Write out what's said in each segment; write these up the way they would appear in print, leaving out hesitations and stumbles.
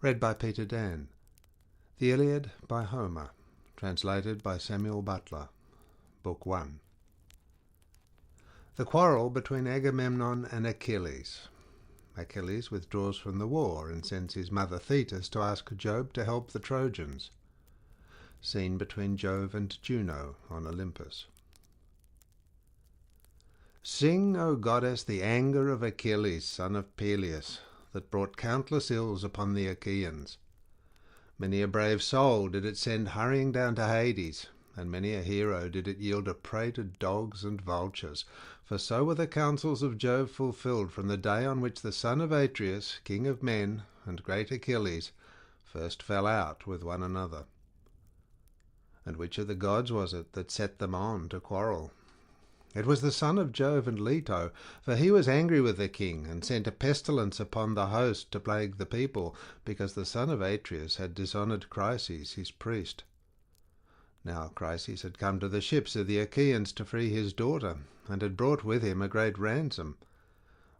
Read by Peter Dan. The Iliad by Homer. Translated by Samuel Butler. Book 1. The quarrel between Agamemnon and Achilles. Achilles withdraws from the war and sends his mother Thetis to ask Jove to help the Trojans. Scene between Jove and Juno on Olympus. Sing, O goddess, the anger of Achilles, son of Peleus, that brought countless ills upon the Achaeans. Many a brave soul did it send hurrying down to Hades, and many a hero did it yield a prey to dogs and vultures, for so were the counsels of Jove fulfilled from the day on which the son of Atreus, king of men, and great Achilles, first fell out with one another. And which of the gods was it that set them on to quarrel? It was the son of Jove and Leto, for he was angry with the king, and sent a pestilence upon the host to plague the people, because the son of Atreus had dishonoured Chryses, his priest. Now Chryses had come to the ships of the Achaeans to free his daughter, and had brought with him a great ransom.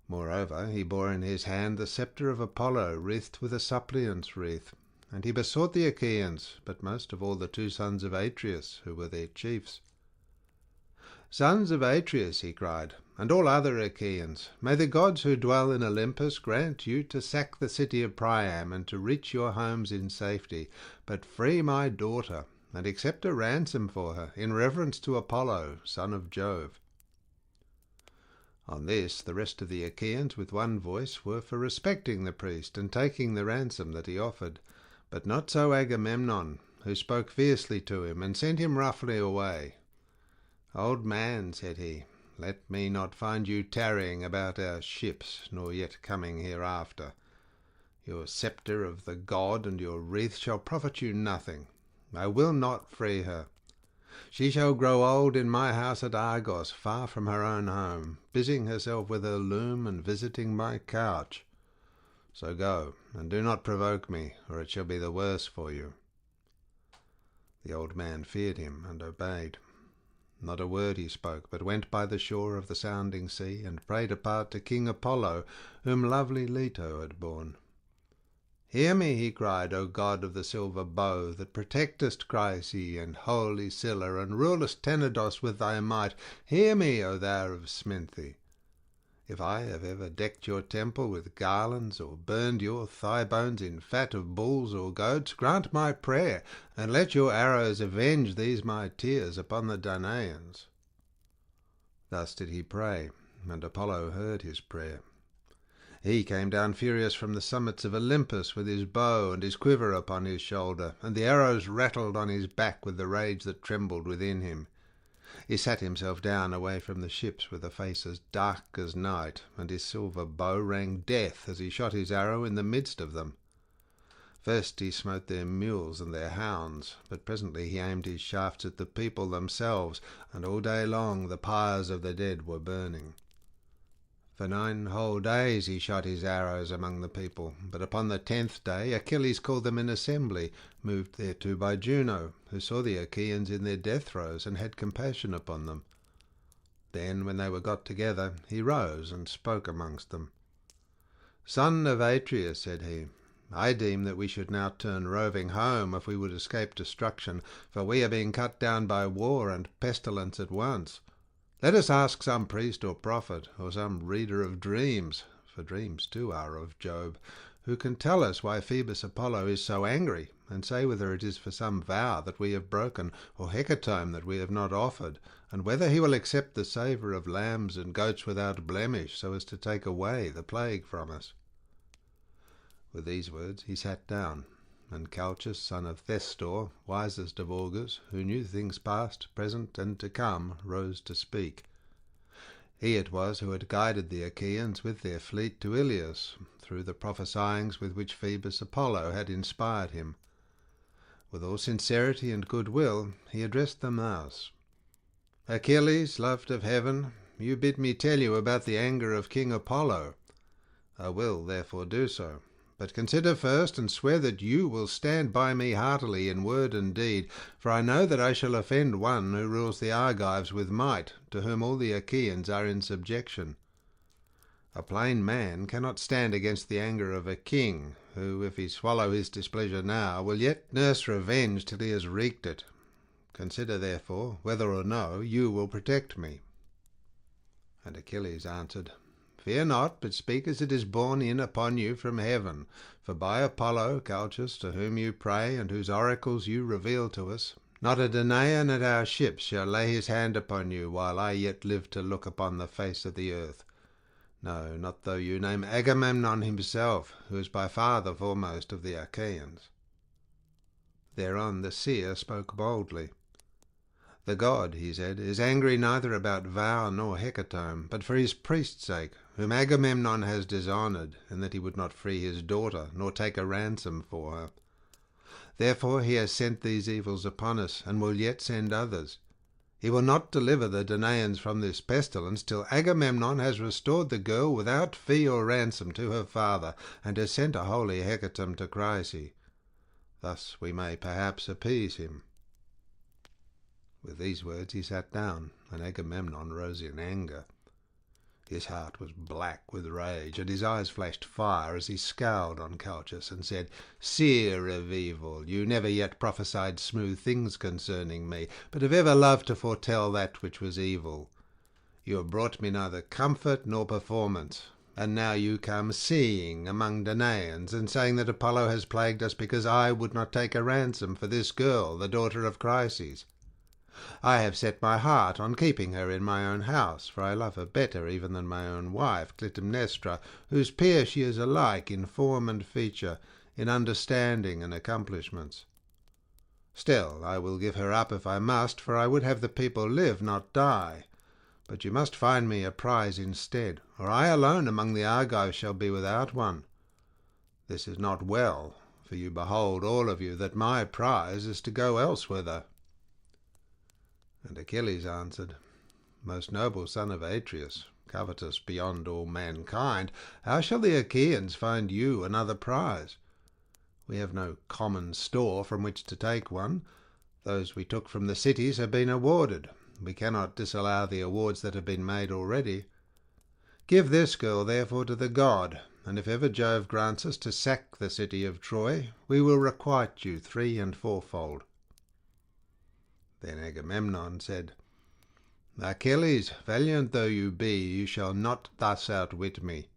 Moreover, he bore in his hand the sceptre of Apollo, wreathed with a suppliant's wreath, and he besought the Achaeans, but most of all the two sons of Atreus, who were their chiefs. "Sons of Atreus," he cried, "and all other Achaeans, may the gods who dwell in Olympus grant you to sack the city of Priam and to reach your homes in safety, but free my daughter, and accept a ransom for her, in reverence to Apollo, son of Jove." On this the rest of the Achaeans with one voice were for respecting the priest and taking the ransom that he offered, but not so Agamemnon, who spoke fiercely to him and sent him roughly away. "Old man," said he, "let me not find you tarrying about our ships, nor yet coming hereafter. Your sceptre of the god and your wreath shall profit you nothing. I will not free her. She shall grow old in my house at Argos, far from her own home, busying herself with her loom and visiting my couch. So go, and do not provoke me, or it shall be the worse for you." The old man feared him and obeyed. Not a word he spoke, but went by the shore of the sounding sea, and prayed apart to King Apollo, whom lovely Leto had borne. "Hear me," he cried, "O god of the silver bow, that protectest Chryse and holy Scylla, and rulest Tenedos with thy might. Hear me, O thou of Sminthi. If I have ever decked your temple with garlands, or burned your thigh bones in fat of bulls or goats, grant my prayer, and let your arrows avenge these my tears upon the Danaans." Thus did he pray, and Apollo heard his prayer. He came down furious from the summits of Olympus with his bow and his quiver upon his shoulder, and the arrows rattled on his back with the rage that trembled within him. He sat himself down away from the ships with a face as dark as night, and his silver bow rang death as he shot his arrow in the midst of them. First he smote their mules and their hounds, but presently he aimed his shafts at the people themselves, and all day long the pyres of the dead were burning. For 9 whole days he shot his arrows among the people, but upon the 10th day Achilles called them in assembly, moved thereto by Juno, who saw the Achaeans in their death throes and had compassion upon them. Then, when they were got together, he rose and spoke amongst them. "Son of Atreus," said he, "I deem that we should now turn roving home if we would escape destruction, for we are being cut down by war and pestilence at once. Let us ask some priest or prophet, or some reader of dreams, for dreams too are of Jove, who can tell us why Phoebus Apollo is so angry, and say whether it is for some vow that we have broken, or hecatomb that we have not offered, and whether he will accept the savour of lambs and goats without blemish, so as to take away the plague from us." With these words he sat down, and Calchas, son of Thestor, wisest of augurs, who knew things past, present, and to come, rose to speak. He it was who had guided the Achaeans with their fleet to Ilios, through the prophesyings with which Phoebus Apollo had inspired him. With all sincerity and goodwill he addressed them thus: "Achilles, loved of heaven, you bid me tell you about the anger of King Apollo. I will therefore do so. But consider first, and swear that you will stand by me heartily in word and deed, for I know that I shall offend one who rules the Argives with might, to whom all the Achaeans are in subjection. A plain man cannot stand against the anger of a king, who, if he swallow his displeasure now, will yet nurse revenge till he has wreaked it. Consider, therefore, whether or no you will protect me." And Achilles answered, "Fear not, but speak as it is borne in upon you from heaven. For by Apollo, Calchas, to whom you pray, and whose oracles you reveal to us, not a Danaan at our ships shall lay his hand upon you while I yet live to look upon the face of the earth. No, not though you name Agamemnon himself, who is by far the foremost of the Achaeans." Thereon the seer spoke boldly. "The god," he said, "is angry neither about vow nor hecatomb, but for his priest's sake, whom Agamemnon has dishonoured, in that he would not free his daughter, nor take a ransom for her. Therefore he has sent these evils upon us, and will yet send others. He will not deliver the Danaans from this pestilence till Agamemnon has restored the girl without fee or ransom to her father, and has sent a holy hecatomb to Chryse. Thus we may perhaps appease him." With these words he sat down, and Agamemnon rose in anger. His heart was black with rage, and his eyes flashed fire as he scowled on Calchas and said, "Seer of evil, you never yet prophesied smooth things concerning me, but have ever loved to foretell that which was evil. You have brought me neither comfort nor performance, and now you come seeing among Danaans, and saying that Apollo has plagued us because I would not take a ransom for this girl, the daughter of Chryses. I have set my heart on keeping her in my own house, for I love her better even than my own wife, Clytemnestra, whose peer she is alike in form and feature, in understanding and accomplishments. Still, I will give her up if I must, for I would have the people live, not die. But you must find me a prize instead, or I alone among the Argives shall be without one. This is not well, for you behold, all of you, that my prize is to go elsewhither." And Achilles answered, "Most noble son of Atreus, covetous beyond all mankind, how shall the Achaeans find you another prize? We have no common store from which to take one. Those we took from the cities have been awarded. We cannot disallow the awards that have been made already. Give this girl, therefore, to the god, and if ever Jove grants us to sack the city of Troy, we will requite you 3- and 4-fold. Then Agamemnon said, "Achilles, valiant though you be, you shall not thus outwit me.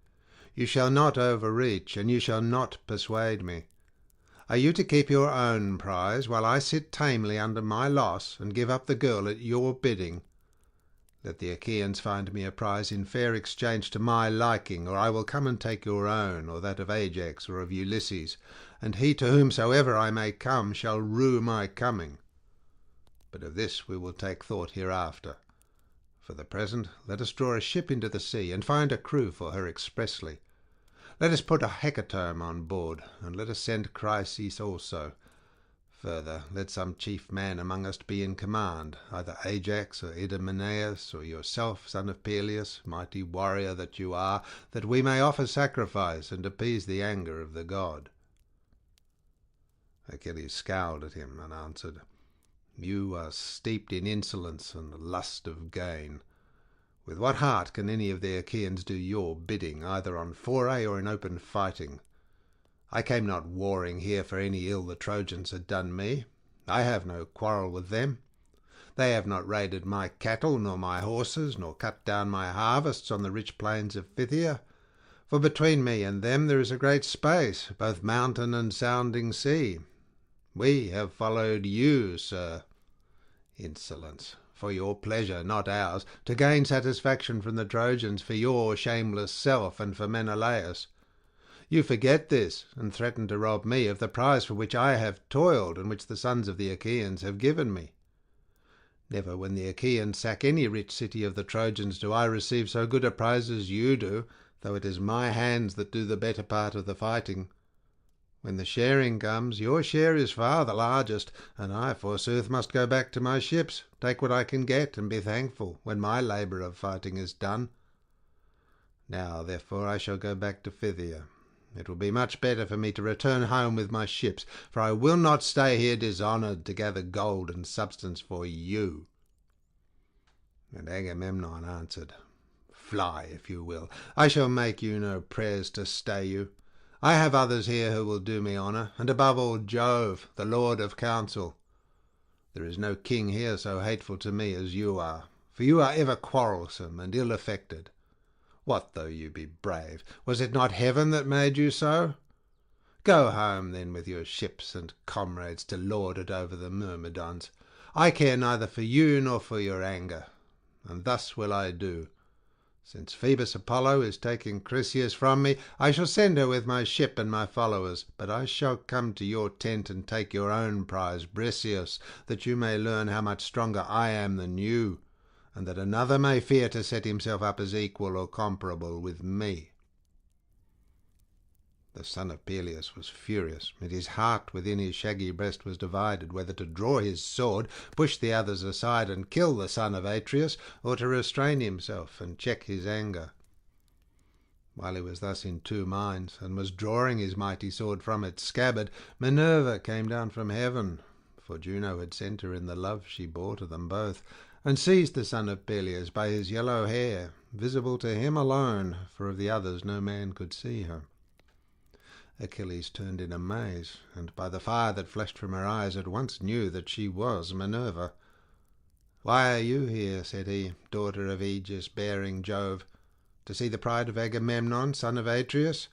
You shall not overreach, and you shall not persuade me. Are you to keep your own prize, while I sit tamely under my loss, and give up the girl at your bidding? Let the Achaeans find me a prize in fair exchange to my liking, or I will come and take your own, or that of Ajax, or of Ulysses, and he to whomsoever I may come shall rue my coming. But of this we will take thought hereafter. For the present, let us draw a ship into the sea, and find a crew for her expressly. Let us put a hecatomb on board, and let us send Chryses also. Further, let some chief man among us be in command, either Ajax or Idomeneus, or yourself, son of Peleus, mighty warrior that you are, that we may offer sacrifice and appease the anger of the god." Achilles scowled at him and answered, "You are steeped in insolence and the lust of gain. With what heart can any of the Achaeans do your bidding, either on foray or in open fighting? I came not warring here for any ill the Trojans had done me. I have no quarrel with them. They have not raided my cattle nor my horses, nor cut down my harvests on the rich plains of Phthia. For between me and them there is a great space, both mountain and sounding sea. We have followed you, sir. Insolence! For your pleasure, not ours, to gain satisfaction from the Trojans for your shameless self and for Menelaus. You forget this, and threaten to rob me of the prize for which I have toiled, and which the sons of the Achaeans have given me. Never when the Achaeans sack any rich city of the Trojans do I receive so good a prize as you do, though it is my hands that do the better part of the fighting. When the sharing comes, your share is far the largest, and I, forsooth, must go back to my ships, take what I can get, and be thankful when my labour of fighting is done. Now, therefore, I shall go back to Phthia. It will be much better for me to return home with my ships, for I will not stay here dishonoured to gather gold and substance for you." And Agamemnon answered, Fly, if you will. I shall make you no prayers to stay you. I have others here who will do me honour, and above all Jove, the Lord of Counsel. There is no king here so hateful to me as you are, for you are ever quarrelsome and ill-affected. What though you be brave? Was it not heaven that made you so? Go home, then, with your ships and comrades to lord it over the Myrmidons. I care neither for you nor for your anger, and thus will I do. Since Phoebus Apollo is taking Chryseis from me, I shall send her with my ship and my followers, but I shall come to your tent and take your own prize, Briseis, that you may learn how much stronger I am than you, and that another may fear to set himself up as equal or comparable with me." The son of Peleus was furious, and his heart within his shaggy breast was divided whether to draw his sword, push the others aside, and kill the son of Atreus, or to restrain himself and check his anger. While he was thus in two minds, and was drawing his mighty sword from its scabbard, Minerva came down from heaven, for Juno had sent her in the love she bore to them both, and seized the son of Peleus by his yellow hair, visible to him alone, for of the others no man could see her. Achilles turned in amaze, and by the fire that flashed from her eyes at once knew that she was Minerva. "Why are you here," said he, "daughter of Aegis, bearing Jove? To see the pride of Agamemnon, son of Atreus?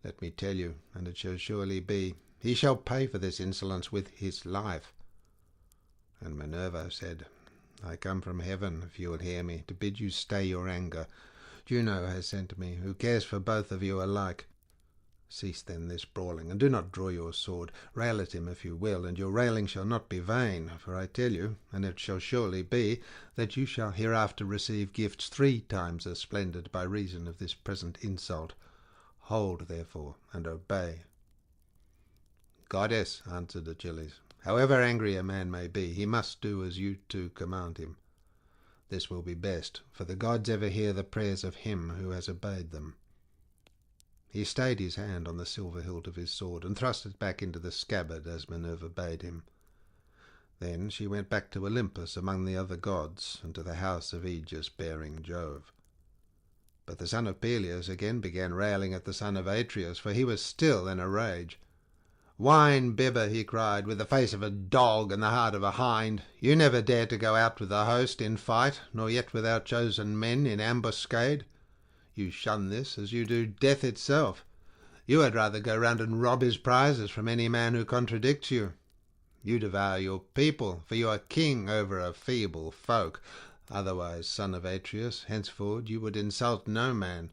Let me tell you, and it shall surely be, he shall pay for this insolence with his life." And Minerva said, "I come from heaven, if you will hear me, to bid you stay your anger. Juno has sent me, who cares for both of you alike. Cease then this brawling, and do not draw your sword. Rail at him if you will, and your railing shall not be vain, for I tell you, and it shall surely be, that you shall hereafter receive gifts 3 times as splendid by reason of this present insult. Hold, therefore, and obey." "Goddess," answered Achilles, "however angry a man may be, he must do as you two command him. This will be best, for the gods ever hear the prayers of him who has obeyed them." He stayed his hand on the silver hilt of his sword, and thrust it back into the scabbard as Minerva bade him. Then she went back to Olympus among the other gods, and to the house of Aegis bearing Jove. But the son of Peleus again began railing at the son of Atreus, for he was still in a rage. "Wine bibber," he cried, "with the face of a dog and the heart of a hind, you never dared to go out with the host in fight, nor yet with our chosen men in ambuscade. You shun this as you do death itself. You had rather go round and rob his prizes from any man who contradicts you. You devour your people, for you are king over a feeble folk. Otherwise, son of Atreus, henceforward you would insult no man.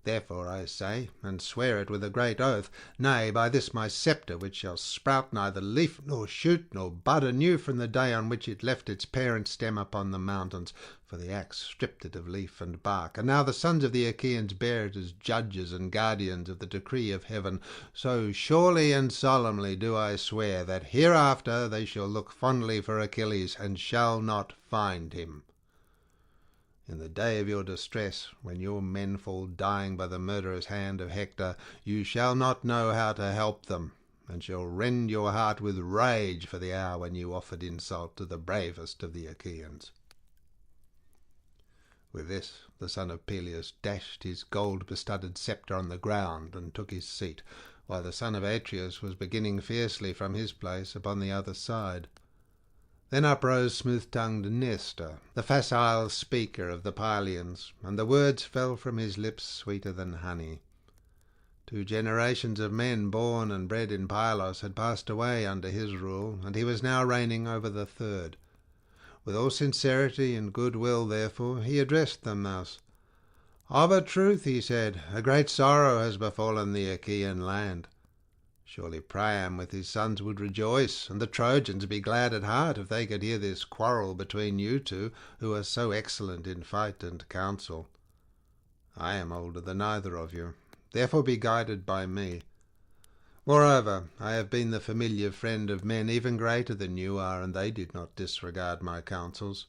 Therefore I say, and swear it with a great oath, nay, by this my sceptre, which shall sprout neither leaf nor shoot nor bud anew from the day on which it left its parent stem upon the mountains, for the axe stripped it of leaf and bark, and now the sons of the Achaeans bear it as judges and guardians of the decree of heaven, so surely and solemnly do I swear that hereafter they shall look fondly for Achilles, and shall not find him. In the day of your distress, when your men fall dying by the murderous hand of Hector, you shall not know how to help them, and shall rend your heart with rage for the hour when you offered insult to the bravest of the Achaeans." With this the son of Peleus dashed his gold-bestudded sceptre on the ground and took his seat, while the son of Atreus was beginning fiercely from his place upon the other side. Then uprose smooth-tongued Nestor, the facile speaker of the Pylians, and the words fell from his lips sweeter than honey. 2 generations of men born and bred in Pylos had passed away under his rule, and he was now reigning over the 3rd. With all sincerity and goodwill, therefore, he addressed them thus. "Of a truth," he said, "a great sorrow has befallen the Achaean land. Surely Priam with his sons would rejoice, and the Trojans be glad at heart if they could hear this quarrel between you two, who are so excellent in fight and counsel. I am older than either of you, therefore be guided by me. Moreover, I have been the familiar friend of men even greater than you are, and they did not disregard my counsels.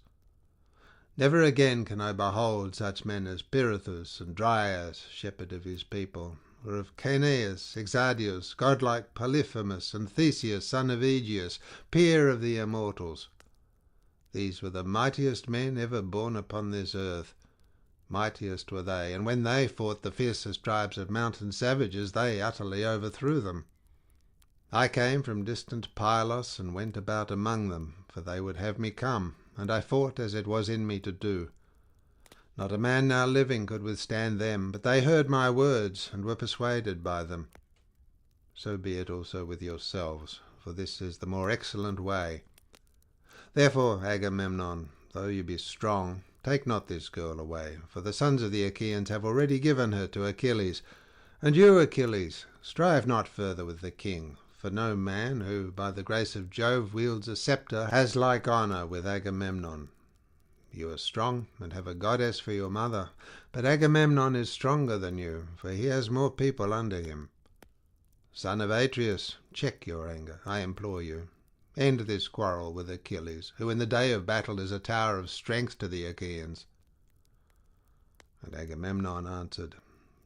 Never again can I behold such men as Pirithous and Dryas, shepherd of his people, or of Caeneus, Exadius, godlike Polyphemus, and Theseus, son of Aegeus, peer of the immortals. These were the mightiest men ever born upon this earth. Mightiest were they, and when they fought the fiercest tribes of mountain savages, they utterly overthrew them. I came from distant Pylos and went about among them, for they would have me come, and I fought as it was in me to do. Not a man now living could withstand them, but they heard my words and were persuaded by them. So be it also with yourselves, for this is the more excellent way. Therefore, Agamemnon, though you be strong, take not this girl away, for the sons of the Achaeans have already given her to Achilles. And you, Achilles, strive not further with the king, for no man who, by the grace of Jove, wields a sceptre has like honour with Agamemnon. You are strong, and have a goddess for your mother, but Agamemnon is stronger than you, for he has more people under him. Son of Atreus, check your anger, I implore you. End this quarrel with Achilles, who in the day of battle is a tower of strength to the Achaeans. And Agamemnon answered,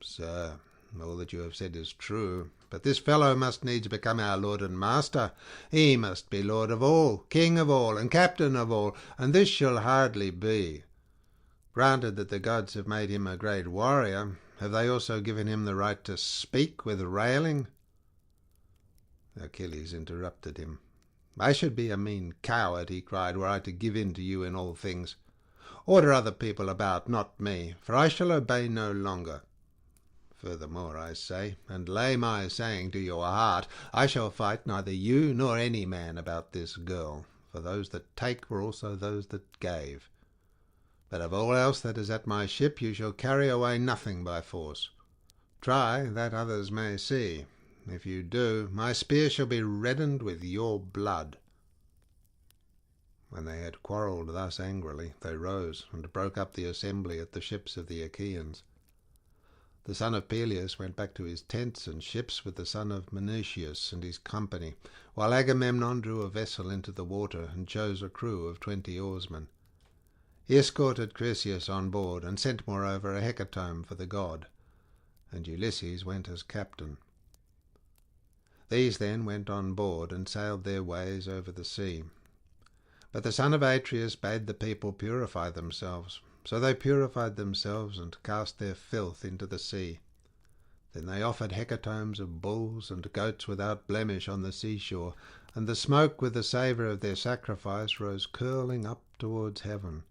Sir, all that you have said is true, but this fellow must needs become our lord and master. He must be lord of all, king of all, and captain of all, and this shall hardly be. Granted that the gods have made him a great warrior, have they also given him the right to speak with railing? Achilles interrupted him. I should be a mean coward, he cried, were I to give in to you in all things. Order other people about, not me, for I shall obey no longer. Furthermore, I say, and lay my saying to your heart, I shall fight neither you nor any man about this girl, for those that take were also those that gave. But of all else that is at my ship you shall carry away nothing by force. Try that others may see. If you do, my spear shall be reddened with your blood. When they had quarrelled thus angrily, they rose and broke up the assembly at the ships of the Achaeans. The son of Peleus went back to his tents and ships with the son of Menœtius and his company, while Agamemnon drew a vessel into the water and chose a crew of 20 oarsmen. He escorted Chryseis on board, and sent moreover a hecatomb for the god, and Ulysses went as captain. These then went on board and sailed their ways over the sea. But the son of Atreus bade the people purify themselves. So they purified themselves and cast their filth into the sea. Then they offered hecatombs of bulls and goats without blemish on the seashore, and the smoke with the savour of their sacrifice rose curling up towards heaven.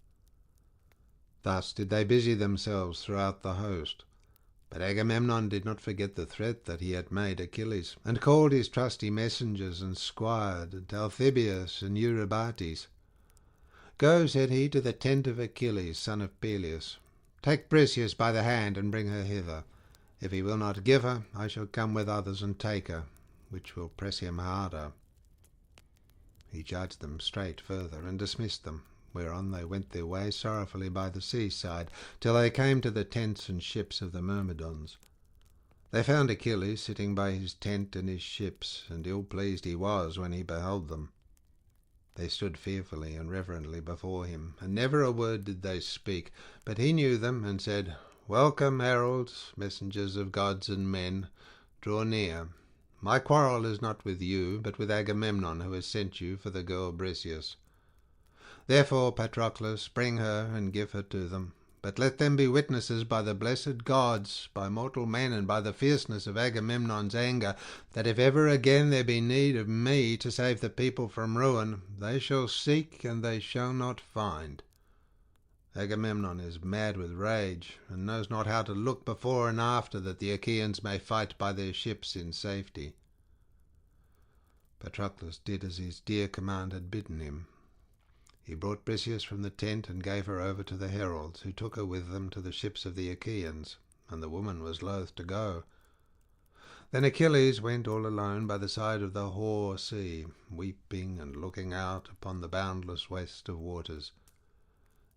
Thus did they busy themselves throughout the host. But Agamemnon did not forget the threat that he had made Achilles, and called his trusty messengers and squired Talthybius and Eurybates. Go, said he, to the tent of Achilles, son of Peleus. Take Briseis by the hand and bring her hither. If he will not give her, I shall come with others and take her, which will press him harder. He judged them straight further, and dismissed them, whereon they went their way sorrowfully by the seaside, till they came to the tents and ships of the Myrmidons. They found Achilles sitting by his tent and his ships, and ill-pleased he was when he beheld them. They stood fearfully and reverently before him, and never a word did they speak, but he knew them, and said, Welcome, heralds, messengers of gods and men, draw near. My quarrel is not with you, but with Agamemnon, who has sent you for the girl Briseis. Therefore, Patroclus, bring her and give her to them. But let them be witnesses by the blessed gods, by mortal men, and by the fierceness of Agamemnon's anger, that if ever again there be need of me to save the people from ruin, they shall seek and they shall not find. Agamemnon is mad with rage, and knows not how to look before and after, that the Achaeans may fight by their ships in safety. Patroclus did as his dear command had bidden him. He brought Briseis from the tent and gave her over to the heralds, who took her with them to the ships of the Achaeans, and the woman was loath to go. Then Achilles went all alone by the side of the hoar sea, weeping and looking out upon the boundless waste of waters.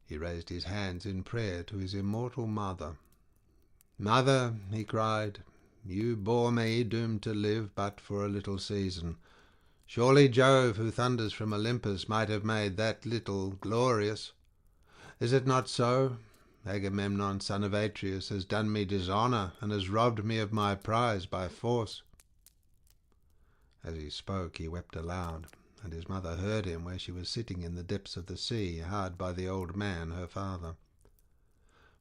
He raised his hands in prayer to his immortal mother. Mother, he cried, you bore me, doomed to live but for a little season. Surely Jove, who thunders from Olympus, might have made that little glorious. Is it not so? Agamemnon, son of Atreus, has done me dishonour, and has robbed me of my prize by force. As he spoke, he wept aloud, and his mother heard him where she was sitting in the depths of the sea, hard by the old man, her father.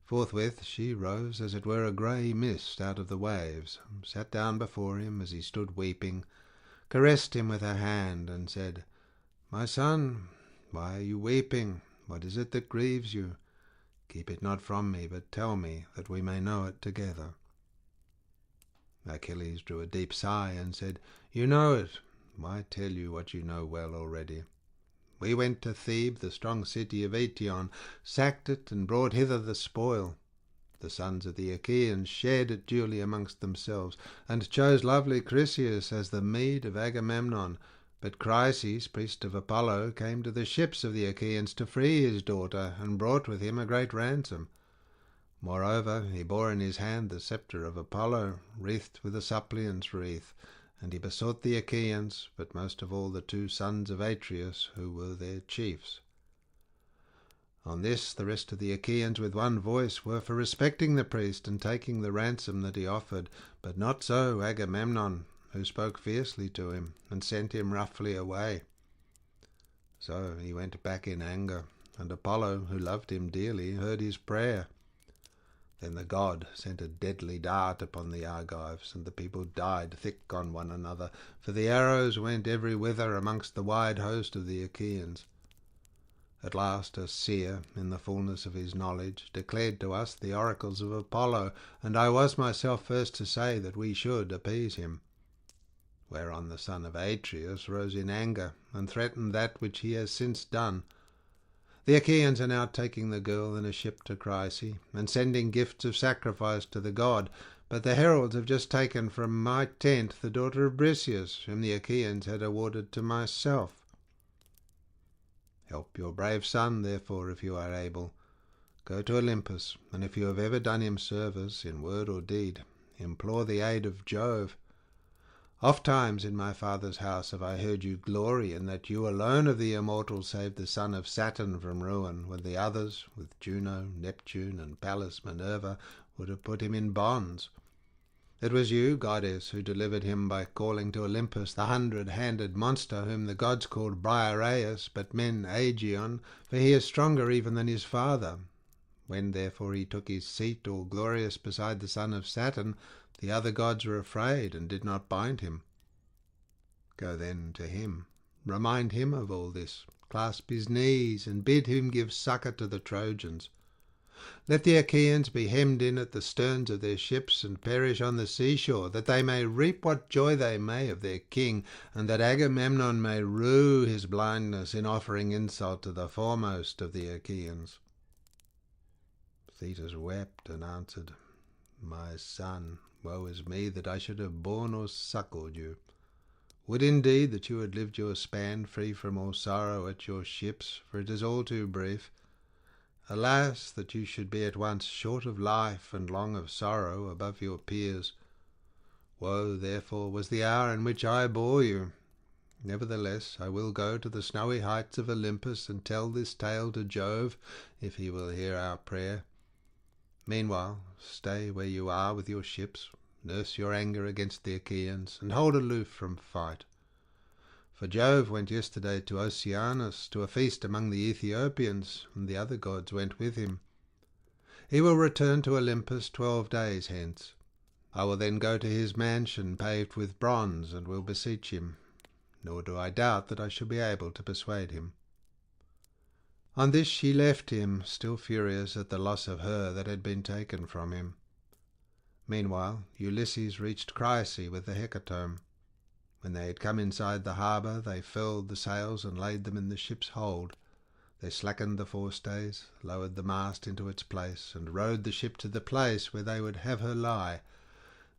Forthwith she rose as it were a grey mist out of the waves, sat down before him as he stood weeping, caressed him with her hand, and said, "My son, why are you weeping? What is it that grieves you? Keep it not from me, but tell me, that we may know it together." Achilles drew a deep sigh and said, "You know it. Why tell you what you know well already? We went to Thebe, the strong city of Eetion, sacked it, and brought hither the spoil. The sons of the Achaeans shared it duly amongst themselves, and chose lovely Chryseis as the meed of Agamemnon. But Chryses, priest of Apollo, came to the ships of the Achaeans to free his daughter, and brought with him a great ransom. Moreover, he bore in his hand the sceptre of Apollo, wreathed with a suppliant's wreath, and he besought the Achaeans, but most of all the 2 sons of Atreus, who were their chiefs. On this the rest of the Achaeans with one voice were for respecting the priest and taking the ransom that he offered, but not so Agamemnon, who spoke fiercely to him, and sent him roughly away. So he went back in anger, and Apollo, who loved him dearly, heard his prayer. Then the god sent a deadly dart upon the Argives, and the people died thick on one another, for the arrows went every whither amongst the wide host of the Achaeans. At last a seer, in the fullness of his knowledge, declared to us the oracles of Apollo, and I was myself first to say that we should appease him. Whereon the son of Atreus rose in anger, and threatened that which he has since done. The Achaeans are now taking the girl in a ship to Chryse, and sending gifts of sacrifice to the god, but the heralds have just taken from my tent the daughter of Briseis, whom the Achaeans had awarded to myself. Help your brave son, therefore, if you are able. Go to Olympus, and if you have ever done him service, in word or deed, implore the aid of Jove. Ofttimes in my father's house have I heard you glory in that you alone of the immortals saved the son of Saturn from ruin, when the others, with Juno, Neptune, and Pallas Minerva, would have put him in bonds. It was you, goddess, who delivered him by calling to Olympus the 100-handed monster whom the gods called Briareus, but men Aegeon, for he is stronger even than his father. When therefore he took his seat all glorious beside the son of Saturn, the other gods were afraid and did not bind him. Go then to him, remind him of all this, clasp his knees, and bid him give succour to the Trojans. Let the Achaeans be hemmed in at the sterns of their ships, and perish on the seashore, that they may reap what joy they may of their king, and that Agamemnon may rue his blindness in offering insult to the foremost of the Achaeans." Thetis wept and answered, "My son, woe is me that I should have borne or suckled you. Would indeed that you had lived your span free from all sorrow at your ships, for it is all too brief. Alas, that you should be at once short of life and long of sorrow above your peers. Woe, therefore, was the hour in which I bore you. Nevertheless, I will go to the snowy heights of Olympus and tell this tale to Jove, if he will hear our prayer. Meanwhile, stay where you are with your ships, nurse your anger against the Achaeans, and hold aloof from fight. For Jove went yesterday to Oceanus to a feast among the Ethiopians, and the other gods went with him. He will return to Olympus 12 days hence. I will then go to his mansion paved with bronze, and will beseech him, nor do I doubt that I shall be able to persuade him." On this she left him, still furious at the loss of her that had been taken from him. Meanwhile Ulysses reached Chryse with the hecatomb. When they had come inside the harbour, they furled the sails and laid them in the ship's hold. They slackened the forestays, lowered the mast into its place, and rowed the ship to the place where they would have her lie.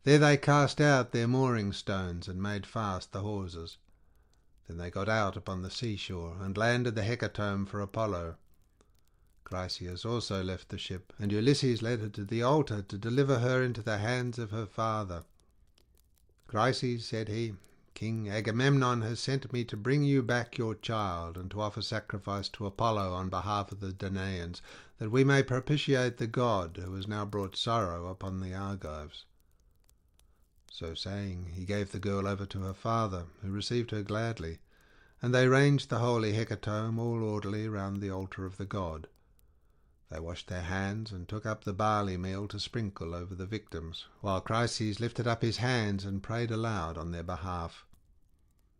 There they cast out their mooring stones and made fast the hawsers. Then they got out upon the seashore and landed the hecatomb for Apollo. Chryseis also left the ship, and Ulysses led her to the altar to deliver her into the hands of her father. "Chryseis," said he, "King Agamemnon has sent me to bring you back your child, and to offer sacrifice to Apollo on behalf of the Danaans, that we may propitiate the god who has now brought sorrow upon the Argives." So saying, he gave the girl over to her father, who received her gladly, and they ranged the holy hecatomb all orderly round the altar of the god. They washed their hands and took up the barley meal to sprinkle over the victims, while Chryses lifted up his hands and prayed aloud on their behalf.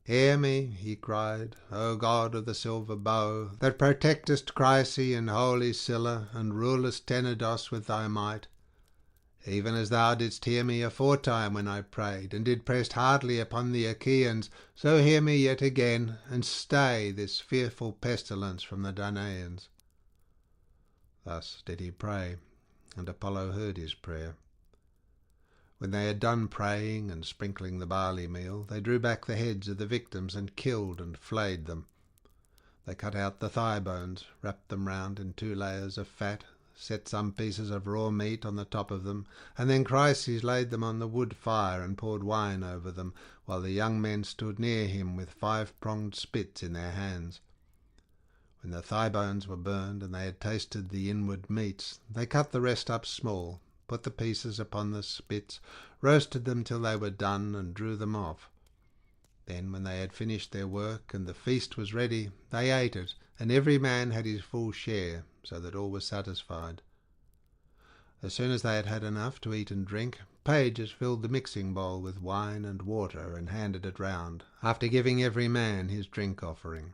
"Hear me," he cried, "O God of the silver bow, that protectest Chryse and holy Scylla, and rulest Tenedos with thy might. Even as thou didst hear me aforetime when I prayed, and did press hardly upon the Achaeans, so hear me yet again, and stay this fearful pestilence from the Danaans." Thus did he pray, and Apollo heard his prayer. When they had done praying and sprinkling the barley meal, they drew back the heads of the victims and killed and flayed them. They cut out the thigh bones, wrapped them round in 2 layers of fat, set some pieces of raw meat on the top of them, and then Chryses laid them on the wood fire and poured wine over them, while the young men stood near him with 5-pronged spits in their hands. When the thigh bones were burned and they had tasted the inward meats, they cut the rest up small, put the pieces upon the spits, roasted them till they were done, and drew them off. Then, when they had finished their work and the feast was ready, they ate it, and every man had his full share, so that all were satisfied. As soon as they had had enough to eat and drink, pages filled the mixing bowl with wine and water and handed it round, after giving every man his drink offering.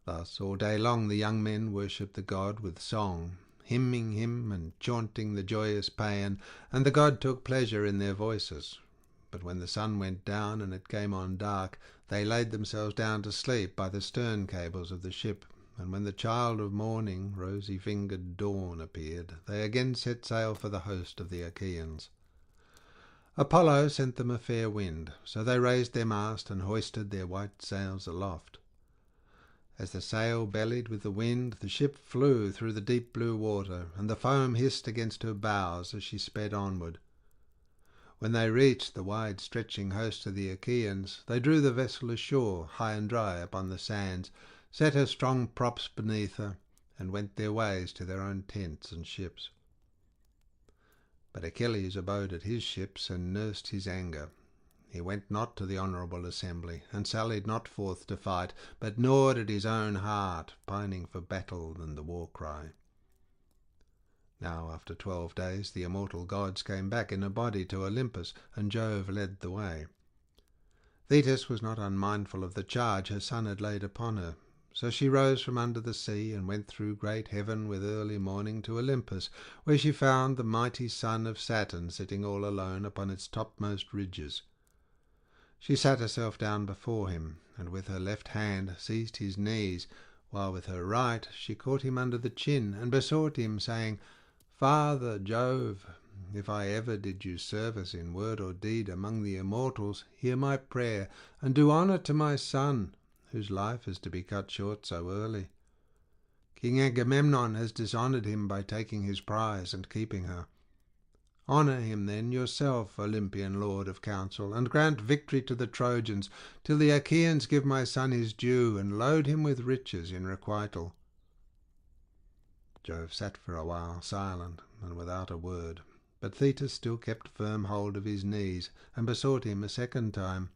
Thus all day long the young men worshipped the god with song, hymning him and chaunting the joyous paean, and the god took pleasure in their voices. But when the sun went down and it came on dark, they laid themselves down to sleep by the stern cables of the ship, and when the child of morning, rosy-fingered dawn, appeared, they again set sail for the host of the Achaeans. Apollo sent them a fair wind, so they raised their mast and hoisted their white sails aloft. As the sail bellied with the wind, the ship flew through the deep blue water, and the foam hissed against her bows as she sped onward. When they reached the wide-stretching host of the Achaeans, they drew the vessel ashore, high and dry upon the sands, set her strong props beneath her, and went their ways to their own tents and ships. But Achilles abode at his ships and nursed his anger. He went not to the honourable assembly, and sallied not forth to fight, but gnawed at his own heart, pining for battle and the war-cry. Now after 12 days the immortal gods came back in a body to Olympus, and Jove led the way. Thetis was not unmindful of the charge her son had laid upon her, so she rose from under the sea and went through great heaven with early morning to Olympus, where she found the mighty son of Saturn sitting all alone upon its topmost ridges. She sat herself down before him, and with her left hand seized his knees, while with her right she caught him under the chin, and besought him, saying, "Father Jove, if I ever did you service in word or deed among the immortals, hear my prayer, and do honour to my son, whose life is to be cut short so early. King Agamemnon has dishonoured him by taking his prize and keeping her. Honour him then yourself, Olympian lord of counsel, and grant victory to the Trojans, till the Achaeans give my son his due, and load him with riches in requital." Jove sat for a while silent and without a word, but Thetis still kept firm hold of his knees, and besought him a second time.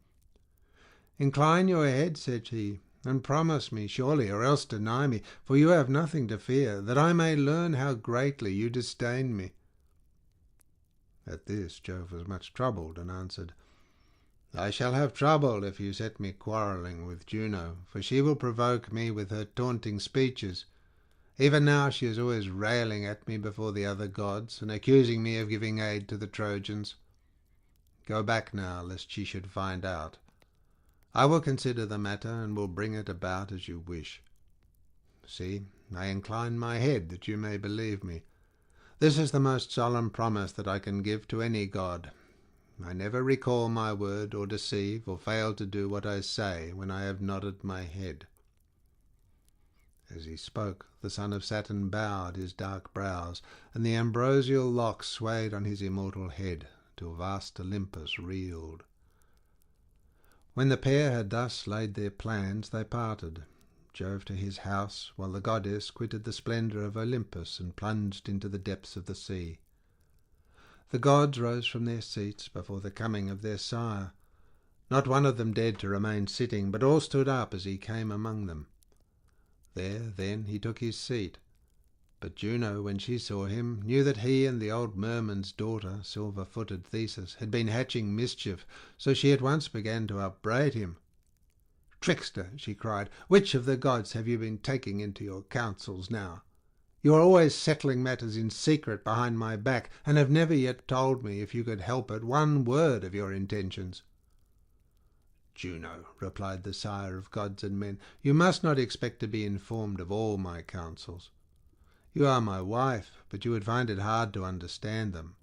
"Incline your head," said she, "and promise me surely, or else deny me, for you have nothing to fear, that I may learn how greatly you disdain me." At this Jove was much troubled, and answered, "I shall have trouble if you set me quarrelling with Juno, for she will provoke me with her taunting speeches. Even now she is always railing at me before the other gods, and accusing me of giving aid to the Trojans. Go back now, lest she should find out. I will consider the matter, and will bring it about as you wish. See, I incline my head that you may believe me. This is the most solemn promise that I can give to any god. I never recall my word, or deceive, or fail to do what I say when I have nodded my head." As he spoke, the son of Saturn bowed his dark brows, and the ambrosial locks swayed on his immortal head, till vast Olympus reeled. When the pair had thus laid their plans, they parted, Jove to his house, while the goddess quitted the splendour of Olympus and plunged into the depths of the sea. The gods rose from their seats before the coming of their sire. Not one of them dared to remain sitting, but all stood up as he came among them. There, then, he took his seat. But Juno, when she saw him, knew that he and the old merman's daughter, silver-footed Theseus, had been hatching mischief, so she at once began to upbraid him. "Trickster," she cried, "which of the gods have you been taking into your counsels now? You are always settling matters in secret behind my back, and have never yet told me, if you could help it, one word of your intentions." "Juno," replied the sire of gods and men, "you must not expect to be informed of all my counsels. You are my wife, but you would find it hard to understand them.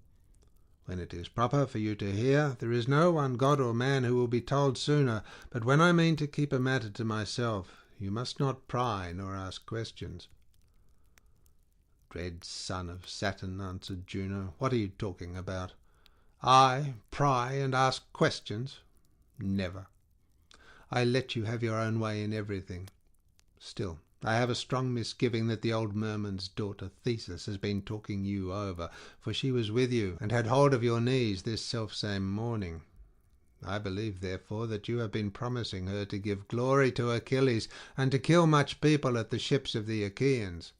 When it is proper for you to hear, there is no one god or man who will be told sooner, but when I mean to keep a matter to myself, you must not pry nor ask questions." "Dread son of Saturn," answered Juno, "what are you talking about? I pry and ask questions? Never. I let you have your own way in everything. Still, I have a strong misgiving that the old merman's daughter Theseus has been talking you over, for she was with you, and had hold of your knees this selfsame morning. I believe, therefore, that you have been promising her to give glory to Achilles, and to kill much people at the ships of the Achaeans."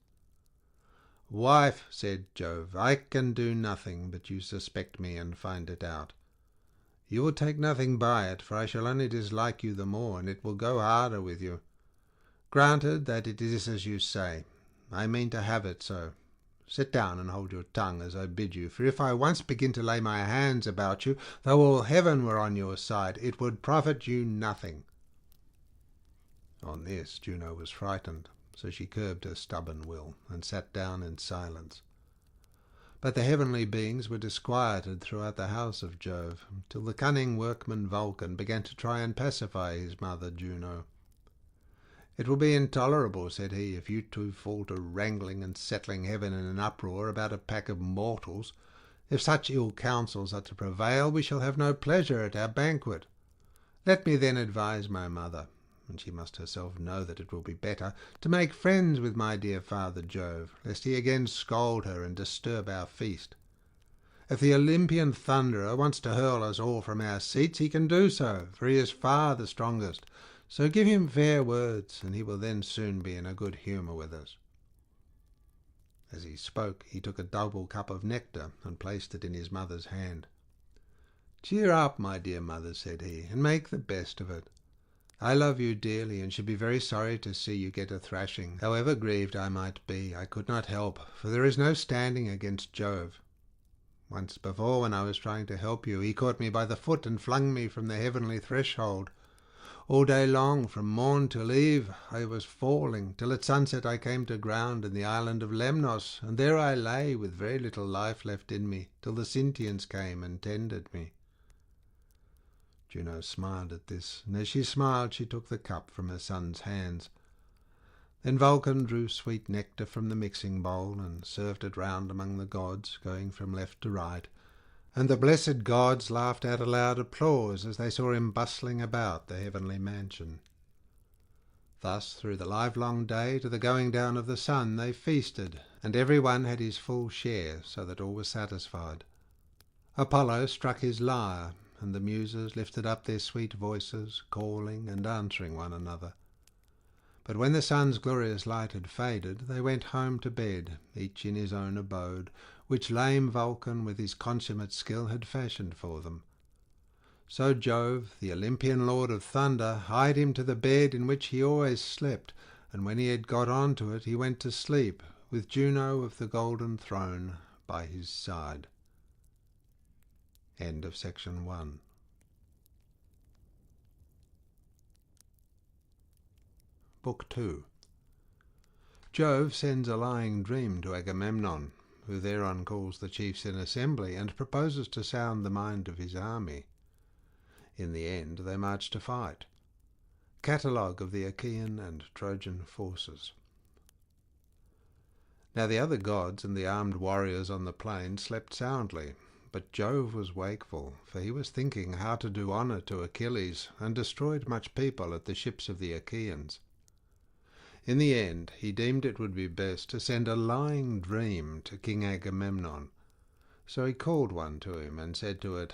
"Wife," said Jove, "I can do nothing, but you suspect me and find it out. You will take nothing by it, for I shall only dislike you the more, and it will go harder with you. Granted that it is as you say, I mean to have it so. Sit down and hold your tongue as I bid you, for if I once begin to lay my hands about you, though all heaven were on your side, it would profit you nothing." On this Juno was frightened, so she curbed her stubborn will, and sat down in silence. But the heavenly beings were disquieted throughout the house of Jove, till the cunning workman Vulcan began to try and pacify his mother Juno. "It will be intolerable," said he, "if you two fall to wrangling and settling heaven in an uproar about a pack of mortals. If such ill counsels are to prevail, we shall have no pleasure at our banquet. Let me then advise my mother, and she must herself know that it will be better, to make friends with my dear father Jove, lest he again scold her and disturb our feast. If the Olympian thunderer wants to hurl us all from our seats, he can do so, for he is far the strongest. So give him fair words, and he will then soon be in a good humour with us." As he spoke, he took a double cup of nectar and placed it in his mother's hand. "Cheer up, my dear mother," said he, "and make the best of it. I love you dearly, and should be very sorry to see you get a thrashing. However grieved I might be, I could not help, for there is no standing against Jove. Once before, when I was trying to help you, he caught me by the foot and flung me from the heavenly threshold. All day long, from morn till eve, I was falling, till at sunset I came to ground in the island of Lemnos, and there I lay with very little life left in me, till the Sintians came and tended me." Juno smiled at this, and as she smiled she took the cup from her son's hands. Then Vulcan drew sweet nectar from the mixing bowl, and served it round among the gods, going from left to right, and the blessed gods laughed out a loud applause as they saw him bustling about the heavenly mansion. Thus through the livelong day to the going down of the sun they feasted, and every one had his full share, so that all were satisfied. Apollo struck his lyre, and the Muses lifted up their sweet voices, calling and answering one another. But when the sun's glorious light had faded, they went home to bed, each in his own abode, which lame Vulcan with his consummate skill had fashioned for them. So Jove, the Olympian lord of thunder, hied him to the bed in which he always slept, and when he had got on to it he went to sleep, with Juno of the golden throne by his side. End of section 1. Book 2. Jove sends a lying dream to Agamemnon, who thereon calls the chiefs in assembly and proposes to sound the mind of his army. In the end they march to fight. Catalogue of the Achaean and Trojan forces. Now the other gods and the armed warriors on the plain slept soundly, but Jove was wakeful, for he was thinking how to do honour to Achilles, and destroyed much people at the ships of the Achaeans. In the end he deemed it would be best to send a lying dream to King Agamemnon. So he called one to him and said to it,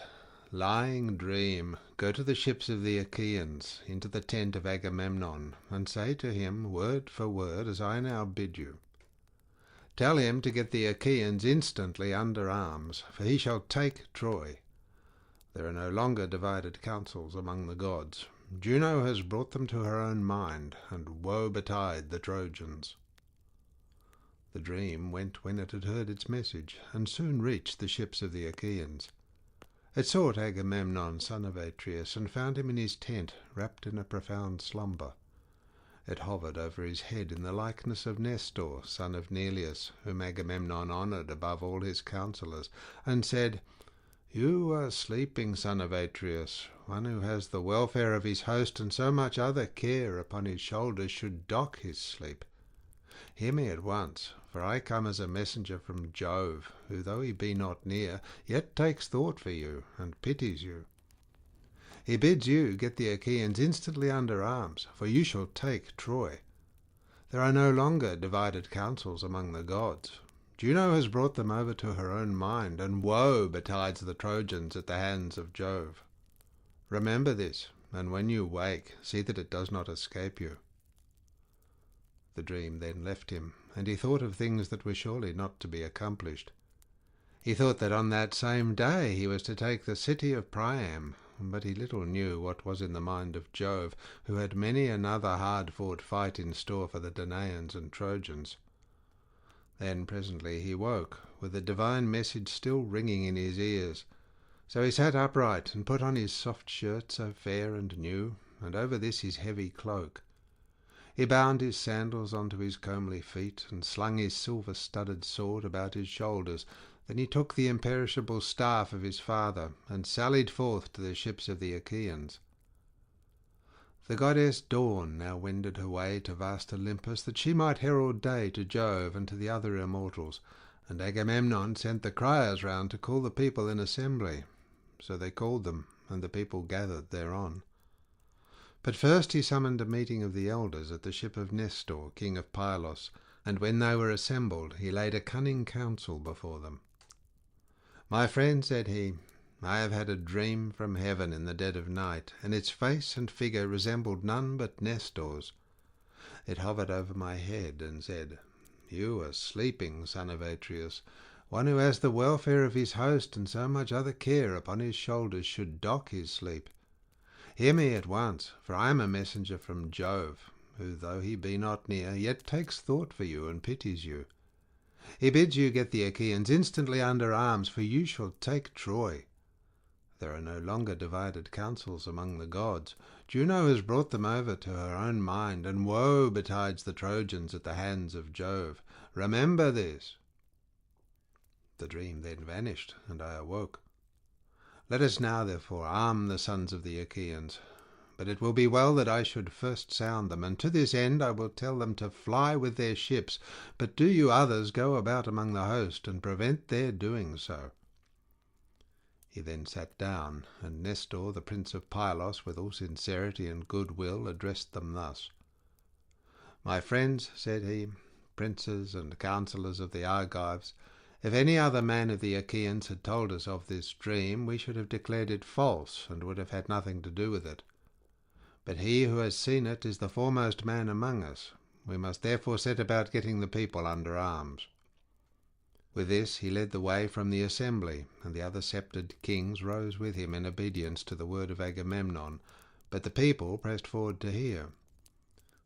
"Lying dream, go to the ships of the Achaeans, into the tent of Agamemnon, and say to him word for word as I now bid you. Tell him to get the Achaeans instantly under arms, for he shall take Troy. There are no longer divided counsels among the gods. Juno has brought them to her own mind, and woe betide the Trojans." The dream went when it had heard its message, and soon reached the ships of the Achaeans. It sought Agamemnon, son of Atreus, and found him in his tent, wrapped in a profound slumber. It hovered over his head in the likeness of Nestor, son of Neleus, whom Agamemnon honoured above all his counsellors, and said, "You are sleeping, son of Atreus. One who has the welfare of his host and so much other care upon his shoulders should dock his sleep. Hear me at once, for I come as a messenger from Jove, who, though he be not near, yet takes thought for you, and pities you. He bids you get the Achaeans instantly under arms, for you shall take Troy. There are no longer divided counsels among the gods. Juno has brought them over to her own mind, and woe betides the Trojans at the hands of Jove. Remember this, and when you wake, see that it does not escape you." The dream then left him, and he thought of things that were surely not to be accomplished. He thought that on that same day he was to take the city of Priam, but he little knew what was in the mind of Jove, who had many another hard-fought fight in store for the Danaans and Trojans. Then presently he woke, with the divine message still ringing in his ears. So he sat upright, and put on his soft shirt so fair and new, and over this his heavy cloak. He bound his sandals onto his comely feet, and slung his silver-studded sword about his shoulders. Then he took the imperishable staff of his father, and sallied forth to the ships of the Achaeans. The goddess Dawn now wended her way to vast Olympus, that she might herald day to Jove and to the other immortals, and Agamemnon sent the criers round to call the people in assembly. So they called them, and the people gathered thereon. But first he summoned a meeting of the elders at the ship of Nestor, king of Pylos, and when they were assembled he laid a cunning counsel before them. "My friend," said he, "I have had a dream from heaven in the dead of night, and its face and figure resembled none but Nestor's. It hovered over my head and said, 'You are sleeping, son of Atreus. One who has the welfare of his host and so much other care upon his shoulders should dock his sleep. Hear me at once, for I am a messenger from Jove, who, though he be not near, yet takes thought for you and pities you. He bids you get the Achaeans instantly under arms, for you shall take Troy. There are no longer divided counsels among the gods. Juno has brought them over to her own mind, and woe betides the Trojans at the hands of Jove. Remember this." The dream then vanished, and I awoke. Let us now, therefore, arm the sons of the Achaeans. But it will be well that I should first sound them, and to this end I will tell them to fly with their ships. But do you others go about among the host, and prevent their doing so." He then sat down, and Nestor, the prince of Pylos, with all sincerity and goodwill, addressed them thus. "My friends," said he, "princes and counsellors of the Argives, if any other man of the Achaeans had told us of this dream, we should have declared it false, and would have had nothing to do with it. But he who has seen it is the foremost man among us. We must therefore set about getting the people under arms." With this he led the way from the assembly, and the other sceptred kings rose with him in obedience to the word of Agamemnon, but the people pressed forward to hear.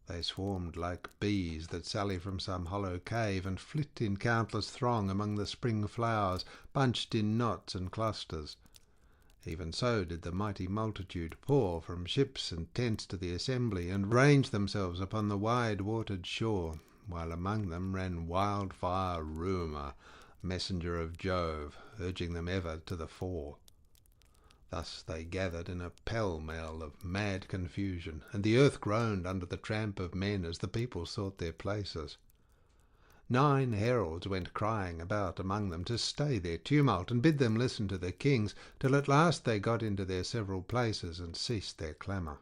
They swarmed like bees that sally from some hollow cave, and flit in countless throng among the spring flowers, bunched in knots and clusters. Even so did the mighty multitude pour from ships and tents to the assembly, and range themselves upon the wide-watered shore, while among them ran wildfire Rumour, messenger of Jove, urging them ever to the fore. Thus they gathered in a pell-mell of mad confusion, and the earth groaned under the tramp of men as the people sought their places. 9 heralds went crying about among them to stay their tumult and bid them listen to the kings, till at last they got into their several places and ceased their clamour.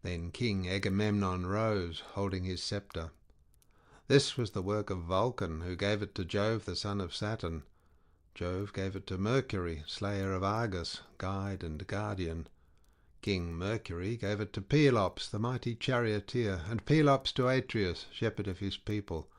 Then King Agamemnon rose, holding his sceptre. This was the work of Vulcan, who gave it to Jove the son of Saturn. Jove gave it to Mercury, slayer of Argus, guide and guardian. King Mercury gave it to Pelops, the mighty charioteer, and Pelops to Atreus, shepherd of his people.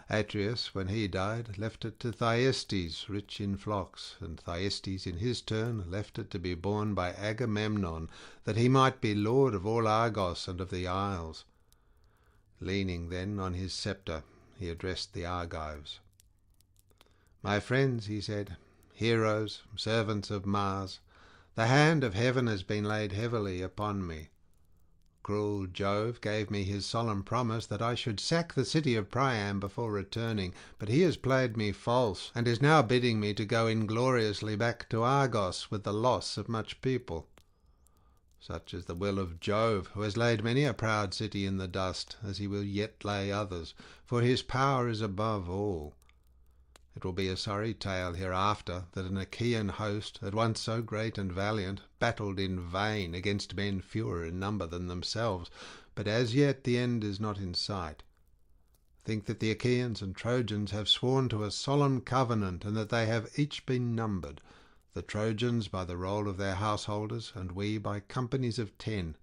Atreus, when he died, left it to Thyestes, rich in flocks, and Thyestes in his turn left it to be borne by Agamemnon, that he might be lord of all Argos and of the isles. Leaning then on his sceptre, he addressed the Argives. "My friends," he said, "heroes, servants of Mars, the hand of heaven has been laid heavily upon me. Cruel Jove gave me his solemn promise that I should sack the city of Priam before returning, but he has played me false, and is now bidding me to go ingloriously back to Argos with the loss of much people. Such is the will of Jove, who has laid many a proud city in the dust, as he will yet lay others, for his power is above all. It will be a sorry tale hereafter that an Achaean host, at once so great and valiant, battled in vain against men fewer in number than themselves, but as yet the end is not in sight. Think that the Achaeans and Trojans have sworn to a solemn covenant, and that they have each been numbered, the Trojans by the roll of their householders, and we by companies of 10.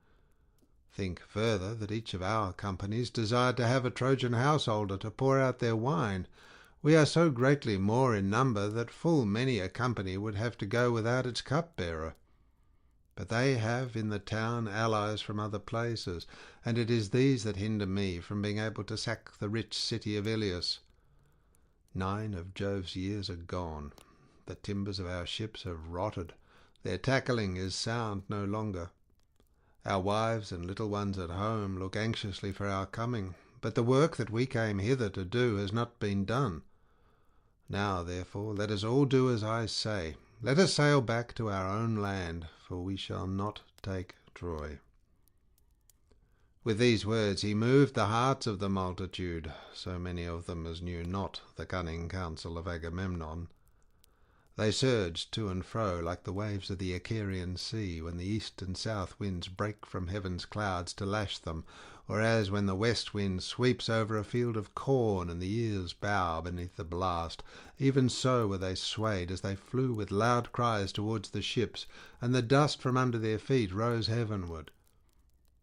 Think further that each of our companies desired to have a Trojan householder to pour out their wine. We are so greatly more in number that full many a company would have to go without its cupbearer. But they have in the town allies from other places, and it is these that hinder me from being able to sack the rich city of Ilias. 9 of Jove's years are gone. The timbers of our ships have rotted. Their tackling is sound no longer. Our wives and little ones at home look anxiously for our coming, but the work that we came hither to do has not been done. Now, therefore, let us all do as I say. Let us sail back to our own land, for we shall not take Troy." With these words he moved the hearts of the multitude, so many of them as knew not the cunning counsel of Agamemnon. They surged to and fro like the waves of the Icarian sea, when the east and south winds break from heaven's clouds to lash them, or as when the west wind sweeps over a field of corn and the ears bow beneath the blast. Even so were they swayed as they flew with loud cries towards the ships, and the dust from under their feet rose heavenward.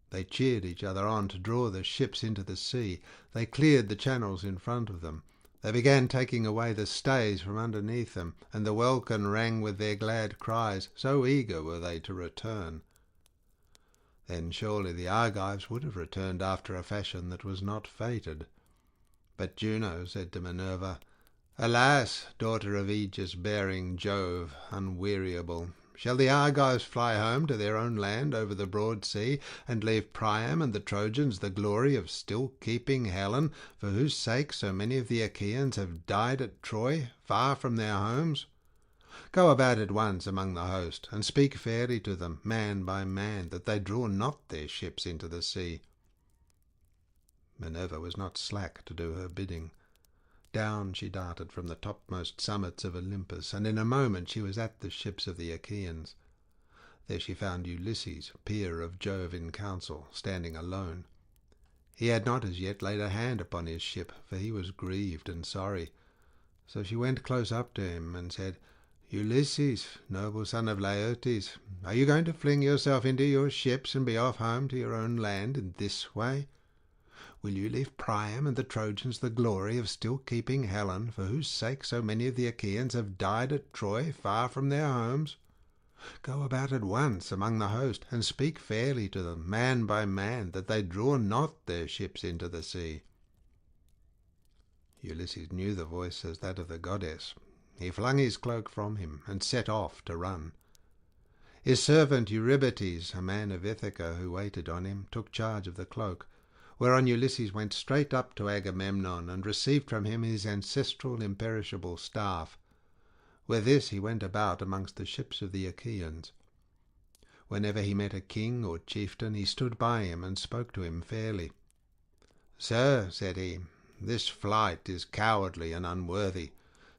They cheered each other on to draw the ships into the sea. They cleared the channels in front of them. They began taking away the stays from underneath them, and the welkin rang with their glad cries, so eager were they to return. Then surely the Argives would have returned after a fashion that was not fated. But Juno said to Minerva, "Alas, daughter of aegis-bearing Jove, unweariable, shall the Argives fly home to their own land over the broad sea, and leave Priam and the Trojans the glory of still keeping Helen, for whose sake so many of the Achaeans have died at Troy, far from their homes? Go about at once among the host, and speak fairly to them, man by man, that they draw not their ships into the sea." Minerva was not slack to do her bidding. Down she darted from the topmost summits of Olympus, and in a moment she was at the ships of the Achaeans. There she found Ulysses, peer of Jove in council, standing alone. He had not as yet laid a hand upon his ship, for he was grieved and sorry. So she went close up to him and said, "Ulysses, noble son of Laertes, are you going to fling yourself into your ships and be off home to your own land in this way? Will you leave Priam and the Trojans the glory of still keeping Helen, for whose sake so many of the Achaeans have died at Troy, far from their homes? Go about at once among the host, and speak fairly to them, man by man, that they draw not their ships into the sea." Ulysses knew the voice as that of the goddess. He flung his cloak from him, and set off to run. His servant Eurybates, a man of Ithaca who waited on him, took charge of the cloak, whereon Ulysses went straight up to Agamemnon, and received from him his ancestral imperishable staff. With this he went about amongst the ships of the Achaeans. Whenever he met a king or chieftain, he stood by him and spoke to him fairly. "Sir," said he, "this flight is cowardly and unworthy.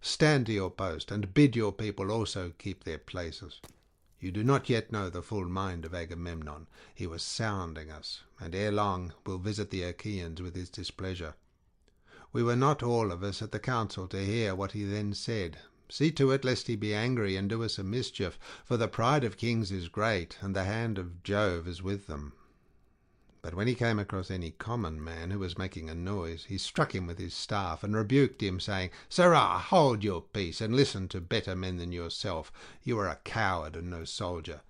Stand to your post, and bid your people also keep their places. You do not yet know the full mind of Agamemnon. He was sounding us, and ere long will visit the Achaeans with his displeasure. We were not all of us at the council to hear what he then said. See to it lest he be angry and do us a mischief, for the pride of kings is great, and the hand of Jove is with them." But when he came across any common man who was making a noise, he struck him with his staff and rebuked him, saying, "Sirrah, hold your peace, and listen to better men than yourself. You are a coward and no soldier.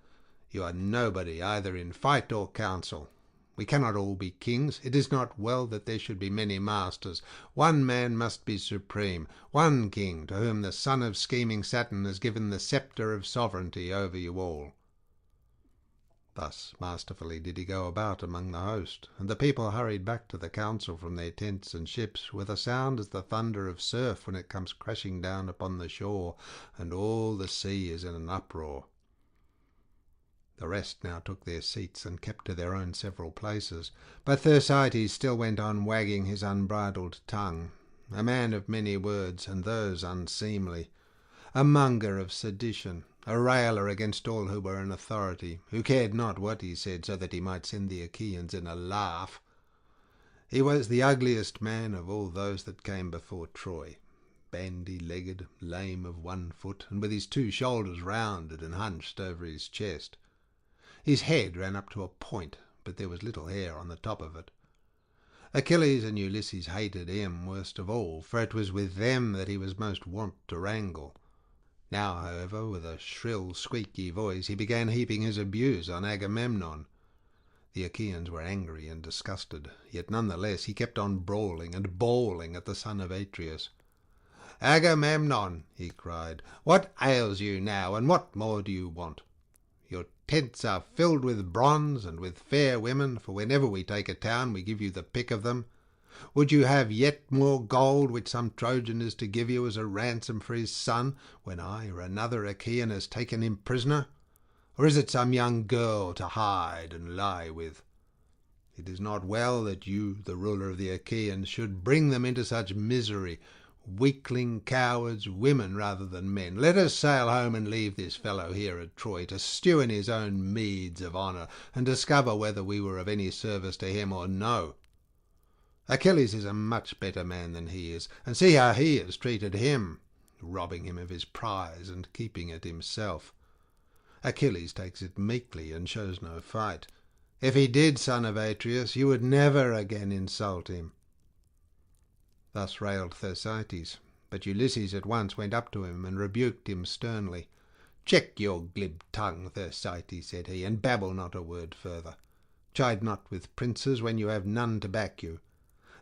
You are nobody either in fight or council. We cannot all be kings. It is not well that there should be many masters. One man must be supreme, one king, to whom the son of scheming Saturn has given the sceptre of sovereignty over you all." Thus masterfully did he go about among the host, and the people hurried back to the council from their tents and ships, with a sound as the thunder of surf when it comes crashing down upon the shore, and all the sea is in an uproar. The rest now took their seats and kept to their own several places, but Thersites still went on wagging his unbridled tongue, a man of many words, and those unseemly, a monger of sedition, a railer against all who were in authority, who cared not what he said, so that he might send the Achaeans in a laugh. He was the ugliest man of all those that came before Troy, bandy-legged, lame of one foot, and with his two shoulders rounded and hunched over his chest. His head ran up to a point, but there was little hair on the top of it. Achilles and Ulysses hated him worst of all, for it was with them that he was most wont to wrangle. Now, however, with a shrill, squeaky voice, he began heaping his abuse on Agamemnon. The Achaeans were angry and disgusted, yet none the less he kept on brawling and bawling at the son of Atreus. "Agamemnon," he cried, "what ails you now, and what more do you want? Your tents are filled with bronze and with fair women, for whenever we take a town we give you the pick of them. Would you have yet more gold, which some Trojan is to give you as a ransom for his son, when I or another Achaean has taken him prisoner? Or is it some young girl to hide and lie with? It is not well that you, the ruler of the Achaeans, should bring them into such misery, weakling cowards, women rather than men. Let us sail home and leave this fellow here at Troy to stew in his own meads of honour, and discover whether we were of any service to him or no. Achilles is a much better man than he is, and see how he has treated him, robbing him of his prize and keeping it himself. Achilles takes it meekly and shows no fight. If he did, son of Atreus, you would never again insult him." Thus railed Thersites, but Ulysses at once went up to him and rebuked him sternly. "Check your glib tongue, Thersites," said he, "and babble not a word further. Chide not with princes when you have none to back you.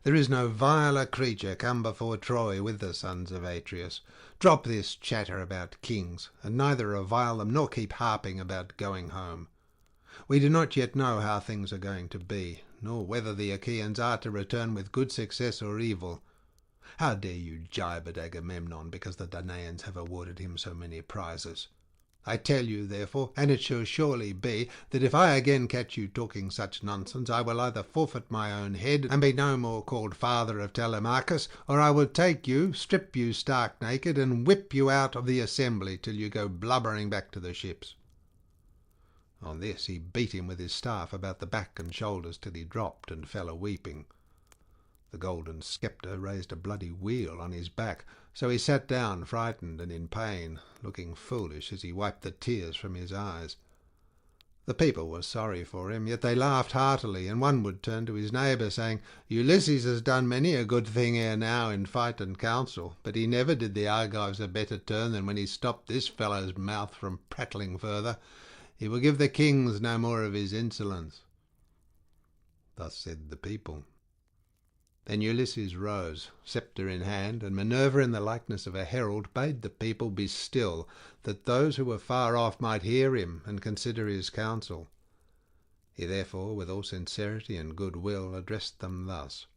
There is no viler creature come before Troy with the sons of Atreus. Drop this chatter about kings, and neither revile them nor keep harping about going home. We do not yet know how things are going to be, nor whether the Achaeans are to return with good success or evil. How dare you gibe at Agamemnon because the Danaans have awarded him so many prizes? I tell you, therefore, and it shall surely be, that if I again catch you talking such nonsense, I will either forfeit my own head, and be no more called father of Telemachus, or I will take you, strip you stark naked, and whip you out of the assembly till you go blubbering back to the ships." On this he beat him with his staff about the back and shoulders till he dropped and fell a-weeping. The golden sceptre raised a bloody weal on his back, so he sat down frightened and in pain, looking foolish as he wiped the tears from his eyes. The people were sorry for him, yet they laughed heartily, and one would turn to his neighbour, saying, "Ulysses has done many a good thing ere now in fight and council, but he never did the Argives a better turn than when he stopped this fellow's mouth from prattling further. He will give the kings no more of his insolence." Thus said the people. Then Ulysses rose, sceptre in hand, and Minerva in the likeness of a herald bade the people be still, that those who were far off might hear him and consider his counsel. He therefore, with all sincerity and good will, addressed them thus: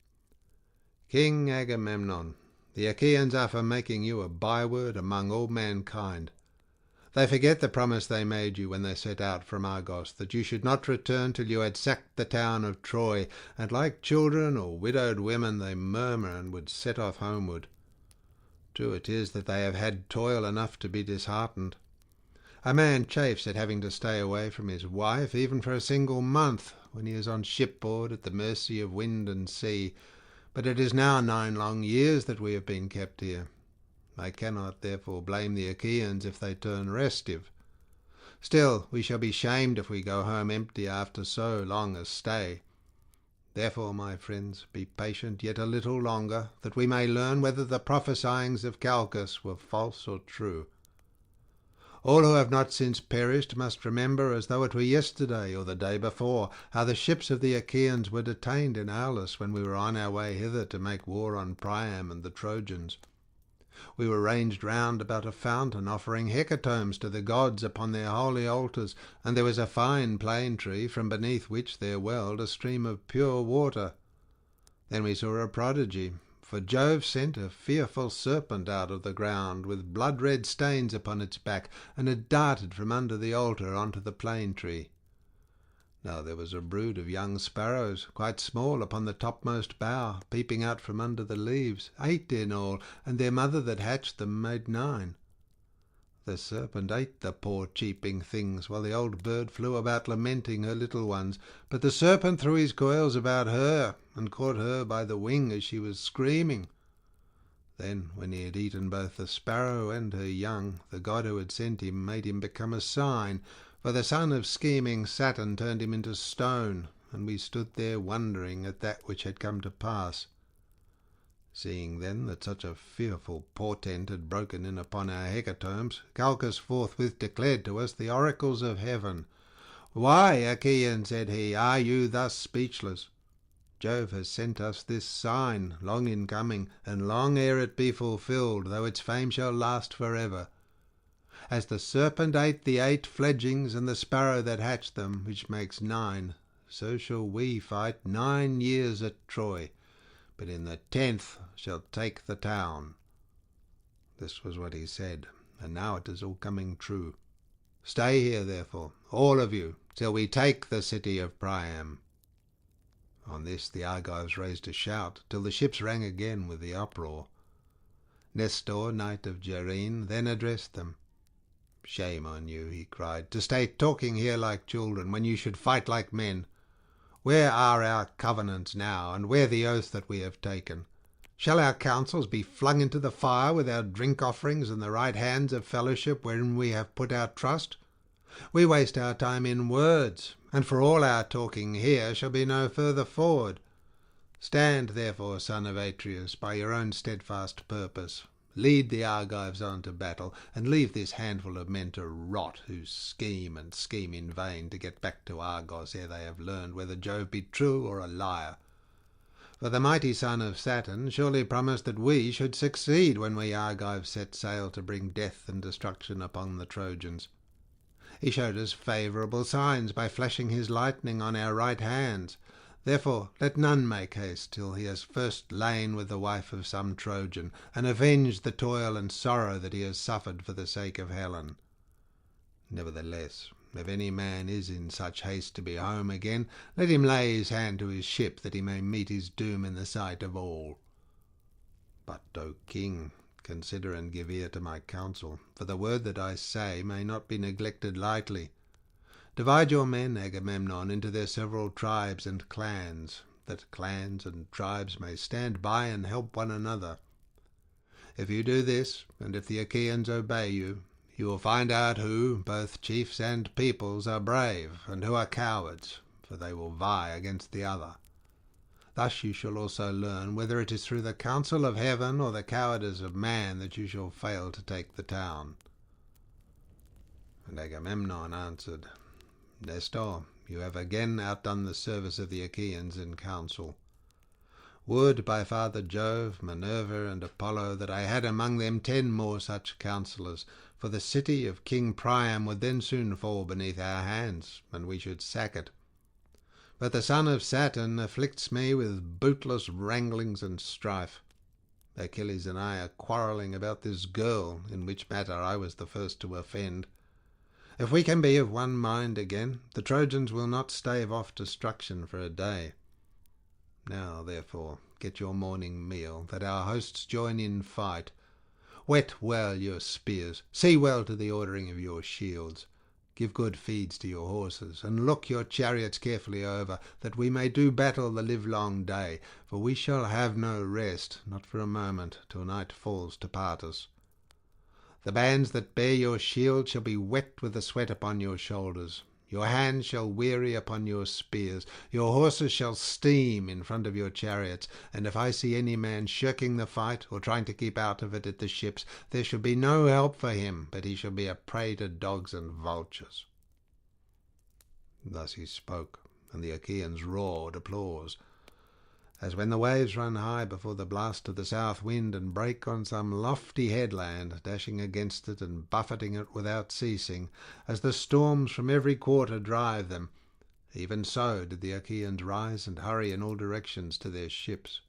"King Agamemnon, the Achaeans are for making you a byword among all mankind. They forget the promise they made you when they set out from Argos, that you should not return till you had sacked the town of Troy, and like children or widowed women they murmur and would set off homeward. True it is that they have had toil enough to be disheartened. A man chafes at having to stay away from his wife, even for a single month, when he is on shipboard at the mercy of wind and sea, but it is now 9 long years that we have been kept here. I cannot therefore blame the Achaeans if they turn restive. Still, we shall be shamed if we go home empty after so long a stay. Therefore, my friends, be patient yet a little longer, that we may learn whether the prophesyings of Calchas were false or true. All who have not since perished must remember, as though it were yesterday or the day before, how the ships of the Achaeans were detained in Aulis when we were on our way hither to make war on Priam and the Trojans. We were ranged round about a fountain, offering hecatombs to the gods upon their holy altars, and there was a fine plane tree, from beneath which there welled a stream of pure water. Then we saw a prodigy, for Jove sent a fearful serpent out of the ground, with blood-red stains upon its back, and it darted from under the altar onto the plane tree. Now there was a brood of young sparrows, quite small, upon the topmost bough, peeping out from under the leaves, 8 in all, and their mother that hatched them made 9. The serpent ate the poor cheeping things, while the old bird flew about lamenting her little ones. But the serpent threw his coils about her, and caught her by the wing as she was screaming. Then, when he had eaten both the sparrow and her young, the god who had sent him made him become a sign, for the son of scheming Saturn turned him into stone, and we stood there wondering at that which had come to pass. Seeing then that such a fearful portent had broken in upon our hecatombs, Calchas forthwith declared to us the oracles of heaven. "Why, Achaeans," said he, "are you thus speechless? Jove has sent us this sign, long in coming, and long ere it be fulfilled, though its fame shall last for ever. As the serpent ate the 8 fledglings and the sparrow that hatched them, which makes 9, so shall we fight 9 years at Troy, but in the 10th shall take the town." This was what he said, and now it is all coming true. Stay here, therefore, all of you, till we take the city of Priam. On this the Argives raised a shout, till the ships rang again with the uproar. Nestor, knight of Gerene, then addressed them. "Shame on you," he cried, "to stay talking here like children, when you should fight like men. Where are our covenants now, and where the oath that we have taken? Shall our counsels be flung into the fire with our drink-offerings and the right hands of fellowship wherein we have put our trust? We waste our time in words, and for all our talking here shall be no further forward. Stand, therefore, son of Atreus, by your own steadfast purpose. Lead the Argives on to battle, and leave this handful of men to rot, who scheme and scheme in vain to get back to Argos ere they have learned whether Jove be true or a liar. For the mighty son of Saturn surely promised that we should succeed when we Argives set sail to bring death and destruction upon the Trojans. He showed us favourable signs by flashing his lightning on our right hands. Therefore let none make haste till he has first lain with the wife of some Trojan, and avenged the toil and sorrow that he has suffered for the sake of Helen. Nevertheless, if any man is in such haste to be home again, let him lay his hand to his ship, that he may meet his doom in the sight of all. But, O king, consider and give ear to my counsel, for the word that I say may not be neglected lightly. Divide your men, Agamemnon, into their several tribes and clans, that clans and tribes may stand by and help one another. If you do this, and if the Achaeans obey you, you will find out who, both chiefs and peoples, are brave, and who are cowards, for they will vie against the other. Thus you shall also learn whether it is through the counsel of heaven or the cowardice of man that you shall fail to take the town. And Agamemnon answered, "Nestor, you have again outdone the service of the Achaeans in counsel. Would, by Father Jove, Minerva, and Apollo, that I had among them 10 more such counsellors, for the city of King Priam would then soon fall beneath our hands, and we should sack it. But the son of Saturn afflicts me with bootless wranglings and strife. Achilles and I are quarrelling about this girl, in which matter I was the first to offend. If we can be of one mind again, the Trojans will not stave off destruction for a day. Now, therefore, get your morning meal, that our hosts join in fight. Whet well your spears, see well to the ordering of your shields. Give good feeds to your horses, and look your chariots carefully over, that we may do battle the livelong day, for we shall have no rest, not for a moment, till night falls to part us. The bands that bear your shield shall be wet with the sweat upon your shoulders. Your hands shall weary upon your spears, your horses shall steam in front of your chariots, and if I see any man shirking the fight, or trying to keep out of it at the ships, there shall be no help for him, but he shall be a prey to dogs and vultures." Thus he spoke, and the Achaeans roared applause. As when the waves run high before the blast of the south wind, and break on some lofty headland, dashing against it and buffeting it without ceasing, as the storms from every quarter drive them, even so did the Achaeans rise and hurry in all directions to their ships.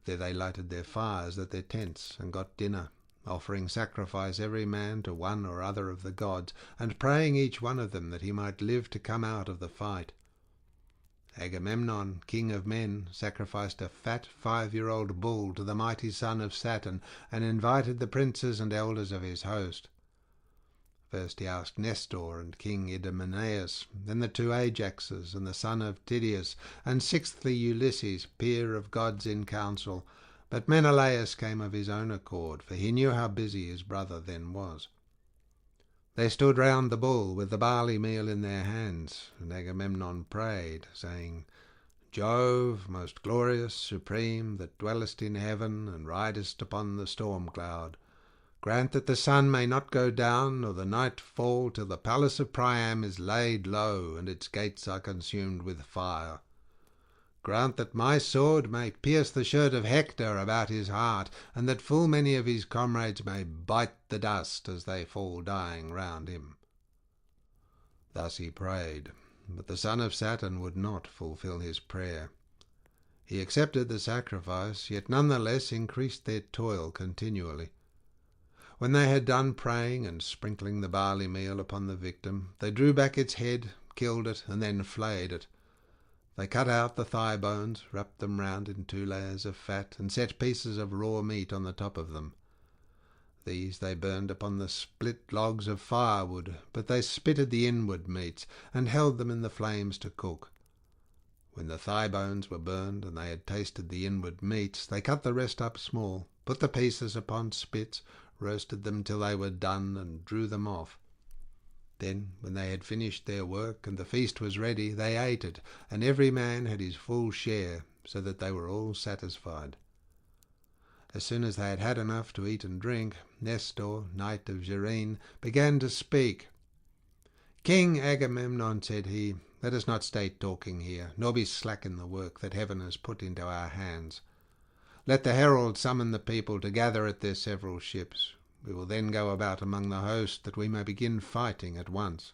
There they lighted their fires at their tents, and got dinner, offering sacrifice every man to one or other of the gods, and praying each one of them that he might live to come out of the fight. Agamemnon, king of men, sacrificed a fat 5-year-old bull to the mighty son of Saturn, and invited the princes and elders of his host. First he asked Nestor and King Idomeneus, then the 2 Ajaxes and the son of Tydeus, and sixthly Ulysses, peer of gods in council. But Menelaus came of his own accord, for he knew how busy his brother then was. They stood round the bull with the barley meal in their hands, and Agamemnon prayed, saying, "Jove, most glorious, supreme, that dwellest in heaven and ridest upon the storm cloud, grant that the sun may not go down nor the night fall till the palace of Priam is laid low and its gates are consumed with fire. Grant that my sword may pierce the shirt of Hector about his heart, and that full many of his comrades may bite the dust as they fall dying round him." Thus he prayed, but the son of Saturn would not fulfill his prayer. He accepted the sacrifice, yet none the less increased their toil continually. When they had done praying and sprinkling the barley meal upon the victim, they drew back its head, killed it, and then flayed it. They cut out the thigh bones, wrapped them round in 2 layers of fat, and set pieces of raw meat on the top of them. These they burned upon the split logs of firewood, but they spitted the inward meats, and held them in the flames to cook. When the thigh bones were burned, and they had tasted the inward meats, they cut the rest up small, put the pieces upon spits, roasted them till they were done, and drew them off. Then, when they had finished their work, and the feast was ready, they ate it, and every man had his full share, so that they were all satisfied. As soon as they had had enough to eat and drink, Nestor, knight of Gerene, began to speak. "King Agamemnon," said he, "let us not stay talking here, nor be slack in the work that heaven has put into our hands. Let the herald summon the people to gather at their several ships. We will then go about among the host, that we may begin fighting at once."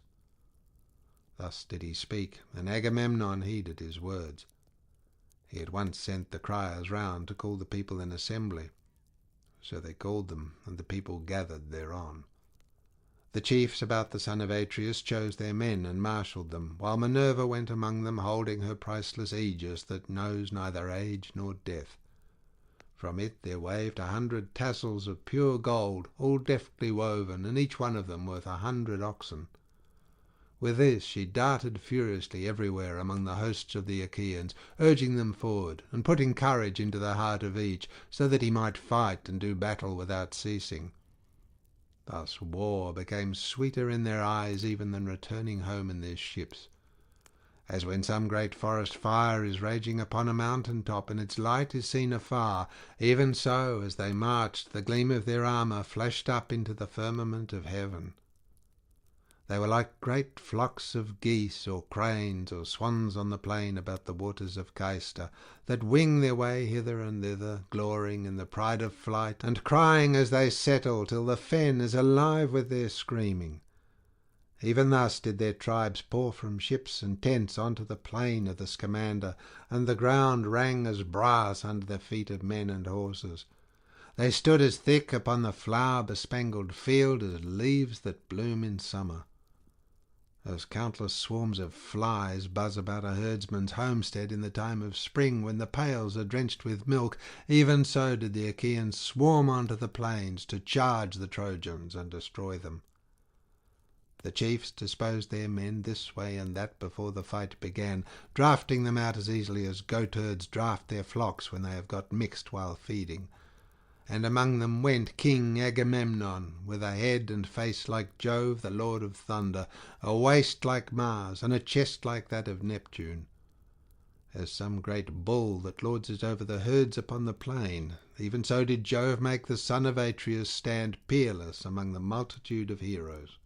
Thus did he speak, and Agamemnon heeded his words. He at once sent the criers round to call the people in assembly. So they called them, and the people gathered thereon. The chiefs about the son of Atreus chose their men and marshalled them, while Minerva went among them, holding her priceless aegis that knows neither age nor death. From it there waved 100 tassels of pure gold, all deftly woven, and each one of them worth 100 oxen. With this she darted furiously everywhere among the hosts of the Achaeans, urging them forward, and putting courage into the heart of each, so that he might fight and do battle without ceasing. Thus war became sweeter in their eyes even than returning home in their ships. As when some great forest fire is raging upon a mountain top, and its light is seen afar, even so, as they marched, the gleam of their armour flashed up into the firmament of heaven. They were like great flocks of geese, or cranes, or swans on the plain about the waters of Caysta, that wing their way hither and thither, glorying in the pride of flight, and crying as they settle, till the fen is alive with their screaming. Even thus did their tribes pour from ships and tents onto the plain of the Scamander, and the ground rang as brass under the feet of men and horses. They stood as thick upon the flower-bespangled field as leaves that bloom in summer. As countless swarms of flies buzz about a herdsman's homestead in the time of spring, when the pails are drenched with milk, even so did the Achaeans swarm onto the plains to charge the Trojans and destroy them. The chiefs disposed their men this way and that before the fight began, drafting them out as easily as goatherds draft their flocks when they have got mixed while feeding. And among them went King Agamemnon, with a head and face like Jove, the lord of thunder, a waist like Mars, and a chest like that of Neptune. As some great bull that lords it over the herds upon the plain, even so did Jove make the son of Atreus stand peerless among the multitude of heroes.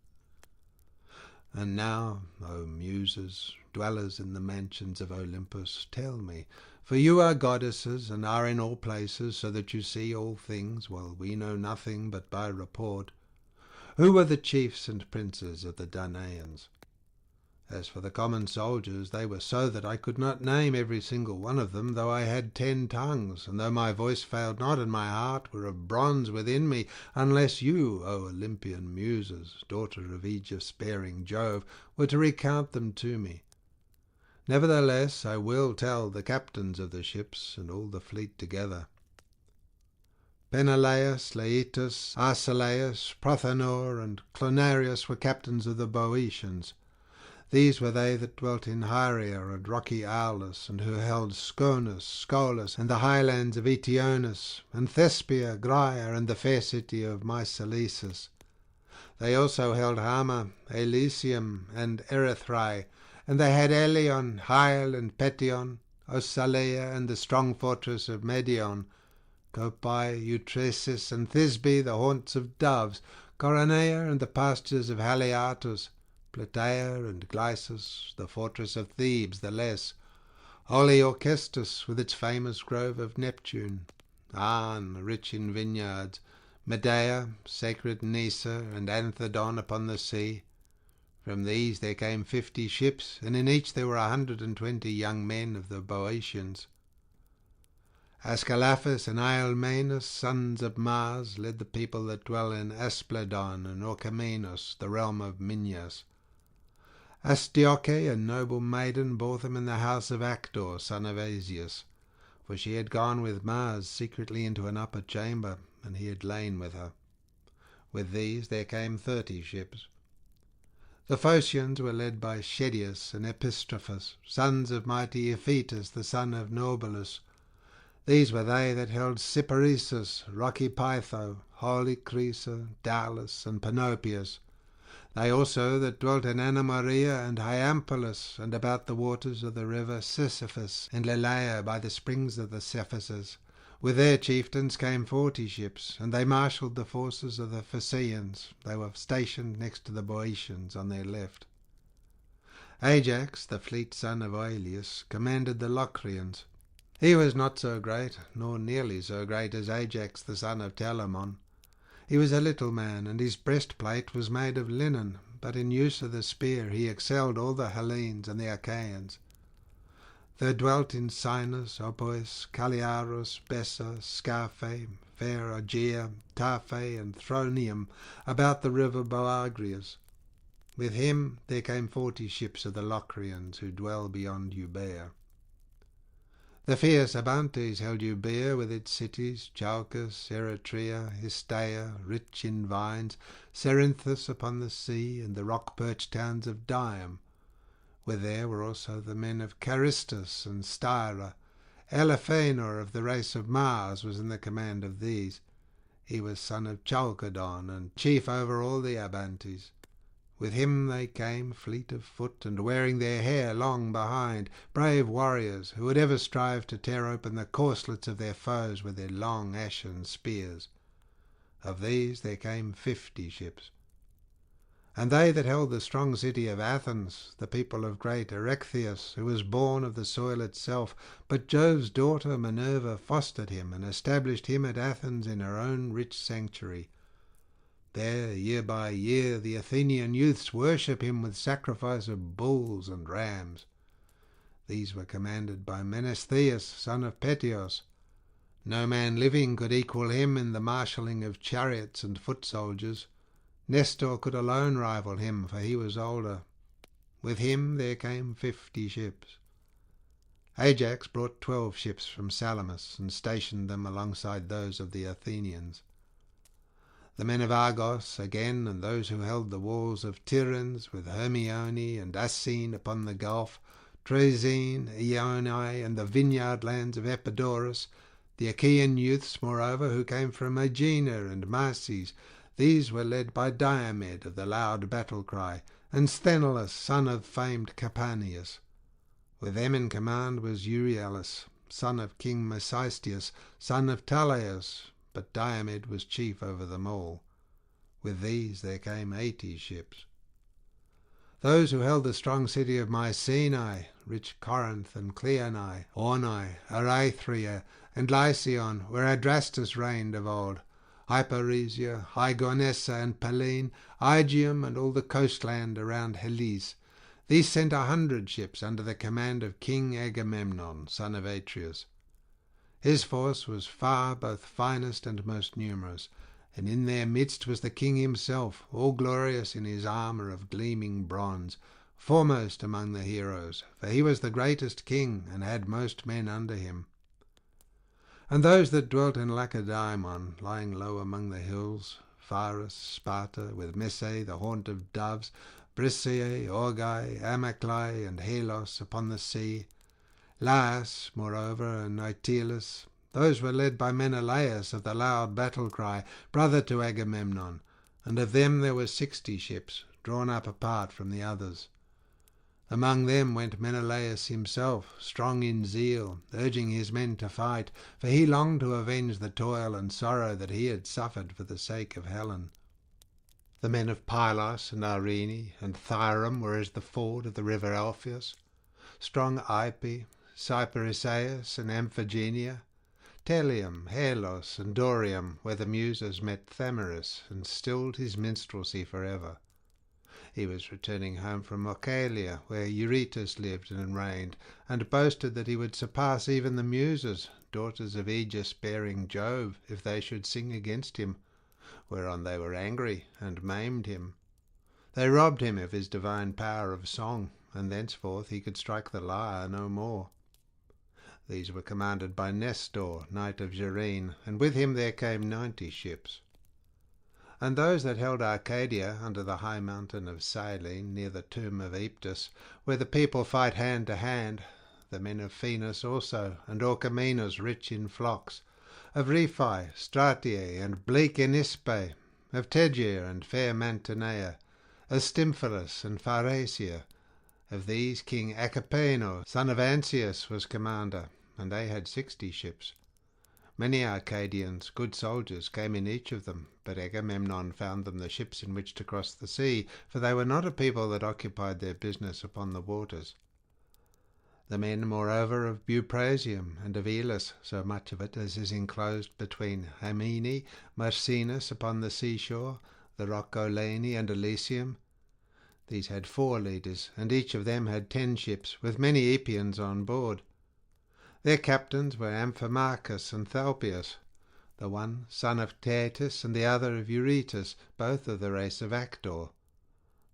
And now, O Muses, dwellers in the mansions of Olympus, tell me, for you are goddesses and are in all places, so that you see all things, while we know nothing but by report, who were the chiefs and princes of the Danaans? As for the common soldiers, they were so that I could not name every single one of them, though I had 10 tongues, and though my voice failed not, and my heart were of bronze within me, unless you, O Olympian Muses, daughter of Aegis-bearing Jove, were to recount them to me. Nevertheless, I will tell the captains of the ships, and all the fleet together. Peneleus, Leitus, Arcelaus, Prothanor, and Clonarius were captains of the Boeotians. These were they that dwelt in Hyria and rocky Aulus, and who held Sconus, Scolus, and the highlands of Eteonus, and Thespia, Graia, and the fair city of Mycelesus. They also held Hama, Elysium, and Erythrae, and they had Elion, Hyle, and Petion, Osalea, and the strong fortress of Medion, Copae, Eutresis, and Thisbe, the haunts of doves, Coronea, and the pastures of Haliartus, Plataea and Glycis, the fortress of Thebes the less, holy Orchestus with its famous grove of Neptune, Arne, rich in vineyards, Medea, sacred Nysa, and Anthedon upon the sea. From these there came 50 ships, and in each there were 120 young men of the Boeotians. Ascalaphus and Ialmenus, sons of Mars, led the people that dwell in Aspledon and Orchomenus, the realm of Minyas. Astyoche, a noble maiden, bore them in the house of Actor, son of Asius, for she had gone with Mars secretly into an upper chamber, and he had lain with her. With these there came 30 ships. The Phocians were led by Schedius and Epistrophus, sons of mighty Iphitus, the son of Nobilus. These were they that held Cyparissus, rocky Pytho, holy Crisa, Dalus, and Panopeus. They also that dwelt in Anamoria and Hyampolis, and about the waters of the river Sisyphus, and Lelaea by the springs of the Cephasus. With their chieftains came 40 ships, and they marshalled the forces of the Phaeacians. They were stationed next to the Boeotians on their left. Ajax, the fleet son of Oileus, commanded the Locrians. He was not so great, nor nearly so great as Ajax the son of Telamon. He was a little man, and his breastplate was made of linen, but in use of the spear he excelled all the Hellenes and the Achaeans. There dwelt in Sinus, Opois, Calliarus, Bessa, Scaphe, fair Aegea, Taphe, and Thronium, about the river Boagrius. With him there came 40 ships of the Locrians, who dwell beyond Euboea. The fierce Abantes held Euboea with its cities, Chalcus, Eretria, Histaea, rich in vines, Cerinthus upon the sea, and the rock-perched towns of Dium. With there were also the men of Charistus and Styra. Elephenor of the race of Mars was in the command of these. He was son of Chalcodon, and chief over all the Abantes. With him they came, fleet of foot, and wearing their hair long behind, brave warriors, who would ever strive to tear open the corslets of their foes with their long ashen spears. Of these there came 50 ships. And they that held the strong city of Athens, the people of great Erechtheus, who was born of the soil itself, but Jove's daughter Minerva fostered him, and established him at Athens in her own rich sanctuary. There, year by year, the Athenian youths worship him with sacrifice of bulls and rams. These were commanded by Menestheus, son of Peteos. No man living could equal him in the marshalling of chariots and foot soldiers. Nestor could alone rival him, for he was older. With him there came 50 ships. Ajax brought 12 ships from Salamis, and stationed them alongside those of the Athenians. The men of Argos, again, and those who held the walls of Tiryns, with Hermione and Assine upon the gulf, Troezene, Ionae, and the vineyard lands of Epidaurus, The Achaean youths, moreover, who came from Aegina and Marses, these were led by Diomed of the loud battle-cry, and Sthenelus, son of famed Capaneus. With them in command was Euryalus, son of King Mecisteus, son of Talaeus, but Diomed was chief over them all. With these there came 80 ships. Those who held the strong city of Mycenae, rich Corinth and Cleonae, Ornae, Erythria, and Lycaon, where Adrastus reigned of old, Hyperesia, Hygonessa and Pallene, Aegium, and all the coastland around Helise. These sent 100 ships under the command of King Agamemnon, son of Atreus. His force was far both finest and most numerous, and in their midst was the king himself, all glorious in his armour of gleaming bronze, foremost among the heroes, for he was the greatest king, and had most men under him. And those that dwelt in Lacedaemon, lying low among the hills, Pharos, Sparta, with Messe, the haunt of doves, Brissae, Orgae, Amyclae, and Helos upon the sea, Laius, moreover, and Nitylus, those were led by Menelaus of the loud battle-cry, brother to Agamemnon, and of them there were 60 ships, drawn up apart from the others. Among them went Menelaus himself, strong in zeal, urging his men to fight, for he longed to avenge the toil and sorrow that he had suffered for the sake of Helen. The men of Pylos and Arene and Thyrum were as the ford of the river Alpheus, strong Ipy, Cyperisaeus and Amphigenia, Telium, Helos, and Dorium, where the Muses met Thamyris and stilled his minstrelsy for ever. He was returning home from Oechalia, where Eurytus lived and reigned, and boasted that he would surpass even the Muses, daughters of Aegis-bearing Jove, if they should sing against him, whereon they were angry and maimed him. They robbed him of his divine power of song, and thenceforth he could strike the lyre no more. These were commanded by Nestor, knight of Gerene, and with him there came 90 ships. And those that held Arcadia under the high mountain of Cyllene, near the tomb of Aeptus, where the people fight hand to hand, the men of Phoenix also, and Orchomenus rich in flocks, of Riphae, Stratiae, and bleak Enispe, of Tegea and fair Mantinea, of Stymphalus and Pharacia. Of these King Acapeno, son of Ancaeus, was commander, and they had 60 ships. Many Arcadians, good soldiers, came in each of them, but Agamemnon found them the ships in which to cross the sea, for they were not a people that occupied their business upon the waters. The men, moreover, of Buprasium and of Elis, so much of it as is enclosed between Hymene, Marcinus upon the seashore, the rock Olene, and Elysium, these had 4 leaders, and each of them had 10 ships, with many Epeans on board. Their captains were Amphimachus and Thalpius, the one son of Thetis and the other of Eurytus, both of the race of Actor.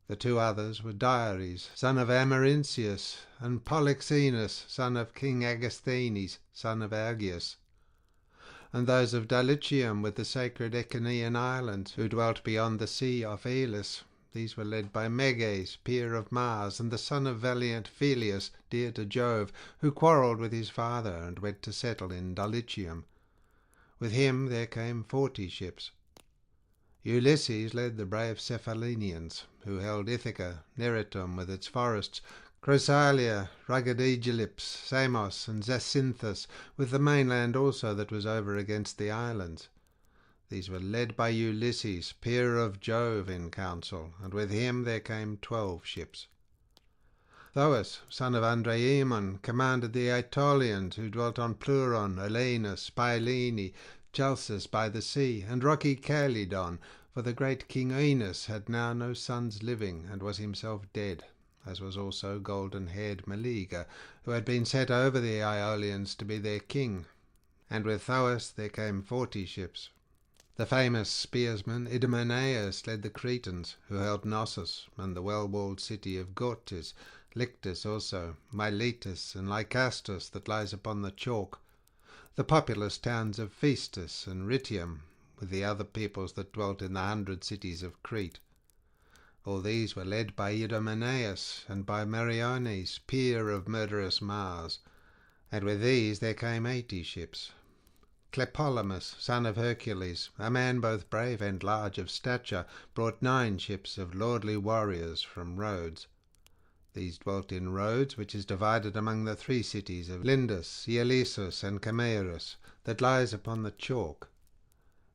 The 2 others were Diares, son of Amarynceus, and Polyxenus, son of King Agasthenes, son of Augeas. And those of Dulichium with the sacred Echinaean islands, who dwelt beyond the sea off Elis, these were led by Meges, peer of Mars, and the son of valiant Phyleus, dear to Jove, who quarrelled with his father and went to settle in Dulichium. With him there came 40 ships. Ulysses led the brave Cephalenians, who held Ithaca, Neritum with its forests, Chrosalia, rugged Aegylips, Samos, and Zacynthus, with the mainland also that was over against the islands. These were led by Ulysses, peer of Jove, in council, and with him there came 12 ships. Thoas, son of Andreaemon, commanded the Aetolians, who dwelt on Pleuron, Elenus, Pylene, Chalcis by the sea, and rocky Calydon, for the great King Aenus had now no sons living, and was himself dead, as was also golden-haired Meleager, who had been set over the Aeolians to be their king. And with Thoas there came 40 ships. The famous spearsman Idomeneus led the Cretans, who held Knossos and the well-walled city of Gortys, Lyctus also, Miletus, and Lycastus that lies upon the chalk, the populous towns of Phaestus and Ritium, with the other peoples that dwelt in the 100 cities of Crete. All these were led by Idomeneus and by Meriones, peer of murderous Mars, and with these there came 80 ships. Tlepolemus, son of Hercules, a man both brave and large of stature, brought 9 ships of lordly warriors from Rhodes. These dwelt in Rhodes, which is divided among the 3 cities of Lindus, Ialesus, and Camerus, that lies upon the chalk.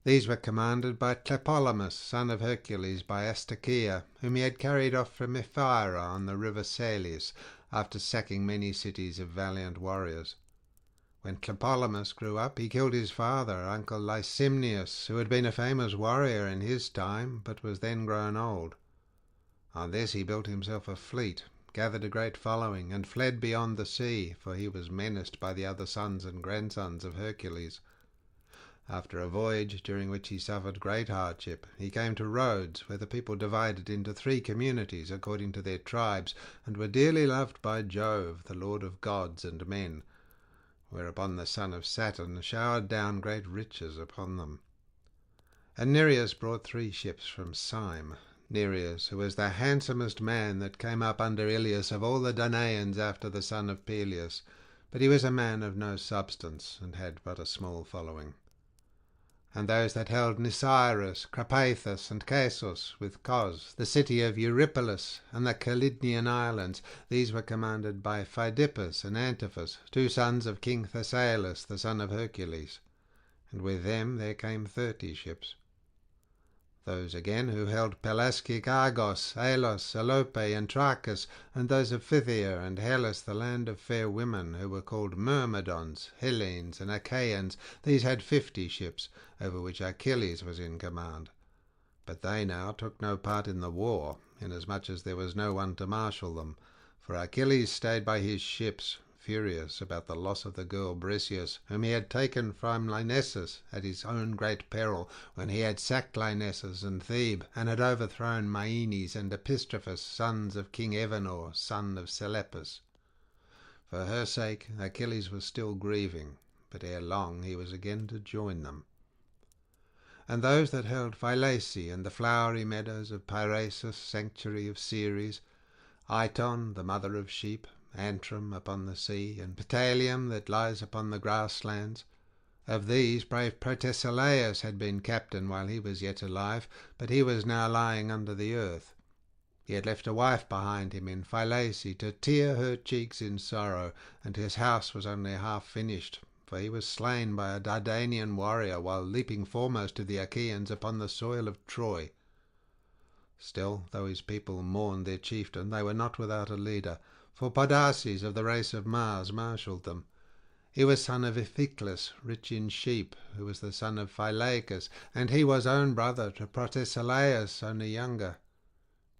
These were commanded by Tlepolemus, son of Hercules, by Astacia, whom he had carried off from Ephyra on the river Salius, after sacking many cities of valiant warriors. When Tlepolemus grew up, he killed his father, uncle Lysimnius, who had been a famous warrior in his time, but was then grown old. On this he built himself a fleet, gathered a great following, and fled beyond the sea, for he was menaced by the other sons and grandsons of Hercules. After a voyage, during which he suffered great hardship, he came to Rhodes, where the people divided into 3 communities according to their tribes, and were dearly loved by Jove, the lord of gods and men, whereupon the son of Saturn showered down great riches upon them. And Nereus brought 3 ships from Syme. Nereus, who was the handsomest man that came up under Ilias of all the Danaans after the son of Peleus, but he was a man of no substance, and had but a small following. And those that held Nisyrus, Crapathus, and Casus, with Cos, the city of Eurypylus, and the Calydnian islands, these were commanded by Pheidippas and Antiphus, 2 sons of King Thessalus, the son of Hercules. And with them there came 30 ships. Those again who held Pelasgic Argos, Alos, Alope, and Trachis, and those of Phthia and Hellas, the land of fair women, who were called Myrmidons, Hellenes, and Achaeans, these had 50 ships, over which Achilles was in command. But they now took no part in the war, inasmuch as there was no one to marshal them, for Achilles stayed by his ships, furious about the loss of the girl Briseis, whom he had taken from Lyrnessus at his own great peril, when he had sacked Lyrnessus and Thebe, and had overthrown Maenes and Epistrophus, sons of King Evenor, son of Selepus. For her sake Achilles was still grieving, but ere long he was again to join them. And those that held Phylace and the flowery meadows of Piraeus, sanctuary of Ceres, Iton, the mother of sheep, Antrim upon the sea, and Ptaleum that lies upon the grasslands. Of these brave Protesilaus had been captain while he was yet alive, but he was now lying under the earth. He had left a wife behind him in Phylace to tear her cheeks in sorrow, and his house was only half finished, for he was slain by a Dardanian warrior while leaping foremost of the Achaeans upon the soil of Troy. Still, though his people mourned their chieftain, they were not without a leader, for Podarces of the race of Mars marshalled them. He was son of Iphiclus, rich in sheep, who was the son of Phylacus, and he was own brother to Protesilaus, only younger,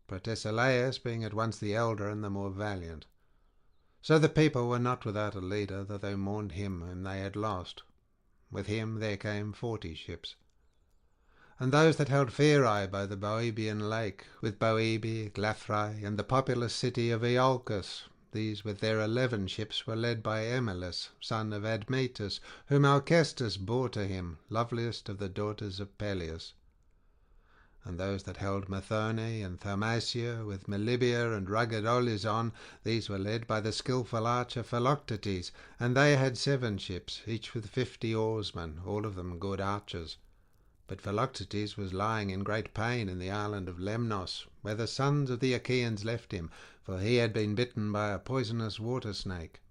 Protesilaus being at once the elder and the more valiant. So the people were not without a leader, though they mourned him whom they had lost. With him there came 40 ships. And those that held Pherai by the Boebian lake, with Boebe, Glaphrai, and the populous city of Iolcus, these with their 11 ships were led by Emilus, son of Admetus, whom Alcestis bore to him, loveliest of the daughters of Peleus. And those that held Methone and Thaumacia, with Melibea and rugged Olizon, these were led by the skilful archer Philoctetes, and they had 7 ships, each with 50 oarsmen, all of them good archers. But Philoctetes was lying in great pain in the island of Lemnos, where the sons of the Achaeans left him, for he had been bitten by a poisonous water snake.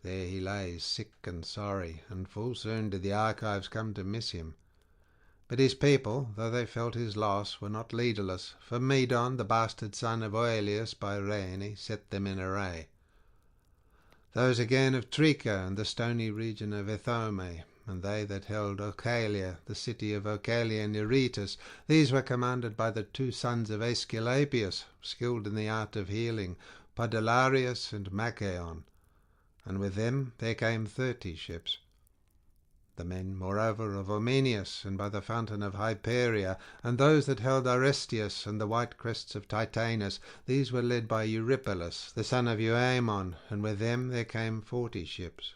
There he lay sick and sorry, and full soon did the Argives come to miss him. But his people, though they felt his loss, were not leaderless, for Medon, the bastard son of Oileus by Rhene, set them in array. Those again of Trica and the stony region of Ithome, and they that held Ocalia, the city of Ocalia Neritus, these were commanded by the 2 sons of Aesculapius, skilled in the art of healing, Podalarius and Machaon, and with them there came 30 ships. The men, moreover, of Omenius, and by the fountain of Hyperia, and those that held Arestius and the white crests of Titanus, these were led by Eurypylus, the son of Euaemon, and with them there came 40 ships.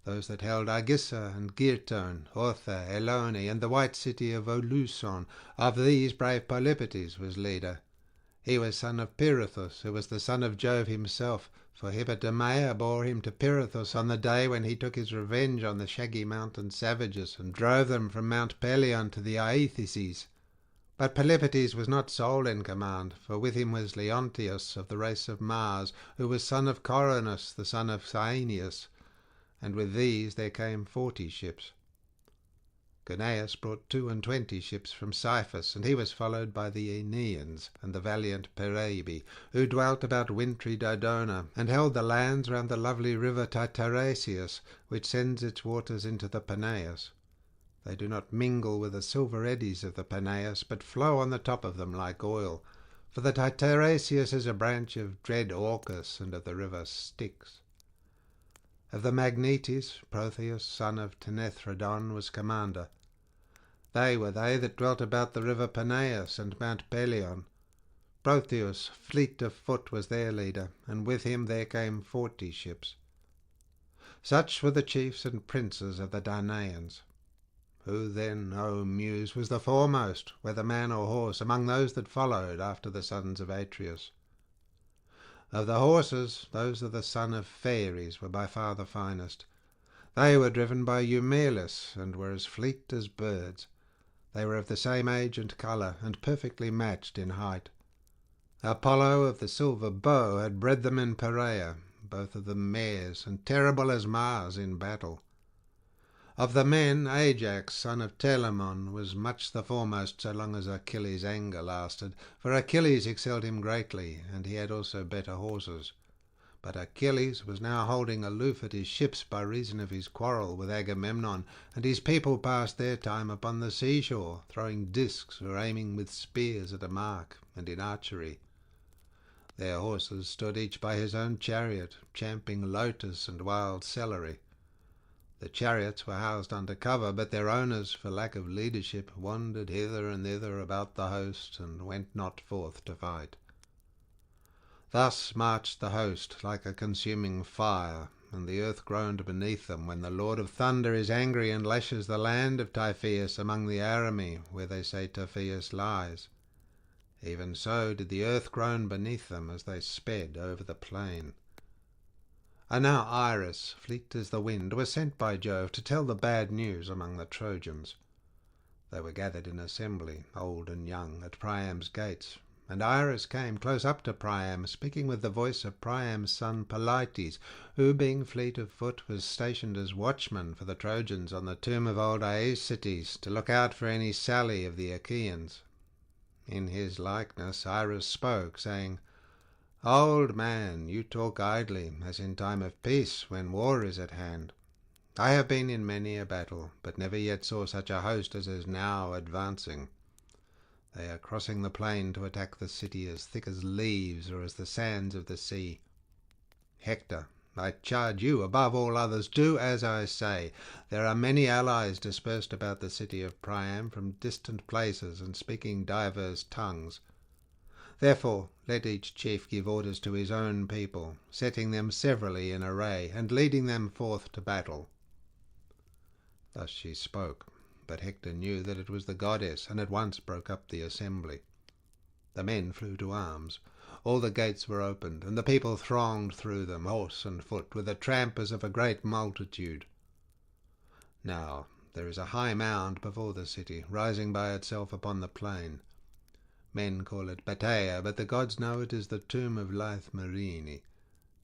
Those that held Agissa and Girton, Ortha, Elone, and the white city of Oluson, of these brave Polypotes was leader. He was son of Pirithous, who was the son of Jove himself, for Hippodamia bore him to Pirithous on the day when he took his revenge on the shaggy mountain savages and drove them from Mount Pelion to the Aethices. But Polypotes was not sole in command, for with him was Leonteus of the race of Mars, who was son of Coronus, the son of Cyaneus, and with these there came 40 ships. Guneus brought 22 ships from Cyphus, and he was followed by the Aeneans and the valiant Peraebi, who dwelt about wintry Dodona, and held the lands round the lovely river Titaresius, which sends its waters into the Peneus. They do not mingle with the silver eddies of the Peneus, but flow on the top of them like oil, for the Titaresius is a branch of dread Orcus and of the river Styx. Of the Magnetes, Protheus, son of Tenethredon, was commander. They were they that dwelt about the river Peneus and Mount Pelion. Protheus, fleet of foot, was their leader, and with him there came 40 ships. Such were the chiefs and princes of the Danaans. Who then, O Muse, was the foremost, whether man or horse, among those that followed after the sons of Atreus? Of the horses, those of the son of Phares were by far the finest. They were driven by Eumelus, and were as fleet as birds. They were of the same age and colour, and perfectly matched in height. Apollo of the silver bow had bred them in Perea, both of them mares, and terrible as Mars in battle. Of the men, Ajax, son of Telamon, was much the foremost so long as Achilles' anger lasted, for Achilles excelled him greatly, and he had also better horses. But Achilles was now holding aloof at his ships by reason of his quarrel with Agamemnon, and his people passed their time upon the seashore, throwing discs or aiming with spears at a mark, and in archery. Their horses stood each by his own chariot, champing lotus and wild celery. The chariots were housed under cover, but their owners, for lack of leadership, wandered hither and thither about the host, and went not forth to fight. Thus marched the host like a consuming fire, and the earth groaned beneath them, when the Lord of Thunder is angry and lashes the land of Typhoeus among the Arami, where they say Typhoeus lies. Even so did the earth groan beneath them as they sped over the plain. And now Iris, fleet as the wind, was sent by Jove to tell the bad news among the Trojans. They were gathered in assembly, old and young, at Priam's gates, and Iris came close up to Priam, speaking with the voice of Priam's son Polites, who, being fleet of foot, was stationed as watchman for the Trojans on the tomb of old Aeacites, to look out for any sally of the Achaeans. In his likeness Iris spoke, saying, "Old man, you talk idly, as in time of peace, when war is at hand. I have been in many a battle, but never yet saw such a host as is now advancing. They are crossing the plain to attack the city as thick as leaves or as the sands of the sea. Hector, I charge you, above all others, do as I say. There are many allies dispersed about the city of Priam from distant places and speaking divers tongues. Therefore let each chief give orders to his own people, setting them severally in array, and leading them forth to battle." Thus she spoke, but Hector knew that it was the goddess, and at once broke up the assembly. The men flew to arms. All the gates were opened, and the people thronged through them, horse and foot, with the tramp as of a great multitude. Now there is a high mound before the city, rising by itself upon the plain. Men call it Batea, but the gods know it is the tomb of lithe Myrine.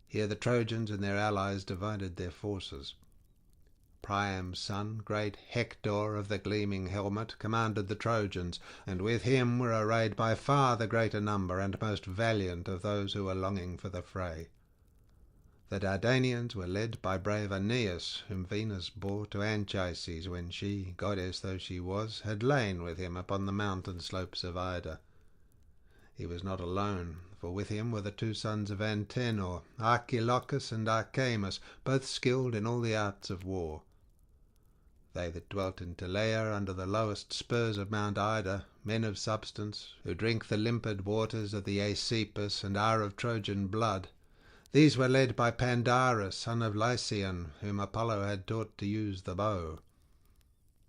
Here the Trojans and their allies divided their forces. Priam's son, great Hector of the gleaming helmet, commanded the Trojans, and with him were arrayed by far the greater number and most valiant of those who were longing for the fray. The Dardanians were led by brave Aeneas, whom Venus bore to Anchises when she, goddess though she was, had lain with him upon the mountain slopes of Ida. He was not alone, for with him were the 2 sons of Antenor, Archilochus and Archamus, both skilled in all the arts of war. They that dwelt in Teleia under the lowest spurs of Mount Ida, men of substance, who drink the limpid waters of the Aesepus and are of Trojan blood, these were led by Pandarus, son of Lycaon, whom Apollo had taught to use the bow.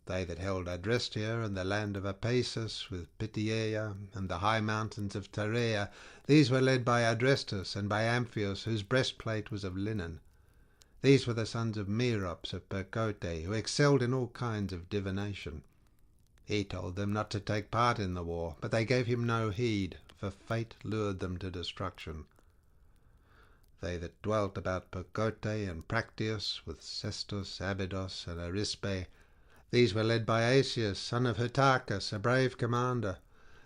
They that held Adrestia and the land of Apaesus, with Pityeia and the high mountains of Terea, these were led by Adrestus and by Amphius, whose breastplate was of linen. These were the sons of Merops of Percote, who excelled in all kinds of divination. He told them not to take part in the war, but they gave him no heed, for fate lured them to destruction. They that dwelt about Percote and Practius, with Sestus, Abydos, and Arispe, these were led by Asius, son of Hyrtacus, a brave commander.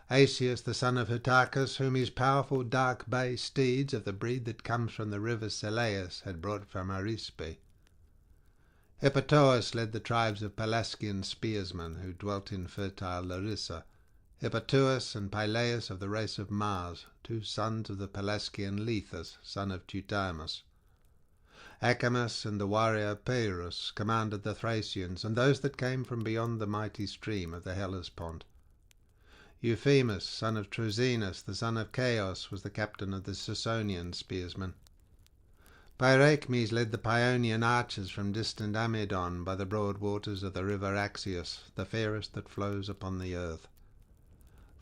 Asius, the son of Hyrtacus, whom his powerful dark bay steeds of the breed that comes from the river Selleus had brought from Arispe. Hippotous led the tribes of Pelasgian spearsmen who dwelt in fertile Larissa. Hippotous and Pylaeus of the race of Mars, two sons of the Pelasgian Lethus, son of Teutamus. Acamas and the warrior Peirus commanded the Thracians, and those that came from beyond the mighty stream of the Hellespont. Euphemus, son of Trozenus, the son of Chaos, was the captain of the Siconian spearsmen. Pyrachmes led the Paeonian archers from distant Amydon by the broad waters of the river Axius, the fairest that flows upon the earth.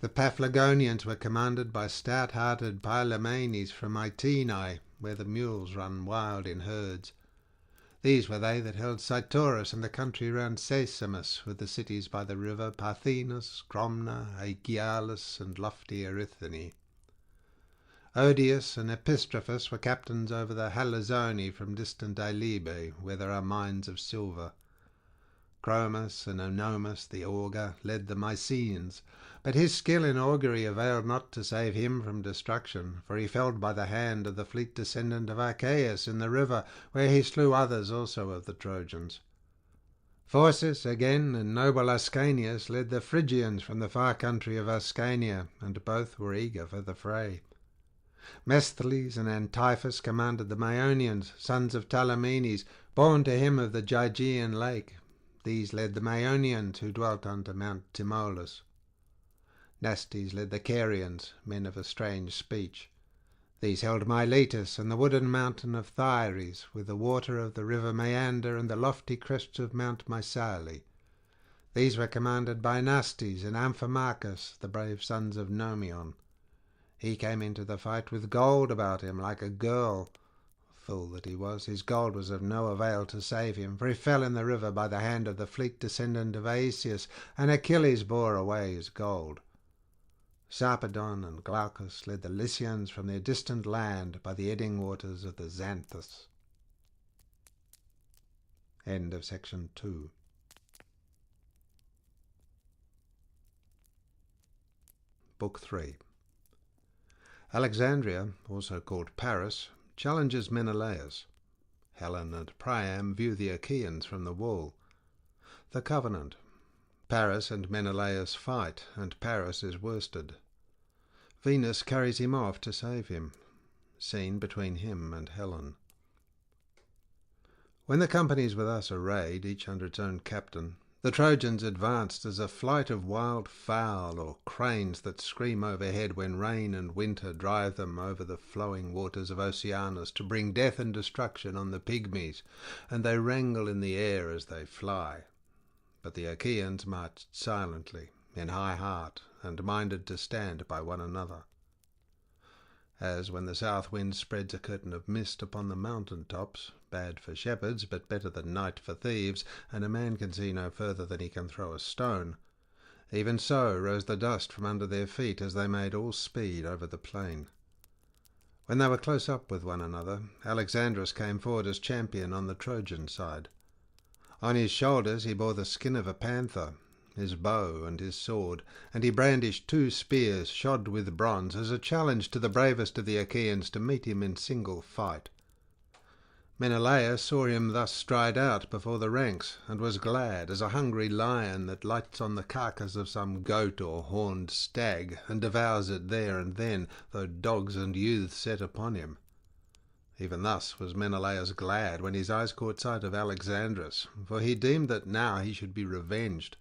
The Paphlagonians were commanded by stout-hearted Pylomenes from Mycenae, where the mules run wild in herds. These were they that held Cytorus and the country round Sesamus, with the cities by the river Parthenus, Cromna, Aegialus, and lofty Erythine. Odius and Epistrophus were captains over the Halizoni from distant Alybe, where there are mines of silver. Chromis and Onomus the augur led the Mycenaeans, but his skill in augury availed not to save him from destruction, for he fell by the hand of the fleet descendant of Archaeus in the river, where he slew others also of the Trojans. Phorcys again and noble Ascanius led the Phrygians from the far country of Ascania, and both were eager for the fray. Mesthles and Antiphus commanded the Maeonians, sons of Talamenes, born to him of the Gygaean lake. These led the Maeonians, who dwelt under Mount Tmolus. Nastes led the Carians, men of a strange speech. These held Miletus and the wooded mountain of Thyres, with the water of the river Maeander and the lofty crests of Mount Mycale. These were commanded by Nastes and Amphimachus, the brave sons of Nomion. He came into the fight with gold about him like a girl. Fool that he was, his gold was of no avail to save him, for he fell in the river by the hand of the fleet descendant of Aesius, and Achilles bore away his gold. Sarpedon and Glaucus led the Lycians from their distant land by the eddying waters of the Xanthus. End of section 2. Book 3. Alexandria, also called Paris, challenges Menelaus. Helen and Priam view the Achaeans from the wall. The Covenant. Paris and Menelaus fight, and Paris is worsted. Venus carries him off to save him. Scene between him and Helen. When the companies were thus arrayed, each under its own captain, the Trojans advanced as a flight of wild fowl or cranes that scream overhead when rain and winter drive them over the flowing waters of Oceanus to bring death and destruction on the Pygmies, and they wrangle in the air as they fly. But the Achaeans marched silently, in high heart, and minded to stand by one another. As when the south wind spreads a curtain of mist upon the mountain tops, bad for shepherds, but better than night for thieves, and a man can see no further than he can throw a stone, even so rose the dust from under their feet as they made all speed over the plain. When they were close up with one another, Alexandrus came forward as champion on the Trojan side. On his shoulders he bore the skin of a panther, his bow and his sword, and he brandished 2 spears shod with bronze as a challenge to the bravest of the Achaeans to meet him in single fight. Menelaus saw him thus stride out before the ranks, and was glad as a hungry lion that lights on the carcass of some goat or horned stag, and devours it there and then, though dogs and youths set upon him. Even thus was Menelaus glad when his eyes caught sight of Alexandrus, for he deemed that now he should be revenged.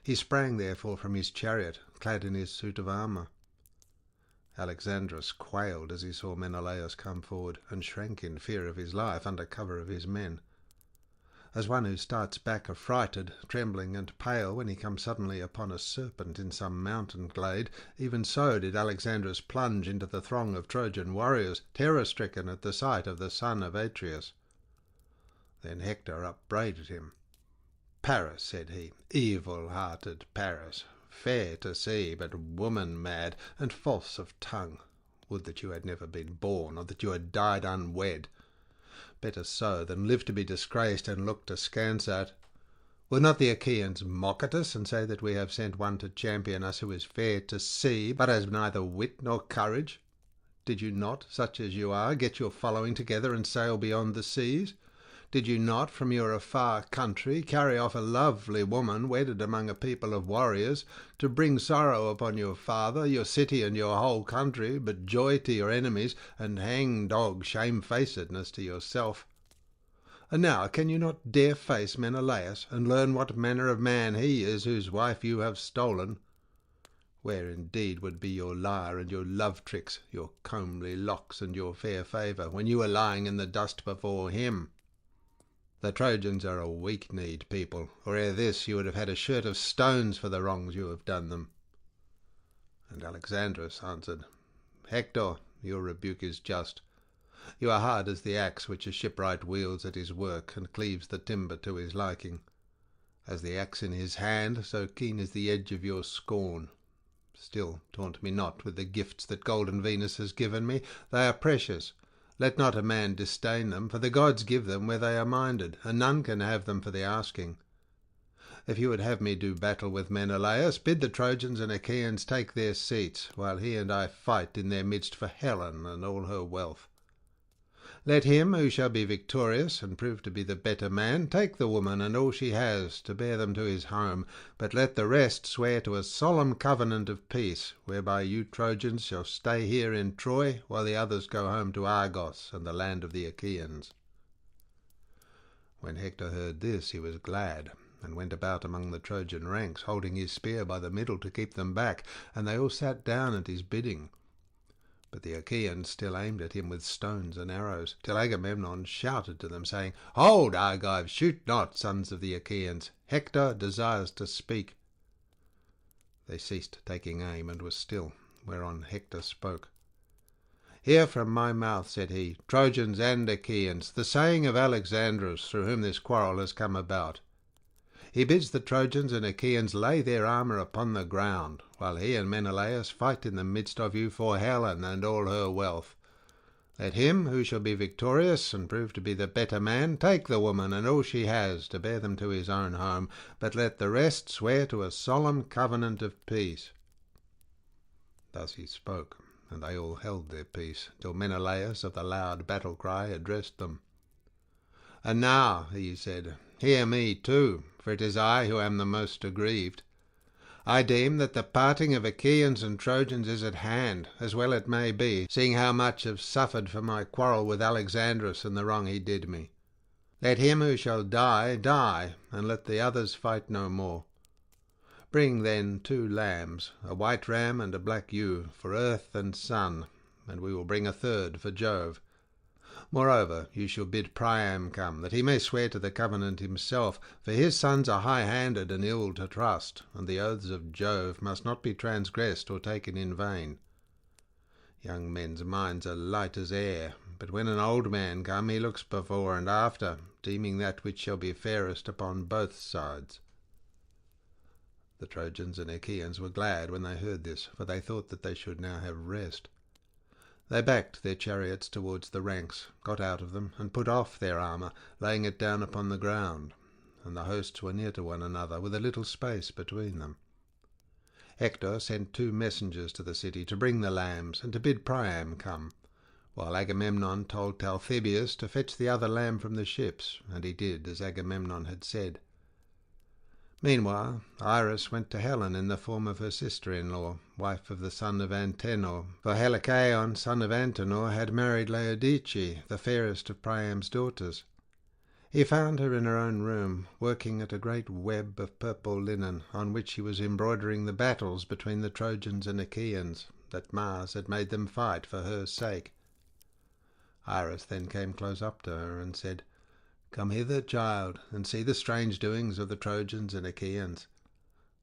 He sprang therefore from his chariot, clad in his suit of armour. Alexandrus quailed as he saw Menelaus come forward, and shrank in fear of his life under cover of his men. as one who starts back affrighted, trembling and pale when he comes suddenly upon a serpent in some mountain glade, even so did Alexandrus plunge into the throng of Trojan warriors, terror-stricken at the sight of the son of Atreus. Then Hector upbraided him. "Paris," said he, "evil-hearted Paris, fair to see, but woman-mad, and false of tongue. Would that you had never been born, or that you had died unwed. Better so than live to be disgraced and looked askance at. Will not the Achaeans mock at us, and say that we have sent one to champion us who is fair to see, but has neither wit nor courage? Did you not, such as you are, get your following together and sail beyond the seas? Did you not, from your far country, carry off a lovely woman wedded among a people of warriors, to bring sorrow upon your father, your city, and your whole country, but joy to your enemies, and hang-dog shamefacedness to yourself? And now can you not dare face Menelaus, and learn what manner of man he is whose wife you have stolen? Where indeed would be your lyre and your love-tricks, your comely locks and your fair favour, when you were lying in the dust before him? The Trojans are a weak-kneed people, or ere this you would have had a shirt of stones for the wrongs you have done them." And Alexandrus answered, "Hector, your rebuke is just. You are hard as the axe which a shipwright wields at his work, and cleaves the timber to his liking. As the axe in his hand, so keen is the edge of your scorn. Still, taunt me not with the gifts that golden Venus has given me. They are precious. Let not a man disdain them, for the gods give them where they are minded, and none can have them for the asking. If you would have me do battle with Menelaus, bid the Trojans and Achaeans take their seats, while he and I fight in their midst for Helen and all her wealth. Let him who shall be victorious, and prove to be the better man, take the woman and all she has, to bear them to his home, but let the rest swear to a solemn covenant of peace, whereby you Trojans shall stay here in Troy, while the others go home to Argos and the land of the Achaeans." When Hector heard this, he was glad, and went about among the Trojan ranks, holding his spear by the middle to keep them back, and they all sat down at his bidding. But the Achaeans still aimed at him with stones and arrows, till Agamemnon shouted to them, saying, "Hold, Argives, shoot not, sons of the Achaeans. Hector desires to speak." They ceased taking aim, and were still, whereon Hector spoke. "Hear from my mouth," said he, "Trojans and Achaeans, the saying of Alexandrus, through whom this quarrel has come about. He bids the Trojans and Achaeans lay their armour upon the ground, while he and Menelaus fight in the midst of you for Helen and all her wealth. Let him who shall be victorious, and prove to be the better man, take the woman and all she has, to bear them to his own home, but let the rest swear to a solemn covenant of peace." Thus he spoke, and they all held their peace, till Menelaus of the loud battle-cry addressed them. "And now," he said, "hear me too, for it is I who am the most aggrieved. I deem that the parting of Achaeans and Trojans is at hand, as well it may be, seeing how much have suffered for my quarrel with Alexandrus and the wrong he did me. Let him who shall die, die, and let the others fight no more. Bring then 2 lambs, a white ram and a black ewe, for Earth and Sun, and we will bring a 3rd for Jove. Moreover, you shall bid Priam come, that he may swear to the covenant himself, for his sons are high-handed and ill to trust, and the oaths of Jove must not be transgressed or taken in vain. Young men's minds are light as air, but when an old man come, he looks before and after, deeming that which shall be fairest upon both sides." The Trojans and Achaeans were glad when they heard this, for they thought that they should now have rest. They backed their chariots towards the ranks, got out of them, and put off their armour, laying it down upon the ground, and the hosts were near to one another, with a little space between them. Hector sent 2 messengers to the city to bring the lambs, and to bid Priam come, while Agamemnon told Talthybius to fetch the other lamb from the ships, and he did as Agamemnon had said. Meanwhile, Iris went to Helen in the form of her sister-in-law, wife of the son of Antenor, for Helicaon, son of Antenor, had married Laodice, the fairest of Priam's daughters. He found her in her own room, working at a great web of purple linen, on which she was embroidering the battles between the Trojans and Achaeans, that Mars had made them fight for her sake. Iris then came close up to her and said, Come hither, child, and see the strange doings of the Trojans and Achaeans.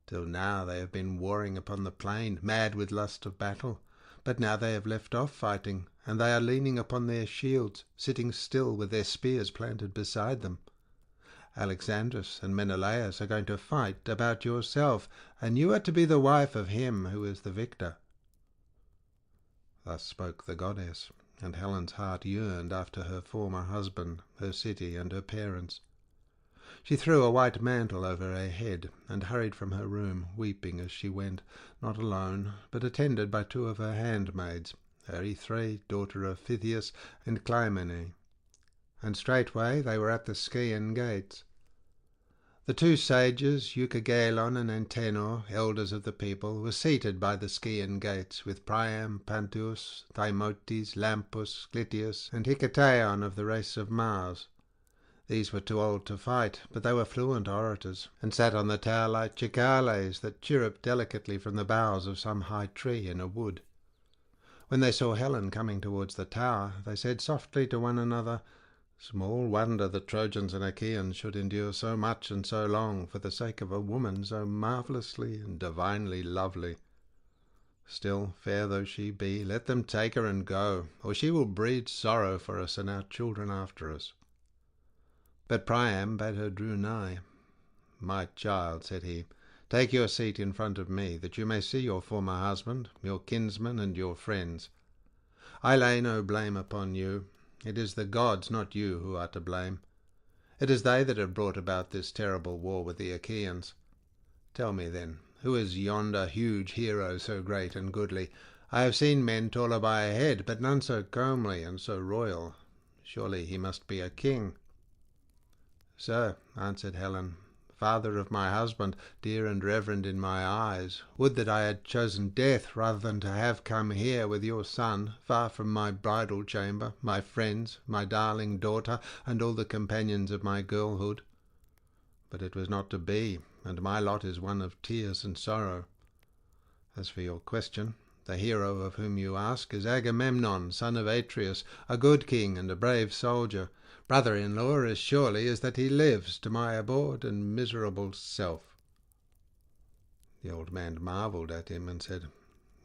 Till now they have been warring upon the plain, mad with lust of battle. But now they have left off fighting, and they are leaning upon their shields, sitting still with their spears planted beside them. Alexandrus and Menelaus are going to fight about yourself, and you are to be the wife of him who is the victor." Thus spoke the goddess, and Helen's heart yearned after her former husband, her city, and her parents. She threw a white mantle over her head, and hurried from her room, weeping as she went, not alone, but attended by 2 of her handmaids, Erythrae, daughter of Pythias, and Clymene. And straightway they were at the Scaean gates. The 2 sages, Eucagelon and Antenor, elders of the people, were seated by the Scaean gates, with Priam, Panthus, Thymoetes, Lampus, Clytius, and Hiketaon of the race of Mars. These were too old to fight, but they were fluent orators, and sat on the tower like cicales that chirruped delicately from the boughs of some high tree in a wood. When they saw Helen coming towards the tower, they said softly to one another, "Small wonder that Trojans and Achaeans should endure so much and so long for the sake of a woman so marvellously and divinely lovely. Still, fair though she be, let them take her and go, or she will breed sorrow for us and our children after us." But Priam bade her draw nigh. "My child," said he, "take your seat in front of me, that you may see your former husband, your kinsmen, and your friends. I lay no blame upon you. It is the gods, not you, who are to blame. It is they that have brought about this terrible war with the Achaeans. Tell me, then, who is yonder huge hero so great and goodly? I have seen men taller by a head, but none so comely and so royal. Surely he must be a king." "Sir," answered Helen, "father of my husband, dear and reverend in my eyes, would that I had chosen death rather than to have come here with your son, far from my bridal chamber, my friends, my darling daughter, and all the companions of my girlhood. But it was not to be, and my lot is one of tears and sorrow. As for your question, the hero of whom you ask is Agamemnon, son of Atreus, a good king and a brave soldier. Brother-in-law as surely as that he lives, to my abhorred and miserable self." The old man marvelled at him and said,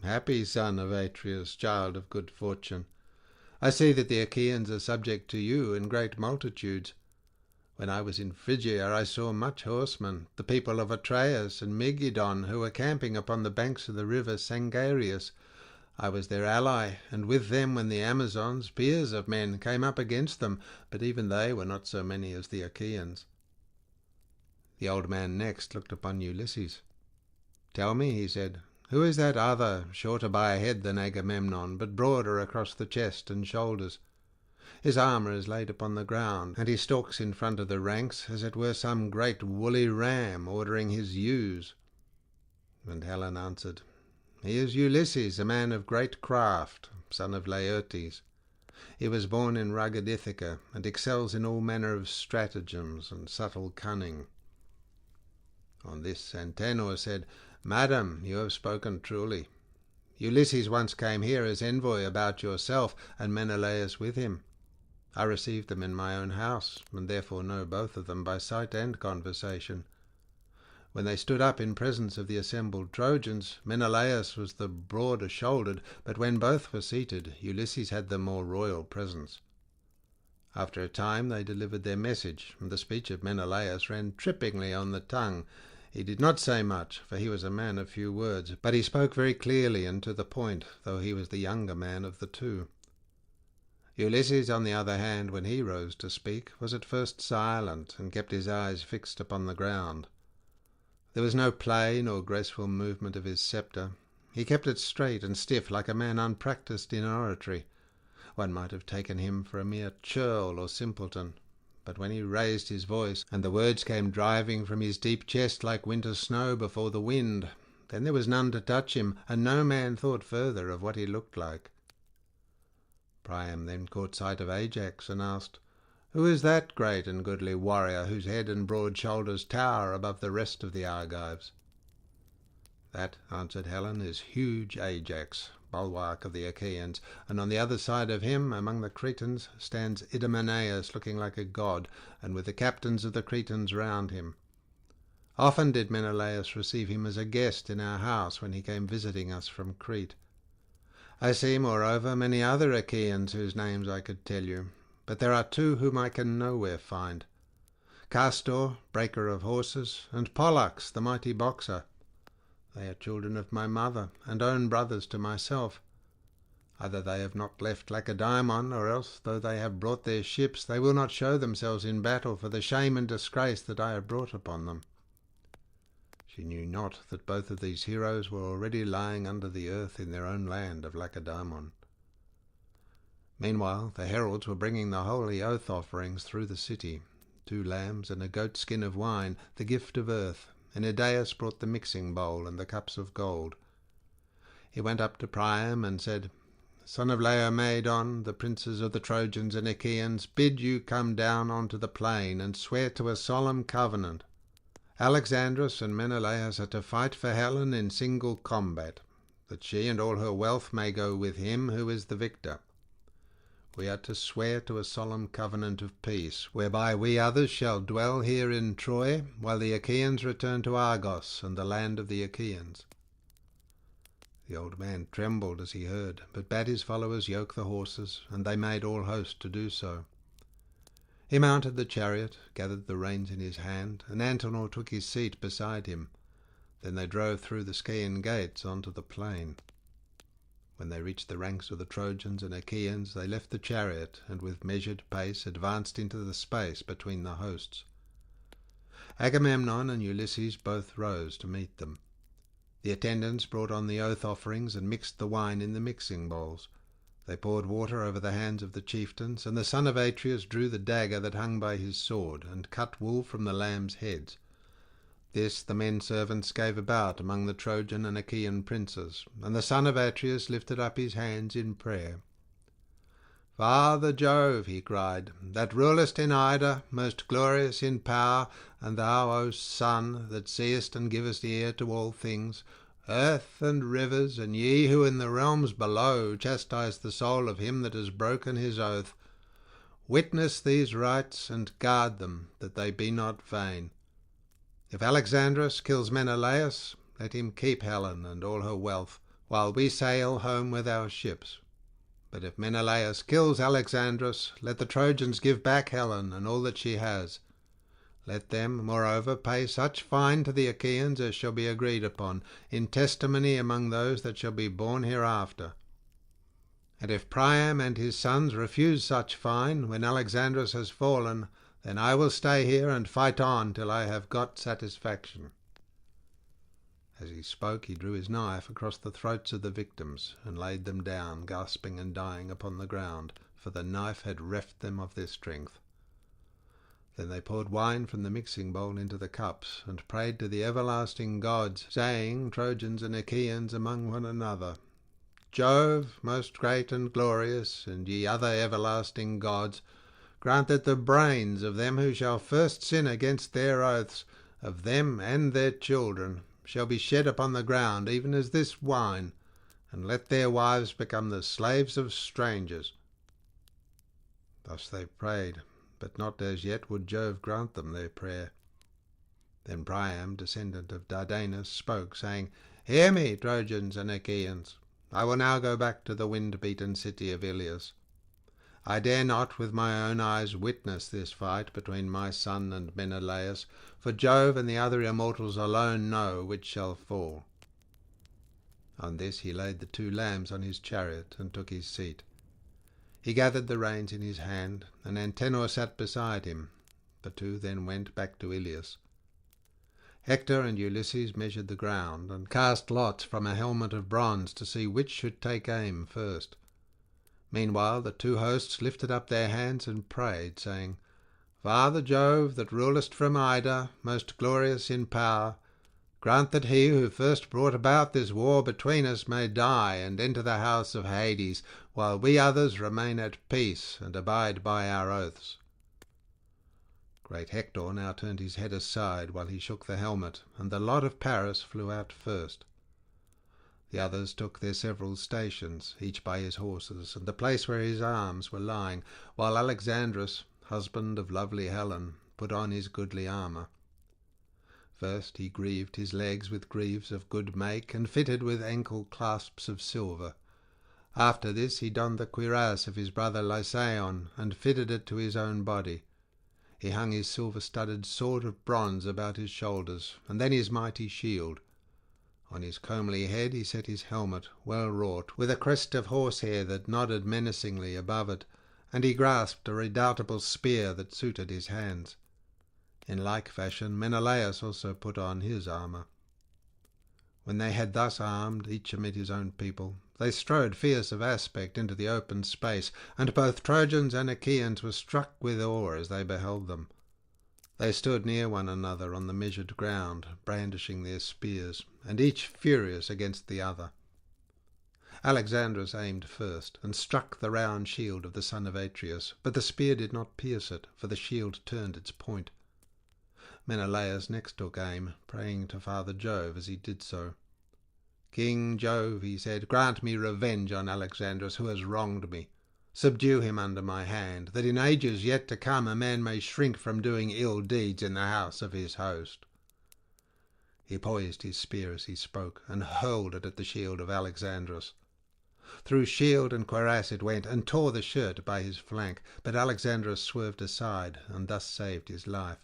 "Happy son of Atreus, child of good fortune. I see that the Achaeans are subject to you in great multitudes. When I was in Phrygia I saw much horsemen, the people of Atreus and Megidon, who were camping upon the banks of the river Sangarius. I was their ally, and with them when the Amazons, peers of men, came up against them, but even they were not so many as the Achaeans." The old man next looked upon Ulysses. "Tell me," he said, "who is that other, shorter by a head than Agamemnon, but broader across the chest and shoulders? His armour is laid upon the ground, and he stalks in front of the ranks as it were some great woolly ram ordering his ewes." And Helen answered, "He is Ulysses, a man of great craft, son of Laertes. He was born in rugged Ithaca, and excels in all manner of stratagems and subtle cunning." On this Antenor said, "Madam, you have spoken truly. Ulysses once came here as envoy about yourself, and Menelaus with him. I received them in my own house, and therefore know both of them by sight and conversation. When they stood up in presence of the assembled Trojans, Menelaus was the broader shouldered, but when both were seated, Ulysses had the more royal presence. After a time they delivered their message, and the speech of Menelaus ran trippingly on the tongue. He did not say much, for he was a man of few words, but he spoke very clearly and to the point, though he was the younger man of the 2. Ulysses, on the other hand, when he rose to speak, was at first silent, and kept his eyes fixed upon the ground. There was no play nor graceful movement of his sceptre. He kept it straight and stiff, like a man unpractised in oratory. One might have taken him for a mere churl or simpleton. But when he raised his voice, and the words came driving from his deep chest like winter snow before the wind, then there was none to touch him, and no man thought further of what he looked like. Priam then caught sight of Ajax, and asked, "Who is that great and goodly warrior whose head and broad shoulders tower above the rest of the Argives?" "That," answered Helen, "is huge Ajax, bulwark of the Achaeans, and on the other side of him, among the Cretans, stands Idomeneus, looking like a god, and with the captains of the Cretans round him. Often did Menelaus receive him as a guest in our house when he came visiting us from Crete. I see, moreover, many other Achaeans whose names I could tell you, but there are two whom I can nowhere find: Castor, breaker of horses, and Pollux, the mighty boxer. They are children of my mother, and own brothers to myself. Either they have not left Lacedaemon, or else, though they have brought their ships, they will not show themselves in battle for the shame and disgrace that I have brought upon them." She knew not that both of these heroes were already lying under the earth in their own land of Lacedaemon. Meanwhile the heralds were bringing the holy oath offerings through the city: 2 lambs and a goat skin of wine, the gift of earth, and Idaeus brought the mixing bowl and the cups of gold. He went up to Priam and said, "Son of Laomedon, the princes of the Trojans and Achaeans bid you come down onto the plain and swear to a solemn covenant. Alexandrus and Menelaus are to fight for Helen in single combat, that she and all her wealth may go with him who is the victor. We are to swear to a solemn covenant of peace, whereby we others shall dwell here in Troy, while the Achaeans return to Argos and the land of the Achaeans." The old man trembled as he heard, but bade his followers yoke the horses, and they made all haste to do so. He mounted the chariot, gathered the reins in his hand, and Antenor took his seat beside him. Then they drove through the Scaean gates onto the plain. When they reached the ranks of the Trojans and Achaeans, they left the chariot, and with measured pace advanced into the space between the hosts. Agamemnon and Ulysses both rose to meet them. The attendants brought on the oath offerings and mixed the wine in the mixing bowls. They poured water over the hands of the chieftains, and the son of Atreus drew the dagger that hung by his sword, and cut wool from the lambs' heads. This the men servants gave about among the Trojan and Achaean princes, and the son of Atreus lifted up his hands in prayer. "Father Jove," he cried, "that rulest in Ida, most glorious in power, and thou, O Sun, that seest and givest ear to all things, earth and rivers, and ye who in the realms below chastise the soul of him that has broken his oath, witness these rites and guard them, that they be not vain. If Alexandrus kills Menelaus, let him keep Helen and all her wealth, while we sail home with our ships. But if Menelaus kills Alexandrus, let the Trojans give back Helen and all that she has. Let them, moreover, pay such fine to the Achaeans as shall be agreed upon, in testimony among those that shall be born hereafter. And if Priam and his sons refuse such fine when Alexandrus has fallen, then I will stay here and fight on till I have got satisfaction." As he spoke, he drew his knife across the throats of the victims, and laid them down, gasping and dying, upon the ground, for the knife had reft them of their strength. Then they poured wine from the mixing bowl into the cups, and prayed to the everlasting gods, saying, Trojans and Achaeans among one another, "Jove, most great and glorious, and ye other everlasting gods, grant that the brains of them who shall first sin against their oaths, of them and their children, shall be shed upon the ground, even as this wine, and let their wives become the slaves of strangers." Thus they prayed, but not as yet would Jove grant them their prayer. Then Priam, descendant of Dardanus, spoke, saying, "Hear me, Trojans and Achaeans. I will now go back to the wind-beaten city of Iliad. I dare not with my own eyes witness this fight between my son and Menelaus, for Jove and the other immortals alone know which shall fall." On this he laid the 2 lambs on his chariot and took his seat. He gathered the reins in his hand, and Antenor sat beside him. The 2 then went back to Iliad. Hector and Ulysses measured the ground, and cast lots from a helmet of bronze to see which should take aim first. Meanwhile the 2 hosts lifted up their hands and prayed, saying, "Father Jove, that rulest from Ida, most glorious in power, grant that he who first brought about this war between us may die and enter the house of Hades, while we others remain at peace and abide by our oaths." Great Hector now turned his head aside while he shook the helmet, and the lot of Paris flew out first. The others took their several stations, each by his horses, and the place where his arms were lying, while Alexandrus, husband of lovely Helen, put on his goodly armour. First he greaved his legs with greaves of good make, and fitted with ankle clasps of silver. After this he donned the cuirass of his brother Lycaon, and fitted it to his own body. He hung his silver-studded sword of bronze about his shoulders, and then his mighty shield. On his comely head he set his helmet, well wrought, with a crest of horsehair that nodded menacingly above it, and he grasped a redoubtable spear that suited his hands. In like fashion Menelaus also put on his armour. When they had thus armed, each amid his own people, they strode fierce of aspect into the open space, and both Trojans and Achaeans were struck with awe as they beheld them. They stood near one another on the measured ground, brandishing their spears, and each furious against the other. Alexandrus aimed first, and struck the round shield of the son of Atreus, but the spear did not pierce it, for the shield turned its point. Menelaus next took aim, praying to Father Jove as he did so. "King Jove," he said, "grant me revenge on Alexandrus, who has wronged me. Subdue him under my hand, that in ages yet to come a man may shrink from doing ill deeds in the house of his host." He poised his spear as he spoke, and hurled it at the shield of Alexandrus. Through shield and cuirass it went, and tore the shirt by his flank, but Alexandrus swerved aside, and thus saved his life.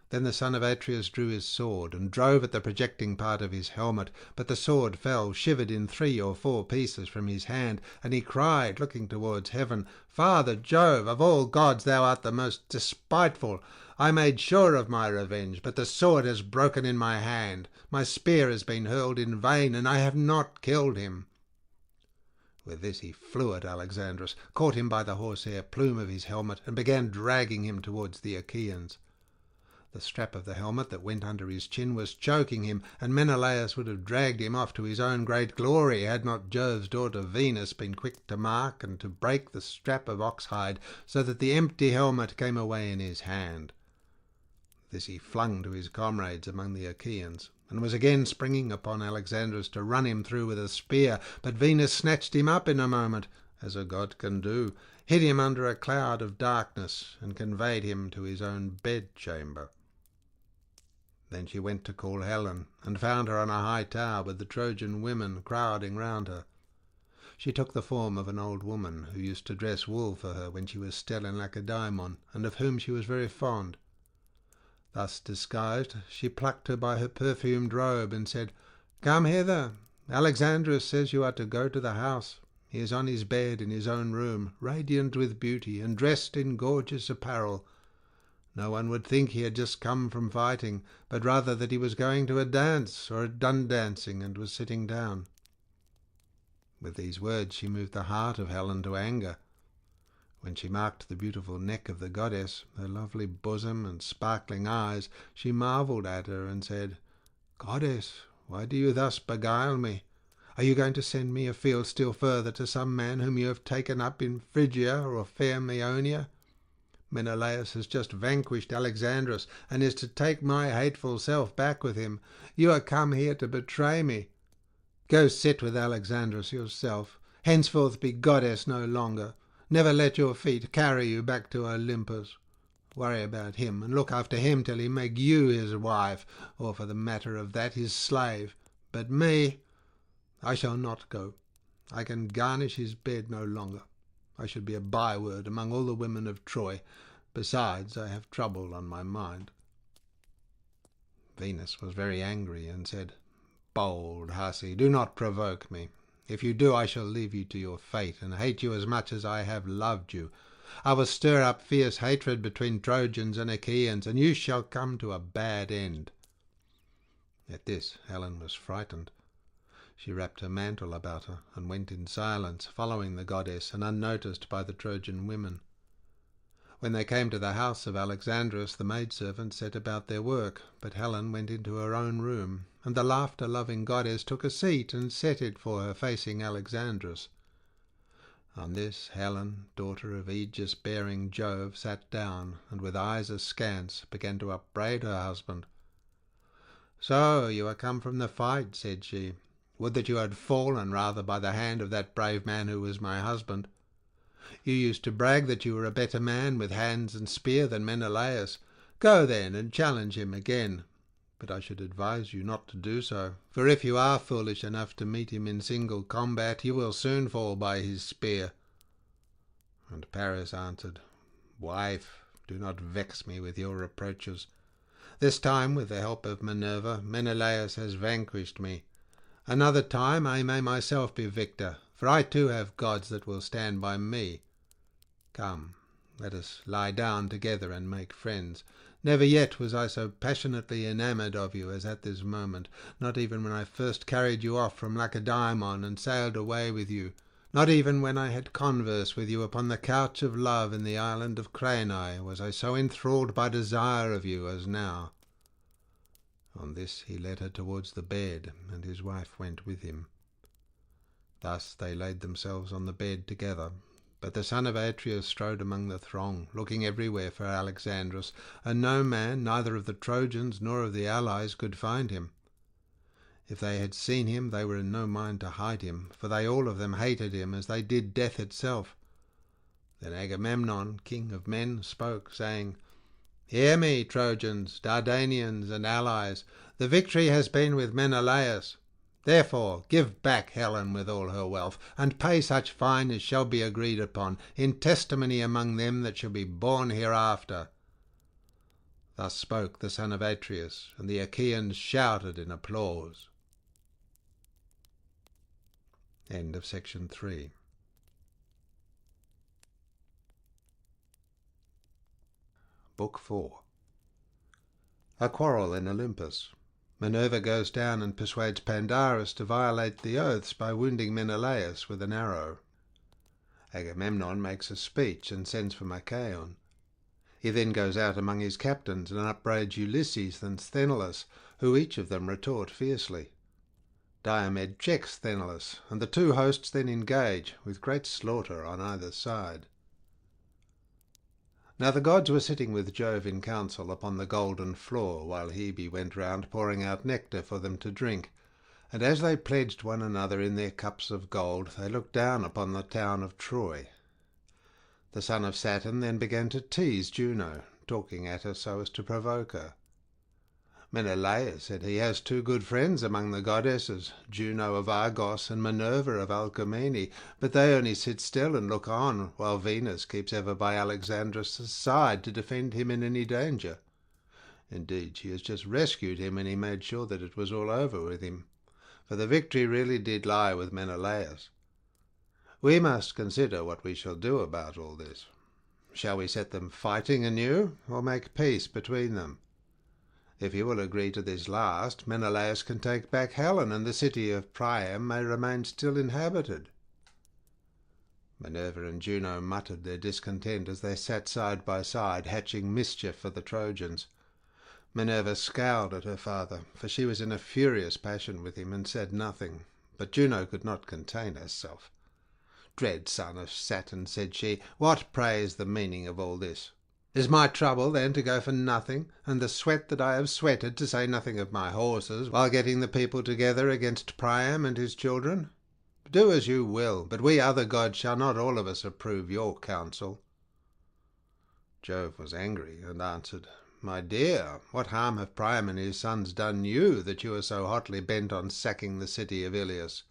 Then the son of Atreus drew his sword, and drove at the projecting part of his helmet, but the sword fell, shivered in 3 or 4 pieces from his hand, and he cried, looking towards heaven, "Father Jove, of all gods thou art the most despiteful! I made sure of my revenge, but the sword has broken in my hand. My spear has been hurled in vain, and I have not killed him." With this he flew at Alexandrus, caught him by the horsehair plume of his helmet, and began dragging him towards the Achaeans. The strap of the helmet that went under his chin was choking him, and Menelaus would have dragged him off to his own great glory had not Jove's daughter Venus been quick to mark and to break the strap of oxhide, so that the empty helmet came away in his hand. This he flung to his comrades among the Achaeans, and was again springing upon Alexandrus to run him through with a spear, but Venus snatched him up in a moment, as a god can do, hid him under a cloud of darkness, and conveyed him to his own bedchamber. Then she went to call Helen, and found her on a high tower with the Trojan women crowding round her. She took the form of an old woman who used to dress wool for her when she was still in Lacedaemon, and of whom she was very fond. Thus disguised, she plucked her by her perfumed robe, and said, "Come hither. Alexandrus says you are to go to the house. He is on his bed in his own room, radiant with beauty, and dressed in gorgeous apparel. No one would think he had just come from fighting, but rather that he was going to a dance, or had done dancing and was sitting down." With these words she moved the heart of Helen to anger. When she marked the beautiful neck of the goddess, her lovely bosom and sparkling eyes, she marvelled at her and said, "Goddess, why do you thus beguile me? Are you going to send me afield still further to some man whom you have taken up in Phrygia or fair Maeonia? Menelaus has just vanquished Alexandrus, and is to take my hateful self back with him. You are come here to betray me. Go sit with Alexandrus yourself. Henceforth be goddess no longer. Never let your feet carry you back to Olympus. Worry about him, and look after him till he make you his wife, or for the matter of that his slave. But me, I shall not go. I can garnish his bed no longer. I should be a byword among all the women of Troy. Besides, I have trouble on my mind." Venus was very angry, and said, "Bold hussy, do not provoke me. If you do, I shall leave you to your fate, and hate you as much as I have loved you. I will stir up fierce hatred between Trojans and Achaeans, and you shall come to a bad end." At this Helen was frightened. She wrapped her mantle about her, and went in silence, following the goddess, and unnoticed by the Trojan women. When they came to the house of Alexandrus, the maidservants set about their work, but Helen went into her own room, and the laughter-loving goddess took a seat and set it for her facing Alexandrus. On this Helen, daughter of aegis-bearing Jove, sat down, and with eyes askance began to upbraid her husband. "So you are come from the fight," said she. Would that you had fallen rather by the hand of that brave man who was my husband. You used to brag that you were a better man with hands and spear than Menelaus. Go then and challenge him again. But I should advise you not to do so, for if you are foolish enough to meet him in single combat, you will soon fall by his spear." And Paris answered, "Wife, do not vex me with your reproaches. This time, with the help of Minerva, Menelaus has vanquished me. Another time I may myself be victor, for I too have gods that will stand by me. Come, let us lie down together and make friends. Never yet was I so passionately enamoured of you as at this moment, not even when I first carried you off from Lacedaemon and sailed away with you, not even when I had converse with you upon the couch of love in the island of Cranae was I so enthralled by desire of you as now." On this he led her towards the bed, and his wife went with him. Thus they laid themselves on the bed together. But the son of Atreus strode among the throng, looking everywhere for Alexandrus, and no man, neither of the Trojans nor of the allies, could find him. If they had seen him, they were in no mind to hide him, for they all of them hated him as they did death itself. Then Agamemnon, king of men, spoke, saying, "Hear me, Trojans, Dardanians, and allies. The victory has been with Menelaus. Therefore give back Helen with all her wealth, and pay such fine as shall be agreed upon, in testimony among them that shall be born hereafter." Thus spoke the son of Atreus, and the Achaeans shouted in applause. End of section 3. Book 4. A quarrel in Olympus. Minerva goes down and persuades Pandarus to violate the oaths by wounding Menelaus with an arrow. Agamemnon makes a speech and sends for Machaon. He then goes out among his captains and upbraids Ulysses and Sthenelus, who each of them retort fiercely. Diomed checks Sthenelus, and the two hosts then engage, with great slaughter on either side. Now the gods were sitting with Jove in council upon the golden floor, while Hebe went round pouring out nectar for them to drink. And as they pledged one another in their cups of gold, they looked down upon the town of Troy. The son of Saturn then began to tease Juno, talking at her so as to provoke her. Menelaus said he has two good friends among the goddesses, Juno of Argos and Minerva of Alcmene, but they only sit still and look on, while Venus keeps ever by Alexandrus' side to defend him in any danger. Indeed, she has just rescued him when he made sure that it was all over with him, for the victory really did lie with Menelaus. We must consider what we shall do about all this. Shall we set them fighting anew, or make peace between them? If you will agree to this last, Menelaus can take back Helen, and the city of Priam may remain still inhabited." Minerva and Juno muttered their discontent as they sat side by side, hatching mischief for the Trojans. Minerva scowled at her father, for she was in a furious passion with him, and said nothing, but Juno could not contain herself. "Dread son of Saturn," said she, "what, pray, is the meaning of all this? Is my trouble, then, to go for nothing, and the sweat that I have sweated, to say nothing of my horses, while getting the people together against Priam and his children? Do as you will, but we other gods shall not all of us approve your counsel." Jove was angry, and answered, "My dear, what harm have Priam and his sons done you, that you are so hotly bent on sacking the city of Iliad?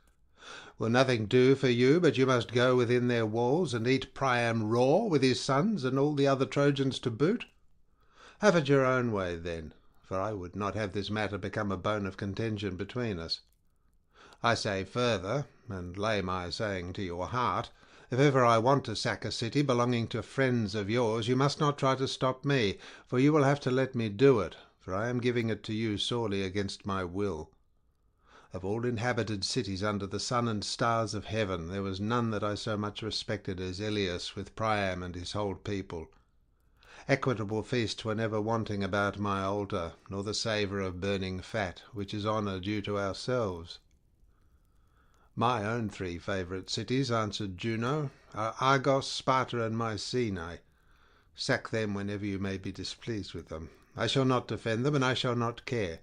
Will nothing do for you but you must go within their walls and eat Priam raw, with his sons and all the other Trojans to boot? Have it your own way, then, for I would not have this matter become a bone of contention between us. I say further, and lay my saying to your heart, if ever I want to sack a city belonging to friends of yours, you must not try to stop me, for you will have to let me do it, for I am giving it to you sorely against my will. Of all inhabited cities under the sun and stars of heaven, there was none that I so much respected as Ilias, with Priam and his whole people. Equitable feasts were never wanting about my altar, nor the savour of burning fat, which is honour due to ourselves." "My own 3 favourite cities," answered Juno, "are Argos, Sparta, and Mycenae. Sack them whenever you may be displeased with them. I shall not defend them, and I shall not care.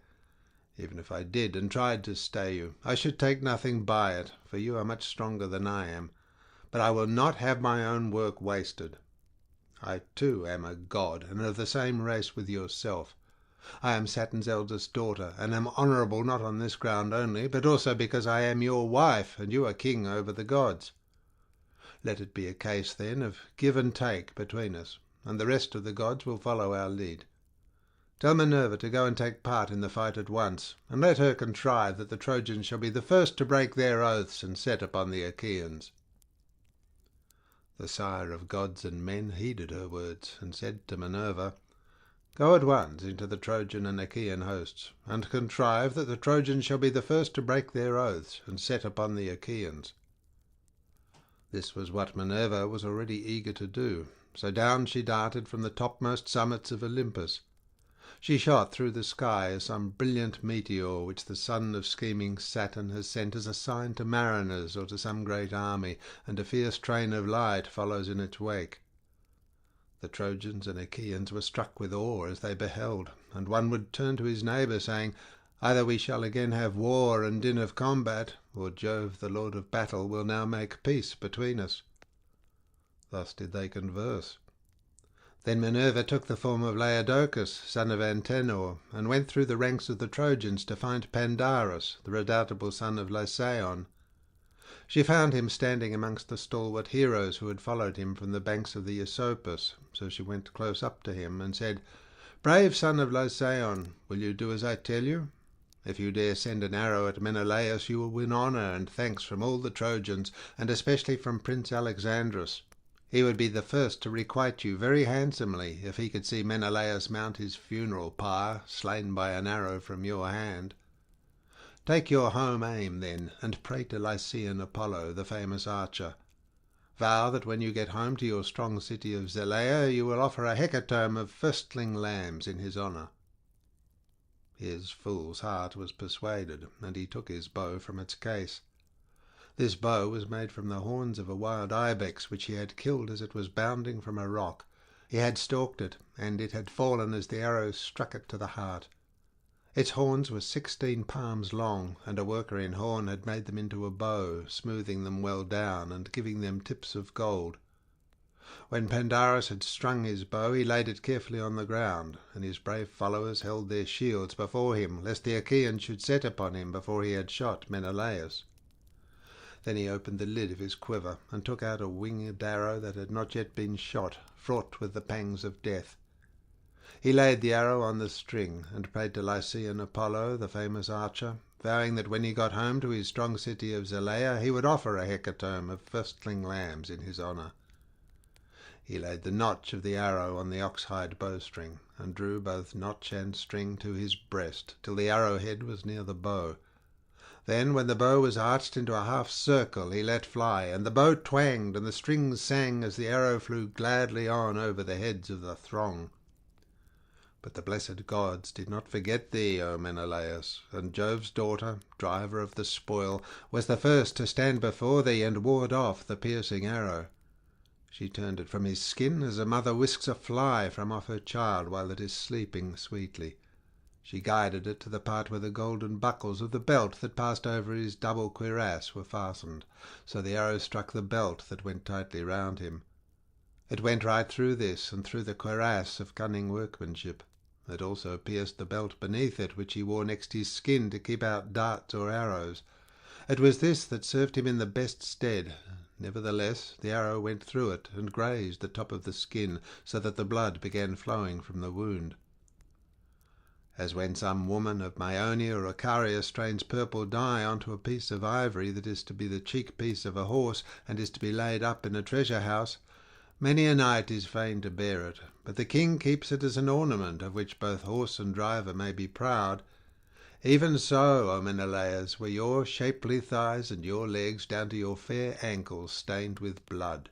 Even if I did and tried to stay you, I should take nothing by it, for you are much stronger than I am. But I will not have my own work wasted. I too am a god, and of the same race with yourself. I am Saturn's eldest daughter, and am honourable not on this ground only, but also because I am your wife, and you are king over the gods. Let it be a case, then, of give and take between us, and the rest of the gods will follow our lead. Tell Minerva to go and take part in the fight at once, and let her contrive that the Trojans shall be the first to break their oaths and set upon the Achaeans." The sire of gods and men heeded her words, and said to Minerva, "Go at once into the Trojan and Achaean hosts, and contrive that the Trojans shall be the first to break their oaths and set upon the Achaeans." This was what Minerva was already eager to do, so down she darted from the topmost summits of Olympus. She shot through the sky as some brilliant meteor which the son of scheming Saturn has sent as a sign to mariners or to some great army, and a fierce train of light follows in its wake. The Trojans and Achaeans were struck with awe as they beheld, and one would turn to his neighbour, saying, "Either we shall again have war and din of combat, or Jove, the lord of battle, will now make peace between us." Thus did they converse. Then Minerva took the form of Laodocus, son of Antenor, and went through the ranks of the Trojans to find Pandarus, the redoubtable son of Lycaon. She found him standing amongst the stalwart heroes who had followed him from the banks of the Aesopus, so she went close up to him and said, "Brave son of Lycaon, will you do as I tell you? If you dare send an arrow at Menelaus, you will win honour and thanks from all the Trojans, and especially from Prince Alexandrus. He would be the first to requite you very handsomely if he could see Menelaus mount his funeral pyre, slain by an arrow from your hand. Take your home aim, then, and pray to Lycian Apollo, the famous archer. Vow that when you get home to your strong city of Zelea, you will offer a hecatomb of firstling lambs in his honour." His fool's heart was persuaded, and he took his bow from its case. This bow was made from the horns of a wild ibex, which he had killed as it was bounding from a rock. He had stalked it, and it had fallen as the arrow struck it to the heart. Its horns were 16 palms long, and a worker in horn had made them into a bow, smoothing them well down, and giving them tips of gold. When Pandarus had strung his bow, he laid it carefully on the ground, and his brave followers held their shields before him, lest the Achaeans should set upon him before he had shot Menelaus. Then he opened the lid of his quiver, and took out a winged arrow that had not yet been shot, fraught with the pangs of death. He laid the arrow on the string, and prayed to Lycian Apollo, the famous archer, vowing that when he got home to his strong city of Zelea, he would offer a hecatomb of firstling lambs in his honour. He laid the notch of the arrow on the ox-hide bowstring, and drew both notch and string to his breast, till the arrow-head was near the bow. Then, when the bow was arched into a half-circle, he let fly, and the bow twanged, and the strings sang as the arrow flew gladly on over the heads of the throng. But the blessed gods did not forget thee, O Menelaus, and Jove's daughter, driver of the spoil, was the first to stand before thee and ward off the piercing arrow. She turned it from his skin as a mother whisks a fly from off her child while it is sleeping sweetly. She guided it to the part where the golden buckles of the belt that passed over his double cuirass were fastened, so the arrow struck the belt that went tightly round him. It went right through this, and through the cuirass of cunning workmanship. It also pierced the belt beneath it, which he wore next his skin to keep out darts or arrows. It was this that served him in the best stead. Nevertheless, the arrow went through it, and grazed the top of the skin, so that the blood began flowing from the wound. As when some woman of Maeonia or Icaria strains purple dye onto a piece of ivory that is to be the cheek piece of a horse, and is to be laid up in a treasure house, many a knight is fain to bear it, but the king keeps it as an ornament of which both horse and driver may be proud. Even so, O Menelaus, were your shapely thighs and your legs down to your fair ankles stained with blood.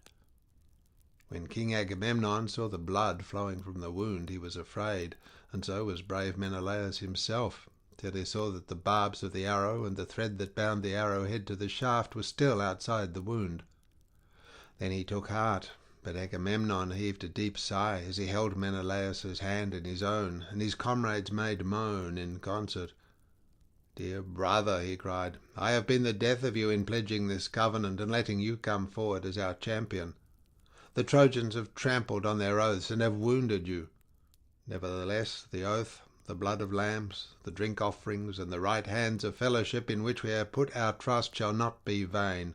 When King Agamemnon saw the blood flowing from the wound, he was afraid, and so was brave Menelaus himself, till he saw that the barbs of the arrow and the thread that bound the arrow-head to the shaft were still outside the wound. Then he took heart, but Agamemnon heaved a deep sigh as he held Menelaus's hand in his own, and his comrades made moan in concert. "Dear brother," he cried, "I have been the death of you in pledging this covenant and letting you come forward as our champion. The Trojans have trampled on their oaths and have wounded you. Nevertheless, the oath, the blood of lambs, the drink offerings, and the right hands of fellowship in which we have put our trust shall not be vain.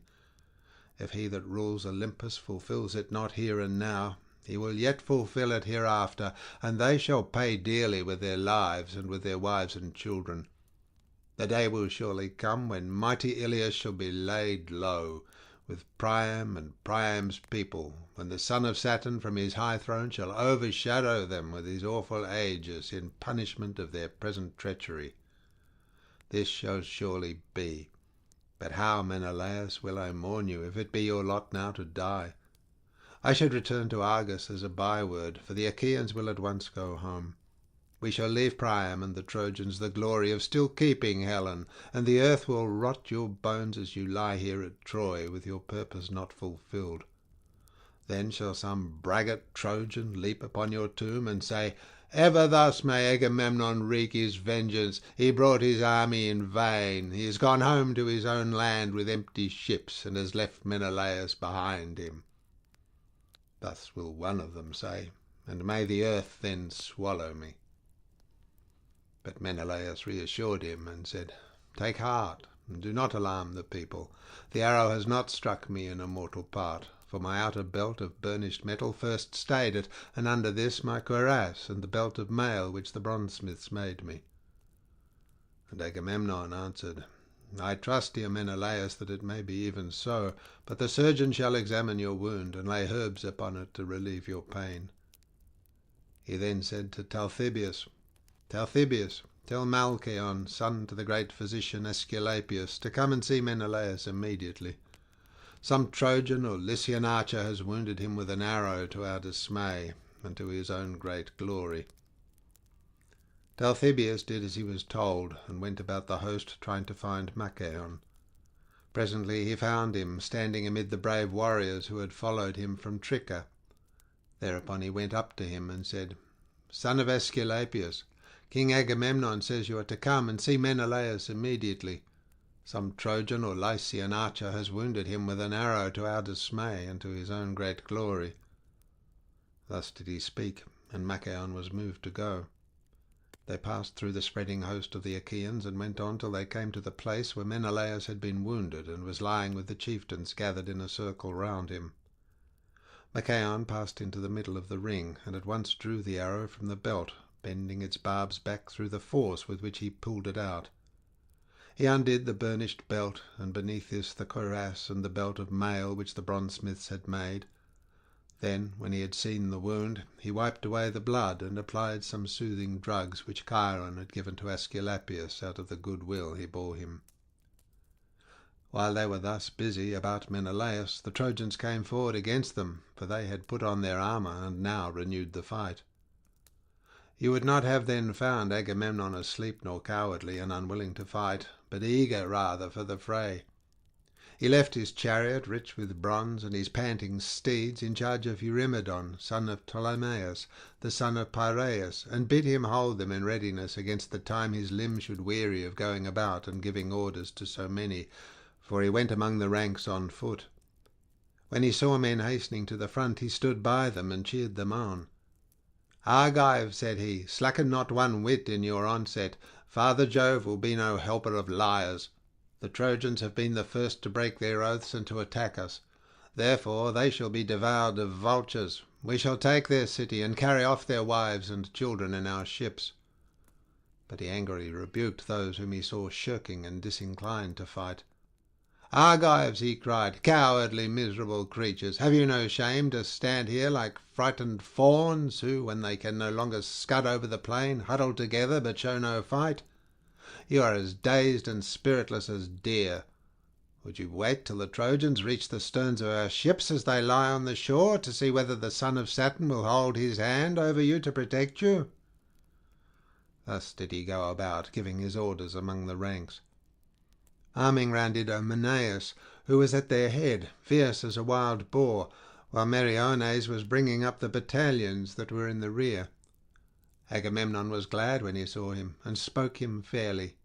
If he that rules Olympus fulfils it not here and now, he will yet fulfil it hereafter, and they shall pay dearly with their lives and with their wives and children. The day will surely come when mighty Iliad shall be laid low, with Priam and Priam's people, when the son of Saturn from his high throne shall overshadow them with his awful aegis in punishment of their present treachery. This shall surely be. But how, Menelaus, will I mourn you, if it be your lot now to die? I should return to Argos as a byword, for the Achaeans will at once go home. We shall leave Priam and the Trojans the glory of still keeping Helen, and the earth will rot your bones as you lie here at Troy, with your purpose not fulfilled. Then shall some braggart Trojan leap upon your tomb and say, 'Ever thus may Agamemnon wreak his vengeance. He brought his army in vain. He has gone home to his own land with empty ships, and has left Menelaus behind him.' Thus will one of them say, and may the earth then swallow me." But Menelaus reassured him and said, "Take heart, and do not alarm the people. The arrow has not struck me in a mortal part, for my outer belt of burnished metal first stayed it, and under this my cuirass and the belt of mail which the bronzesmiths made me." And Agamemnon answered, "I trust, dear Menelaus, that it may be even so, but the surgeon shall examine your wound and lay herbs upon it to relieve your pain." He then said to Talthybius, "Talthybius, tell Malchaon, son to the great physician Aesculapius, to come and see Menelaus immediately. Some Trojan or Lycian archer has wounded him with an arrow to our dismay and to his own great glory." Talthybius did as he was told, and went about the host trying to find Machaon. Presently he found him standing amid the brave warriors who had followed him from Tricca. Thereupon he went up to him and said, "Son of Aesculapius, King Agamemnon says you are to come and see Menelaus immediately. Some Trojan or Lycian archer has wounded him with an arrow to our dismay and to his own great glory." Thus did he speak, and Machaon was moved to go. They passed through the spreading host of the Achaeans and went on till they came to the place where Menelaus had been wounded and was lying with the chieftains gathered in a circle round him. Machaon passed into the middle of the ring, and at once drew the arrow from the belt, bending its barbs back through the force with which he pulled it out. He undid the burnished belt, and beneath this the cuirass and the belt of mail which the bronzesmiths had made. Then, when he had seen the wound, he wiped away the blood and applied some soothing drugs which Chiron had given to Aesculapius out of the good will he bore him. While they were thus busy about Menelaus, the Trojans came forward against them, for they had put on their armour and now renewed the fight. You would not have then found Agamemnon asleep nor cowardly and unwilling to fight, but eager rather for the fray. He left his chariot rich with bronze and his panting steeds in charge of Eurymedon, son of Ptolemaeus, the son of Piraeus, and bid him hold them in readiness against the time his limbs should weary of going about and giving orders to so many, for he went among the ranks on foot. When he saw men hastening to the front, he stood by them and cheered them on. "Argives," said he, "slacken not one whit in your onset. Father Jove will be no helper of liars. The Trojans have been the first to break their oaths and to attack us. Therefore they shall be devoured of vultures. We shall take their city and carry off their wives and children in our ships." But he angrily rebuked those whom he saw shirking and disinclined to fight. "Argives," he cried, "cowardly, miserable creatures, have you no shame to stand here like frightened fawns, who, when they can no longer scud over the plain, huddle together but show no fight? You are as dazed and spiritless as deer. Would you wait till the Trojans reach the sterns of our ships as they lie on the shore, to see whether the son of Saturn will hold his hand over you to protect you?" Thus did he go about, giving his orders among the ranks. Arming round Idomeneus, who was at their head, fierce as a wild boar, while Meriones was bringing up the battalions that were in the rear. Agamemnon was glad when he saw him, and spoke him fairly.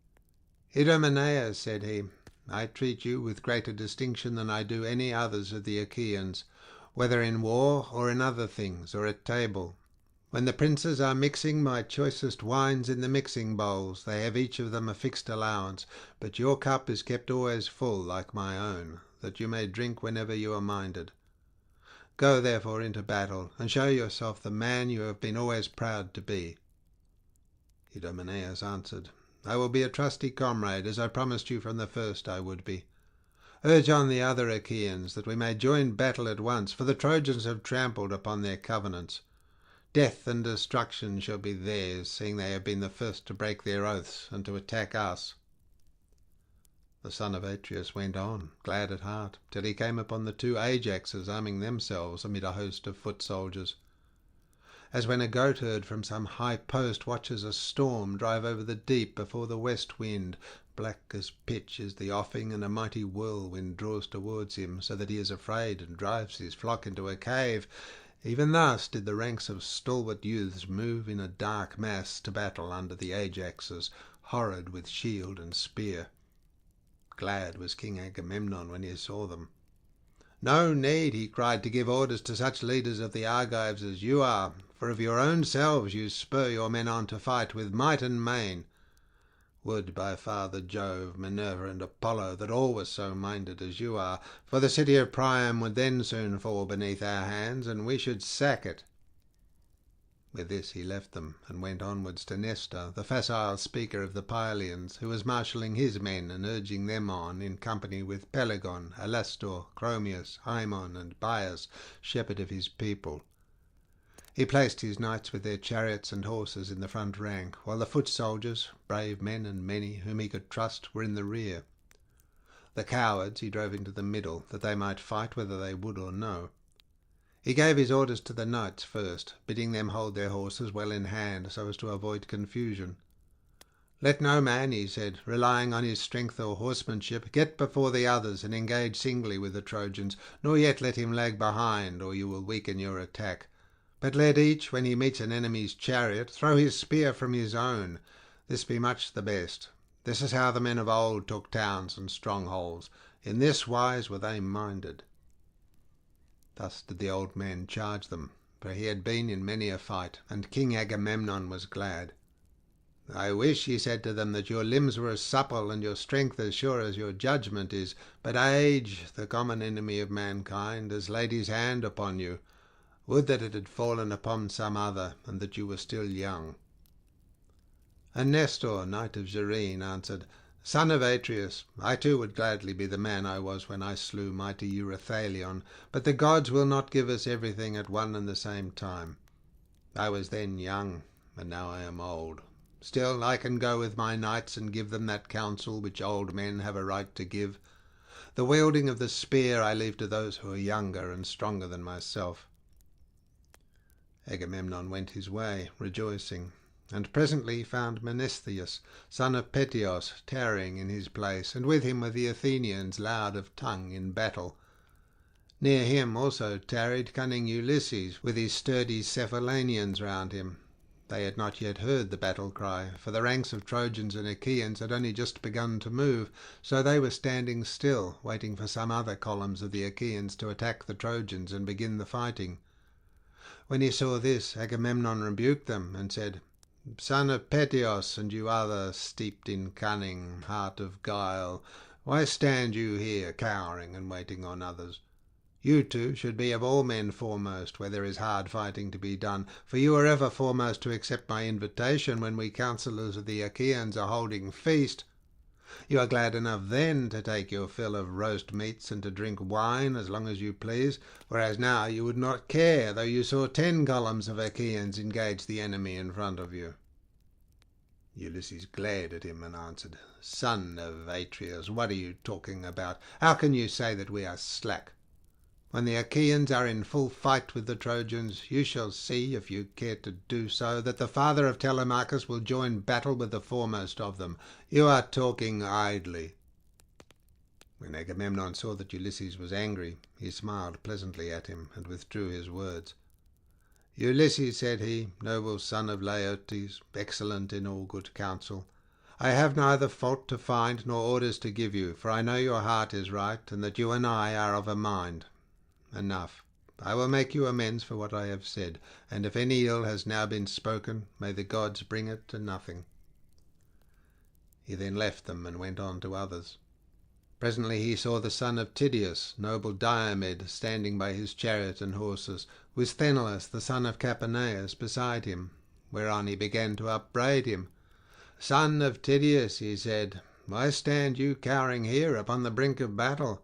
"Idomeneus," said he, "I treat you with greater distinction than I do any others of the Achaeans, whether in war or in other things, or at table. When the princes are mixing my choicest wines in the mixing bowls, they have each of them a fixed allowance, but your cup is kept always full like my own, that you may drink whenever you are minded. Go therefore into battle, and show yourself the man you have been always proud to be." Idomeneus answered, "I will be a trusty comrade, as I promised you from the first I would be. Urge on the other Achaeans, that we may join battle at once, for the Trojans have trampled upon their covenants. Death and destruction shall be theirs, seeing they have been the first to break their oaths and to attack us." The son of Atreus went on, glad at heart, till he came upon the two Ajaxes arming themselves amid a host of foot soldiers. As when a goatherd from some high post watches a storm drive over the deep before the west wind, black as pitch is the offing, and a mighty whirlwind draws towards him, so that he is afraid and drives his flock into a cave, even thus did the ranks of stalwart youths move in a dark mass to battle under the Ajaxes, horrid with shield and spear. Glad was King Agamemnon when he saw them. "No need," he cried, "to give orders to such leaders of the Argives as you are, for of your own selves you spur your men on to fight with might and main. Would by Father Jove, Minerva, and Apollo that all were so minded as you are, for the city of Priam would then soon fall beneath our hands, and we should sack it." With this he left them, and went onwards to Nestor, the facile speaker of the Pylians, who was marshalling his men and urging them on, in company with Pelagon, Alastor, Chromius, Haemon, and Bias, shepherd of his people. He placed his knights with their chariots and horses in the front rank, while the foot soldiers, brave men and many, whom he could trust, were in the rear. The cowards he drove into the middle, that they might fight whether they would or no. He gave his orders to the knights first, bidding them hold their horses well in hand, so as to avoid confusion. "Let no man," he said, "relying on his strength or horsemanship, get before the others and engage singly with the Trojans, nor yet let him lag behind, or you will weaken your attack. But let each, when he meets an enemy's chariot, throw his spear from his own. This be much the best. This is how the men of old took towns and strongholds. In this wise were they minded." Thus did the old man charge them, for he had been in many a fight, and King Agamemnon was glad. "I wish," he said to them, "that your limbs were as supple and your strength as sure as your judgment is, but age, the common enemy of mankind, has laid his hand upon you. Would that it had fallen upon some other, and that you were still young." And Nestor, knight of Gerene, answered, "Son of Atreus, I too would gladly be the man I was when I slew mighty Eurythalion, but the gods will not give us everything at one and the same time. I was then young, and now I am old. Still I can go with my knights and give them that counsel which old men have a right to give. The wielding of the spear I leave to those who are younger and stronger than myself." Agamemnon went his way, rejoicing, and presently found Menestheus, son of Peteos, tarrying in his place, and with him were the Athenians loud of tongue in battle. Near him also tarried cunning Ulysses, with his sturdy Cephallenians round him. They had not yet heard the battle cry, for the ranks of Trojans and Achaeans had only just begun to move, so they were standing still, waiting for some other columns of the Achaeans to attack the Trojans and begin the fighting. When he saw this, Agamemnon rebuked them, and said, "Son of Peteos, and you other steeped in cunning, heart of guile, why stand you here cowering and waiting on others? You two should be of all men foremost where there is hard fighting to be done, for you are ever foremost to accept my invitation when we counsellors of the Achaeans are holding feast. You are glad enough then to take your fill of roast meats and to drink wine as long as you please, whereas now you would not care though you saw 10 columns of Achaeans engage the enemy in front of you." Ulysses glared at him and answered, "Son of Atreus, what are you talking about? How can you say that we are slack? When the Achaeans are in full fight with the Trojans, you shall see, if you care to do so, that the father of Telemachus will join battle with the foremost of them. You are talking idly." When Agamemnon saw that Ulysses was angry, he smiled pleasantly at him and withdrew his words. "Ulysses," said he, "noble son of Laertes, excellent in all good counsel, I have neither fault to find nor orders to give you, for I know your heart is right, and that you and I are of a mind. Enough. I will make you amends for what I have said, and if any ill has now been spoken, may the gods bring it to nothing." He then left them and went on to others. Presently he saw the son of Tydeus, noble Diomed, standing by his chariot and horses, with Sthenelus the son of Capaneus beside him, whereon he began to upbraid him. "Son of Tydeus," he said, "why stand you cowering here upon the brink of battle?"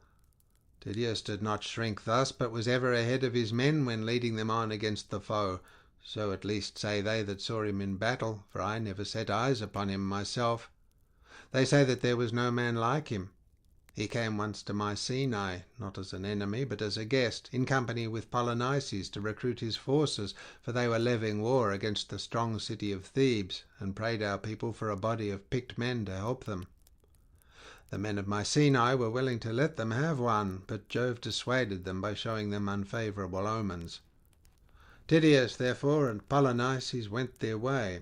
Tydeus did not shrink thus, but was ever ahead of his men when leading them on against the foe. So at least say they that saw him in battle, for I never set eyes upon him myself. They say that there was no man like him. He came once to Mycenae, not as an enemy, but as a guest, in company with Polynices, to recruit his forces, for they were levying war against the strong city of Thebes, and prayed our people for a body of picked men to help them. The men of Mycenae were willing to let them have one, but Jove dissuaded them by showing them unfavourable omens. Tydeus, therefore, and Polynices went their way.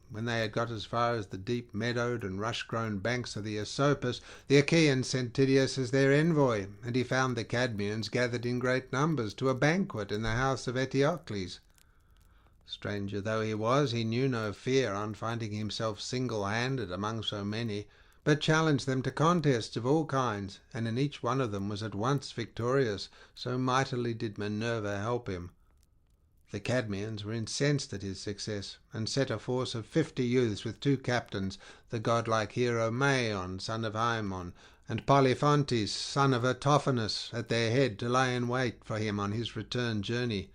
When they had got as far as the deep meadowed and rush-grown banks of the Asopus, the Achaeans sent Tydeus as their envoy, and he found the Cadmeans gathered in great numbers to a banquet in the house of Eteocles. Stranger though he was, he knew no fear on finding himself single-handed among so many, but challenged them to contests of all kinds, and in each one of them was at once victorious, so mightily did Minerva help him. The Cadmeans were incensed at his success, and set a force of 50 youths with 2 captains, the godlike hero Maeon, son of Haemon, and Polyphontes, son of Autophonus, at their head, to lie in wait for him on his return journey.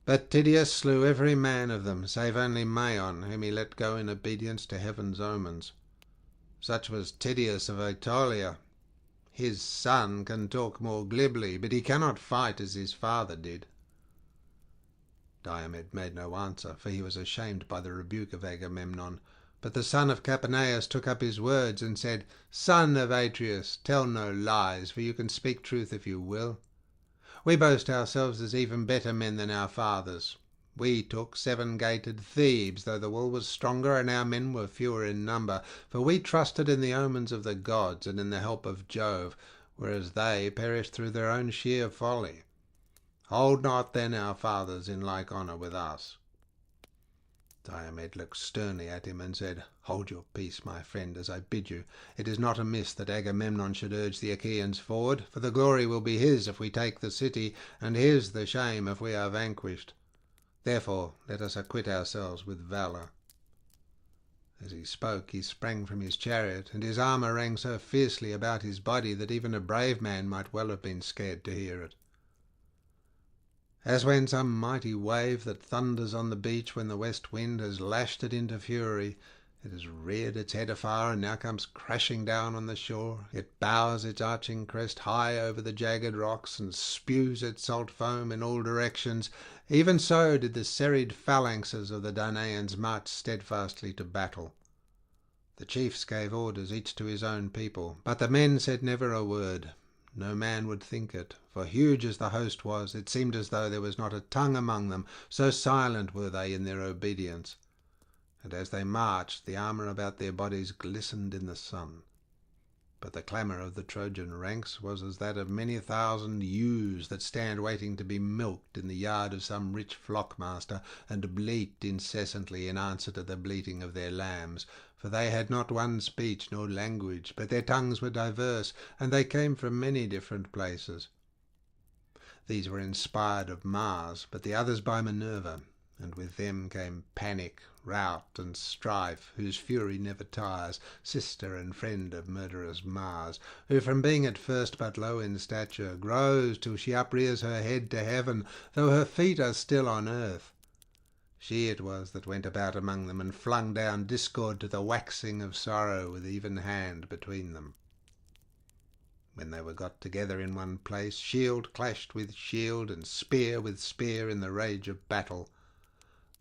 But Tydeus slew every man of them, save only Maeon, whom he let go in obedience to heaven's omens. Such was Tydeus of Aetolia. His son can talk more glibly, but he cannot fight as his father did." Diomed made no answer, for he was ashamed by the rebuke of Agamemnon. But the son of Capaneus took up his words and said, "Son of Atreus, tell no lies, for you can speak truth if you will. We boast ourselves as even better men than our fathers. We took 7-gated Thebes, though the wall was stronger and our men were fewer in number, for we trusted in the omens of the gods and in the help of Jove, whereas they perished through their own sheer folly. Hold not then our fathers in like honour with us." Diomed looked sternly at him and said, "Hold your peace, my friend, as I bid you. It is not amiss that Agamemnon should urge the Achaeans forward, for the glory will be his if we take the city, and his the shame if we are vanquished. Therefore let us acquit ourselves with valour." As he spoke, he sprang from his chariot, and his armour rang so fiercely about his body that even a brave man might well have been scared to hear it. As when some mighty wave that thunders on the beach when the west wind has lashed it into fury, it has reared its head afar and now comes crashing down on the shore. It bows its arching crest high over the jagged rocks and spews its salt foam in all directions. Even so did the serried phalanxes of the Danaans march steadfastly to battle. The chiefs gave orders each to his own people, but the men said never a word. No man would think it, for huge as the host was, it seemed as though there was not a tongue among them, so silent were they in their obedience. And as they marched, the armour about their bodies glistened in the sun. But the clamour of the Trojan ranks was as that of many thousand ewes that stand waiting to be milked in the yard of some rich flockmaster, and bleat incessantly in answer to the bleating of their lambs, for they had not one speech nor language, but their tongues were diverse, and they came from many different places. These were inspired of Mars, but the others by Minerva, and with them came Panic, Rout, and Strife, whose fury never tires, sister and friend of murderous Mars, who from being at first but low in stature, grows till she uprears her head to heaven, though her feet are still on earth. She it was that went about among them, and flung down discord to the waxing of sorrow with even hand between them. When they were got together in one place, shield clashed with shield, and spear with spear in the rage of battle.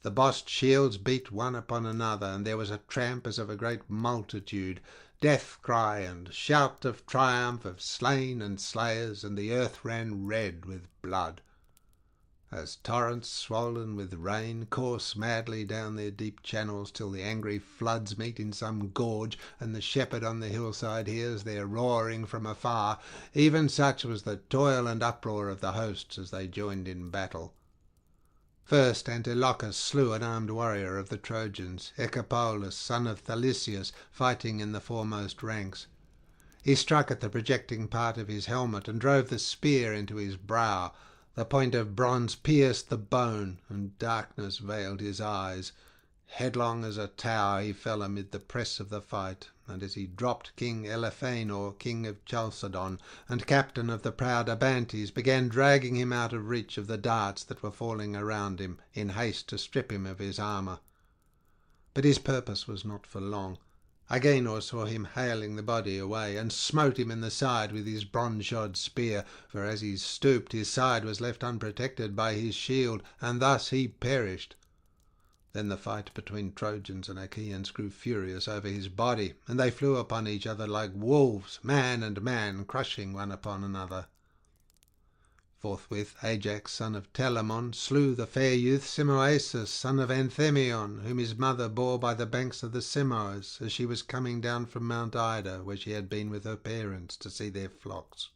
The bossed shields beat one upon another, and there was a tramp as of a great multitude, death cry and shout of triumph of slain and slayers, and the earth ran red with blood. as torrents swollen with rain course madly down their deep channels till the angry floods meet in some gorge, and the shepherd on the hillside hears their roaring from afar, even such was the toil and uproar of the hosts as they joined in battle. First Antilochus slew an armed warrior of the Trojans, Echepolus, son of Thalesius, fighting in the foremost ranks. He struck at the projecting part of his helmet and drove the spear into his brow. The point of bronze pierced the bone, and darkness veiled his eyes. Headlong as a tower he fell amid the press of the fight, and as he dropped, King Elephenor, king of Chalcedon, and captain of the proud Abantes, began dragging him out of reach of the darts that were falling around him, in haste to strip him of his armour. But his purpose was not for long. Agenor saw him haling the body away, and smote him in the side with his bronze-shod spear, for as he stooped his side was left unprotected by his shield, and thus he perished. Then the fight between Trojans and Achaeans grew furious over his body, and they flew upon each other like wolves, man and man, crushing one upon another. Forthwith Ajax, son of Telamon, slew the fair youth Simoeisius, son of Anthemion, whom his mother bore by the banks of the Simois, as she was coming down from Mount Ida, where she had been with her parents to see their flocks.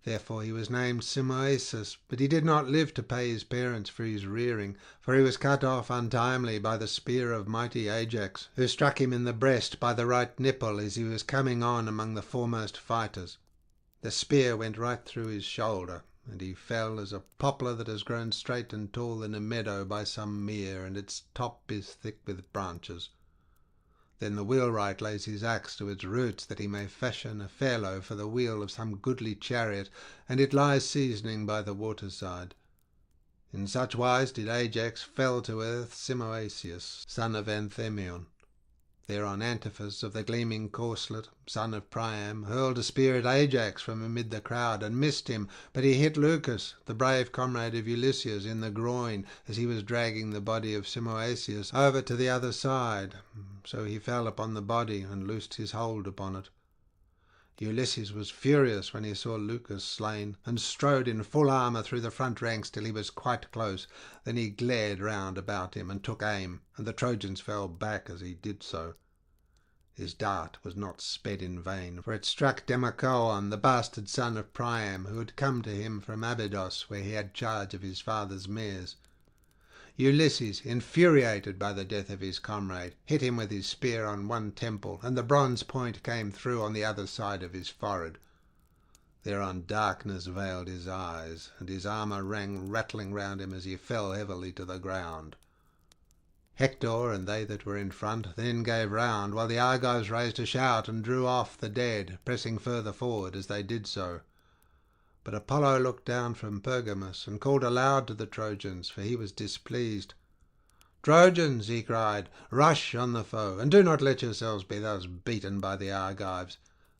Therefore he was named Simoeisius, but he did not live to pay his parents for his rearing, for he was cut off untimely by the spear of mighty Ajax, who struck him in the breast by the right nipple as he was coming on among the foremost fighters. The spear went right through his shoulder, and he fell as a poplar that has grown straight and tall in a meadow by some mere, and its top is thick with branches. Then the wheelwright lays his axe to its roots, that he may fashion a felloe for the wheel of some goodly chariot, and it lies seasoning by the waterside. In such wise did Ajax fell to earth Simoeisius, son of Anthemion. Thereon Antiphus of the gleaming corslet, son of Priam, hurled a spear at Ajax from amid the crowd, and missed him, but he hit Lucas, the brave comrade of Ulysses, in the groin, as he was dragging the body of Simoeisius over to the other side. So he fell upon the body, and loosed his hold upon it. Ulysses was furious when he saw Lucas slain, and strode in full armour through the front ranks till he was quite close. Then he glared round about him and took aim, and the Trojans fell back as he did so. His dart was not sped in vain, for it struck Democoon, the bastard son of Priam, who had come to him from Abydos, where he had charge of his father's mares. Ulysses, infuriated by the death of his comrade, hit him with his spear on one temple, and the bronze point came through on the other side of his forehead. Thereon darkness veiled his eyes, and his armour rang rattling round him as he fell heavily to the ground. Hector and they that were in front then gave round, while the Argives raised a shout and drew off the dead, pressing further forward as they did so. But Apollo looked down from Pergamus, and called aloud to the Trojans, for he was displeased. "Trojans," he cried, "rush on the foe, and do not let yourselves be thus beaten by the Argives.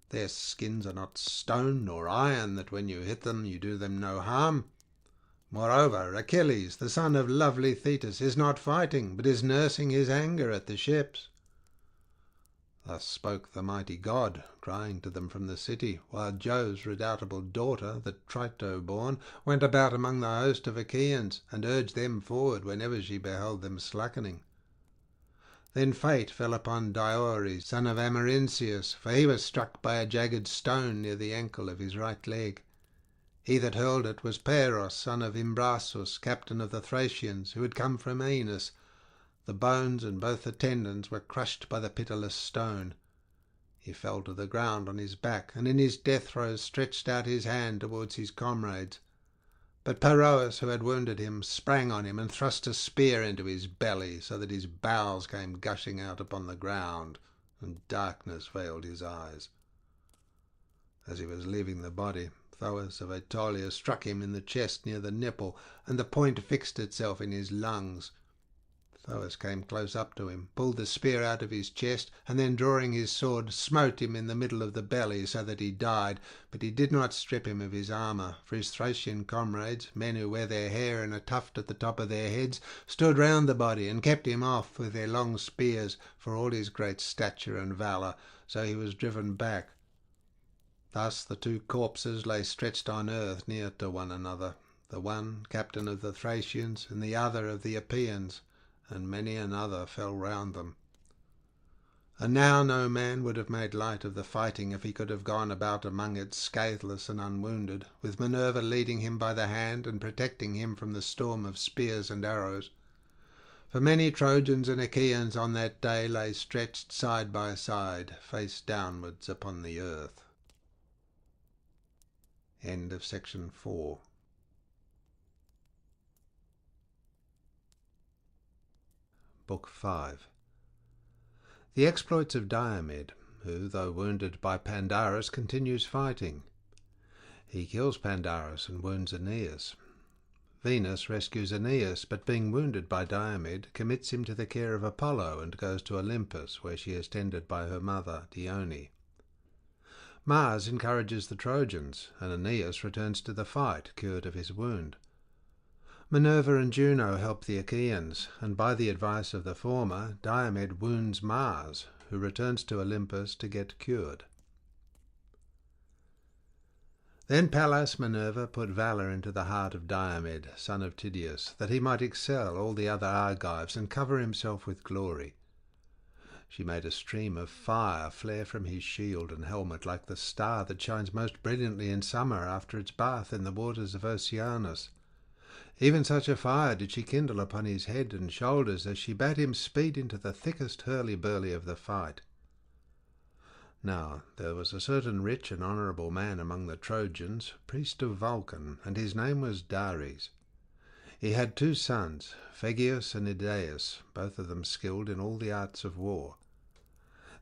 Their skins are not stone nor iron, that when you hit them you do them no harm. Moreover, Achilles, the son of lovely Thetis, is not fighting, but is nursing his anger at the ships." Thus spoke the mighty god, crying to them from the city, while Jove's redoubtable daughter, the Trito-born, went about among the host of Achaeans, and urged them forward whenever she beheld them slackening. Then fate fell upon Diores, son of Amarynceus, for he was struck by a jagged stone near the ankle of his right leg. He that hurled it was Paeros, son of Imbrasus, captain of the Thracians, who had come from Aenus. The bones and both the tendons were crushed by the pitiless stone. He fell to the ground on his back, and in his death throes stretched out his hand towards his comrades. But Peiroas, who had wounded him, sprang on him and thrust a spear into his belly, so that his bowels came gushing out upon the ground, and darkness veiled his eyes. As he was leaving the body, Thoas of Aetolia struck him in the chest near the nipple, and the point fixed itself in his lungs. Thoas came close up to him, pulled the spear out of his chest, and then drawing his sword smote him in the middle of the belly, so that he died. But he did not strip him of his armour, for his Thracian comrades, men who wear their hair in a tuft at the top of their heads, stood round the body and kept him off with their long spears, for all his great stature and valour. So he was driven back. Thus the two corpses lay stretched on earth near to one another. the one captain of the Thracians, and the other of the Epeans, and many another fell round them. And now no man would have made light of the fighting if he could have gone about among it scatheless and unwounded, with Minerva leading him by the hand and protecting him from the storm of spears and arrows. For many Trojans and Achaeans on that day lay stretched side by side, face downwards upon the earth. End of section 4. Book 5. The exploits of Diomed, who, though wounded by Pandarus, continues fighting. He kills Pandarus and wounds Aeneas. Venus rescues Aeneas, but being wounded by Diomed, commits him to the care of Apollo and goes to Olympus, where she is tended by her mother Dione. Mars encourages the Trojans, and Aeneas returns to the fight, cured of his wound. Minerva and Juno help the Achaeans, and by the advice of the former, Diomed wounds Mars, who returns to Olympus to get cured. Then Pallas Minerva put valour into the heart of Diomed, son of Tydeus, that he might excel all the other Argives and cover himself with glory. She made a stream of fire flare from his shield and helmet like the star that shines most brilliantly in summer after its bath in the waters of Oceanus. Even such a fire did she kindle upon his head and shoulders as she bade him speed into the thickest hurly-burly of the fight. Now there was a certain rich and honourable man among the Trojans, priest of Vulcan, and his name was Dares. He had 2 sons, Phegeus and Idaeus, both of them skilled in all the arts of war.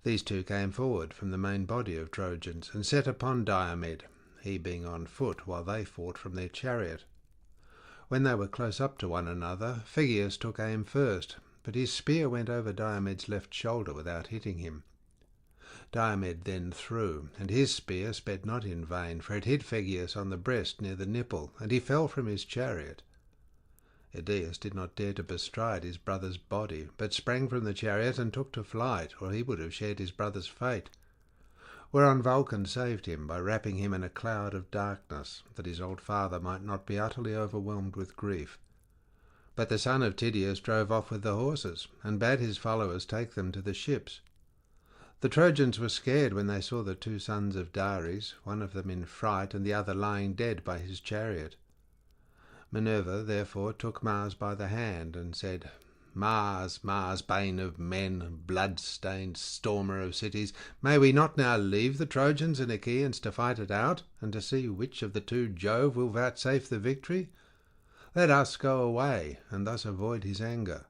These 2 came forward from the main body of Trojans, and set upon Diomed, he being on foot, while they fought from their chariot. When they were close up to one another, Phegeus took aim first, but his spear went over Diomed's left shoulder without hitting him. Diomed then threw, and his spear sped not in vain, for it hit Phegeus on the breast near the nipple, and he fell from his chariot. Idaeus did not dare to bestride his brother's body, but sprang from the chariot and took to flight, or he would have shared his brother's fate. Whereon Vulcan saved him by wrapping him in a cloud of darkness, that his old father might not be utterly overwhelmed with grief. But the son of Tydeus drove off with the horses, and bade his followers take them to the ships. The Trojans were scared when they saw the 2 sons of Dares, one of them in fright and the other lying dead by his chariot. Minerva therefore took Mars by the hand and said, "Mars, Mars, bane of men, blood-stained stormer of cities, may we not now leave the Trojans and Achaeans to fight it out, and to see which of the 2 Jove will vouchsafe the victory? Let us go away, and thus avoid his anger."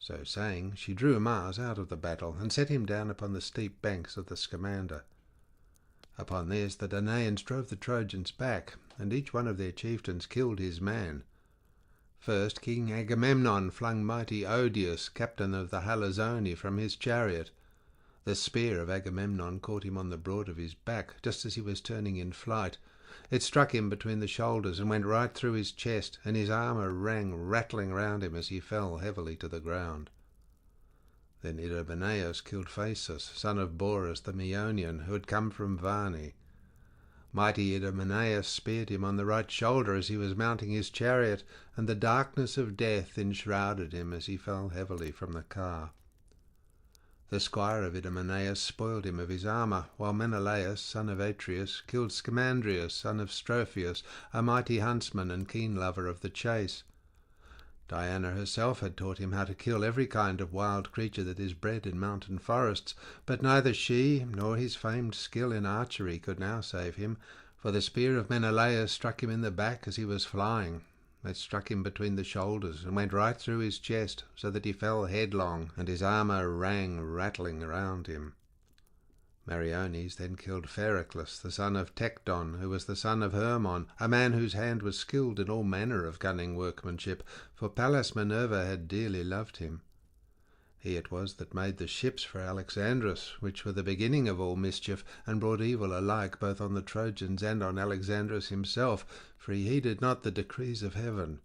So saying, she drew Mars out of the battle, and set him down upon the steep banks of the Scamander. Upon this the Danaans drove the Trojans back, and each one of their chieftains killed his man. First King Agamemnon flung mighty Odius, captain of the Halizoni, from his chariot. The spear of Agamemnon caught him on the broad of his back, just as he was turning in flight. It struck him between the shoulders and went right through his chest, and his armour rang rattling round him as he fell heavily to the ground. Then Idomeneus killed Phaesus, son of Borus the Meonian, who had come from Varne. Mighty Idomeneus speared him on the right shoulder as he was mounting his chariot, and the darkness of death enshrouded him as he fell heavily from the car. The squire of Idomeneus spoiled him of his armour, while Menelaus, son of Atreus, killed Scamandrius, son of Strophius, a mighty huntsman and keen lover of the chase. Diana herself had taught him how to kill every kind of wild creature that is bred in mountain forests, but neither she nor his famed skill in archery could now save him, for the spear of Menelaus struck him in the back as he was flying. It struck him between the shoulders and went right through his chest, so that he fell headlong, and his armour rang rattling around him. Meriones then killed Phereclus, the son of Tecton, who was the son of Hermon, a man whose hand was skilled in all manner of gunning workmanship, for Pallas Minerva had dearly loved him. He it was that made the ships for Alexandrus, which were the beginning of all mischief, and brought evil alike both on the Trojans and on Alexandrus himself, for he heeded not the decrees of heaven.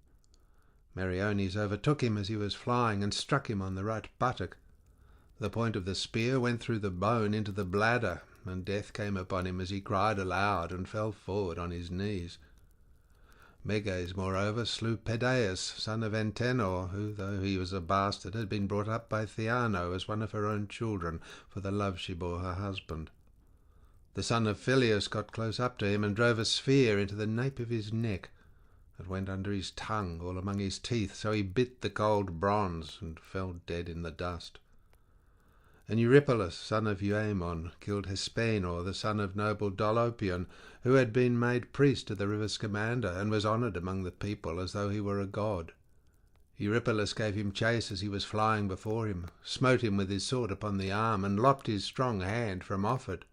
Meriones overtook him as he was flying, and struck him on the right buttock. The point of the spear went through the bone into the bladder, and death came upon him as he cried aloud and fell forward on his knees. Meges, moreover, slew Pedaeus, son of Antenor, who, though he was a bastard, had been brought up by Theano as one of her own children, for the love she bore her husband. The son of Phyleus got close up to him and drove a spear into the nape of his neck. It went under his tongue, all among his teeth, so he bit the cold bronze and fell dead in the dust. And Eurypylus, son of Euaemon, killed Hespenor, the son of noble Dolopion, who had been made priest to the river Scamander, and was honoured among the people as though he were a god. Eurypylus gave him chase as he was flying before him, smote him with his sword upon the arm, and lopped his strong hand from off it.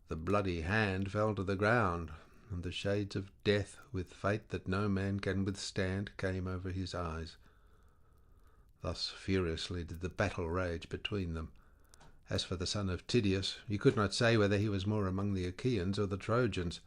The bloody hand fell to the ground, and the shades of death, with fate that no man can withstand, came over his eyes. Thus furiously did the battle rage between them. As for the son of Tydeus, you could not say whether he was more among the Achaeans or the Trojans.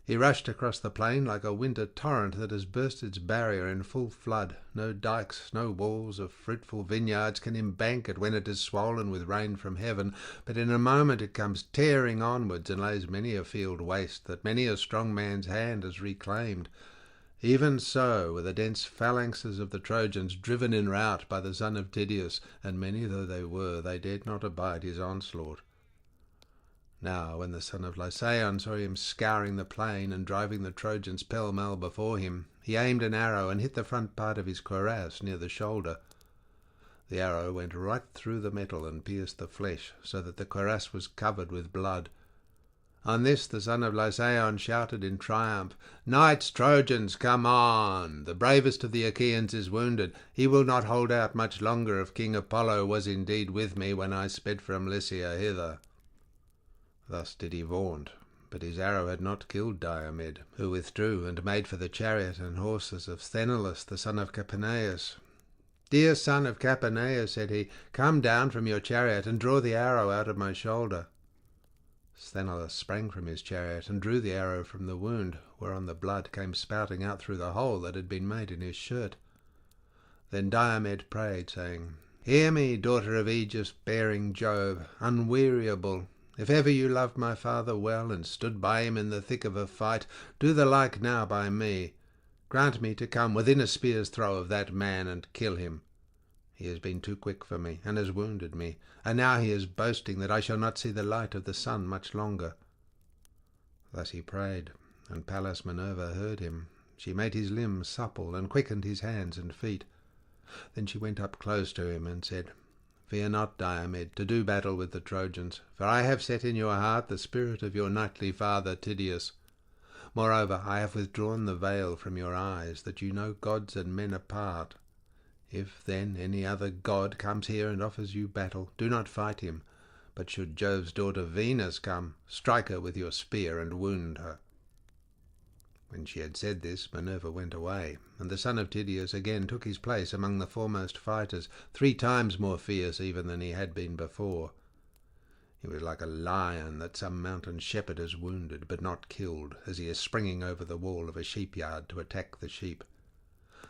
He rushed across the plain like a winter torrent that has burst its barrier in full flood. No dikes, no walls of fruitful vineyards can embank it when it is swollen with rain from heaven, but in a moment it comes tearing onwards and lays many a field waste that many a strong man's hand has reclaimed. Even so were the dense phalanxes of the Trojans driven in rout by the son of Tydeus, and many though they were, they dared not abide his onslaught. Now when the son of Lysaon saw him scouring the plain and driving the Trojans pell-mell before him, he aimed an arrow and hit the front part of his cuirass near the shoulder. The arrow went right through the metal and pierced the flesh, so that the cuirass was covered with blood. On this the son of Lysaon shouted in triumph, "Knights, Trojans, come on! The bravest of the Achaeans is wounded. He will not hold out much longer if King Apollo was indeed with me when I sped from Lycia hither." Thus did he vaunt, but his arrow had not killed Diomed, who withdrew and made for the chariot and horses of Sthenelus, the son of Capaneus. "Dear son of Capaneus," said he, "come down from your chariot and draw the arrow out of my shoulder." Sthenelus sprang from his chariot and drew the arrow from the wound, whereon the blood came spouting out through the hole that had been made in his shirt. Then Diomed prayed, saying, "Hear me, daughter of Aegis-bearing Jove, unweariable. If ever you loved my father well and stood by him in the thick of a fight, do the like now by me. Grant me to come within a spear's throw of that man and kill him. He has been too quick for me, and has wounded me, and now he is boasting that I shall not see the light of the sun much longer." Thus he prayed, and Pallas Minerva heard him. She made his limbs supple, and quickened his hands and feet. Then she went up close to him, and said, "Fear not, Diomed, to do battle with the Trojans, for I have set in your heart the spirit of your knightly father Tydeus. Moreover, I have withdrawn the veil from your eyes, that you know gods and men apart. If, then, any other god comes here and offers you battle, do not fight him, but should Jove's daughter Venus come, strike her with your spear and wound her." When she had said this, Minerva went away, and the son of Tydeus again took his place among the foremost fighters, 3 times more fierce even than he had been before. He was like a lion that some mountain shepherd has wounded, but not killed, as he is springing over the wall of a sheep-yard to attack the sheep.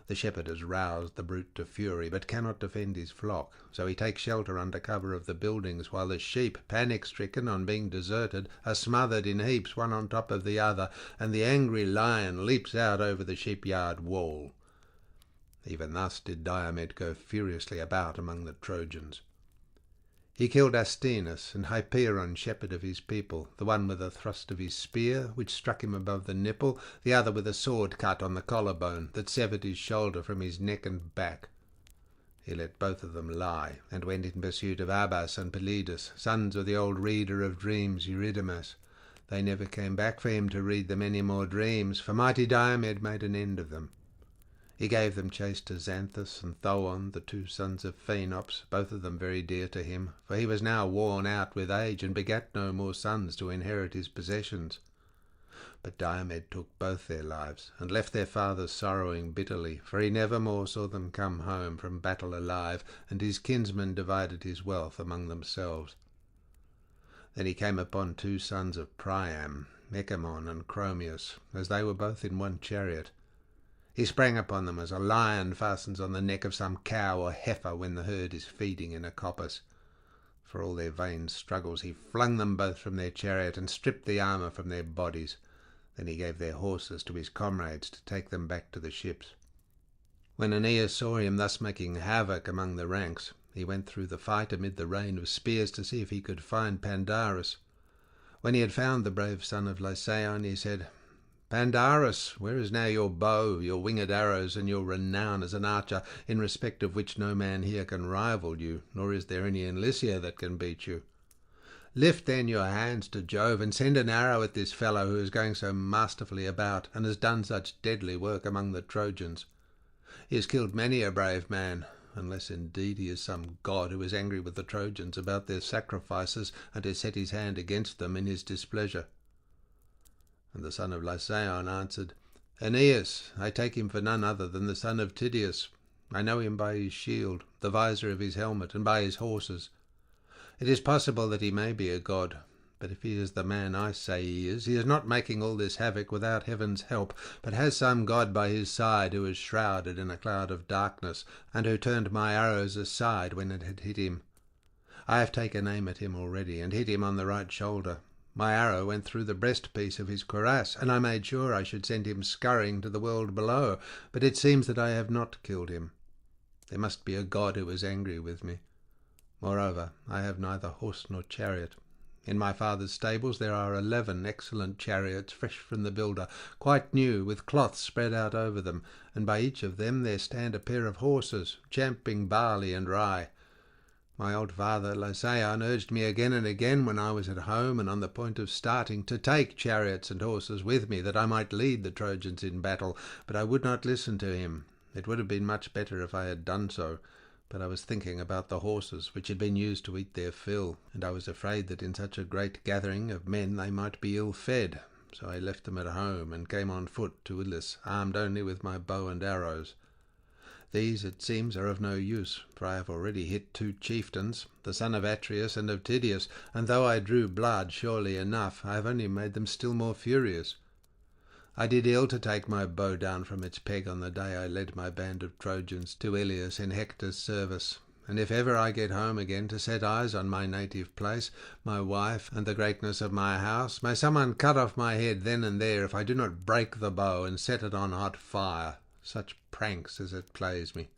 The shepherd has roused the brute to fury, but cannot defend his flock, so he takes shelter under cover of the buildings, while the sheep, panic-stricken on being deserted, are smothered in heaps one on top of the other, and the angry lion leaps out over the sheep-yard wall. Even thus did Diomed go furiously about among the Trojans. He killed Astinus and Hyperon, shepherd of his people, the one with a thrust of his spear, which struck him above the nipple, the other with a sword cut on the collarbone, that severed his shoulder from his neck and back. He let both of them lie, and went in pursuit of Abas and Pelides, sons of the old reader of dreams Eurydamas. They never came back for him to read them any more dreams, for mighty Diomed made an end of them. He gave them chase to Xanthus and Thoon, the 2 sons of Phaenops, both of them very dear to him, for he was now worn out with age, and begat no more sons to inherit his possessions. But Diomed took both their lives, and left their fathers sorrowing bitterly, for he never more saw them come home from battle alive, and his kinsmen divided his wealth among themselves. Then he came upon 2 sons of Priam, Mechamon and Chromius, as they were both in one chariot. He sprang upon them as a lion fastens on the neck of some cow or heifer when the herd is feeding in a coppice. For all their vain struggles he flung them both from their chariot and stripped the armour from their bodies. Then he gave their horses to his comrades to take them back to the ships. When Aeneas saw him thus making havoc among the ranks, he went through the fight amid the rain of spears to see if he could find Pandarus. When he had found the brave son of Lycaon, he said, "Pandarus, where is now your bow, your winged arrows, and your renown as an archer, in respect of which no man here can rival you, nor is there any in Lycia that can beat you? Lift then your hands to Jove, and send an arrow at this fellow who is going so masterfully about, and has done such deadly work among the Trojans. He has killed many a brave man, unless indeed he is some god who is angry with the Trojans about their sacrifices, and has set his hand against them in his displeasure." And the son of Lycaon answered, "Aeneas, I take him for none other than the son of Tydeus. I know him by his shield, the visor of his helmet, and by his horses. It is possible that he may be a god, but if he is the man I say he is not making all this havoc without heaven's help, but has some god by his side who is shrouded in a cloud of darkness, and who turned my arrows aside when it had hit him. I have taken aim at him already, and hit him on the right shoulder. My arrow went through the breastpiece of his cuirass, and I made sure I should send him scurrying to the world below, but it seems that I have not killed him. There must be a god who is angry with me. Moreover, I have neither horse nor chariot. In my father's stables there are 11 excellent chariots, fresh from the builder, quite new, with cloth spread out over them, and by each of them there stand a pair of horses, champing barley and rye. My old father Lycaon urged me again and again, when I was at home and on the point of starting, to take chariots and horses with me, that I might lead the Trojans in battle, but I would not listen to him. It would have been much better if I had done so, but I was thinking about the horses, which had been used to eat their fill, and I was afraid that in such a great gathering of men they might be ill-fed. So I left them at home, and came on foot to Iliad, armed only with my bow and arrows. These, it seems, are of no use, for I have already hit 2 chieftains, the son of Atreus and of Tydeus, and though I drew blood surely enough, I have only made them still more furious. I did ill to take my bow down from its peg on the day I led my band of Trojans to Iliad in Hector's service, and if ever I get home again to set eyes on my native place, my wife, and the greatness of my house, may someone cut off my head then and there if I do not break the bow and set it on hot fire, such pranks as it plays me."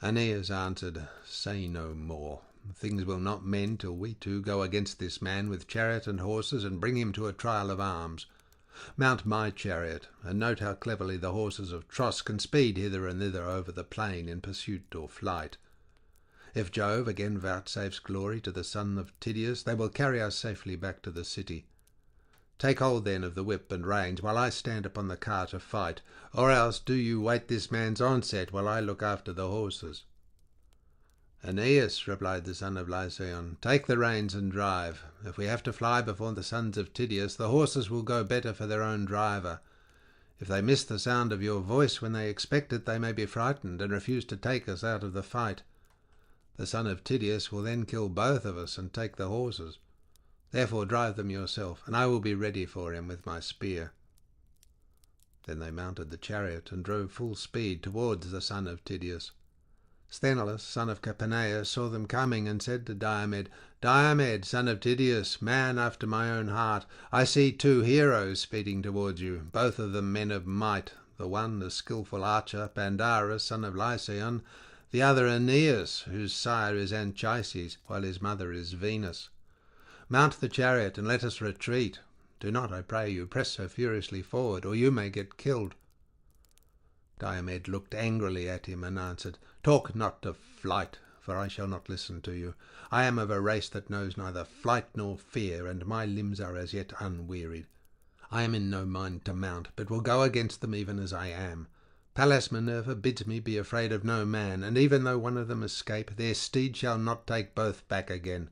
Aeneas answered, "Say no more. Things will not mend till we 2 go against this man with chariot and horses, and bring him to a trial of arms. Mount my chariot, and note how cleverly the horses of Tros can speed hither and thither over the plain in pursuit or flight. If Jove again vouchsafes glory to the son of Tydeus, they will carry us safely back to the city. Take hold then of the whip and reins, while I stand upon the car to fight, or else do you wait this man's onset while I look after the horses." "Aeneas," replied the son of Lycaon, "take the reins and drive. If we have to fly before the sons of Tydeus, the horses will go better for their own driver. If they miss the sound of your voice when they expect it, they may be frightened and refuse to take us out of the fight. The son of Tydeus will then kill both of us and take the horses. Therefore drive them yourself, and I will be ready for him with my spear." Then they mounted the chariot and drove full speed towards the son of Tydeus. Sthenelus, son of Capaneus, saw them coming, and said to Diomed, "Diomed, son of Tydeus, man after my own heart, I see 2 heroes speeding towards you, both of them men of might, the one a skilful archer, Pandarus, son of Lycaon, the other Aeneas, whose sire is Anchises, while his mother is Venus. Mount the chariot and let us retreat. Do not, I pray you, press so furiously forward, or you may get killed." Diomed looked angrily at him and answered, "Talk not of flight, for I shall not listen to you. I am of a race that knows neither flight nor fear, and my limbs are as yet unwearied. I am in no mind to mount, but will go against them even as I am. Pallas Minerva bids me be afraid of no man, and even though one of them escape, their steed shall not take both back again.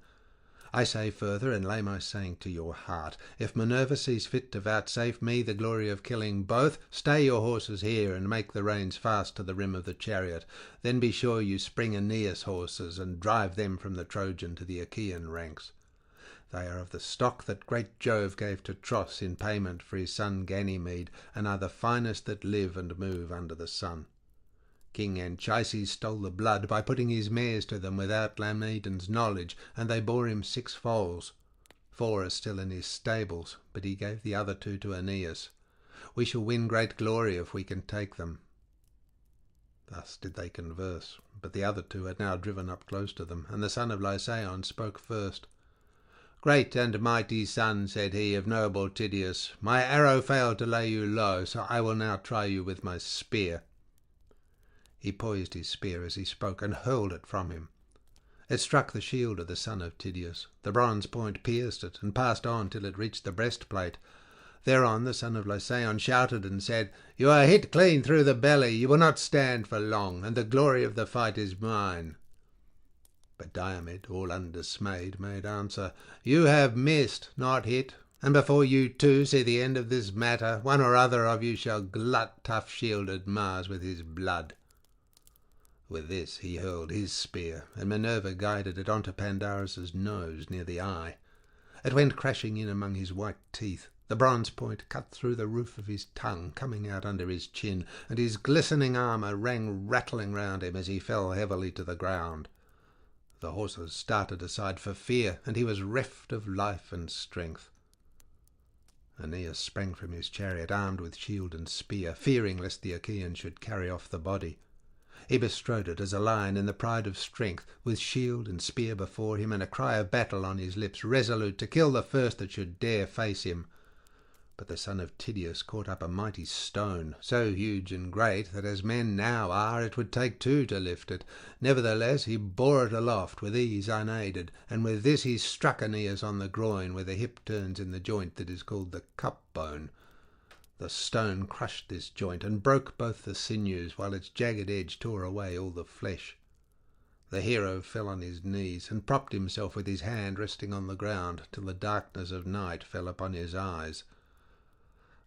I say further, and lay my saying to your heart, if Minerva sees fit to vouchsafe me the glory of killing both, stay your horses here and make the reins fast to the rim of the chariot. Then be sure you spring Aeneas' horses and drive them from the Trojan to the Achaean ranks. They are of the stock that great Jove gave to Tros in payment for his son Ganymede, and are the finest that live and move under the sun. King Anchises stole the blood by putting his mares to them without Lamedon's knowledge, and they bore him 6 foals. 4 are still in his stables, but he gave the other 2 to Aeneas. We shall win great glory if we can take them." Thus did they converse, but the other 2 had now driven up close to them, and the son of Lycaon spoke first. "Great and mighty son," said he, "of noble Tydeus, my arrow failed to lay you low, so I will now try you with my spear." He poised his spear as he spoke, and hurled it from him. It struck the shield of the son of Tydeus. The bronze point pierced it, and passed on till it reached the breastplate. Thereon the son of Lycaon shouted and said, "You are hit clean through the belly. You will not stand for long, and the glory of the fight is mine." But Diomed, all undismayed, made answer, "You have missed, not hit, and before you too see the end of this matter, one or other of you shall glut tough-shielded Mars with his blood." With this he hurled his spear, and Minerva guided it onto Pandarus's nose near the eye. It went crashing in among his white teeth. The bronze point cut through the roof of his tongue, coming out under his chin, and his glistening armour rang rattling round him as he fell heavily to the ground. The horses started aside for fear, and he was reft of life and strength. Aeneas sprang from his chariot, armed with shield and spear, fearing lest the Achaeans should carry off the body. He bestrode it as a lion in the pride of strength, with shield and spear before him, and a cry of battle on his lips, resolute to kill the first that should dare face him. But the son of Tydeus caught up a mighty stone, so huge and great that as men now are, it would take 2 to lift it. Nevertheless he bore it aloft with ease unaided, and with this he struck Aeneas on the groin, where the hip turns in the joint that is called the cup bone. The stone crushed this joint and broke both the sinews, while its jagged edge tore away all the flesh. The hero fell on his knees, and propped himself with his hand resting on the ground, till the darkness of night fell upon his eyes.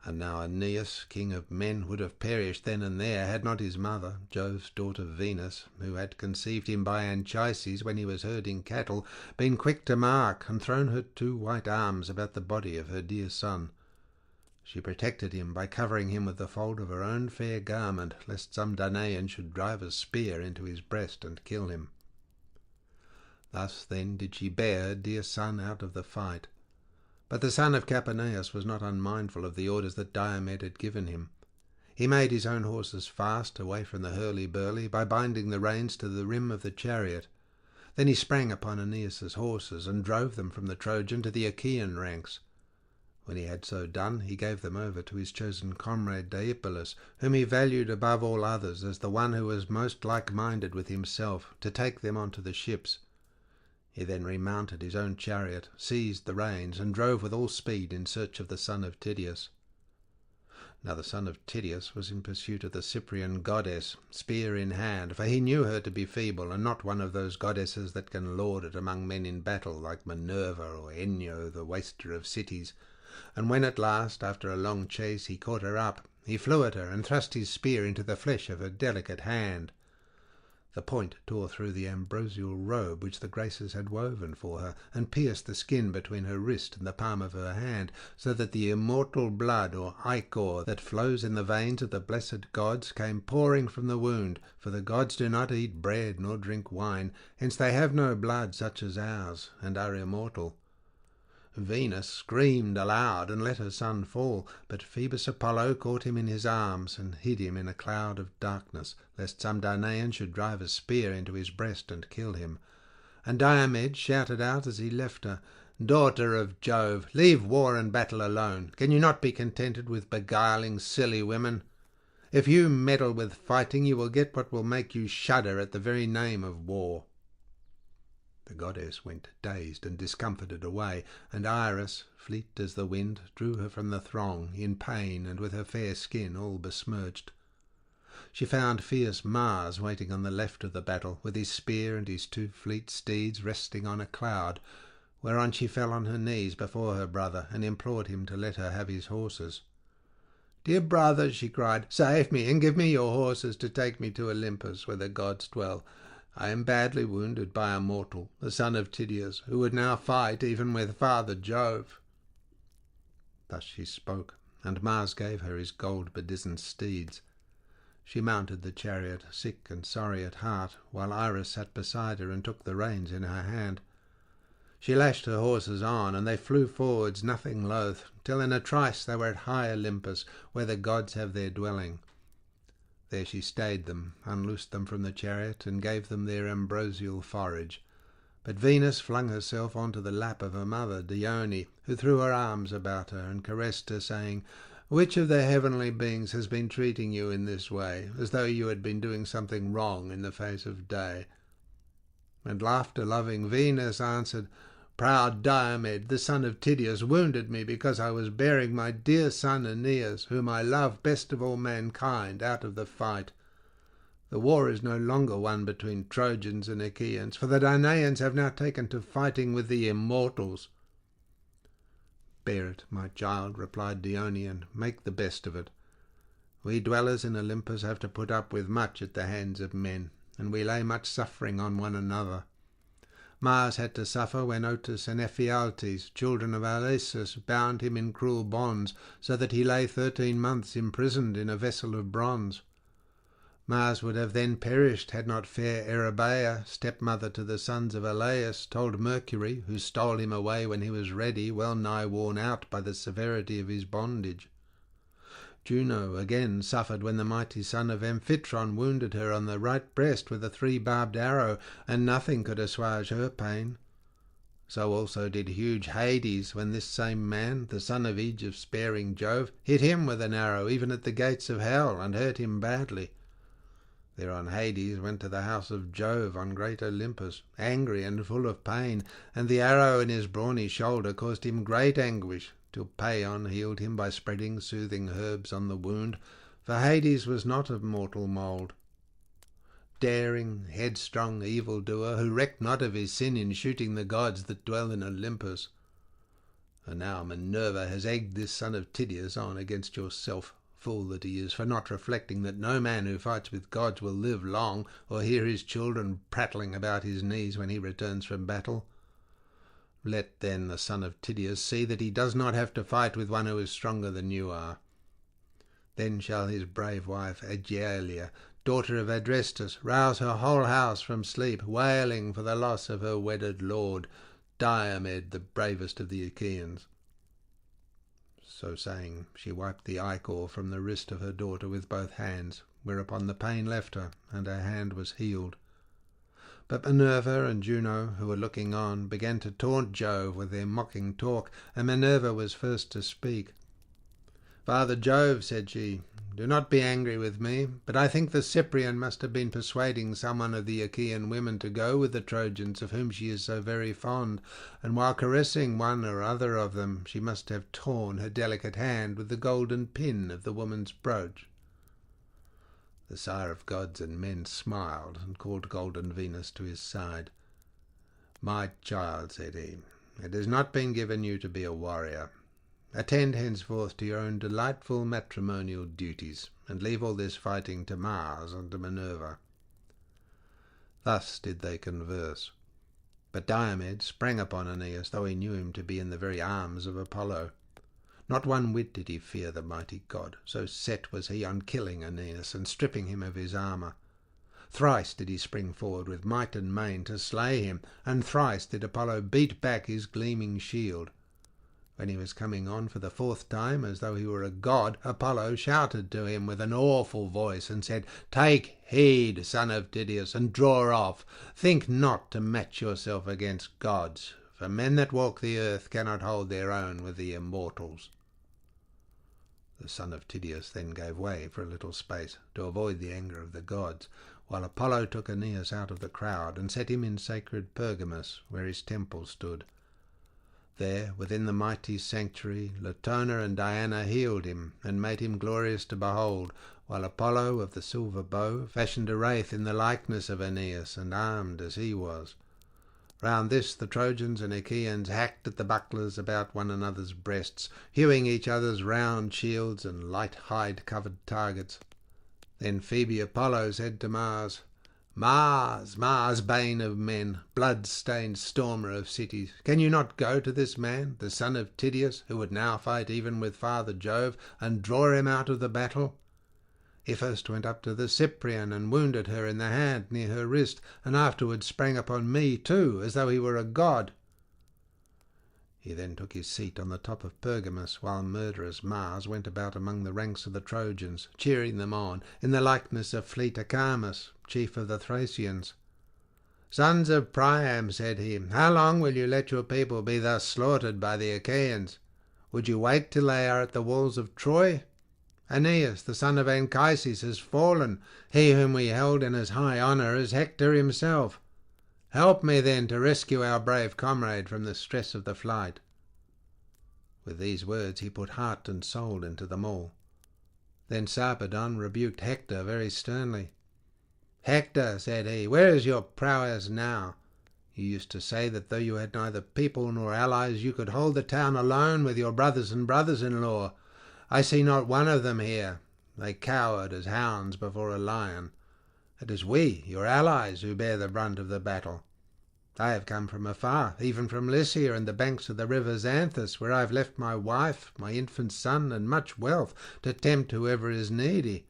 And now Aeneas, king of men, would have perished then and there, had not his mother, Jove's daughter Venus, who had conceived him by Anchises when he was herding cattle, been quick to mark, and thrown her 2 white arms about the body of her dear son. She protected him by covering him with the fold of her own fair garment, lest some Danaan should drive a spear into his breast and kill him. Thus then did she bear her dear son out of the fight. But the son of Capaneus was not unmindful of the orders that Diomed had given him. He made his own horses fast away from the hurly-burly by binding the reins to the rim of the chariot. Then he sprang upon Aeneas's horses and drove them from the Trojan to the Achaean ranks. When he had so done, he gave them over to his chosen comrade Deipylus, whom he valued above all others as the one who was most like-minded with himself, to take them on to the ships. He then remounted his own chariot, seized the reins, and drove with all speed in search of the son of Tydeus. Now the son of Tydeus was in pursuit of the Cyprian goddess, spear in hand, for he knew her to be feeble, and not one of those goddesses that can lord it among men in battle, like Minerva or Enyo, the waster of cities. And when at last, after a long chase, he caught her up, he flew at her and thrust his spear into the flesh of her delicate hand. The point tore through the ambrosial robe which the Graces had woven for her, and pierced the skin between her wrist and the palm of her hand, so that the immortal blood, or ichor, that flows in the veins of the blessed gods, came pouring from the wound, for the gods do not eat bread nor drink wine, hence they have no blood such as ours, and are immortal. Venus screamed aloud and let her son fall, but Phoebus Apollo caught him in his arms and hid him in a cloud of darkness, lest some Danaan should drive a spear into his breast and kill him. And Diomed shouted out as he left her, "Daughter of Jove, leave war and battle alone. Can you not be contented with beguiling silly women? If you meddle with fighting, you will get what will make you shudder at the very name of war." The goddess went dazed and discomfited away, and Iris, fleet as the wind, drew her from the throng, in pain and with her fair skin all besmirched. She found fierce Mars waiting on the left of the battle, with his spear and his 2 fleet steeds resting on a cloud, whereon she fell on her knees before her brother, and implored him to let her have his horses. "Dear brother," she cried, "save me, and give me your horses to take me to Olympus, where the gods dwell. I am badly wounded by a mortal, the son of Tydeus, who would now fight even with Father Jove." Thus she spoke, and Mars gave her his gold-bedizened steeds. She mounted the chariot, sick and sorry at heart, while Iris sat beside her and took the reins in her hand. She lashed her horses on, and they flew forwards nothing loath, till in a trice they were at high Olympus, where the gods have their dwelling. There she stayed them, unloosed them from the chariot, and gave them their ambrosial forage. But Venus flung herself onto the lap of her mother, Dione, who threw her arms about her and caressed her, saying, "Which of the heavenly beings has been treating you in this way, as though you had been doing something wrong in the face of day?" And laughter-loving Venus answered, "Proud Diomed, the son of Tydeus, wounded me because I was bearing my dear son Aeneas, whom I love best of all mankind, out of the fight. The war is no longer one between Trojans and Achaeans, for the Danaans have now taken to fighting with the immortals." "Bear it, my child," replied Dione, "and make the best of it. We dwellers in Olympus have to put up with much at the hands of men, and we lay much suffering on one another. Mars had to suffer when Otus and Ephialtes, children of Alcaeus, bound him in cruel bonds, so that he lay 13 months imprisoned in a vessel of bronze. Mars would have then perished had not fair Erebea, stepmother to the sons of Elaeus, told Mercury, who stole him away when he was ready, well nigh worn out by the severity of his bondage. Juno again suffered when the mighty son of Amphitron wounded her on the right breast with a 3-barbed arrow, and nothing could assuage her pain. So also did huge Hades, when this same man, the son of Aegis-sparing Jove, hit him with an arrow even at the gates of hell, and hurt him badly. Thereon Hades went to the house of Jove on great Olympus, angry and full of pain, and the arrow in his brawny shoulder caused him great anguish, till Paeon healed him by spreading soothing herbs on the wound, for Hades was not of mortal mould. Daring, headstrong evildoer, who recked not of his sin in shooting the gods that dwell in Olympus. And now Minerva has egged this son of Tydeus on against yourself, fool that he is, for not reflecting that no man who fights with gods will live long, or hear his children prattling about his knees when he returns from battle. Let then the son of Tydeus see that he does not have to fight with one who is stronger than you are. Then shall his brave wife Aegialia, daughter of Adrestus, rouse her whole house from sleep, wailing for the loss of her wedded lord, Diomed, the bravest of the Achaeans." So saying, she wiped the ichor from the wrist of her daughter with both hands, whereupon the pain left her, and her hand was healed. But Minerva and Juno, who were looking on, began to taunt Jove with their mocking talk, and Minerva was first to speak. "Father Jove," said she, "do not be angry with me, but I think the Cyprian must have been persuading someone of the Achaean women to go with the Trojans, of whom she is so very fond, and while caressing one or other of them, she must have torn her delicate hand with the golden pin of the woman's brooch." The sire of gods and men smiled, and called golden Venus to his side. "My child," said he, "it has not been given you to be a warrior. Attend henceforth to your own delightful matrimonial duties, and leave all this fighting to Mars and to Minerva." Thus did they converse. But Diomed sprang upon Aeneas, though he knew him to be in the very arms of Apollo. Not one whit did he fear the mighty god, so set was he on killing Aeneas and stripping him of his armour. Thrice did he spring forward with might and main to slay him, and thrice did Apollo beat back his gleaming shield. When he was coming on for the 4th time, as though he were a god, Apollo shouted to him with an awful voice, and said, "Take heed, son of Tydeus, and draw off. Think not to match yourself against gods, for men that walk the earth cannot hold their own with the immortals." The son of Tydeus then gave way for a little space, to avoid the anger of the gods, while Apollo took Aeneas out of the crowd, and set him in sacred Pergamus, where his temple stood. There, within the mighty sanctuary, Latona and Diana healed him, and made him glorious to behold, while Apollo of the silver bow fashioned a wraith in the likeness of Aeneas, and armed as he was. Round this the Trojans and Achaeans hacked at the bucklers about one another's breasts, hewing each other's round shields and light hide-covered targets. Then Phoebe Apollo said to Mars, "Mars, Mars, bane of men, blood-stained stormer of cities, can you not go to this man, the son of Tydeus, who would now fight even with Father Jove, and draw him out of the battle? He first went up to the Cyprian and wounded her in the hand near her wrist, and afterwards sprang upon me too, as though he were a god." He then took his seat on the top of Pergamus, while murderous Mars went about among the ranks of the Trojans, cheering them on, in the likeness of fleet Acamas, chief of the Thracians. "Sons of Priam," said he, "how long will you let your people be thus slaughtered by the Achaeans? Would you wait till they are at the walls of Troy? Aeneas, the son of Anchises, has fallen. He whom we held in as high honour as Hector himself. Help me, then, to rescue our brave comrade from the stress of the flight." With these words he put heart and soul into them all. Then Sarpedon rebuked Hector very sternly. "Hector," said he, "where is your prowess now? You used to say that though you had neither people nor allies, you could hold the town alone with your brothers and brothers-in-law. I see not one of them here. They cowered as hounds before a lion. It is we, your allies, who bear the brunt of the battle. I have come from afar, even from Lycia and the banks of the river Xanthus, where I have left my wife, my infant son, and much wealth, to tempt whoever is needy.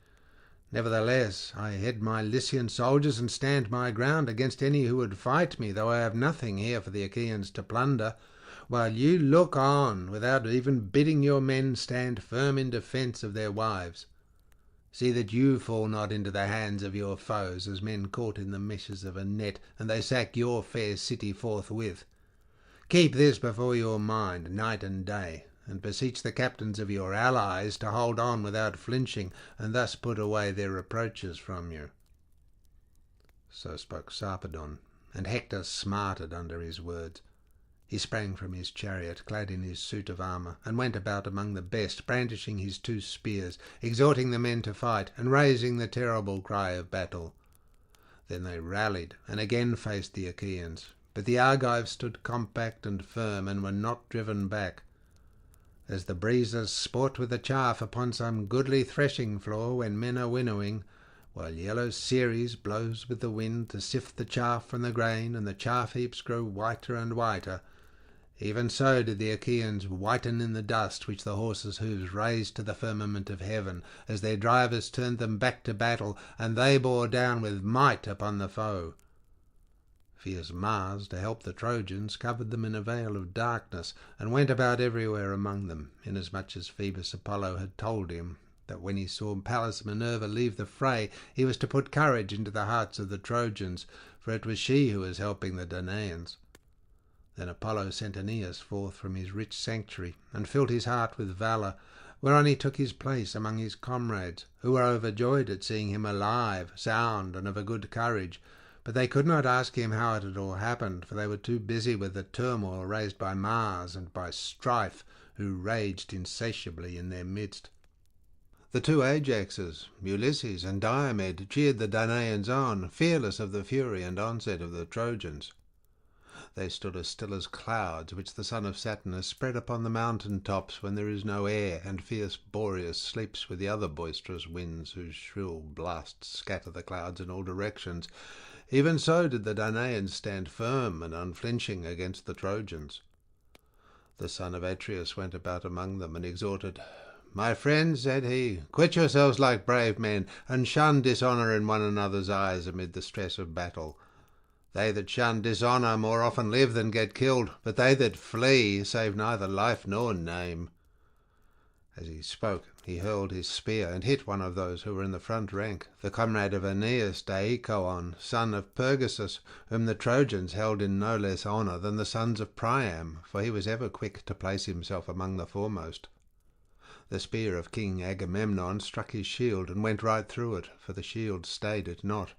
Nevertheless, I head my Lycian soldiers and stand my ground against any who would fight me, though I have nothing here for the Achaeans to plunder, while you look on, without even bidding your men stand firm in defence of their wives. See that you fall not into the hands of your foes as men caught in the meshes of a net, and they sack your fair city forthwith. Keep this before your mind night and day, and beseech the captains of your allies to hold on without flinching, and thus put away their reproaches from you." So spoke Sarpedon, and Hector smarted under his words. He sprang from his chariot, clad in his suit of armour, and went about among the best, brandishing his 2 spears, exhorting the men to fight, and raising the terrible cry of battle. Then they rallied, and again faced the Achaeans, but the Argives stood compact and firm, and were not driven back. As the breezes sport with the chaff upon some goodly threshing floor when men are winnowing, while yellow Ceres blows with the wind to sift the chaff from the grain, and the chaff heaps grow whiter and whiter, even so did the Achaeans whiten in the dust which the horses' hoofs raised to the firmament of heaven, as their drivers turned them back to battle, and they bore down with might upon the foe. Fierce Mars, to help the Trojans, covered them in a veil of darkness, and went about everywhere among them, inasmuch as Phoebus Apollo had told him that when he saw Pallas Minerva leave the fray, he was to put courage into the hearts of the Trojans, for it was she who was helping the Danaans. Then Apollo sent Aeneas forth from his rich sanctuary, and filled his heart with valour, whereon he took his place among his comrades, who were overjoyed at seeing him alive, sound, and of a good courage. But they could not ask him how it had all happened, for they were too busy with the turmoil raised by Mars and by Strife, who raged insatiably in their midst. The 2 Ajaxes, Ulysses and Diomed, cheered the Danaans on, fearless of the fury and onset of the Trojans. They stood as still as clouds which the son of Saturn has spread upon the mountain tops when there is no air, and fierce Boreas sleeps with the other boisterous winds, whose shrill blasts scatter the clouds in all directions. Even so did the Danaans stand firm and unflinching against the Trojans. The son of Atreus went about among them and exhorted. "My friends," said he, "quit yourselves like brave men, and shun dishonour in one another's eyes amid the stress of battle. They that shun dishonour more often live than get killed, but they that flee save neither life nor name." As he spoke, he hurled his spear and hit one of those who were in the front rank, the comrade of Aeneas, Deicoon, son of Pergasus, whom the Trojans held in no less honour than the sons of Priam, for he was ever quick to place himself among the foremost. The spear of King Agamemnon struck his shield and went right through it, for the shield stayed it not.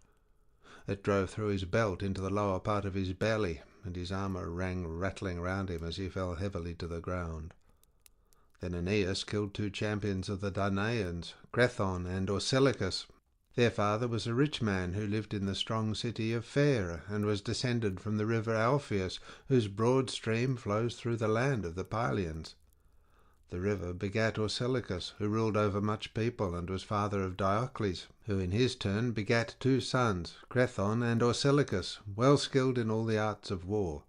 It drove through his belt into the lower part of his belly, and his armour rang rattling round him as he fell heavily to the ground. Then Aeneas killed 2 champions of the Danaans, Crethon and Orsilochus. Their father was a rich man who lived in the strong city of Phaera, and was descended from the river Alpheus, whose broad stream flows through the land of the Pylians. The river begat Orsilochus, who ruled over much people, and was father of Diocles, who in his turn begat 2 sons, Crethon and Orsilochus, well skilled in all the arts of war.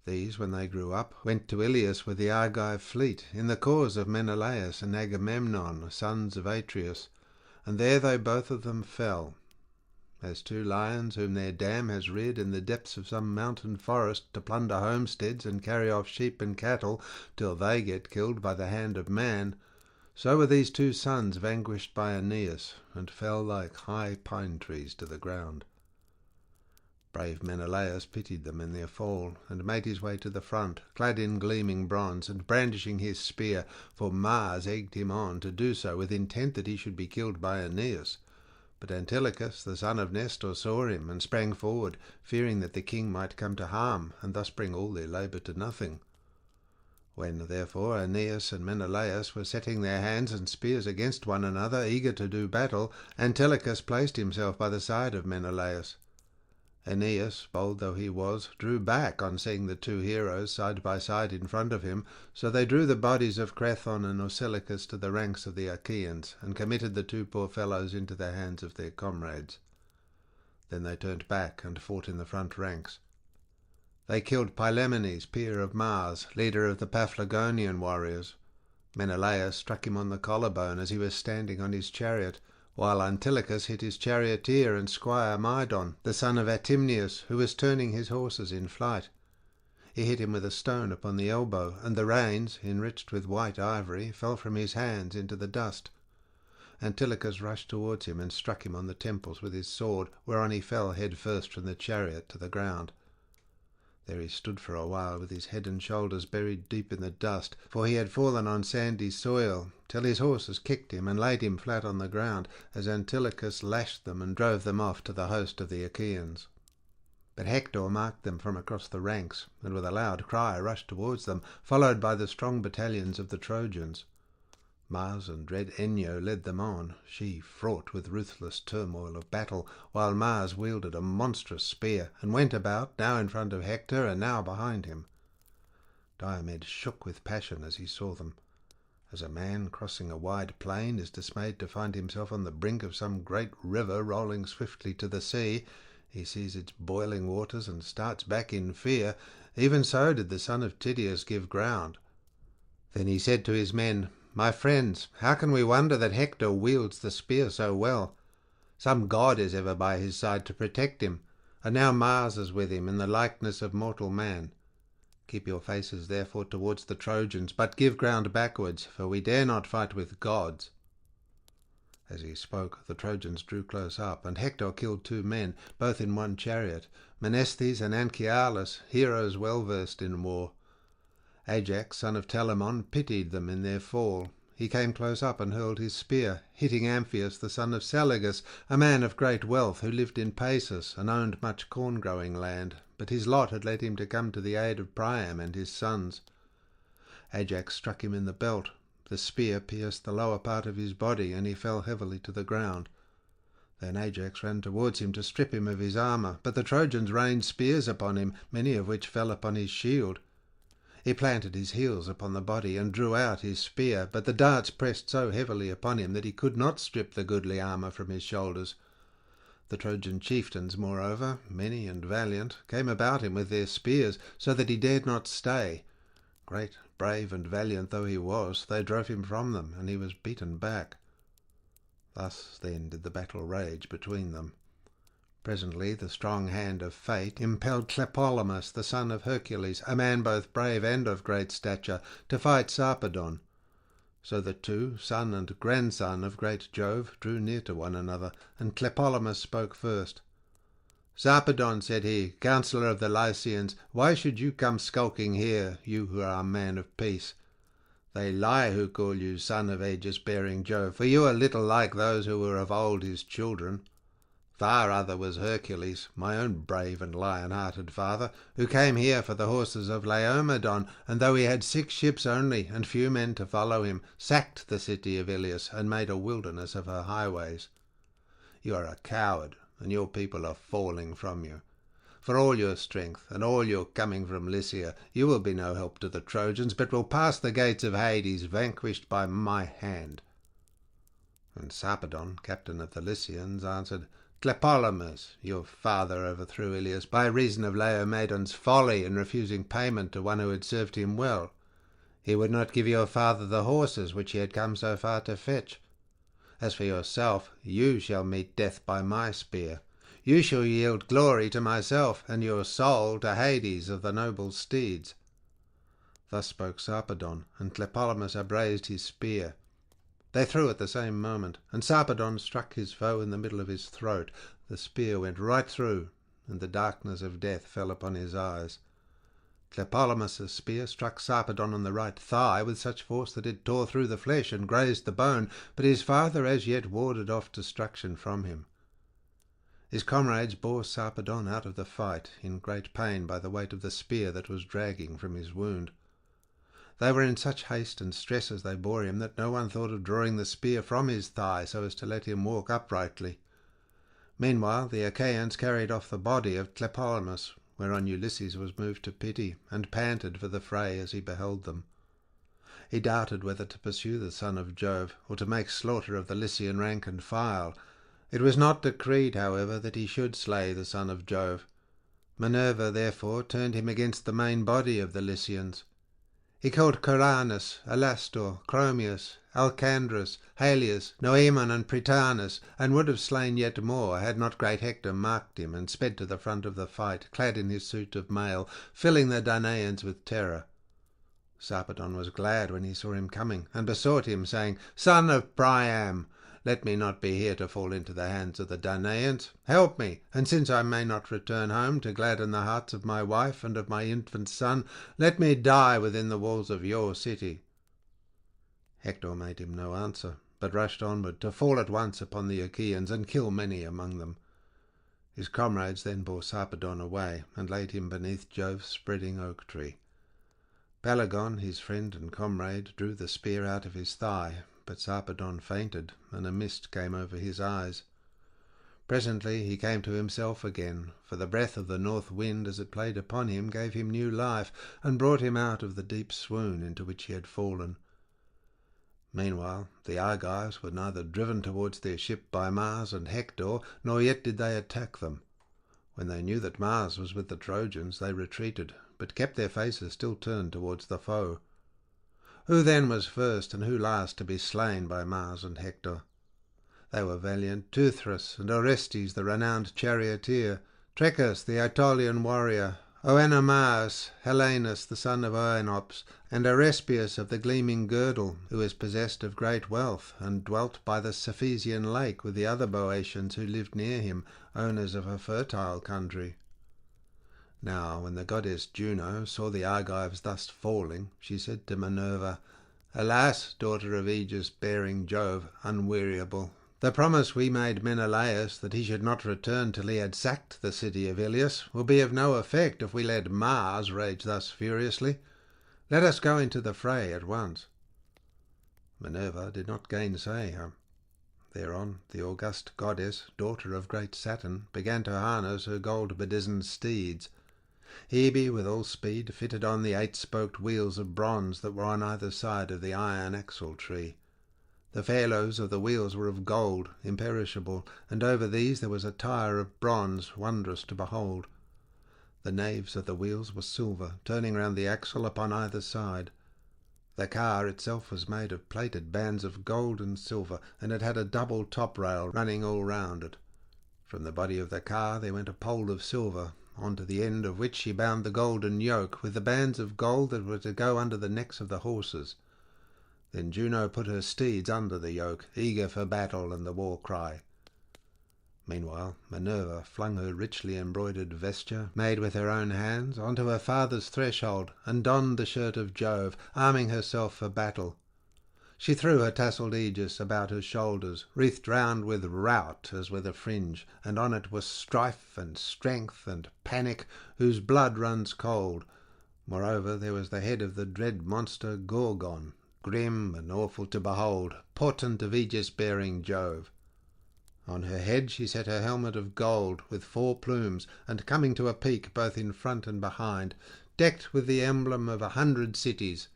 These, when they grew up, went to Ilias with the Argive fleet, in the cause of Menelaus and Agamemnon, sons of Atreus, and there they both of them fell. as two lions whom their dam has reared in the depths of some mountain forest to plunder homesteads and carry off sheep and cattle till they get killed by the hand of man, so were these two sons vanquished by Aeneas, and fell like high pine trees to the ground. Brave Menelaus pitied them in their fall, and made his way to the front, clad in gleaming bronze, and brandishing his spear, for Mars egged him on to do so with intent that he should be killed by Aeneas. But Antilochus, the son of Nestor, saw him, and sprang forward, fearing that the king might come to harm, and thus bring all their labour to nothing. When, therefore, Aeneas and Menelaus were setting their hands and spears against one another, eager to do battle, Antilochus placed himself by the side of Menelaus. Aeneas, bold though he was, drew back on seeing the two heroes side by side in front of him, so they drew the bodies of Crethon and Orsilochus to the ranks of the Achaeans, and committed the two poor fellows into the hands of their comrades. Then they turned back and fought in the front ranks. They killed Pylaemenes, peer of Mars, leader of the Paphlagonian warriors. Menelaus struck him on the collarbone as he was standing on his chariot, while Antilochus hit his charioteer and squire Mydon, the son of Atimneus, who was turning his horses in flight. He hit him with a stone upon the elbow, and the reins, enriched with white ivory, fell from his hands into the dust. Antilochus rushed towards him and struck him on the temples with his sword, whereon he fell head first from the chariot to the ground. There he stood for a while with his head and shoulders buried deep in the dust, for he had fallen on sandy soil, till his horses kicked him and laid him flat on the ground, as Antilochus lashed them and drove them off to the host of the Achaeans. But Hector marked them from across the ranks, and with a loud cry rushed towards them, followed by the strong battalions of the Trojans. Mars and dread Enyo led them on, she fraught with ruthless turmoil of battle, while Mars wielded a monstrous spear, and went about, now in front of Hector and now behind him. Diomed shook with passion as he saw them. As a man crossing a wide plain is dismayed to find himself on the brink of some great river rolling swiftly to the sea, he sees its boiling waters and starts back in fear, even so did the son of Tydeus give ground. Then he said to his men, "My friends, how can we wonder that Hector wields the spear so well? Some god is ever by his side to protect him, and now Mars is with him in the likeness of mortal man. Keep your faces therefore towards the Trojans, but give ground backwards, for we dare not fight with gods." As he spoke, the Trojans drew close up, and Hector killed two men, both in one chariot, Menestheus and Anchialus, heroes well versed in war. Ajax, son of Telamon, pitied them in their fall. He came close up and hurled his spear, hitting Amphius, the son of Salagus, a man of great wealth who lived in Paesus and owned much corn-growing land, but his lot had led him to come to the aid of Priam and his sons. Ajax struck him in the belt. The spear pierced the lower part of his body, and he fell heavily to the ground. Then Ajax ran towards him to strip him of his armour, but the Trojans rained spears upon him, many of which fell upon his shield. He planted his heels upon the body and drew out his spear, but the darts pressed so heavily upon him that he could not strip the goodly armour from his shoulders. The Trojan chieftains, moreover, many and valiant, came about him with their spears, so that he dared not stay. Great, brave, and valiant though he was, they drove him from them, and he was beaten back. Thus then did the battle rage between them. Presently the strong hand of fate impelled Tlepolemus, the son of Hercules, a man both brave and of great stature, to fight Sarpedon. So the two, son and grandson of great Jove, drew near to one another, and Tlepolemus spoke first. "Sarpedon," said he, "counsellor of the Lycians, why should you come skulking here, you who are a man of peace? They lie who call you son of aegis-bearing Jove, for you are little like those who were of old his children. Far other was Hercules, my own brave and lion-hearted father, who came here for the horses of Laomedon, and though he had 6 ships only, and few men to follow him, sacked the city of Ilias, and made a wilderness of her highways. You are a coward, and your people are falling from you. For all your strength, and all your coming from Lycia, you will be no help to the Trojans, but will pass the gates of Hades, vanquished by my hand." And Sarpedon, captain of the Lycians, answered, "Tlepolemus, your father overthrew Ilias by reason of Laomedon's folly in refusing payment to one who had served him well. He would not give your father the horses which he had come so far to fetch. As for yourself, you shall meet death by my spear. You shall yield glory to myself, and your soul to Hades of the noble steeds." Thus spoke Sarpedon, and Tlepolemus upraised his spear. They threw at the same moment, and Sarpedon struck his foe in the middle of his throat. The spear went right through, and the darkness of death fell upon his eyes. Tlepolemus's spear struck Sarpedon on the right thigh with such force that it tore through the flesh and grazed the bone, but his father as yet warded off destruction from him. His comrades bore Sarpedon out of the fight, in great pain by the weight of the spear that was dragging from his wound. They were in such haste and stress as they bore him that no one thought of drawing the spear from his thigh so as to let him walk uprightly. Meanwhile the Achaeans carried off the body of Tlepolemus, whereon Ulysses was moved to pity, and panted for the fray as he beheld them. He doubted whether to pursue the son of Jove, or to make slaughter of the Lycian rank and file. It was not decreed, however, that he should slay the son of Jove. Minerva, therefore, turned him against the main body of the Lycians. He killed Coranus, Alastor, Chromius, Alcandrus, Halius, Noemon, and Prytanis, and would have slain yet more had not great Hector marked him and sped to the front of the fight, clad in his suit of mail, filling the Danaans with terror. Sarpedon was glad when he saw him coming, and besought him, saying, "Son of Priam, let me not be here to fall into the hands of the Danaans. Help me, and since I may not return home to gladden the hearts of my wife and of my infant son, let me die within the walls of your city." Hector made him no answer, but rushed onward to fall at once upon the Achaeans and kill many among them. His comrades then bore Sarpedon away, and laid him beneath Jove's spreading oak tree. Pelagon, his friend and comrade, drew the spear out of his thigh, but Sarpedon fainted, and a mist came over his eyes. Presently he came to himself again, for the breath of the north wind as it played upon him gave him new life, and brought him out of the deep swoon into which he had fallen. Meanwhile the Argives were neither driven towards their ship by Mars and Hector, nor yet did they attack them. When they knew that Mars was with the Trojans, they retreated, but kept their faces still turned towards the foe. Who then was first and who last to be slain by Mars and Hector? They were valiant Teuthras and Orestes the renowned charioteer, Trecus the Aetolian warrior, Oenomaus, Helenus the son of Oenops, and Arespius of the gleaming girdle, who was possessed of great wealth, and dwelt by the Cephisian lake with the other Boeotians who lived near him, owners of a fertile country. Now when the goddess Juno saw the Argives thus falling, she said to Minerva, "Alas, daughter of Aegis-bearing Jove, unweariable, the promise we made Menelaus that he should not return till he had sacked the city of Ilias will be of no effect if we let Mars rage thus furiously. Let us go into the fray at once." Minerva did not gainsay her. Thereon the august goddess, daughter of great Saturn, began to harness her gold-bedizened steeds. Hebe with all speed fitted on the 8-spoked wheels of bronze that were on either side of the iron axle tree. The phalos of the wheels were of gold, imperishable, and over these there was a tire of bronze, wondrous to behold. The naves of the wheels were silver, turning round the axle upon either side. The car itself was made of plated bands of gold and silver, and it had a double top rail running all round it. From the body of the car there went a pole of silver, on to the end of which she bound the golden yoke with the bands of gold that were to go under the necks of the horses. Then Juno put her steeds under the yoke, eager for battle and the war cry. Meanwhile Minerva flung her richly embroidered vesture, made with her own hands, onto her father's threshold, and donned the shirt of Jove, arming herself for battle. She threw her tasselled aegis about her shoulders, wreathed round with rout as with a fringe, and on it was strife and strength and panic, whose blood runs cold. Moreover, there was the head of the dread monster Gorgon, grim and awful to behold, portent of Aegis-bearing Jove. On her head she set her helmet of gold, with 4 plumes, and coming to a peak both in front and behind, decked with the emblem of 100 cities.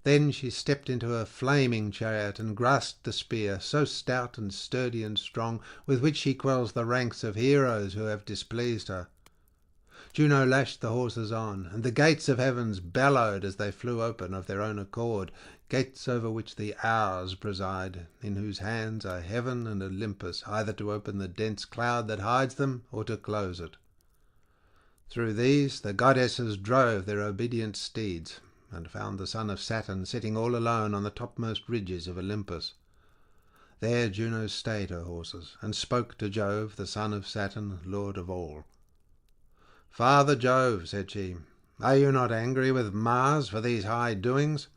Then she stepped into her flaming chariot and grasped the spear, so stout and sturdy and strong, with which she quells the ranks of heroes who have displeased her. Juno lashed the horses on, and the gates of heavens bellowed as they flew open of their own accord, gates over which the Hours preside, in whose hands are heaven and Olympus, either to open the dense cloud that hides them, or to close it. Through these the goddesses drove their obedient steeds, and found the son of Saturn sitting all alone on the topmost ridges of Olympus. There Juno stayed her horses, and spoke to Jove, the son of Saturn, lord of all. "Father Jove," said she, "are you not angry with Mars for these high doings?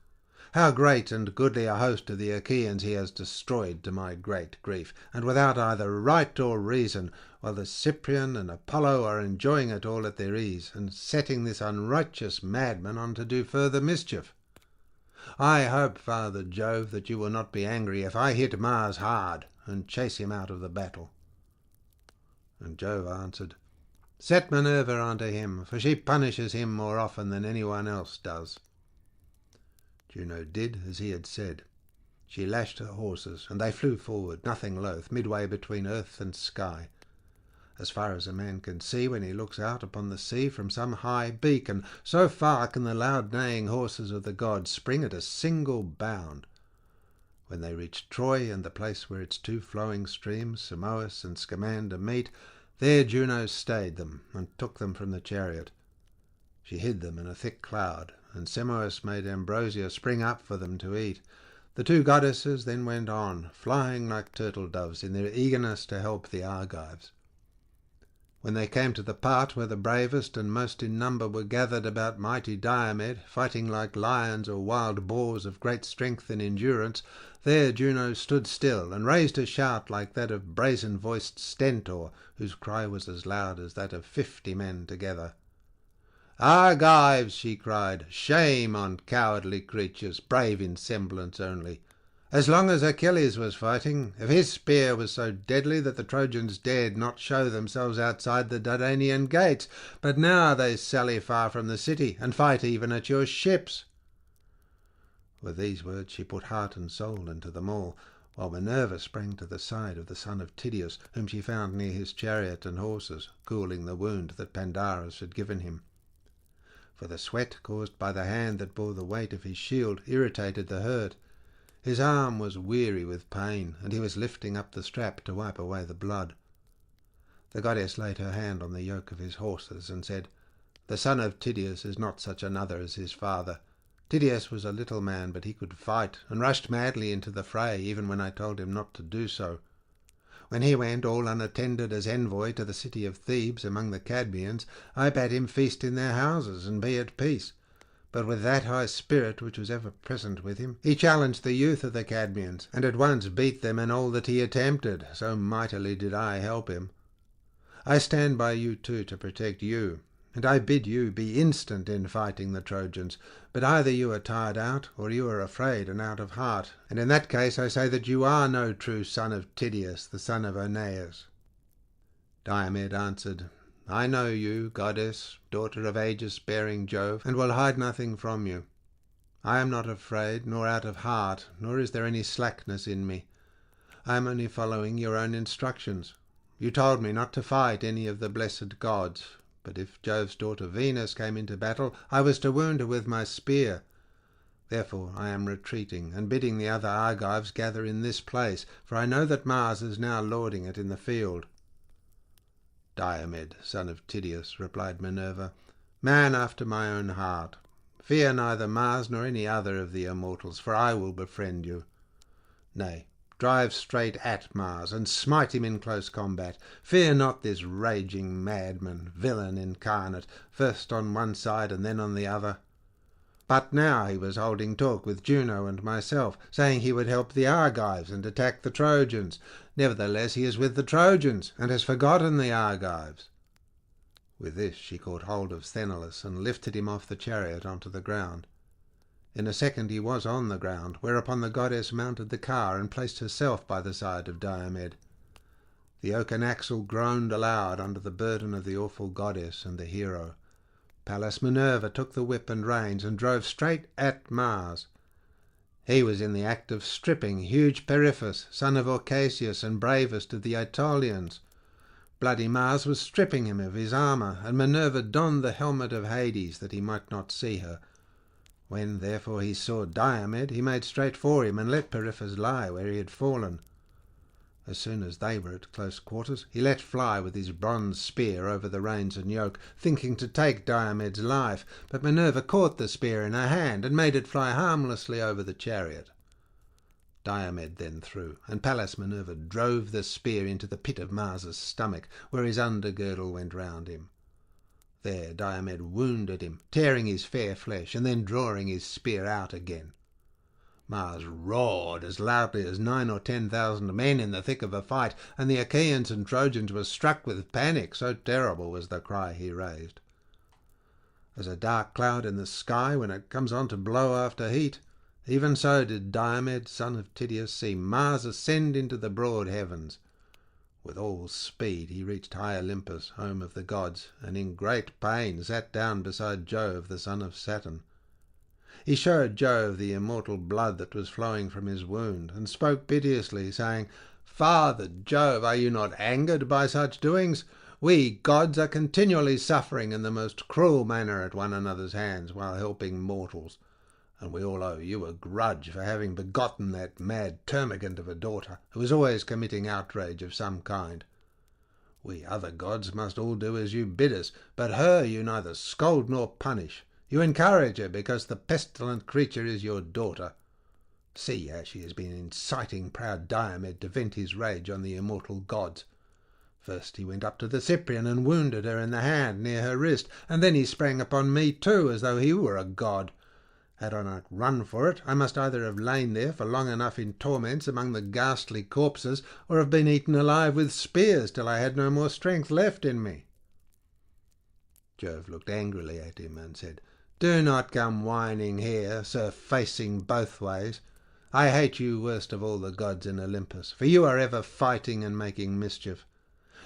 How great and goodly a host of the Achaeans he has destroyed to my great grief, and without either right or reason, while the Cyprian and Apollo are enjoying it all at their ease, and setting this unrighteous madman on to do further mischief. I hope, Father Jove, that you will not be angry if I hit Mars hard, and chase him out of the battle." And Jove answered, "Set Minerva onto him, for she punishes him more often than anyone else does." Juno did as he had said. She lashed her horses, and they flew forward, nothing loath, midway between earth and sky, as far as a man can see when he looks out upon the sea from some high beacon. So far can the loud neighing horses of the gods spring at a single bound. When they reached Troy, and the place where its two flowing streams, Simois and Scamander, meet, there Juno stayed them, and took them from the chariot. She hid them in a thick cloud, and Simois made ambrosia spring up for them to eat. The two goddesses then went on, flying like turtle doves in their eagerness to help the Argives. When they came to the part where the bravest and most in number were gathered about mighty Diomed, fighting like lions or wild boars of great strength and endurance, there Juno stood still, and raised a shout like that of brazen-voiced Stentor, whose cry was as loud as that of 50 men together. "Argives," she cried, "shame on cowardly creatures, brave in semblance only! As long as Achilles was fighting, if his spear was so deadly that the Trojans dared not show themselves outside the Dardanian gates, but now they sally far from the city, and fight even at your ships." With these words she put heart and soul into them all, while Minerva sprang to the side of the son of Tydeus, whom she found near his chariot and horses, cooling the wound that Pandarus had given him. For the sweat caused by the hand that bore the weight of his shield irritated the hurt. His arm was weary with pain, and he was lifting up the strap to wipe away the blood. The goddess laid her hand on the yoke of his horses, and said, "The son of Tydeus is not such another as his father. Tydeus was a little man, but he could fight, and rushed madly into the fray, even when I told him not to do so. When he went all unattended as envoy to the city of Thebes among the Cadmeans, I bade him feast in their houses and be at peace. But with that high spirit which was ever present with him, he challenged the youth of the Cadmeans, and at once beat them in all that he attempted, so mightily did I help him. I stand by you too to protect you, and I bid you be instant in fighting the Trojans, but either you are tired out, or you are afraid and out of heart, and in that case I say that you are no true son of Tydeus, the son of Oeneus." Diomed answered, "I know you, goddess, daughter of aegis-bearing Jove, and will hide nothing from you. I am not afraid, nor out of heart, nor is there any slackness in me. I am only following your own instructions. You told me not to fight any of the blessed gods, but if Jove's daughter Venus came into battle, I was to wound her with my spear. Therefore I am retreating, and bidding the other Argives gather in this place, for I know that Mars is now lording it in the field." "Diomed, son of Tydeus," replied Minerva, "man after my own heart, fear neither Mars nor any other of the immortals, for I will befriend you. Nay, drive straight at Mars, and smite him in close combat. Fear not this raging madman, villain incarnate, first on one side and then on the other. But now he was holding talk with Juno and myself, saying he would help the Argives and attack the Trojans. Nevertheless he is with the Trojans, and has forgotten the Argives." With this she caught hold of Sthenelus, and lifted him off the chariot onto the ground. In a second he was on the ground, whereupon the goddess mounted the car and placed herself by the side of Diomed. The oaken axle groaned aloud under the burden of the awful goddess and the hero. Pallas Minerva took the whip and reins, and drove straight at Mars. He was in the act of stripping huge Periphas, son of Orcasius and bravest of the Aetolians. Bloody Mars was stripping him of his armour, and Minerva donned the helmet of Hades that he might not see her. When therefore he saw Diomed, he made straight for him, and let Periphas lie where he had fallen. As soon as they were at close quarters, he let fly with his bronze spear over the reins and yoke, thinking to take Diomed's life, but Minerva caught the spear in her hand, and made it fly harmlessly over the chariot. Diomed then threw, and Pallas Minerva drove the spear into the pit of Mars's stomach, where his undergirdle went round him. There Diomed wounded him, tearing his fair flesh, and then drawing his spear out again. Mars roared as loudly as 9,000 or 10,000 men in the thick of a fight, and the Achaeans and Trojans were struck with panic, so terrible was the cry he raised. As a dark cloud in the sky when it comes on to blow after heat, even so did Diomed, son of Tydeus, see Mars ascend into the broad heavens. With all speed he reached high Olympus, home of the gods, and in great pain sat down beside Jove, the son of Saturn. He showed Jove the immortal blood that was flowing from his wound, and spoke piteously, saying, "Father Jove, are you not angered by such doings? We gods are continually suffering in the most cruel manner at one another's hands while helping mortals, and we all owe you a grudge for having begotten that mad termagant of a daughter, who is always committing outrage of some kind. We other gods must all do as you bid us, but her you neither scold nor punish. You encourage her because the pestilent creature is your daughter. See how she has been inciting proud Diomed to vent his rage on the immortal gods. First he went up to the Cyprian and wounded her in the hand near her wrist, and then he sprang upon me too, as though he were a god. Had I not run for it, I must either have lain there for long enough in torments among the ghastly corpses, or have been eaten alive with spears till I had no more strength left in me." Jove looked angrily at him and said, "Do not come whining here, surfacing both ways. I hate you worst of all the gods in Olympus, for you are ever fighting and making mischief.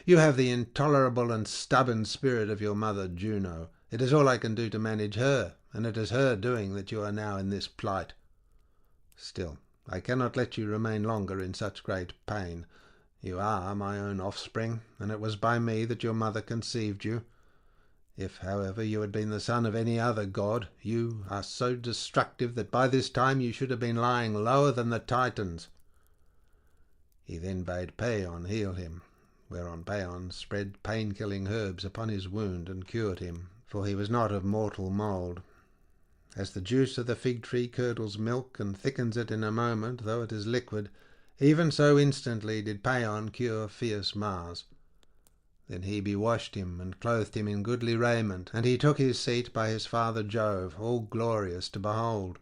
You have the intolerable and stubborn spirit of your mother Juno. It is all I can do to manage her, and it is her doing that you are now in this plight. Still, I cannot let you remain longer in such great pain. You are my own offspring, and it was by me that your mother conceived you. If, however, you had been the son of any other god, you are so destructive that by this time you should have been lying lower than the Titans." He then bade Paeon heal him, whereon Paeon spread pain-killing herbs upon his wound and cured him, for he was not of mortal mould. As the juice of the fig tree curdles milk and thickens it in a moment, though it is liquid, even so instantly did Paeon cure fierce Mars. Then Hebe washed him and clothed him in goodly raiment, and he took his seat by his father Jove, all glorious to behold.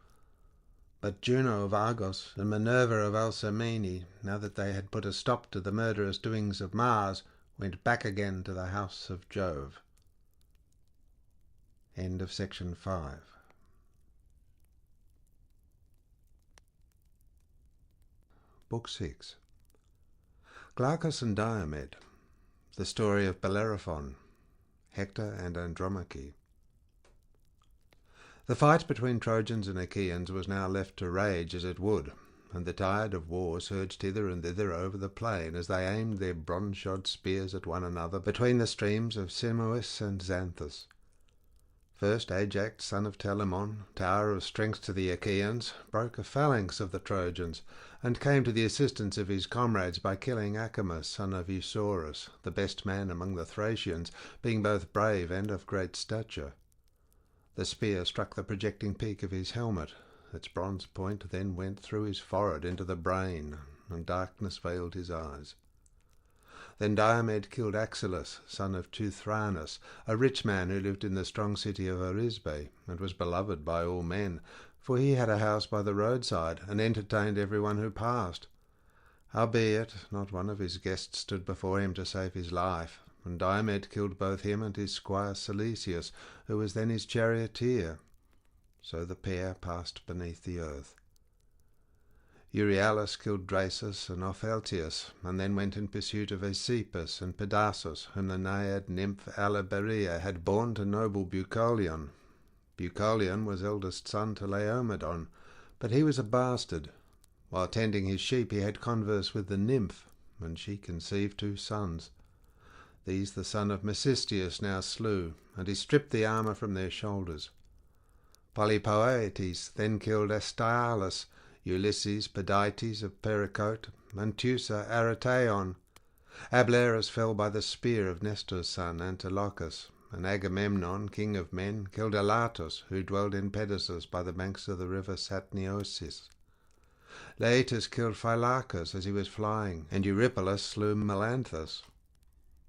But Juno of Argos and Minerva of Alcmene, now that they had put a stop to the murderous doings of Mars, went back again to the house of Jove. End of section 5. Book 6. Glaucus and Diomed. The story of Bellerophon, Hector and Andromache. The fight between Trojans and Achaeans was now left to rage as it would, and the tide of war surged hither and thither over the plain as they aimed their bronze-shod spears at one another between the streams of Simois and Xanthus. First Ajax, son of Telamon, tower of strength to the Achaeans, broke a phalanx of the Trojans, and came to the assistance of his comrades by killing Acamas, son of Eusorus, the best man among the Thracians, being both brave and of great stature. The spear struck the projecting peak of his helmet. Its bronze point then went through his forehead into the brain, and darkness veiled his eyes. Then Diomed killed Axylus, son of Teuthranus, a rich man who lived in the strong city of Arisbe, and was beloved by all men, for he had a house by the roadside, and entertained everyone who passed. Howbeit, not one of his guests stood before him to save his life, and Diomed killed both him and his squire Silesius, who was then his charioteer. So the pair passed beneath the earth. Euryalus killed Drasus and Opheltius, and then went in pursuit of Aesepus and Pedasus, whom the naiad nymph Aliberia had borne to noble Bucolion. Bucolion was eldest son to Laomedon, but he was a bastard. While tending his sheep he had converse with the nymph, and she conceived 2 sons. These the son of Mecisteus now slew, and he stripped the armour from their shoulders. Polypoetes then killed Astyalas, Ulysses Pedytes of Pericote, and Teucer Aretaon. Ablerus fell by the spear of Nestor's son Antilochus, and Agamemnon, king of men, killed Elatus, who dwelled in Pedasus by the banks of the river Satniosis. Laetus killed Phylacus as he was flying, and Eurypylus slew Melanthus.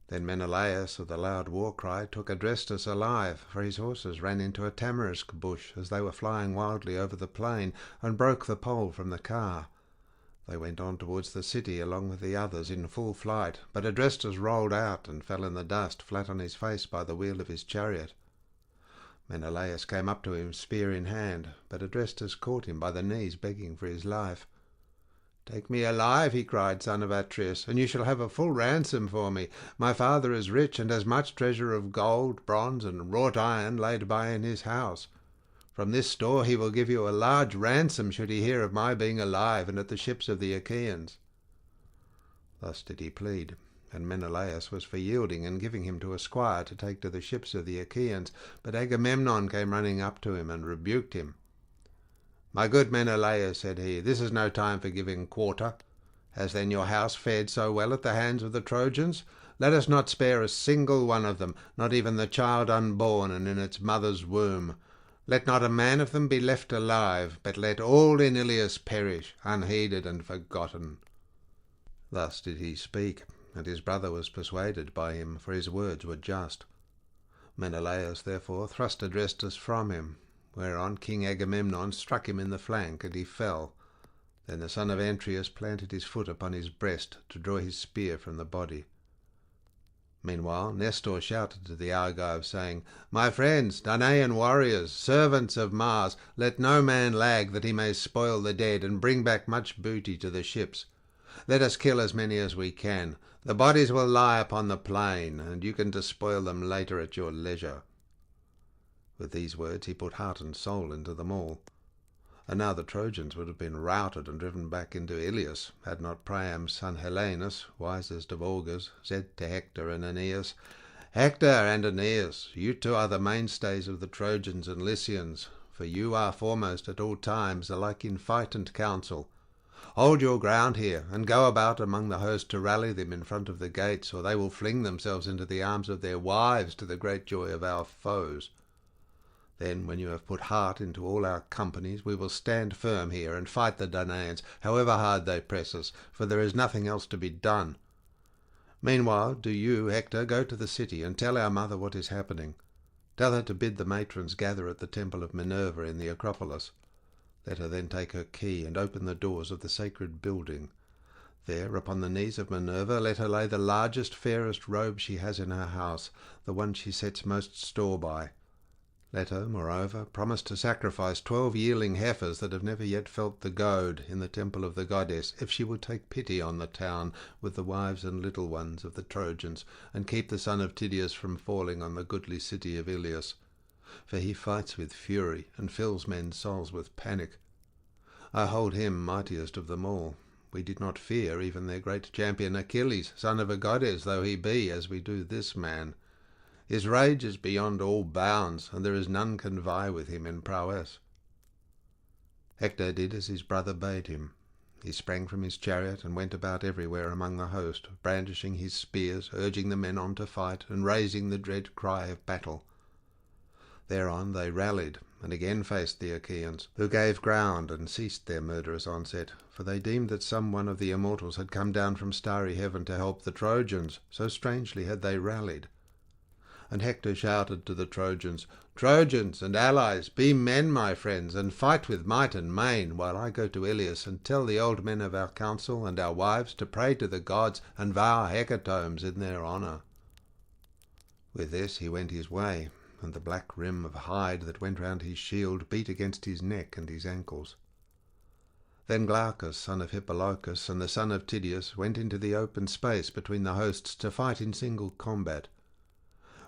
Then Menelaus of the loud war cry took Adrestus alive, for his horses ran into a tamarisk bush as they were flying wildly over the plain, and broke the pole from the car. They went on towards the city along with the others in full flight, but Adrestus rolled out and fell in the dust flat on his face by the wheel of his chariot. Menelaus came up to him spear in hand, but Adrestus caught him by the knees, begging for his life. "Take me alive," he cried, "son of Atreus, and you shall have a full ransom for me. My father is rich and has much treasure of gold, bronze, and wrought iron laid by in his house. From this store he will give you a large ransom should he hear of my being alive and at the ships of the Achaeans." Thus did he plead, and Menelaus was for yielding and giving him to a squire to take to the ships of the Achaeans, but Agamemnon came running up to him and rebuked him. "My good Menelaus," said he, "this is no time for giving quarter. Has then your house fared so well at the hands of the Trojans? Let us not spare a single one of them, not even the child unborn and in its mother's womb. Let not a man of them be left alive, but let all in Ilius perish, unheeded and forgotten." Thus did he speak, and his brother was persuaded by him, for his words were just. Menelaus therefore thrust Adrestus from him, whereon King Agamemnon struck him in the flank, and he fell. Then the son of Antreus planted his foot upon his breast to draw his spear from the body. Meanwhile Nestor shouted to the Argives, saying, "My friends, Danaan warriors, servants of Mars, let no man lag, that he may spoil the dead and bring back much booty to the ships. Let us kill as many as we can. The bodies will lie upon the plain, and you can despoil them later at your leisure." With these words he put heart and soul into them all. And now the Trojans would have been routed and driven back into Ilius, had not Priam's son Helenus, wisest of augurs, said to Hector and Aeneas, "Hector and Aeneas, you two are the mainstays of the Trojans and Lycians, for you are foremost at all times alike in fight and counsel. Hold your ground here, and go about among the host to rally them in front of the gates, or they will fling themselves into the arms of their wives, to the great joy of our foes. Then, when you have put heart into all our companies, we will stand firm here and fight the Danaans, however hard they press us, for there is nothing else to be done. Meanwhile, do you, Hector, go to the city and tell our mother what is happening. Tell her to bid the matrons gather at the temple of Minerva in the Acropolis. Let her then take her key and open the doors of the sacred building. There, upon the knees of Minerva, let her lay the largest, fairest robe she has in her house, the one she sets most store by. Let her, moreover, promise to sacrifice 12 yearling heifers that have never yet felt the goad in the temple of the goddess, if she will take pity on the town with the wives and little ones of the Trojans, and keep the son of Tydeus from falling on the goodly city of Ilius. For he fights with fury, and fills men's souls with panic. I hold him mightiest of them all. We did not fear even their great champion Achilles, son of a goddess though he be, as we do this man. His rage is beyond all bounds, and there is none can vie with him in prowess." Hector did as his brother bade him. He sprang from his chariot and went about everywhere among the host, brandishing his spears, urging the men on to fight, and raising the dread cry of battle. Thereon they rallied, and again faced the Achaeans, who gave ground and ceased their murderous onset, for they deemed that some one of the immortals had come down from starry heaven to help the Trojans, so strangely had they rallied. And Hector shouted to the Trojans, "Trojans and allies, be men, my friends, and fight with might and main, while I go to Ilius and tell the old men of our council and our wives to pray to the gods and vow hecatombs in their honour." With this he went his way, and the black rim of hide that went round his shield beat against his neck and his ankles. Then Glaucus, son of Hippolochus, and the son of Tydeus went into the open space between the hosts to fight in single combat.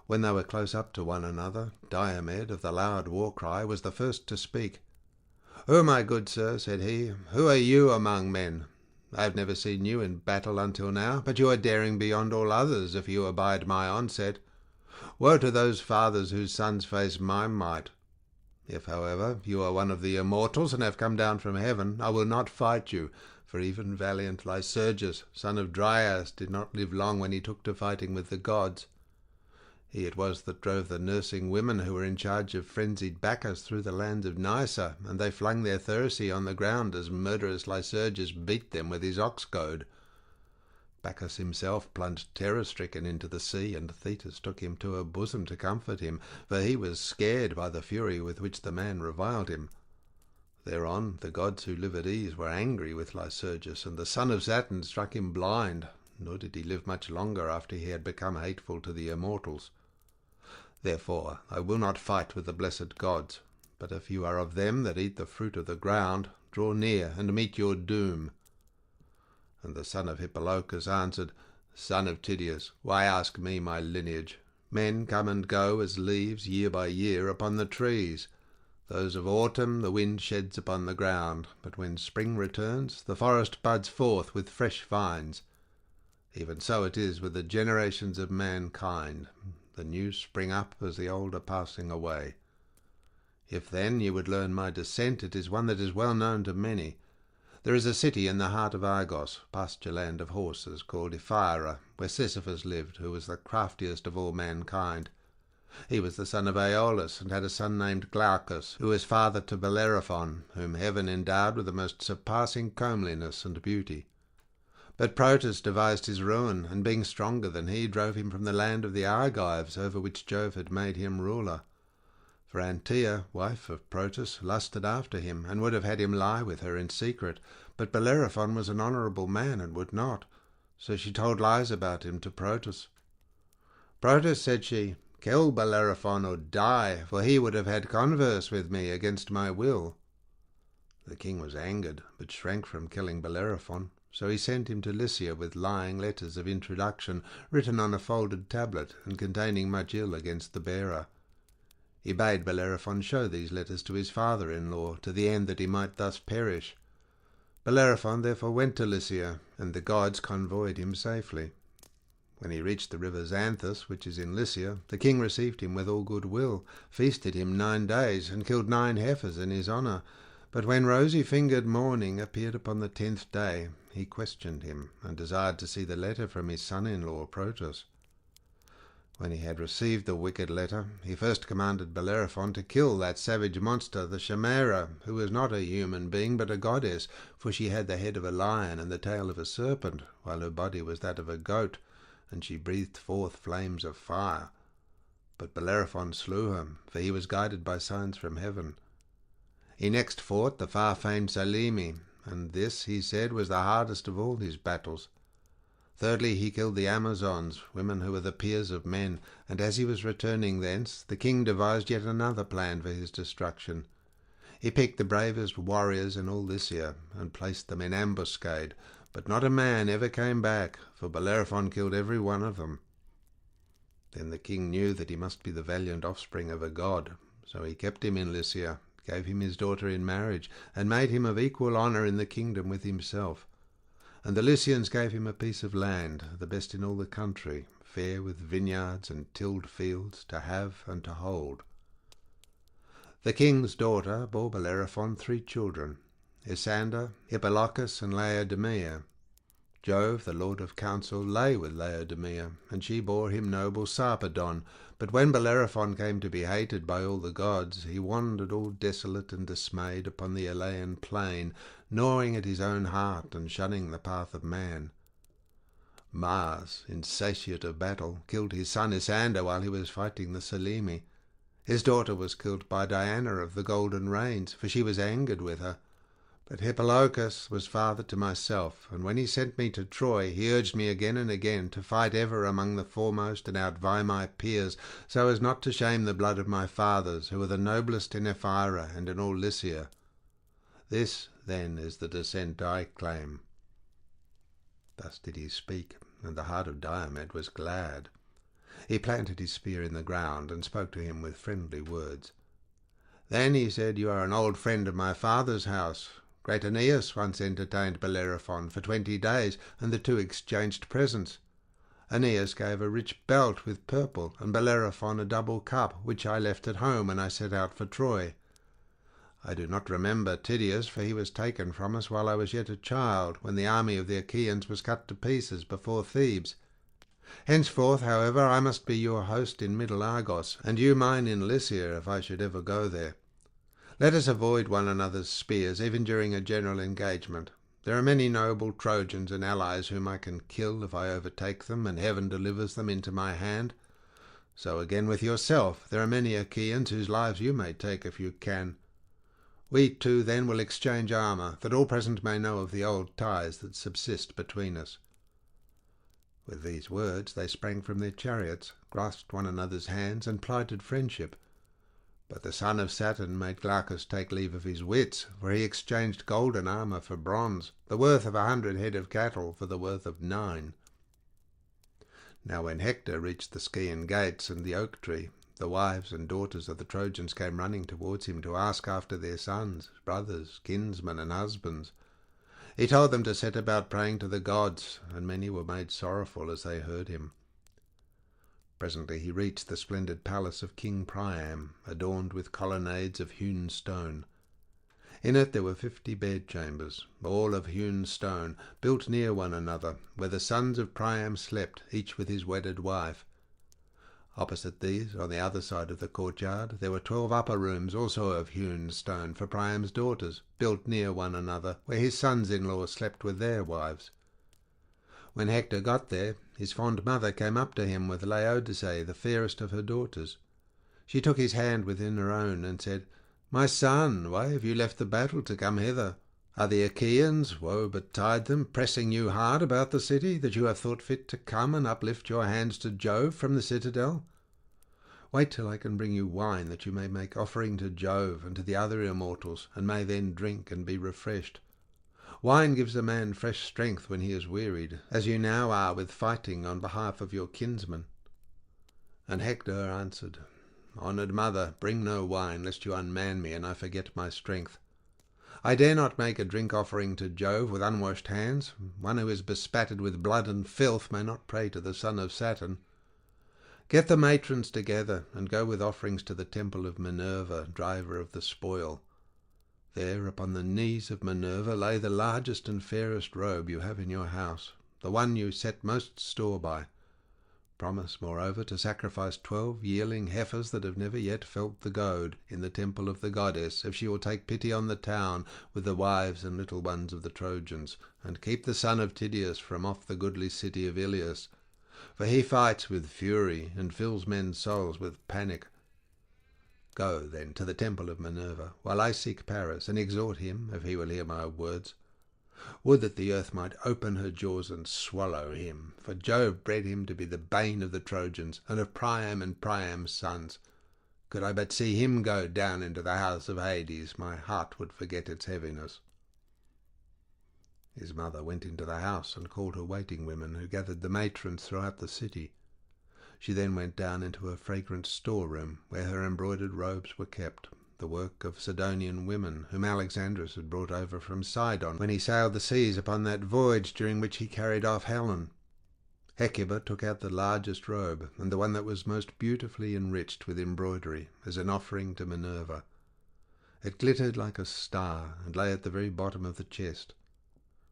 When they were close up to one another, Diomed of the loud war-cry was the first to speak. "Oh, my good sir," said he, "who are you among men? I have never seen you in battle until now, but you are daring beyond all others if you abide my onset. Woe to those fathers whose sons face my might! If, however, you are one of the immortals and have come down from heaven, I will not fight you, for even valiant Lycurgus, son of Dryas, did not live long when he took to fighting with the gods. He it was that drove the nursing women who were in charge of frenzied Bacchus through the lands of Nysa, and they flung their thyrsi on the ground as murderous Lycurgus beat them with his ox goad. Bacchus himself plunged terror-stricken into the sea, and Thetis took him to her bosom to comfort him, for he was scared by the fury with which the man reviled him. Thereon the gods who live at ease were angry with Lycurgus, and the son of Saturn struck him blind, nor did he live much longer after he had become hateful to the immortals. Therefore I will not fight with the blessed gods, but if you are of them that eat the fruit of the ground, draw near and meet your doom." And the son of Hippolochus answered, "Son of Tydeus, why ask me my lineage? Men come and go as leaves year by year upon the trees. Those of autumn the wind sheds upon the ground, but when spring returns, the forest buds forth with fresh vines. Even so it is with the generations of mankind. The new spring up as the old are passing away. If then you would learn my descent, it is one that is well known to many. There is a city in the heart of Argos, pasture land of horses, called Ephyra, where Sisyphus lived, who was the craftiest of all mankind. He was the son of Aeolus, and had a son named Glaucus, who was father to Bellerophon, whom heaven endowed with the most surpassing comeliness and beauty. But Protus devised his ruin, and being stronger than he, drove him from the land of the Argives, over which Jove had made him ruler. For Antea, wife of Protus, lusted after him, and would have had him lie with her in secret, but Bellerophon was an honourable man, and would not, so she told lies about him to Protus. "Protus," said she, "kill Bellerophon or die, for he would have had converse with me against my will." The king was angered, but shrank from killing Bellerophon. So he sent him to Lycia with lying letters of introduction, written on a folded tablet, and containing much ill against the bearer. He bade Bellerophon show these letters to his father-in-law, to the end that he might thus perish. Bellerophon therefore went to Lycia, and the gods convoyed him safely. When he reached the river Xanthus, which is in Lycia, the king received him with all good will, feasted him 9 days, and killed 9 heifers in his honour. But when rosy-fingered morning appeared upon the 10th day, he questioned him, and desired to see the letter from his son-in-law Protus. When he had received the wicked letter, he first commanded Bellerophon to kill that savage monster, the Chimera, who was not a human being, but a goddess, for she had the head of a lion and the tail of a serpent, while her body was that of a goat, and she breathed forth flames of fire. But Bellerophon slew her, for he was guided by signs from heaven. He next fought the far-famed Salimi, and this, he said, was the hardest of all his battles. Thirdly, he killed the Amazons, women who were the peers of men, and as he was returning thence, the king devised yet another plan for his destruction. He picked the bravest warriors in all Lycia, and placed them in ambuscade, but not a man ever came back, for Bellerophon killed every one of them. Then the king knew that he must be the valiant offspring of a god, so he kept him in Lycia, gave him his daughter in marriage, and made him of equal honour in the kingdom with himself. And the Lycians gave him a piece of land, the best in all the country, fair with vineyards and tilled fields, to have and to hold. The king's daughter bore Bellerophon 3 children, Isander, Hippolochus, and Laodamia. Jove, the lord of counsel, lay with Laodamia, and she bore him noble Sarpedon. But when Bellerophon came to be hated by all the gods, he wandered all desolate and dismayed upon the Elaean plain, gnawing at his own heart and shunning the path of man. Mars, insatiate of battle, killed his son Isander while he was fighting the Salimi. His daughter was killed by Diana of the Golden Reins, for she was angered with her. But Hippolochus was father to myself, and when he sent me to Troy, he urged me again and again to fight ever among the foremost and outvie my peers, so as not to shame the blood of my fathers, who were the noblest in Ephyra and in all Lycia. This, then, is the descent I claim." Thus did he speak, and the heart of Diomed was glad. He planted his spear in the ground, and spoke to him with friendly words. "Then," he said, "you are an old friend of my father's house. Great Aeneas once entertained Bellerophon for 20 days, and the two exchanged presents. Aeneas gave a rich belt with purple, and Bellerophon a double cup, which I left at home when I set out for Troy. I do not remember Tydeus, for he was taken from us while I was yet a child, when the army of the Achaeans was cut to pieces before Thebes. Henceforth, however, I must be your host in Middle Argos, and you mine in Lycia, if I should ever go there. Let us avoid one another's spears, even during a general engagement. There are many noble Trojans and allies whom I can kill if I overtake them, and heaven delivers them into my hand. So again with yourself, there are many Achaeans whose lives you may take if you can. We two then will exchange armour, that all present may know of the old ties that subsist between us." With these words they sprang from their chariots, grasped one another's hands, and plighted friendship. But the son of Saturn made Glaucus take leave of his wits, for he exchanged golden armour for bronze, the worth of 100 head of cattle for the worth of 9. Now when Hector reached the Scaean gates and the oak tree, the wives and daughters of the Trojans came running towards him to ask after their sons, brothers, kinsmen, and husbands. He told them to set about praying to the gods, and many were made sorrowful as they heard him. Presently he reached the splendid palace of King Priam, adorned with colonnades of hewn stone. In it there were 50 bedchambers, all of hewn stone, built near one another, where the sons of Priam slept, each with his wedded wife. Opposite these, on the other side of the courtyard, there were 12 upper rooms, also of hewn stone, for Priam's daughters, built near one another, where his sons-in-law slept with their wives. When Hector got there, his fond mother came up to him with Laodice, the fairest of her daughters. She took his hand within her own, and said, "My son, why have you left the battle to come hither? Are the Achaeans, woe betide them, pressing you hard about the city, that you have thought fit to come and uplift your hands to Jove from the citadel? Wait till I can bring you wine, that you may make offering to Jove and to the other immortals, and may then drink and be refreshed. Wine gives a man fresh strength when he is wearied, as you now are with fighting on behalf of your kinsmen." And Hector answered, "Honoured mother, bring no wine, lest you unman me and I forget my strength. I dare not make a drink offering to Jove with unwashed hands. One who is bespattered with blood and filth may not pray to the son of Saturn. Get the matrons together, and go with offerings to the temple of Minerva, driver of the spoil. There, upon the knees of Minerva, lay the largest and fairest robe you have in your house, the one you set most store by. Promise, moreover, to sacrifice 12 yearling heifers that have never yet felt the goad, in the temple of the goddess, if she will take pity on the town with the wives and little ones of the Trojans, and keep the son of Tydeus from off the goodly city of Iliad, for he fights with fury and fills men's souls with panic. Go, then, to the temple of Minerva, while I seek Paris, and exhort him, if he will hear my words. Would that the earth might open her jaws and swallow him, for Jove bred him to be the bane of the Trojans, and of Priam and Priam's sons. Could I but see him go down into the house of Hades, my heart would forget its heaviness." His mother went into the house and called her waiting women, who gathered the matrons throughout the city. She then went down into her fragrant storeroom, where her embroidered robes were kept, the work of Sidonian women, whom Alexandrus had brought over from Sidon when he sailed the seas upon that voyage during which he carried off Helen. Hecuba took out the largest robe, and the one that was most beautifully enriched with embroidery, as an offering to Minerva. It glittered like a star, and lay at the very bottom of the chest.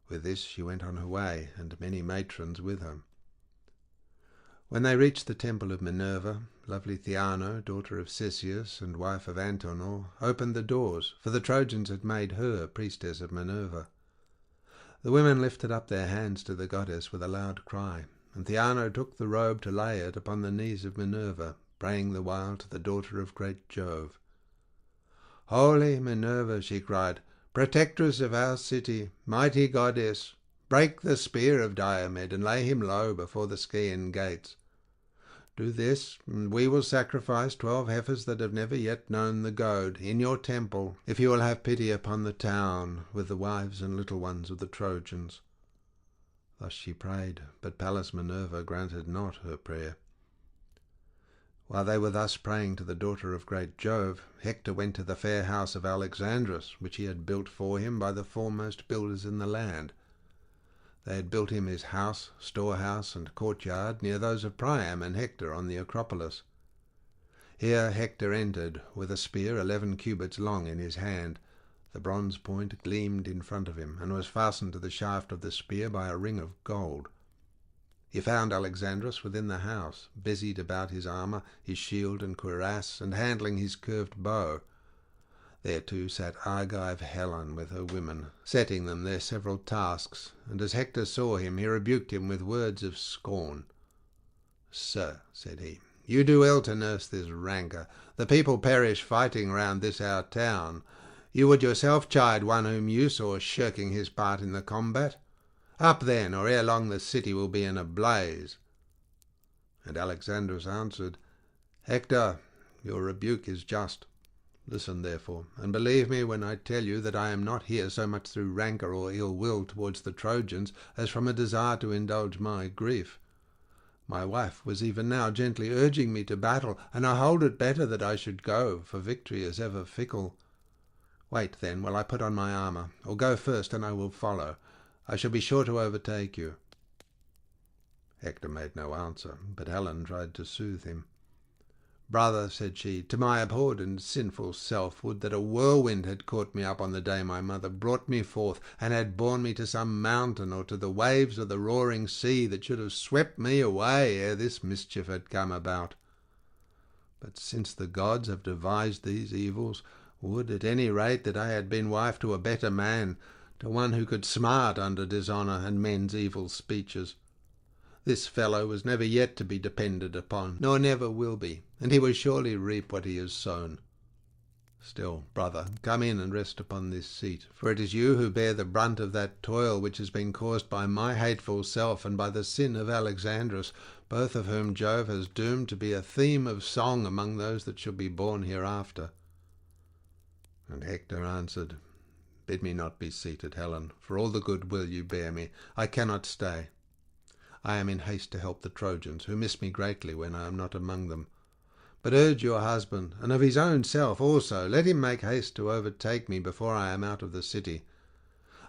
With this she went on her way, and many matrons with her. When they reached the temple of Minerva, lovely Theano, daughter of Cisseus and wife of Antenor, opened the doors, for the Trojans had made her priestess of Minerva. The women lifted up their hands to the goddess with a loud cry, and Theano took the robe to lay it upon the knees of Minerva, praying the while to the daughter of great Jove. "Holy Minerva," she cried, "protectress of our city, mighty goddess, break the spear of Diomed, and lay him low before the Scaean gates. Do this, and we will sacrifice 12 heifers that have never yet known the goad, in your temple, if you will have pity upon the town, with the wives and little ones of the Trojans." Thus she prayed, but Pallas Minerva granted not her prayer. While they were thus praying to the daughter of great Jove, Hector went to the fair house of Alexandrus, which he had built for him by the foremost builders in the land. They had built him his house, storehouse, and courtyard near those of Priam and Hector on the Acropolis. Here Hector entered, with a spear 11 cubits long in his hand. The bronze point gleamed in front of him, and was fastened to the shaft of the spear by a ring of gold. He found Alexandrus within the house, busied about his armour, his shield and cuirass, and handling his curved bow. There too sat Argive Helen with her women, setting them their several tasks, and as Hector saw him, he rebuked him with words of scorn. "Sir," said he, "you do ill to nurse this rancour. The people perish fighting round this our town. You would yourself chide one whom you saw shirking his part in the combat. Up then, or ere long the city will be in a blaze." And Alexandrus answered, "Hector, your rebuke is just. Listen, therefore, and believe me when I tell you that I am not here so much through rancour or ill will towards the Trojans as from a desire to indulge my grief. My wife was even now gently urging me to battle, and I hold it better that I should go, for victory is ever fickle. Wait, then, while I put on my armour, or go first and I will follow. I shall be sure to overtake you." Hector made no answer, but Helen tried to soothe him. "Brother," said she, "to my abhorred and sinful self, would that a whirlwind had caught me up on the day my mother brought me forth, and had borne me to some mountain, or to the waves of the roaring sea, that should have swept me away ere this mischief had come about. But since the gods have devised these evils, would at any rate that I had been wife to a better man, to one who could smart under dishonour and men's evil speeches. This fellow was never yet to be depended upon, nor never will be, and he will surely reap what he has sown. Still, brother, come in and rest upon this seat, for it is you who bear the brunt of that toil which has been caused by my hateful self and by the sin of Alexandrus, both of whom Jove has doomed to be a theme of song among those that shall be born hereafter." And Hector answered, "Bid me not be seated, Helen, for all the good will you bear me. I cannot stay. I am in haste to help the Trojans, who miss me greatly when I am not among them. But urge your husband, and of his own self also, let him make haste to overtake me before I am out of the city.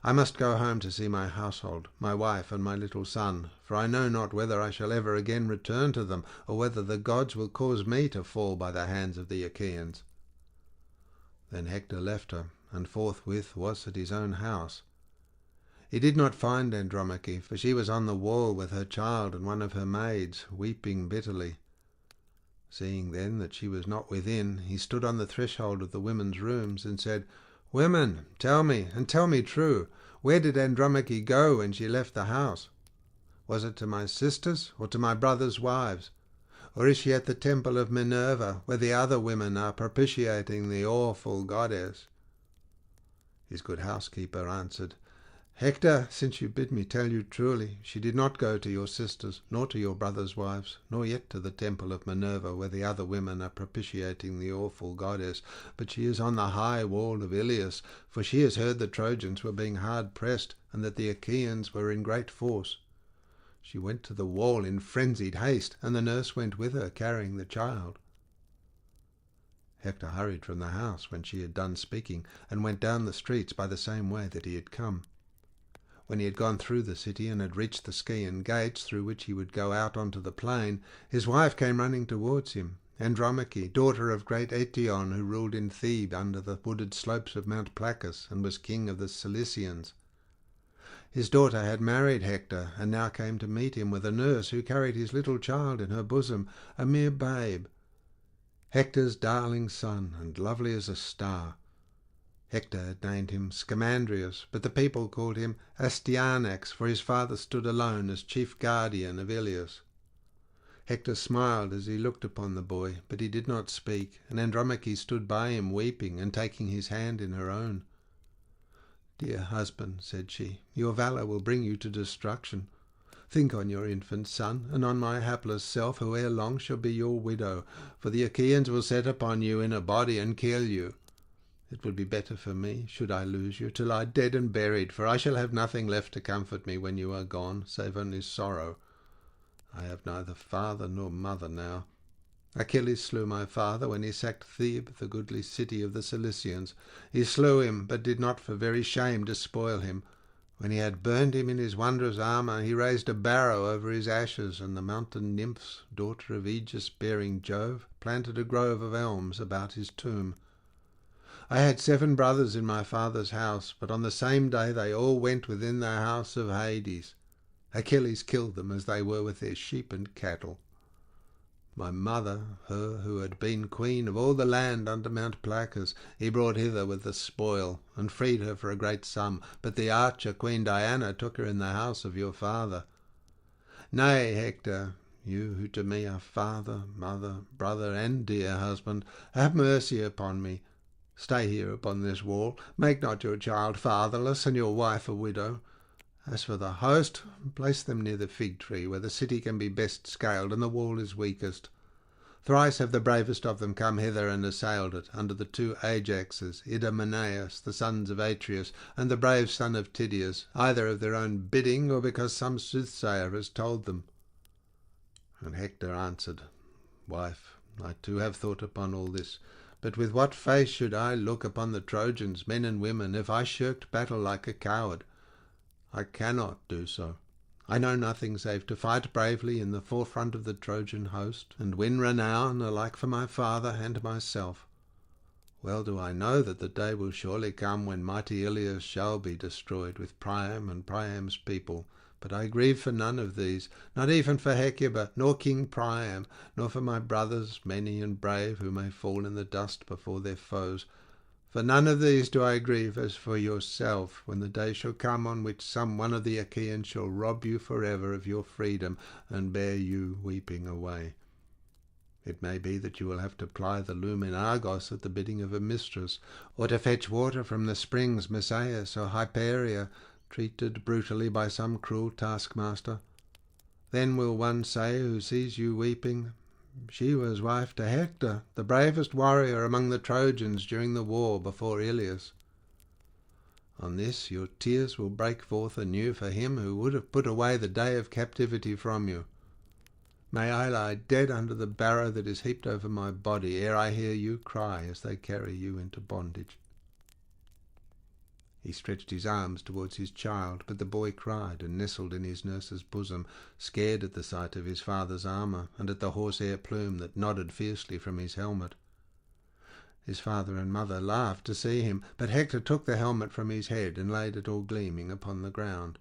I must go home to see my household, my wife and my little son, for I know not whether I shall ever again return to them, or whether the gods will cause me to fall by the hands of the Achaeans." Then Hector left her, and forthwith was at his own house. He did not find Andromache, for she was on the wall with her child and one of her maids, weeping bitterly. Seeing then that she was not within, he stood on the threshold of the women's rooms and said, "Women, tell me, and tell me true, where did Andromache go when she left the house? Was it to my sisters, or to my brothers' wives? Or is she at the temple of Minerva, where the other women are propitiating the awful goddess?" His good housekeeper answered, "Hector, since you bid me tell you truly, she did not go to your sisters, nor to your brothers' wives, nor yet to the temple of Minerva, where the other women are propitiating the awful goddess, but she is on the high wall of Iliad, for she has heard the Trojans were being hard pressed, and that the Achaeans were in great force. She went to the wall in frenzied haste, and the nurse went with her, carrying the child." Hector hurried from the house when she had done speaking, and went down the streets by the same way that he had come. When he had gone through the city and had reached the Scaean gates, through which he would go out onto the plain, his wife came running towards him, Andromache, daughter of great Eetion, who ruled in Thebes under the wooded slopes of Mount Placus, and was king of the Cilicians. His daughter had married Hector, and now came to meet him with a nurse who carried his little child in her bosom, a mere babe, Hector's darling son, and lovely as a star. Hector had named him Scamandrius, but the people called him Astyanax, for his father stood alone as chief guardian of Iliad. Hector smiled as he looked upon the boy, but he did not speak, and Andromache stood by him weeping and taking his hand in her own. "Dear husband," said she, "your valour will bring you to destruction. Think on your infant son, and on my hapless self, who ere long shall be your widow, for the Achaeans will set upon you in a body and kill you. It would be better for me, should I lose you, to lie dead and buried, for I shall have nothing left to comfort me when you are gone, save only sorrow. I have neither father nor mother now. Achilles slew my father when he sacked Thebe, the goodly city of the Cilicians. He slew him, but did not for very shame despoil him. When he had burned him in his wondrous armour, he raised a barrow over his ashes, and the mountain nymphs, daughter of Aegis-bearing Jove, planted a grove of elms about his tomb. I had 7 brothers in my father's house, but on the same day they all went within the house of Hades. Achilles killed them as they were with their sheep and cattle. My mother, her who had been queen of all the land under Mount Placus, he brought hither with the spoil, and freed her for a great sum. But the archer Queen Diana took her in the house of your father. Nay, Hector, you who to me are father, mother, brother, and dear husband, have mercy upon me. Stay here upon this wall. Make not your child fatherless, and your wife a widow. As for the host, place them near the fig tree, where the city can be best scaled and the wall is weakest. Thrice have the bravest of them come hither and assailed it, under the 2 Ajaxes, Idomeneus, the sons of Atreus, and the brave son of Tydeus, either of their own bidding, or because some soothsayer has told them. And Hector answered, Wife, I too have thought upon all this, but with what face should I look upon the Trojans, men and women, if I shirked battle like a coward? I cannot do so. I know nothing save to fight bravely in the forefront of the Trojan host, and win renown alike for my father and myself. Well do I know that the day will surely come when mighty Iliad shall be destroyed with Priam and Priam's people, but I grieve for none of these, not even for Hecuba, nor King Priam, nor for my brothers, many and brave, who may fall in the dust before their foes. For none of these do I grieve as for yourself, when the day shall come on which some one of the Achaeans shall rob you for ever of your freedom, and bear you weeping away. It may be that you will have to ply the loom in Argos at the bidding of a mistress, or to fetch water from the springs Messaius or Hyperia, treated brutally by some cruel taskmaster. Then will one say who sees you weeping, She was wife to Hector, the bravest warrior among the Trojans during the war before Iliad. On this your tears will break forth anew for him who would have put away the day of captivity from you. May I lie dead under the barrow that is heaped over my body, ere I hear you cry as they carry you into bondage. He stretched his arms towards his child, but the boy cried and nestled in his nurse's bosom, scared at the sight of his father's armour and at the horsehair plume that nodded fiercely from his helmet. His father and mother laughed to see him, but Hector took the helmet from his head and laid it all gleaming upon the ground.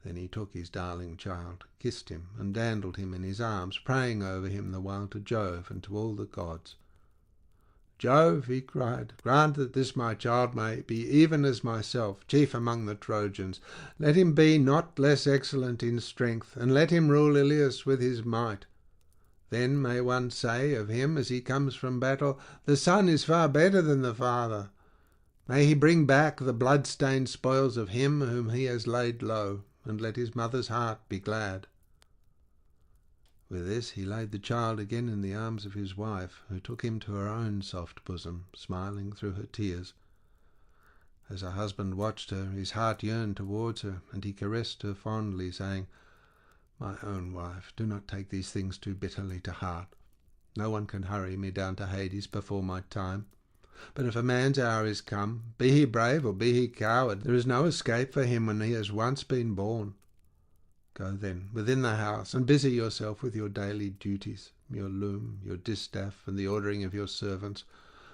Then he took his darling child, kissed him, and dandled him in his arms, praying over him the while to Jove and to all the gods. Jove, he cried, grant that this my child may be even as myself, chief among the Trojans. Let him be not less excellent in strength, and let him rule Iliad with his might. Then may one say of him as he comes from battle, the son is far better than the father. May he bring back the blood-stained spoils of him whom he has laid low, and let his mother's heart be glad. With this he laid the child again in the arms of his wife, who took him to her own soft bosom, smiling through her tears. As her husband watched her, his heart yearned towards her, and he caressed her fondly, saying, My own wife, do not take these things too bitterly to heart. No one can hurry me down to Hades before my time. But if a man's hour is come, be he brave or be he coward, there is no escape for him when he has once been born. Go then within the house, and busy yourself with your daily duties, your loom, your distaff, and the ordering of your servants.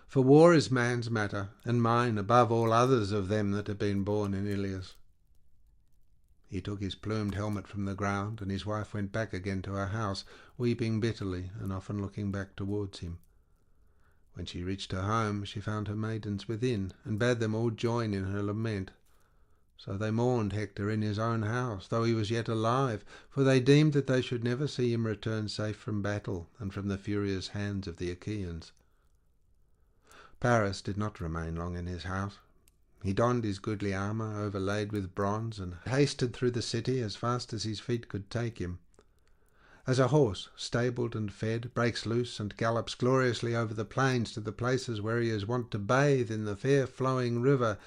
For war is man's matter, and mine above all others of them that have been born in Iliad. He took his plumed helmet from the ground, and his wife went back again to her house, weeping bitterly, and often looking back towards him. When she reached her home, she found her maidens within, and bade them all join in her lament. So they mourned Hector in his own house, though he was yet alive, for they deemed that they should never see him return safe from battle and from the furious hands of the Achaeans. Paris did not remain long in his house. He donned his goodly armour, overlaid with bronze, and hasted through the city as fast as his feet could take him. As a horse, stabled and fed, breaks loose and gallops gloriously over the plains to the places where he is wont to bathe in the fair flowing river,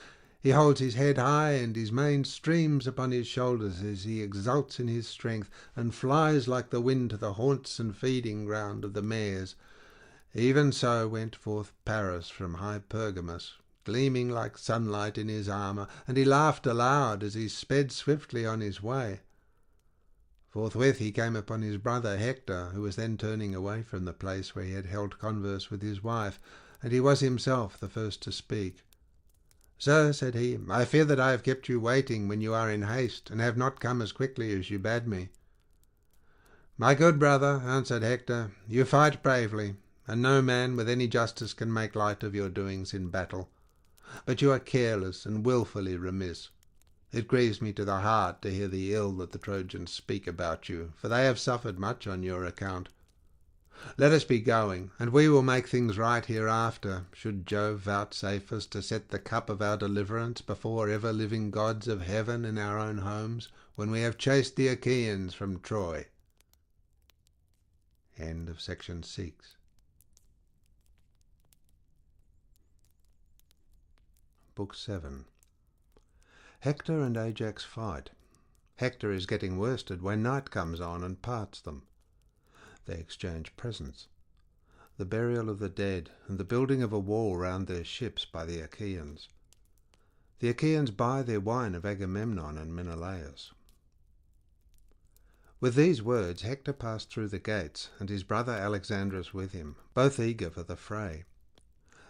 He holds his head high, and his mane streams upon his shoulders as he exults in his strength, and flies like the wind to the haunts and feeding ground of the mares. Even so went forth Paris from high Pergamus, gleaming like sunlight in his armour, and he laughed aloud as he sped swiftly on his way. Forthwith he came upon his brother Hector, who was then turning away from the place where he had held converse with his wife, and he was himself the first to speak. "Sir," said he, "I fear that I have kept you waiting when you are in haste, and have not come as quickly as you bade me." "My good brother," answered Hector, "you fight bravely, and no man with any justice can make light of your doings in battle. But you are careless and wilfully remiss. It grieves me to the heart to hear the ill that the Trojans speak about you, for they have suffered much on your account. Let us be going, and we will make things right hereafter, should Jove vouchsafe us to set the cup of our deliverance before ever-living gods of heaven in our own homes, when we have chased the Achaeans from Troy." End of section 6. Book 7. Hector and Ajax fight. Hector is getting worsted when night comes on and parts them. They exchange presents. The burial of the dead, and the building of a wall round their ships by the Achaeans. The Achaeans buy their wine of Agamemnon and Menelaus. With these words Hector passed through the gates, and his brother Alexandrus with him, both eager for the fray.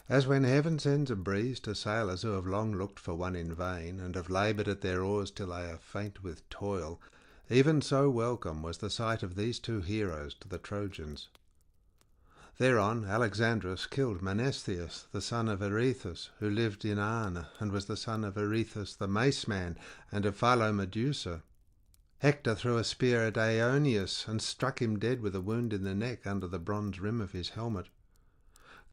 As when heaven sends a breeze to sailors who have long looked for one in vain, and have laboured at their oars till they are faint with toil, even so welcome was the sight of these two heroes to the Trojans. Thereon Alexandrus killed Menestheus, the son of Areithus, who lived in Arne, and was the son of Areithus the mace-man, and of Philomedusa. Hector threw a spear at Aeonius, and struck him dead with a wound in the neck under the bronze rim of his helmet.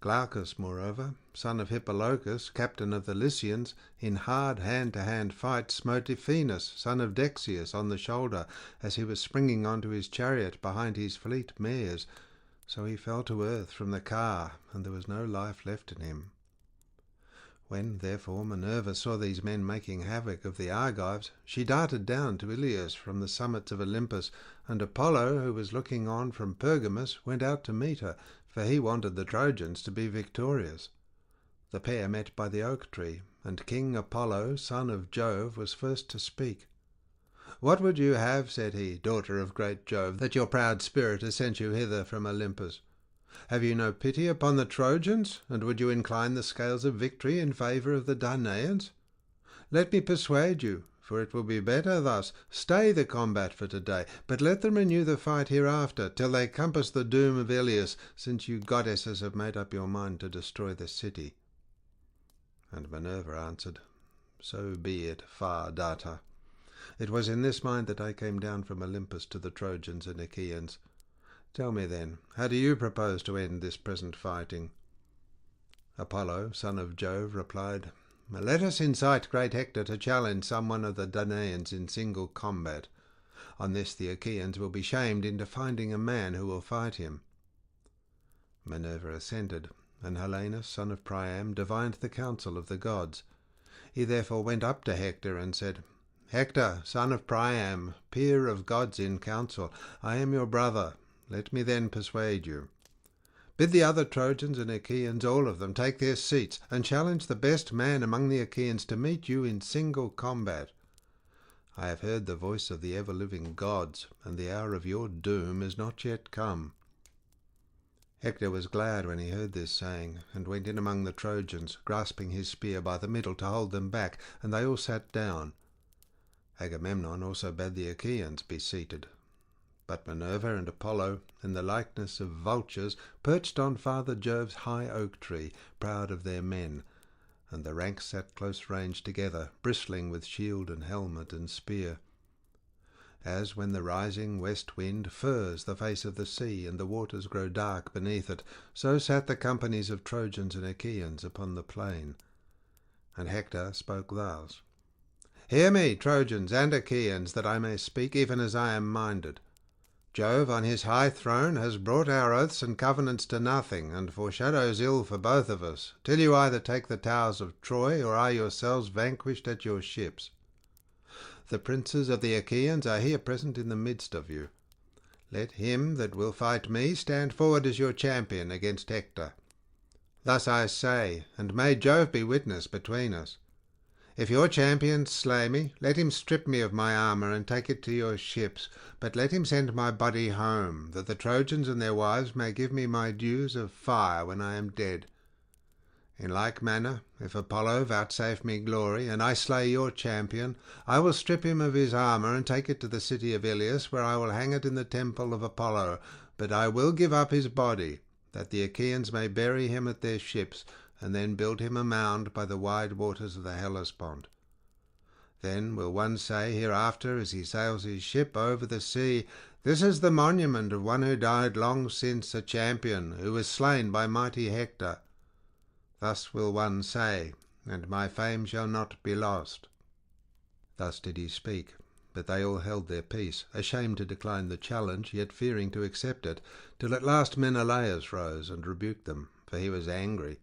Glaucus, moreover, son of Hippolochus, captain of the Lycians, in hard hand-to-hand fight smote Ephenus, son of Dexius, on the shoulder, as he was springing onto his chariot behind his fleet mares. So he fell to earth from the car, and there was no life left in him. When, therefore, Minerva saw these men making havoc of the Argives, she darted down to Iliad from the summits of Olympus, and Apollo, who was looking on from Pergamus, went out to meet her, for he wanted the Trojans to be victorious. The pair met by the oak tree, and King Apollo, son of Jove, was first to speak. "What would you have," said he, "daughter of great Jove, that your proud spirit has sent you hither from Olympus? Have you no pity upon the Trojans, and would you incline the scales of victory in favour of the Danaans? Let me persuade you, for it will be better thus. Stay the combat for today, but let them renew the fight hereafter, till they compass the doom of Iliad, since you goddesses have made up your mind to destroy the city." And Minerva answered, "So be it, Far Darter. It was in this mind that I came down from Olympus to the Trojans and Achaeans. Tell me then, how do you propose to end this present fighting?" Apollo, son of Jove, replied, "Let us incite great Hector to challenge some one of the Danaans in single combat. On this the Achaeans will be shamed into finding a man who will fight him." Minerva assented, and Helenus, son of Priam, divined the counsel of the gods. He therefore went up to Hector and said, "Hector, son of Priam, peer of gods in council, I am your brother. Let me then persuade you. Bid the other Trojans and Achaeans, all of them, take their seats, and challenge the best man among the Achaeans to meet you in single combat. I have heard the voice of the ever-living gods, and the hour of your doom is not yet come." Hector was glad when he heard this saying, and went in among the Trojans, grasping his spear by the middle to hold them back, and they all sat down. Agamemnon also bade the Achaeans be seated. But Minerva and Apollo, in the likeness of vultures, perched on Father Jove's high oak tree, proud of their men, and the ranks sat close ranged together, bristling with shield and helmet and spear. As when the rising west wind furs the face of the sea, and the waters grow dark beneath it, so sat the companies of Trojans and Achaeans upon the plain. And Hector spoke thus: "Hear me, Trojans and Achaeans, that I may speak even as I am minded. Jove on his high throne has brought our oaths and covenants to nothing, and foreshadows ill for both of us, till you either take the towers of Troy, or are yourselves vanquished at your ships. The princes of the Achaeans are here present in the midst of you. Let him that will fight me stand forward as your champion against Hector. Thus I say, and may Jove be witness between us. If your champion slay me, let him strip me of my armour and take it to your ships, but let him send my body home, that the Trojans and their wives may give me my dues of fire when I am dead. In like manner, if Apollo vouchsafe me glory, and I slay your champion, I will strip him of his armour and take it to the city of Iliad, where I will hang it in the temple of Apollo, but I will give up his body, that the Achaeans may bury him at their ships, and then build him a mound by the wide waters of the Hellespont. Then will one say hereafter, as he sails his ship over the sea, This is the monument of one who died long since, a champion, who was slain by mighty Hector. Thus will one say, and my fame shall not be lost. Thus did he speak, but they all held their peace, ashamed to decline the challenge, yet fearing to accept it, till at last Menelaus rose and rebuked them, for he was angry.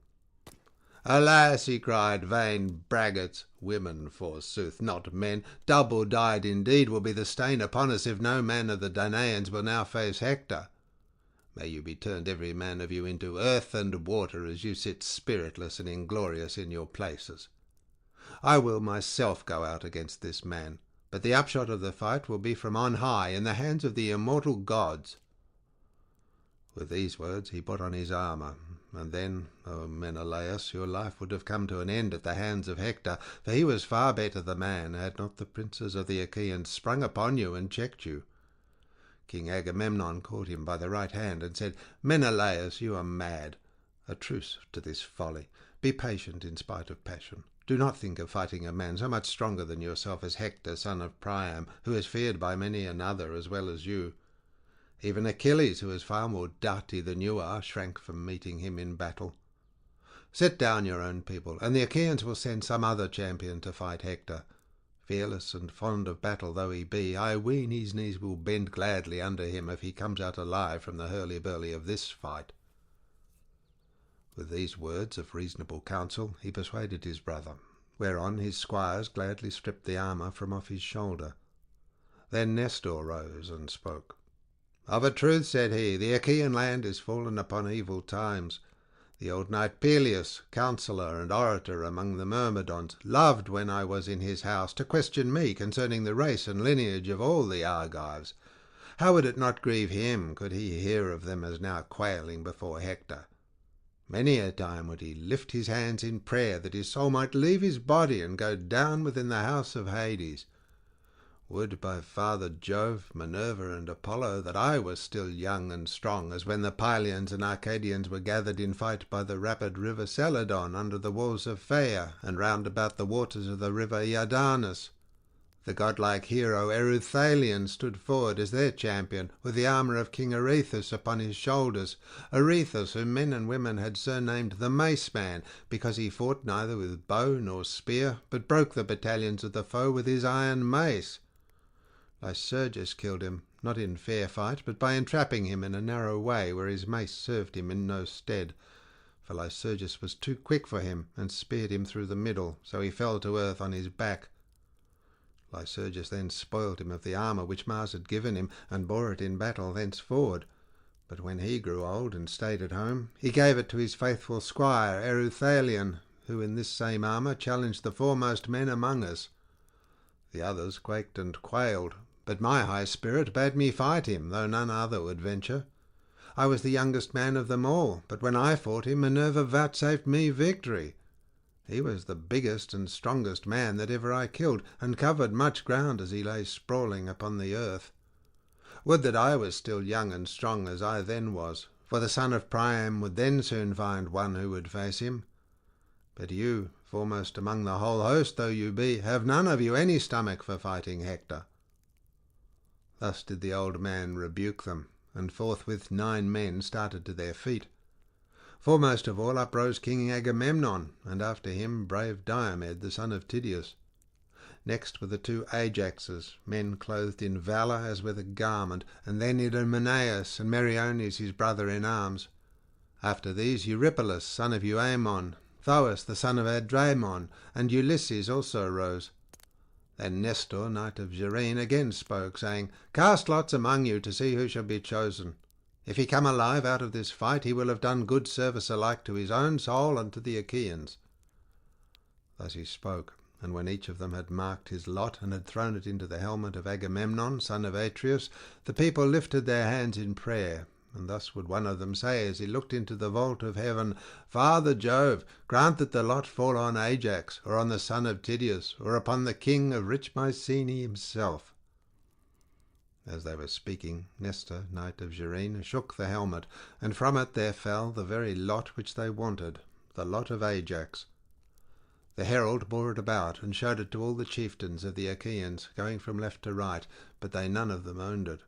Alas, he cried, vain braggarts, women forsooth, not men, double dyed indeed will be the stain upon us if no man of the Danaans will now face Hector. May you be turned every man of you into earth and water, as you sit spiritless and inglorious in your places. I will myself go out against this man, but the upshot of the fight will be from on high, in the hands of the immortal gods. With these words he put on his armour, and then, O Menelaus, your life would have come to an end at the hands of Hector, for he was far better the man, had not the princes of the Achaeans sprung upon you and checked you. King Agamemnon caught him by the right hand and said, Menelaus, you are mad. A truce to this folly. Be patient in spite of passion. Do not think of fighting a man so much stronger than yourself as Hector, son of Priam, who is feared by many another as well as you. Even Achilles, who is far more doughty than you are, shrank from meeting him in battle. Set down your own people, and the Achaeans will send some other champion to fight Hector. Fearless and fond of battle though he be, I ween his knees will bend gladly under him if he comes out alive from the hurly-burly of this fight. With these words of reasonable counsel he persuaded his brother, whereon his squires gladly stripped the armour from off his shoulder. Then Nestor rose and spoke. Of a truth, said he, the Achaean land is fallen upon evil times. The old knight Peleus, counsellor and orator among the Myrmidons, loved, when I was in his house, to question me concerning the race and lineage of all the Argives. How would it not grieve him could he hear of them as now quailing before Hector? Many a time would he lift his hands in prayer that his soul might leave his body and go down within the house of Hades. Would, by Father Jove, Minerva, and Apollo, that I was still young and strong, as when the Pylians and Arcadians were gathered in fight by the rapid river Celadon under the walls of Phaia, and round about the waters of the river Iardanus. The godlike hero Ereuthalion stood forward as their champion, with the armour of King Areithus upon his shoulders, Areithus, whom men and women had surnamed the Mace Man, because he fought neither with bow nor spear, but broke the battalions of the foe with his iron mace. Lycurgus killed him, not in fair fight, but by entrapping him in a narrow way where his mace served him in no stead. For Lycurgus was too quick for him, and speared him through the middle, so he fell to earth on his back. Lycurgus then spoiled him of the armour which Mars had given him, and bore it in battle thenceforward. But when he grew old and stayed at home, he gave it to his faithful squire Ereuthalion, who in this same armour challenged the foremost men among us. The others quaked and quailed, but my high spirit bade me fight him, though none other would venture. I was the youngest man of them all, but when I fought him, Minerva vouchsafed me victory. He was the biggest and strongest man that ever I killed, and covered much ground as he lay sprawling upon the earth. Would that I was still young and strong as I then was, for the son of Priam would then soon find one who would face him. But you, foremost among the whole host though you be, have none of you any stomach for fighting Hector. Thus did the old man rebuke them, and forthwith 9 men started to their feet. Foremost of all uprose King Agamemnon, and after him brave Diomed, the son of Tydeus. Next were the two Ajaxes, men clothed in valour as with a garment, and then Idomeneus and Meriones his brother in arms. After these Eurypylus, son of Euaemon, Thoas the son of Adramon, and Ulysses also rose. Then Nestor, knight of Gerene, again spoke, saying, "Cast lots among you to see who shall be chosen. If he come alive out of this fight, he will have done good service alike to his own soul and to the Achaeans." Thus he spoke, and when each of them had marked his lot and had thrown it into the helmet of Agamemnon, son of Atreus, the people lifted their hands in prayer. And thus would one of them say as he looked into the vault of heaven, "Father Jove, grant that the lot fall on Ajax, or on the son of Tydeus, or upon the king of rich Mycenae himself." As they were speaking, Nestor, knight of Gerene, shook the helmet, and from it there fell the very lot which they wanted, the lot of Ajax. The herald bore it about, and showed it to all the chieftains of the Achaeans, going from left to right, but they none of them owned it.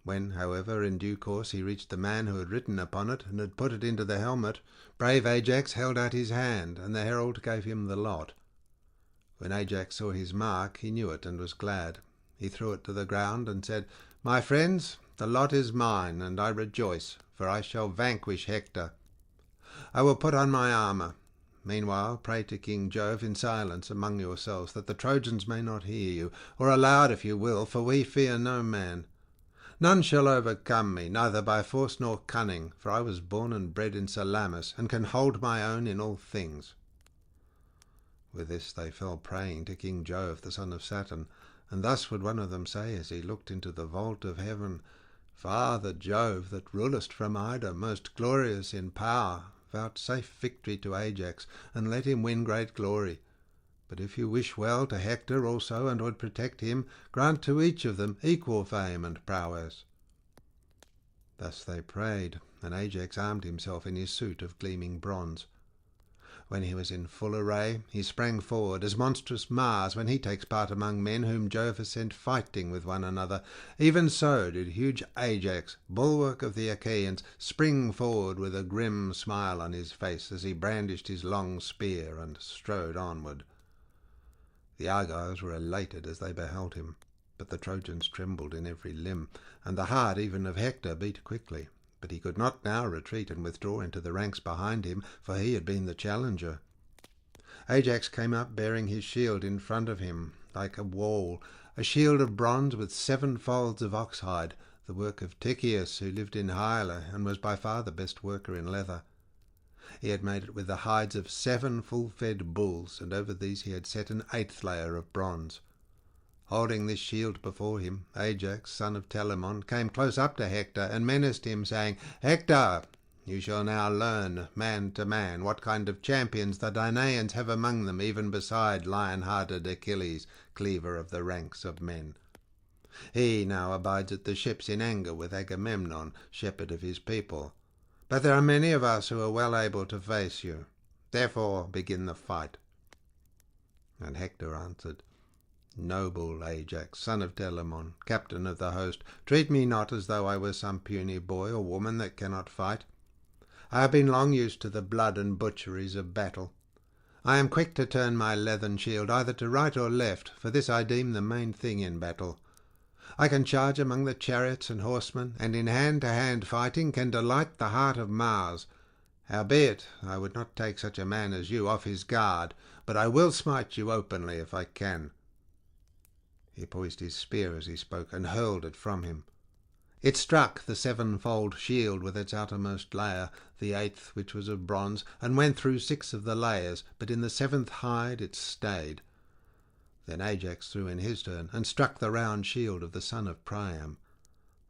When, however, in due course he reached the man who had written upon it, and had put it into the helmet, brave Ajax held out his hand, and the herald gave him the lot. When Ajax saw his mark, he knew it, and was glad. He threw it to the ground, and said, "My friends, the lot is mine, and I rejoice, for I shall vanquish Hector. I will put on my armour. Meanwhile, pray to King Jove in silence among yourselves, that the Trojans may not hear you, or aloud if you will, for we fear no man. None shall overcome me, neither by force nor cunning, for I was born and bred in Salamis, and can hold my own in all things." With this they fell praying to King Jove, the son of Saturn, and thus would one of them say as he looked into the vault of heaven, "Father Jove, that rulest from Ida, most glorious in power, vouchsafe victory to Ajax, and let him win great glory. But if you wish well to Hector also, and would protect him, grant to each of them equal fame and prowess." Thus they prayed, and Ajax armed himself in his suit of gleaming bronze. When he was in full array, he sprang forward, as monstrous Mars when he takes part among men whom Jove has sent fighting with one another. Even so did huge Ajax, bulwark of the Achaeans, spring forward with a grim smile on his face as he brandished his long spear and strode onward. The Argives were elated as they beheld him, but the Trojans trembled in every limb, and the heart even of Hector beat quickly. But he could not now retreat and withdraw into the ranks behind him, for he had been the challenger. Ajax came up bearing his shield in front of him, like a wall, a shield of bronze with 7 folds of oxhide, the work of Tychius, who lived in Hyla, and was by far the best worker in leather. He had made it with the hides of 7 full-fed bulls, and over these he had set an 8th layer of bronze. Holding this shield before him, Ajax, son of Telamon, came close up to Hector and menaced him, saying, "Hector, you shall now learn, man to man, what kind of champions the Danaans have among them, even beside lion-hearted Achilles, cleaver of the ranks of men. He now abides at the ships in anger with Agamemnon, shepherd of his people. But there are many of us who are well able to face you. Therefore begin the fight." And Hector answered, "Noble Ajax, son of Telamon, captain of the host, treat me not as though I were some puny boy or woman that cannot fight. I have been long used to the blood and butcheries of battle. I am quick to turn my leathern shield either to right or left, for this I deem the main thing in battle. I can charge among the chariots and horsemen, and in hand-to-hand fighting can delight the heart of Mars. Howbeit, I would not take such a man as you off his guard, but I will smite you openly if I can." He poised his spear as he spoke, and hurled it from him. It struck the 7-fold shield with its outermost layer, the 8th, which was of bronze, and went through 6 of the layers, but in the 7th hide it stayed. Then Ajax threw in his turn, and struck the round shield of the son of Priam.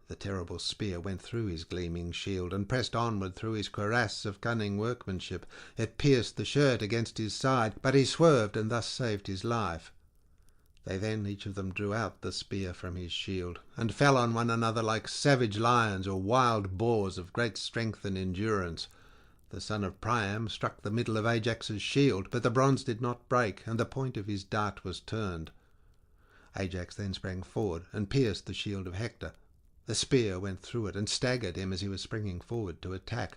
The terrible spear went through his gleaming shield, and pressed onward through his cuirass of cunning workmanship. It pierced the shirt against his side, but he swerved, and thus saved his life. They then each of them drew out the spear from his shield, and fell on one another like savage lions or wild boars of great strength and endurance. The son of Priam struck the middle of Ajax's shield, but the bronze did not break, and the point of his dart was turned. Ajax then sprang forward and pierced the shield of Hector. The spear went through it and staggered him as he was springing forward to attack.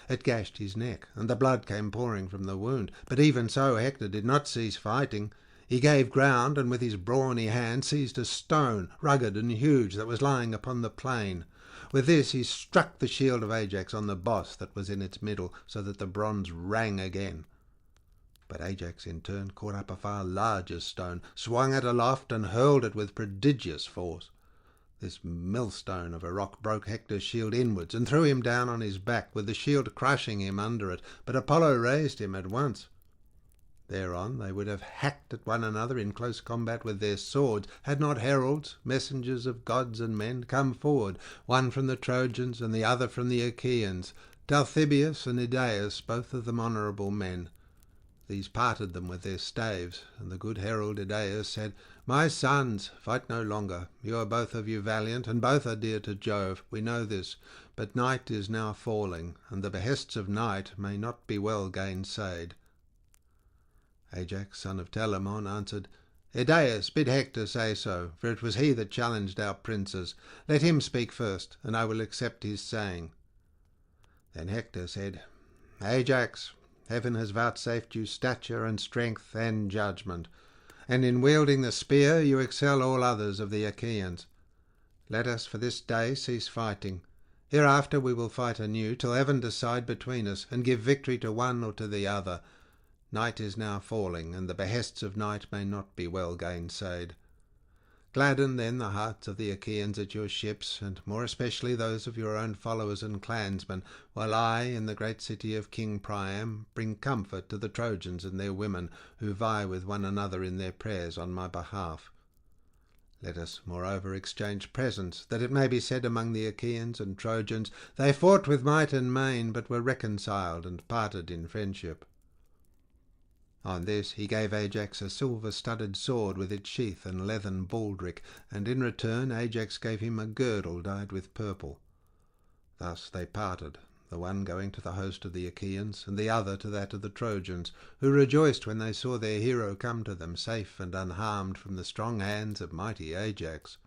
It gashed his neck, and the blood came pouring from the wound, but even so Hector did not cease fighting. He gave ground, and with his brawny hand seized a stone, rugged and huge, that was lying upon the plain. With this he struck the shield of Ajax on the boss that was in its middle, so that the bronze rang again. But Ajax in turn caught up a far larger stone, swung it aloft, and hurled it with prodigious force. This millstone of a rock broke Hector's shield inwards, and threw him down on his back, with the shield crushing him under it. But Apollo raised him at once. Thereon they would have hacked at one another in close combat with their swords, had not heralds, messengers of gods and men, come forward, one from the Trojans and the other from the Achaeans, Talthybius and Idaeus, both of them honourable men. These parted them with their staves, and the good herald Idaeus said, "My sons, fight no longer. You are both of you valiant, and both are dear to Jove. We know this. But night is now falling, and the behests of night may not be well gainsayed." Ajax, son of Telamon, answered, "Idaeus, bid Hector say so, for it was he that challenged our princes. Let him speak first, and I will accept his saying." Then Hector said, "Ajax, heaven has vouchsafed you stature and strength and judgment, and in wielding the spear you excel all others of the Achaeans. Let us for this day cease fighting. Hereafter we will fight anew, till heaven decide between us, and give victory to one or to the other. Night is now falling, and the behests of night may not be well gainsayed. Gladden then the hearts of the Achaeans at your ships, and more especially those of your own followers and clansmen, while I, in the great city of King Priam, bring comfort to the Trojans and their women, who vie with one another in their prayers on my behalf. Let us, moreover, exchange presents, that it may be said among the Achaeans and Trojans, they fought with might and main, but were reconciled and parted in friendship." On this he gave Ajax a silver-studded sword with its sheath and leathern baldric, and in return Ajax gave him a girdle dyed with purple. Thus they parted, the one going to the host of the Achaeans, and the other to that of the Trojans, who rejoiced when they saw their hero come to them safe and unharmed from the strong hands of mighty Ajax.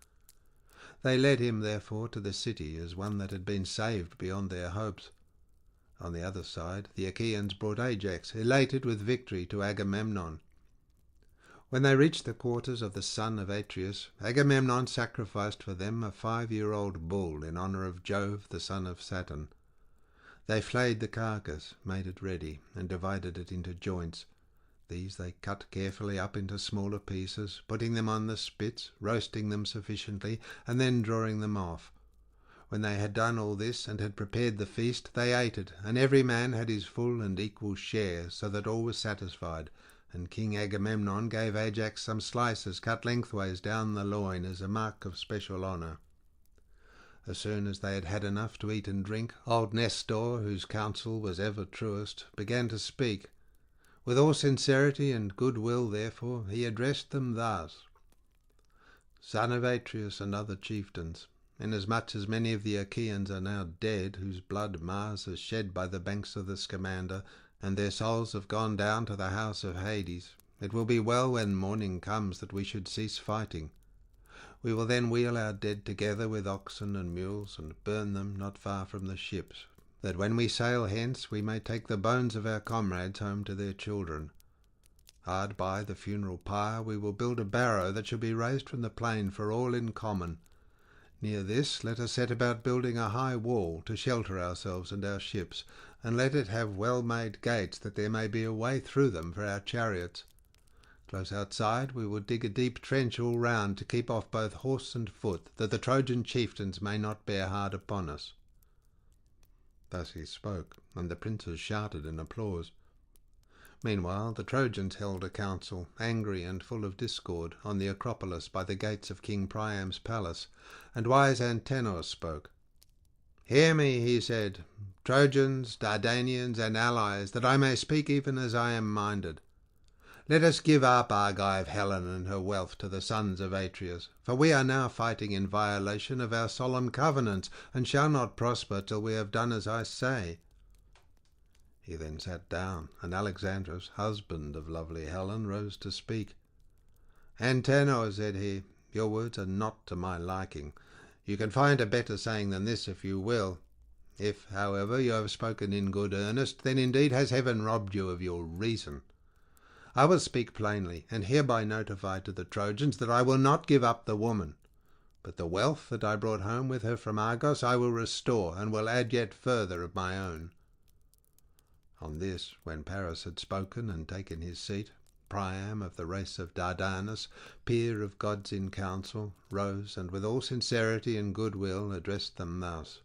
They led him, therefore, to the city as one that had been saved beyond their hopes. On the other side, the Achaeans brought Ajax, elated with victory, to Agamemnon. When they reached the quarters of the son of Atreus, Agamemnon sacrificed for them a 5-year-old bull in honour of Jove, the son of Saturn. They flayed the carcass, made it ready, and divided it into joints. These they cut carefully up into smaller pieces, putting them on the spits, roasting them sufficiently, and then drawing them off. When they had done all this, and had prepared the feast, they ate it, and every man had his full and equal share, so that all was satisfied. And King Agamemnon gave Ajax some slices cut lengthways down the loin, as a mark of special honour. As soon as they had had enough to eat and drink, old Nestor, whose counsel was ever truest, began to speak. With all sincerity and good will, therefore, he addressed them thus: "Son of Atreus and other chieftains, inasmuch as many of the Achaeans are now dead, whose blood Mars has shed by the banks of the Scamander, and their souls have gone down to the house of Hades, it will be well when morning comes that we should cease fighting. We will then wheel our dead together with oxen and mules, and burn them not far from the ships, that when we sail hence we may take the bones of our comrades home to their children. Hard by the funeral pyre we will build a barrow that shall be raised from the plain for all in common. Near this let us set about building a high wall to shelter ourselves and our ships, and let it have well-made gates, that there may be a way through them for our chariots. Close outside we will dig a deep trench all round, to keep off both horse and foot, that the Trojan chieftains may not bear hard upon us." Thus he spoke, and the princes shouted in applause. Meanwhile the Trojans held a council, angry and full of discord, on the Acropolis by the gates of King Priam's palace, and wise Antenor spoke. "Hear me," he said, "Trojans, Dardanians, and allies, that I may speak even as I am minded. Let us give up Argive Helen and her wealth to the sons of Atreus, for we are now fighting in violation of our solemn covenants, and shall not prosper till we have done as I say." He then sat down, and Alexandrus, husband of lovely Helen, rose to speak. "Antenor," said he, "your words are not to my liking. You can find a better saying than this if you will. If, however, you have spoken in good earnest, then indeed has heaven robbed you of your reason. I will speak plainly, and hereby notify to the Trojans that I will not give up the woman, but the wealth that I brought home with her from Argos I will restore, and will add yet further of my own." On this, when Paris had spoken and taken his seat, Priam of the race of Dardanus, peer of gods in council, rose, and with all sincerity and goodwill addressed them thus: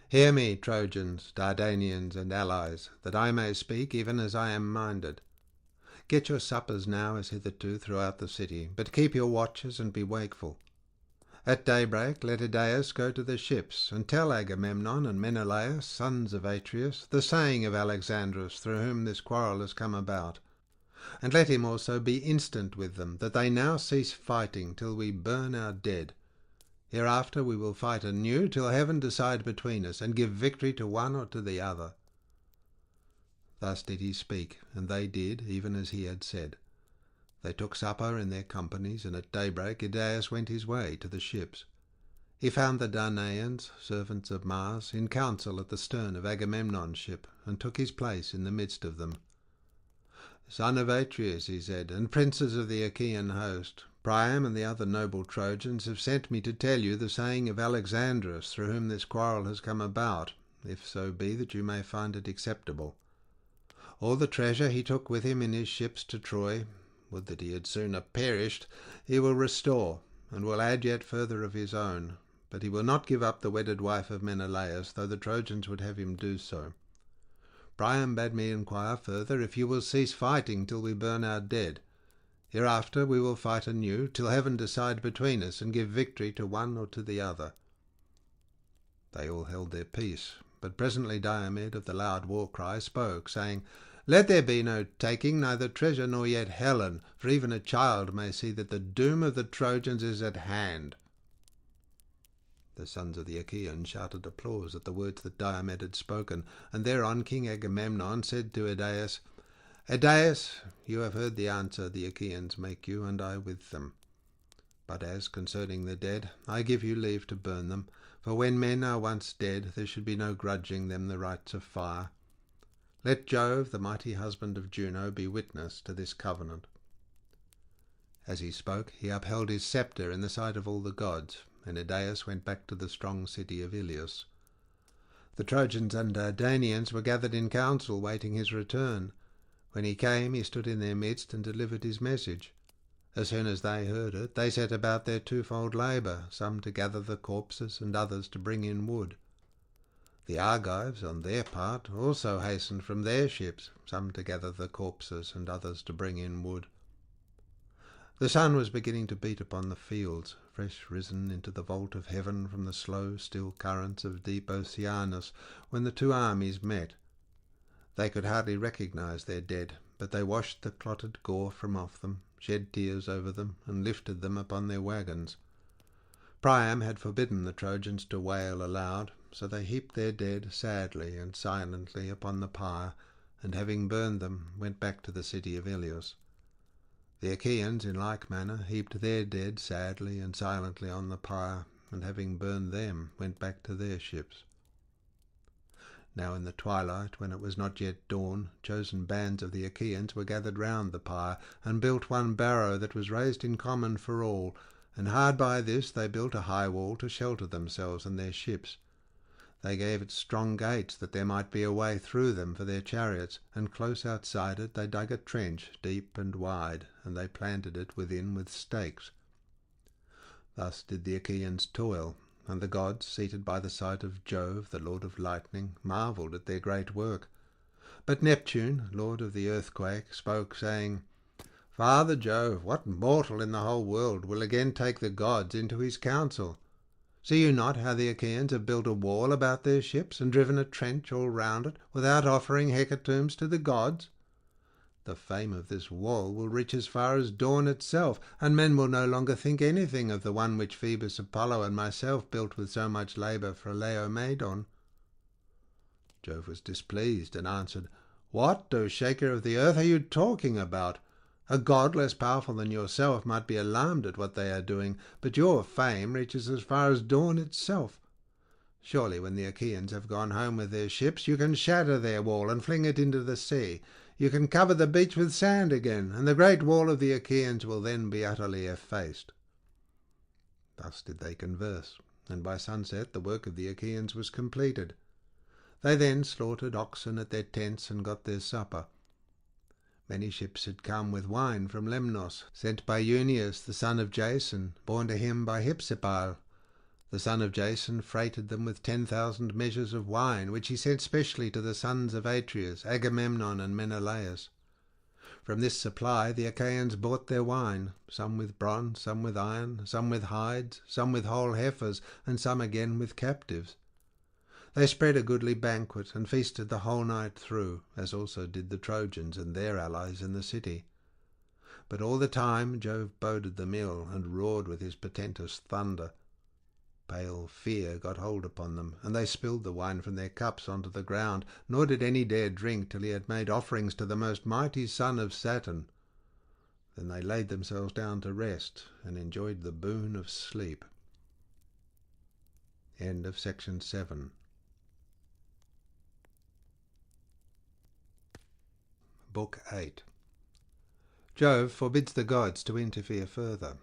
"Hear me, Trojans, Dardanians, and allies, that I may speak even as I am minded. Get your suppers now as hitherto throughout the city, but keep your watches and be wakeful. At daybreak let Idaeus go to the ships, and tell Agamemnon and Menelaus, sons of Atreus, the saying of Alexandrus, through whom this quarrel has come about. And let him also be instant with them, that they now cease fighting till we burn our dead. Hereafter we will fight anew till heaven decide between us, and give victory to one or to the other." Thus did he speak, and they did even as he had said. They took supper in their companies, and at daybreak Idaeus went his way to the ships. He found the Danaans, servants of Mars, in council at the stern of Agamemnon's ship, and took his place in the midst of them. "Son of Atreus," he said, "and princes of the Achaean host, Priam and the other noble Trojans have sent me to tell you the saying of Alexandrus, through whom this quarrel has come about, if so be that you may find it acceptable. All the treasure he took with him in his ships to Troy, would that he had sooner perished, he will restore, and will add yet further of his own, but he will not give up the wedded wife of Menelaus, though the Trojans would have him do so. Priam bade me inquire further if you will cease fighting till we burn our dead. Hereafter we will fight anew, till heaven decide between us, and give victory to one or to the other." They all held their peace, but presently Diomed of the loud war cry spoke, saying, "Let there be no taking neither treasure nor yet Helen, for even a child may see that the doom of the Trojans is at hand." The sons of the Achaeans shouted applause at the words that Diomed had spoken, and thereon King Agamemnon said to Idaeus, "Idaeus, you have heard the answer the Achaeans make you, and I with them. But as concerning the dead, I give you leave to burn them, for when men are once dead, there should be no grudging them the rights of fire. Let Jove, the mighty husband of Juno, be witness to this covenant." As he spoke, he upheld his sceptre in the sight of all the gods, and Idaeus went back to the strong city of Ilios. The Trojans and Dardanians were gathered in council, waiting his return. When he came, he stood in their midst and delivered his message. As soon as they heard it, they set about their twofold labour, some to gather the corpses, and others to bring in wood. The Argives, on their part, also hastened from their ships, some to gather the corpses, and others to bring in wood. The sun was beginning to beat upon the fields, fresh risen into the vault of heaven from the slow, still currents of deep Oceanus, when the two armies met. They could hardly recognize their dead, but they washed the clotted gore from off them, shed tears over them, and lifted them upon their wagons. Priam had forbidden the Trojans to wail aloud, so they heaped their dead sadly and silently upon the pyre, and having burned them, went back to the city of Ilios. The Achaeans, in like manner, heaped their dead sadly and silently on the pyre, and having burned them, went back to their ships. Now in the twilight, when it was not yet dawn, chosen bands of the Achaeans were gathered round the pyre, and built one barrow that was raised in common for all, and hard by this they built a high wall to shelter themselves and their ships. They gave it strong gates, that there might be a way through them for their chariots, and close outside it they dug a trench, deep and wide, and they planted it within with stakes. Thus did the Achaeans toil, and the gods, seated by the side of Jove, the lord of lightning, marvelled at their great work. But Neptune, lord of the earthquake, spoke, saying, "Father Jove, what mortal in the whole world will again take the gods into his counsel? See you not how the Achaeans have built a wall about their ships, and driven a trench all round it, without offering hecatombs to the gods? The fame of this wall will reach as far as dawn itself, and men will no longer think anything of the one which Phoebus Apollo and myself built with so much labour for Laomedon." Jove was displeased, and answered, "What, O shaker of the earth, are you talking about? A god less powerful than yourself might be alarmed at what they are doing, but your fame reaches as far as dawn itself. Surely when the Achaeans have gone home with their ships, you can shatter their wall and fling it into the sea. You can cover the beach with sand again, and the great wall of the Achaeans will then be utterly effaced." Thus did they converse, and by sunset the work of the Achaeans was completed. They then slaughtered oxen at their tents and got their supper. Many ships had come with wine from Lemnos, sent by Euneus the son of Jason, born to him by Hypsipyle. The son of Jason freighted them with 10,000 measures of wine, which he sent specially to the sons of Atreus, Agamemnon and Menelaus. From this supply the Achaeans bought their wine, some with bronze, some with iron, some with hides, some with whole heifers, and some again with captives. They spread a goodly banquet and feasted the whole night through, as also did the Trojans and their allies in the city. But all the time Jove boded them ill and roared with his portentous thunder. Pale fear got hold upon them, and they spilled the wine from their cups onto the ground, nor did any dare drink till he had made offerings to the most mighty son of Saturn. Then they laid themselves down to rest, and enjoyed the boon of sleep. End of section 7. Book 8. Jove forbids the gods to interfere further.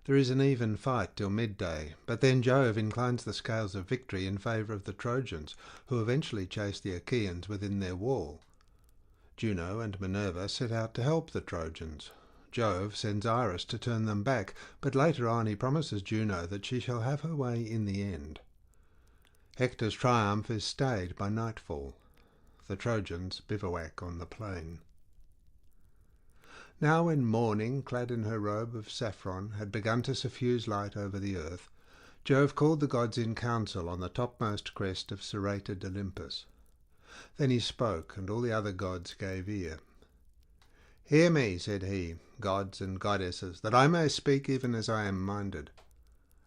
There is an even fight till midday, but then Jove inclines the scales of victory in favour of the Trojans, who eventually chase the Achaeans within their wall. Juno and Minerva set out to help the Trojans. Jove sends Iris to turn them back, but later on he promises Juno that she shall have her way in the end. Hector's triumph is stayed by nightfall. The Trojans bivouac on the plain. Now when morning, clad in her robe of saffron, had begun to suffuse light over the earth, Jove called the gods in council on the topmost crest of serrated Olympus. Then he spoke, and all the other gods gave ear. "Hear me," said he, "gods and goddesses, that I may speak even as I am minded.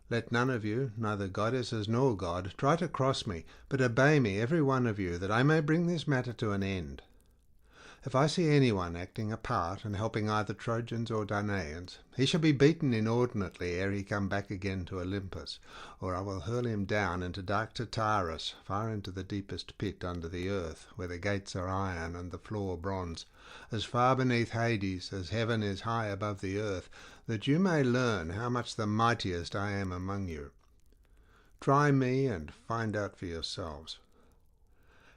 Let none of you, neither goddesses nor god, try to cross me, but obey me, every one of you, that I may bring this matter to an end. If I see anyone acting a part and helping either Trojans or Danaans, he shall be beaten inordinately ere he come back again to Olympus, or I will hurl him down into dark Tartarus, far into the deepest pit under the earth, where the gates are iron and the floor bronze, as far beneath Hades as heaven is high above the earth, that you may learn how much the mightiest I am among you. Try me and find out for yourselves.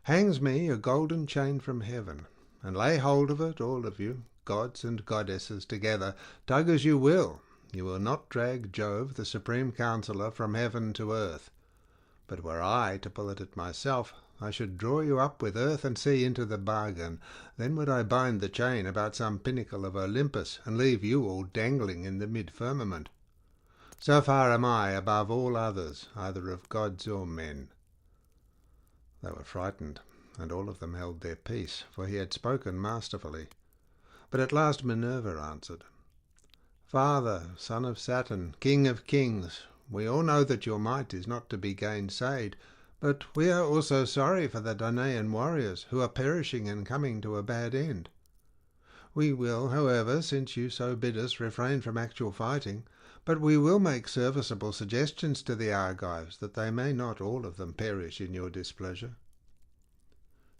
Hangs me a golden chain from heaven, and lay hold of it, all of you, gods and goddesses together, tug as you will not drag Jove, the supreme counsellor, from heaven to earth. But were I to pull at it myself, I should draw you up with earth and sea into the bargain. Then would I bind the chain about some pinnacle of Olympus, and leave you all dangling in the mid-firmament. So far am I above all others, either of gods or men." They were frightened, and all of them held their peace, for he had spoken masterfully. But at last Minerva answered, "Father, son of Saturn, king of kings, we all know that your might is not to be gainsaid, but we are also sorry for the Danaan warriors, who are perishing and coming to a bad end. We will, however, since you so bid us, refrain from actual fighting, but we will make serviceable suggestions to the Argives, that they may not all of them perish in your displeasure."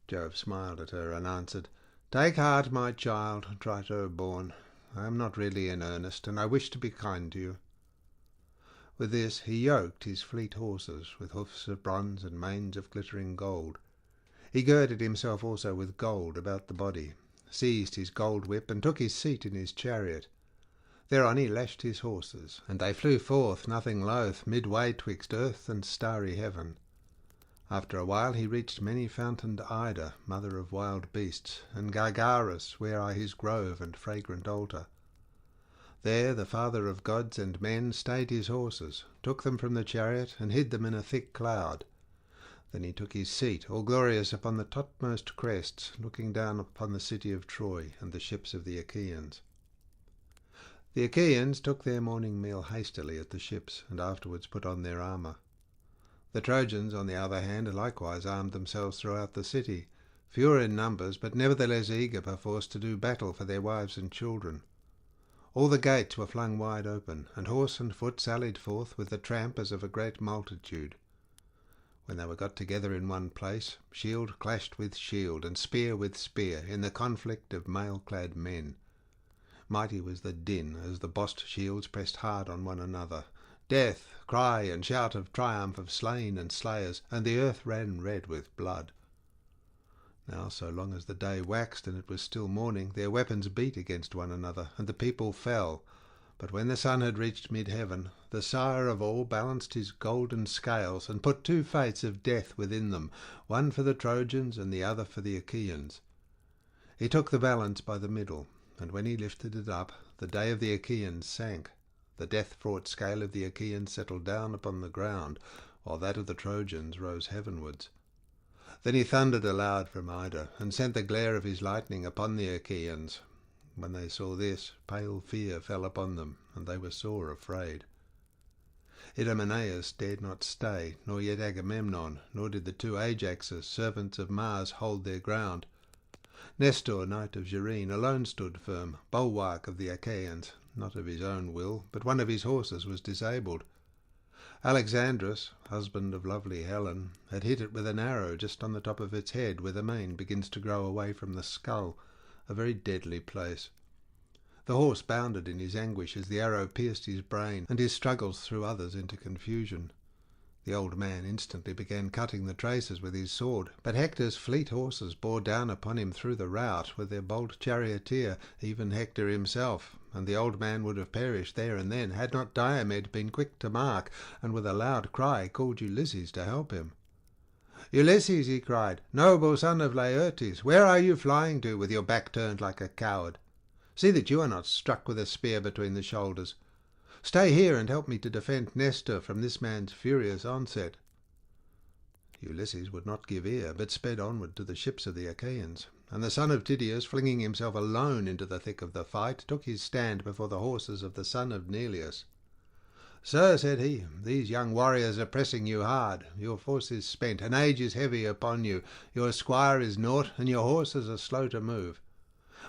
Jove smiled at her and answered, "Take heart, my child, Trito-born. I am not really in earnest, and I wish to be kind to you." With this he yoked his fleet horses, with hoofs of bronze and manes of glittering gold. He girded himself also with gold about the body, seized his gold whip, and took his seat in his chariot. Thereon he lashed his horses, and they flew forth, nothing loath, midway twixt earth and starry heaven. After a while he reached many-fountained Ida, mother of wild beasts, and Gargarus, where are his grove and fragrant altar. There the father of gods and men stayed his horses, took them from the chariot, and hid them in a thick cloud. Then he took his seat, all glorious, upon the topmost crests, looking down upon the city of Troy and the ships of the Achaeans. The Achaeans took their morning meal hastily at the ships, and afterwards put on their armour. The Trojans, on the other hand, likewise armed themselves throughout the city, fewer in numbers, but nevertheless eager perforce to do battle for their wives and children. All the gates were flung wide open, and horse and foot sallied forth with the tramp as of a great multitude. When they were got together in one place, shield clashed with shield, and spear with spear, in the conflict of mail-clad men. Mighty was the din as the bossed shields pressed hard on one another. Death, cry and shout of triumph of slain and slayers, and the earth ran red with blood. Now, so long as the day waxed and it was still morning, their weapons beat against one another, and the people fell. But when the sun had reached mid-heaven, the sire of all balanced his golden scales, and put two fates of death within them, one for the Trojans and the other for the Achaeans. He took the balance by the middle, and when he lifted it up, the day of the Achaeans sank. The death-fraught scale of the Achaeans settled down upon the ground, while that of the Trojans rose heavenwards. Then he thundered aloud from Ida, and sent the glare of his lightning upon the Achaeans. When they saw this, pale fear fell upon them, and they were sore afraid. Idomeneus dared not stay, nor yet Agamemnon, nor did the two Ajaxes, servants of Mars, hold their ground. Nestor, knight of Gerene, alone stood firm, bulwark of the Achaeans. Not of his own will, but one of his horses was disabled. Alexandrus, husband of lovely Helen, had hit it with an arrow just on the top of its head, where the mane begins to grow away from the skull, a very deadly place. The horse bounded in his anguish as the arrow pierced his brain, and his struggles threw others into confusion. The old man instantly began cutting the traces with his sword, but Hector's fleet horses bore down upon him through the rout with their bold charioteer, even Hector himself, and the old man would have perished there and then had not Diomed been quick to mark, and with a loud cry called Ulysses to help him. "Ulysses," he cried, "noble son of Laertes, where are you flying to with your back turned like a coward? See that you are not struck with a spear between the shoulders. Stay here and help me to defend Nestor from this man's furious onset." Ulysses would not give ear, but sped onward to the ships of the Achaeans, and the son of Tydeus, flinging himself alone into the thick of the fight, took his stand before the horses of the son of Neleus. "Sir," said he, "these young warriors are pressing you hard. Your force is spent, and age is heavy upon you. Your squire is naught, and your horses are slow to move.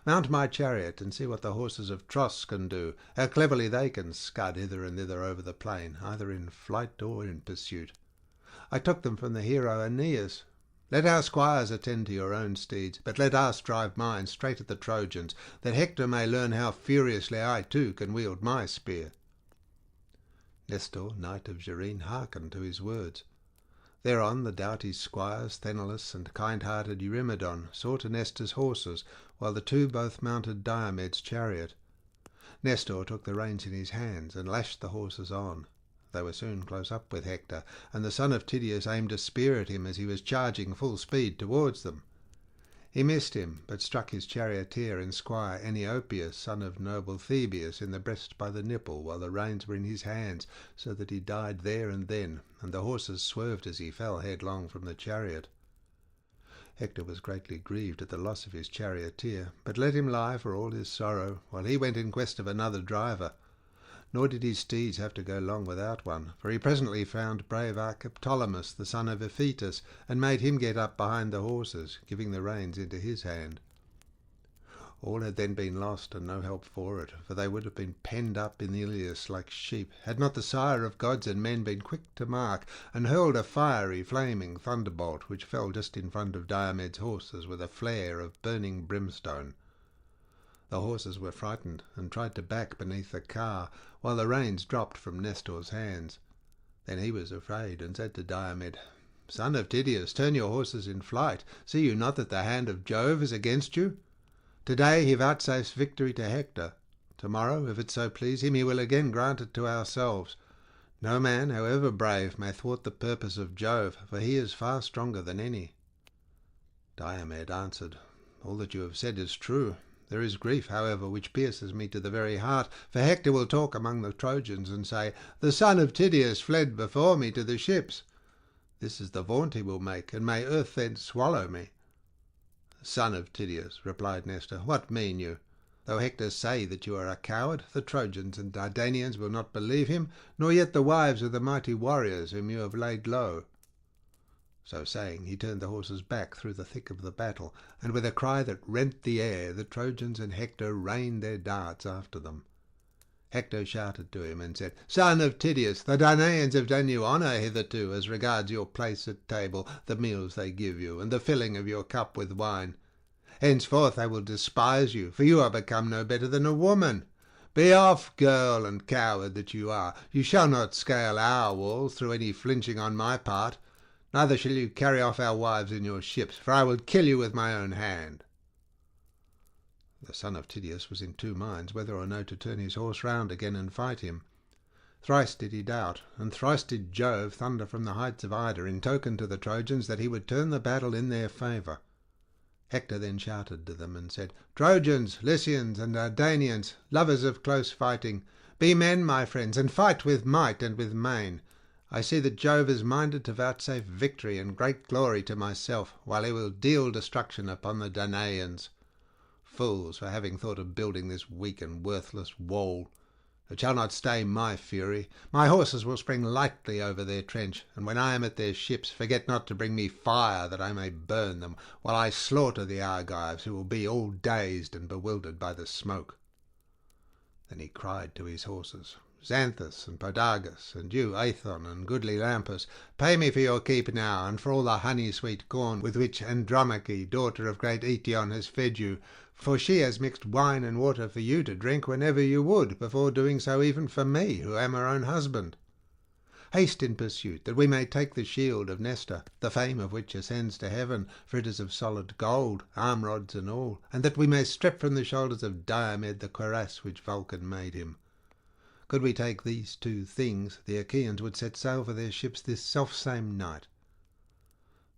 Mount my chariot and see what the horses of Tros can do, how cleverly they can scud hither and thither over the plain, either in flight or in pursuit. I took them from the hero Aeneas. Let our squires attend to your own steeds, but let us drive mine straight at the Trojans, that Hector may learn how furiously I too can wield my spear." Nestor, knight of Gerene, hearkened to his words. Thereon the doughty squires Sthenelus and kind-hearted Eurymedon saw to Nestor's horses, while the two both mounted Diomed's chariot. Nestor took the reins in his hands and lashed the horses on. They were soon close up with Hector, and the son of Tydeus aimed a spear at him as he was charging full speed towards them. He missed him, but struck his charioteer and squire Eniopius, son of noble Thebeus, in the breast by the nipple, while the reins were in his hands, so that he died there and then, and the horses swerved as he fell headlong from the chariot. Hector was greatly grieved at the loss of his charioteer, but let him lie for all his sorrow, while he went in quest of another driver. Nor did his steeds have to go long without one, for he presently found brave Archeptolemus, the son of Iphitus, and made him get up behind the horses, giving the reins into his hand. All had then been lost, and no help for it, for they would have been penned up in Iliad like sheep, had not the sire of gods and men been quick to mark, and hurled a fiery, flaming thunderbolt, which fell just in front of Diomed's horses with a flare of burning brimstone. The horses were frightened, and tried to back beneath the car, while the reins dropped from Nestor's hands. Then he was afraid, and said to Diomed, "Son of Tydeus, turn your horses in flight. See you not that the hand of Jove is against you? Today he vouchsafes victory to Hector. Tomorrow, if it so please him, he will again grant it to ourselves. No man, however brave, may thwart the purpose of Jove, for he is far stronger than any." Diomed answered, "All that you have said is true. There is grief, however, which pierces me to the very heart, for Hector will talk among the Trojans and say, 'The son of Tydeus fled before me to the ships.' This is the vaunt he will make, and may earth then swallow me." "Son of Tydeus," replied Nestor, "what mean you? Though Hector say that you are a coward, the Trojans and Dardanians will not believe him, nor yet the wives of the mighty warriors whom you have laid low." So saying, he turned the horses back through the thick of the battle, and with a cry that rent the air, the Trojans and Hector rained their darts after them. Hector shouted to him and said, "Son of Tydeus, the Danaans have done you honour hitherto as regards your place at table, the meals they give you, and the filling of your cup with wine. Henceforth they will despise you, for you are become no better than a woman. Be off, girl and coward that you are. You shall not scale our walls through any flinching on my part. Neither shall you carry off our wives in your ships, for I will kill you with my own hand." The son of Tydeus was in two minds whether or no to turn his horse round again and fight him. Thrice did he doubt, and thrice did Jove thunder from the heights of Ida in token to the Trojans that he would turn the battle in their favour. Hector then shouted to them and said, "Trojans, Lycians, and Dardanians, lovers of close fighting, be men, my friends, and fight with might and with main. I see that Jove is minded to vouchsafe victory and great glory to myself, while he will deal destruction upon the Danaans. Fools, for having thought of building this weak and worthless wall! It shall not stay my fury. My horses will spring lightly over their trench, and when I am at their ships, forget not to bring me fire that I may burn them, while I slaughter the Argives, who will be all dazed and bewildered by the smoke." Then he cried to his horses, "Xanthus and Podargus, and you, Aethon and goodly Lampus, pay me for your keep now, and for all the honey-sweet corn with which Andromache, daughter of great Eetion, has fed you, for she has mixed wine and water for you to drink whenever you would, before doing so even for me, who am her own husband. Haste in pursuit, that we may take the shield of Nestor, the fame of which ascends to heaven, for it is of solid gold, arm-rods and all, and that we may strip from the shoulders of Diomed the cuirass which Vulcan made him. Could we take these two things, the Achaeans would set sail for their ships this self-same night."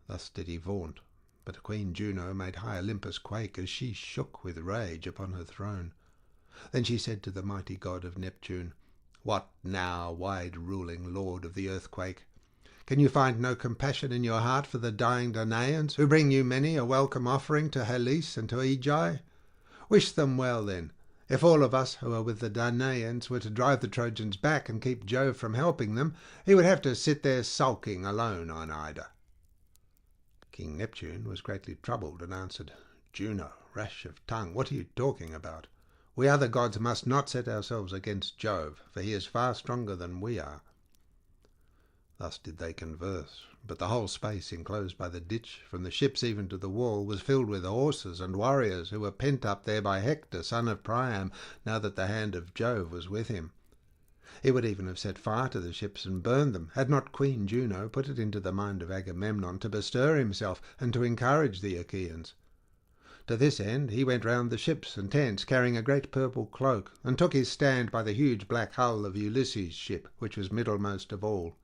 Thus did he vaunt, but Queen Juno made high Olympus quake as she shook with rage upon her throne. Then she said to the mighty god of Neptune, "What now, wide-ruling lord of the earthquake? Can you find no compassion in your heart for the dying Danaans, who bring you many a welcome offering to Hellas and to Aegae? Wish them well, then. If all of us who are with the Danaans were to drive the Trojans back and keep Jove from helping them, he would have to sit there sulking alone on Ida." King Neptune was greatly troubled and answered, "Juno, rash of tongue, what are you talking about? We other gods must not set ourselves against Jove, for he is far stronger than we are." Thus did they converse, but the whole space enclosed by the ditch, from the ships even to the wall, was filled with horses and warriors who were pent up there by Hector, son of Priam, now that the hand of Jove was with him. He would even have set fire to the ships and burned them, had not Queen Juno put it into the mind of Agamemnon to bestir himself and to encourage the Achaeans. To this end he went round the ships and tents, carrying a great purple cloak, and took his stand by the huge black hull of Ulysses' ship, which was middlemost of all.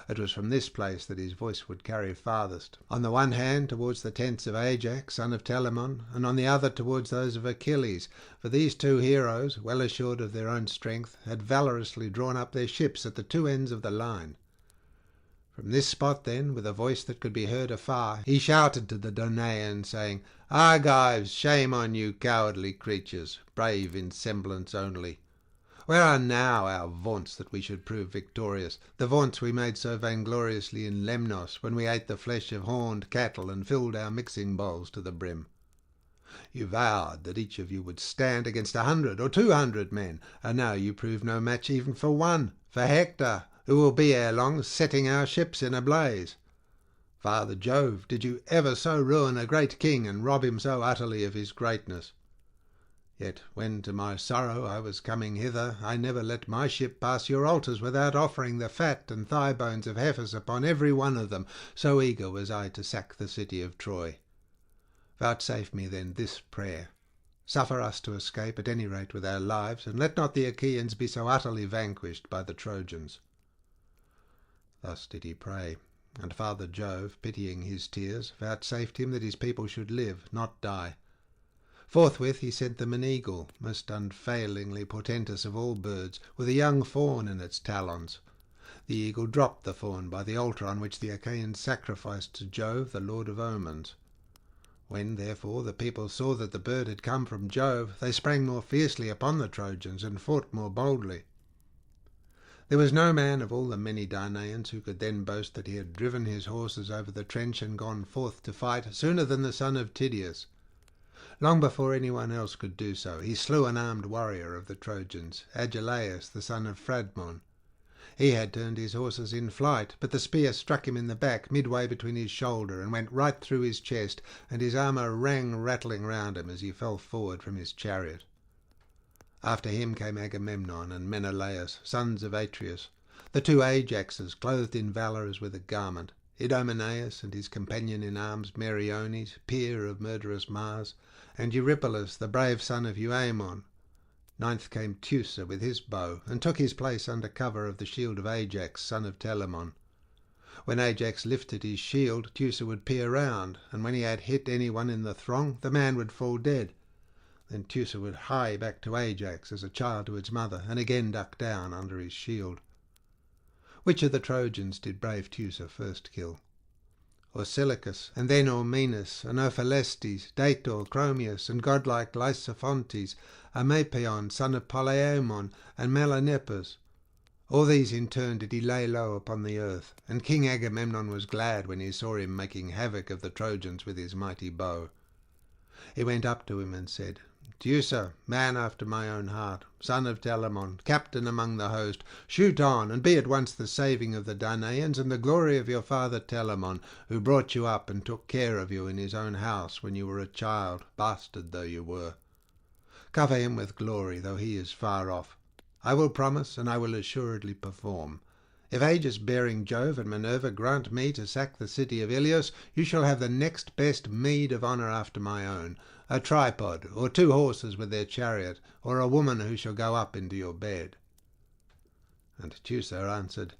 It was from this place that his voice would carry farthest, on the one hand towards the tents of Ajax, son of Telamon, and on the other towards those of Achilles, for these two heroes, well assured of their own strength, had valorously drawn up their ships at the two ends of the line. From this spot, then, with a voice that could be heard afar, he shouted to the Danaans, saying, "Argives, shame on you, cowardly creatures, brave in semblance only! Where are now our vaunts that we should prove victorious, the vaunts we made so vaingloriously in Lemnos, when we ate the flesh of horned cattle and filled our mixing bowls to the brim? You vowed that each of you would stand against 100 or 200 men, and now you prove no match even for one, for Hector, who will be ere long setting our ships in a blaze. Father Jove, did you ever so ruin a great king and rob him so utterly of his greatness? Yet when to my sorrow I was coming hither, I never let my ship pass your altars without offering the fat and thigh bones of heifers upon every one of them, so eager was I to sack the city of Troy. Vouchsafe me then this prayer. Suffer us to escape at any rate with our lives, and let not the Achaeans be so utterly vanquished by the Trojans." Thus did he pray, and Father Jove, pitying his tears, vouchsafed him that his people should live, not die. Forthwith he sent them an eagle, most unfailingly portentous of all birds, with a young fawn in its talons. The eagle dropped the fawn by the altar on which the Achaeans sacrificed to Jove, the lord of omens. When, therefore, the people saw that the bird had come from Jove, they sprang more fiercely upon the Trojans and fought more boldly. There was no man of all the many Danaans who could then boast that he had driven his horses over the trench and gone forth to fight sooner than the son of Tydeus. Long before anyone else could do so, he slew an armed warrior of the Trojans, Agelaus, the son of Phradmon. He had turned his horses in flight, but the spear struck him in the back, midway between his shoulder, and went right through his chest, and his armour rang rattling round him as he fell forward from his chariot. After him came Agamemnon and Menelaus, sons of Atreus, the two Ajaxes, clothed in valour as with a garment, Idomeneus and his companion in arms Meriones, peer of murderous Mars, and Eurypylus, the brave son of Euaemon. Ninth came Teucer with his bow, and took his place under cover of the shield of Ajax, son of Telamon. When Ajax lifted his shield, Teucer would peer round, and when he had hit anyone in the throng, the man would fall dead. Then Teucer would hie back to Ajax as a child to its mother, and again duck down under his shield. Which of the Trojans did brave Teucer first kill? Orsilochus, and then Ormenus, and Ophelestes, Dator, Chromius, and godlike Lysiphontes, Amapion, son of Polyamon, and Melanippus. All these in turn did he lay low upon the earth, and King Agamemnon was glad when he saw him making havoc of the Trojans with his mighty bow. He went up to him and said, Teucer, man after my own heart, son of Telamon, captain among the host, shoot on, and be at once the saving of the Danaans and the glory of your father Telamon, who brought you up and took care of you in his own house when you were a child, bastard though you were. Cover him with glory, though he is far off. I will promise, and I will assuredly perform. If Aegis-bearing Jove and Minerva grant me to sack the city of Ilios, you shall have the next best meed of honour after my own, a tripod, or 2 horses with their chariot, or a woman who shall go up into your bed. And Teucer answered,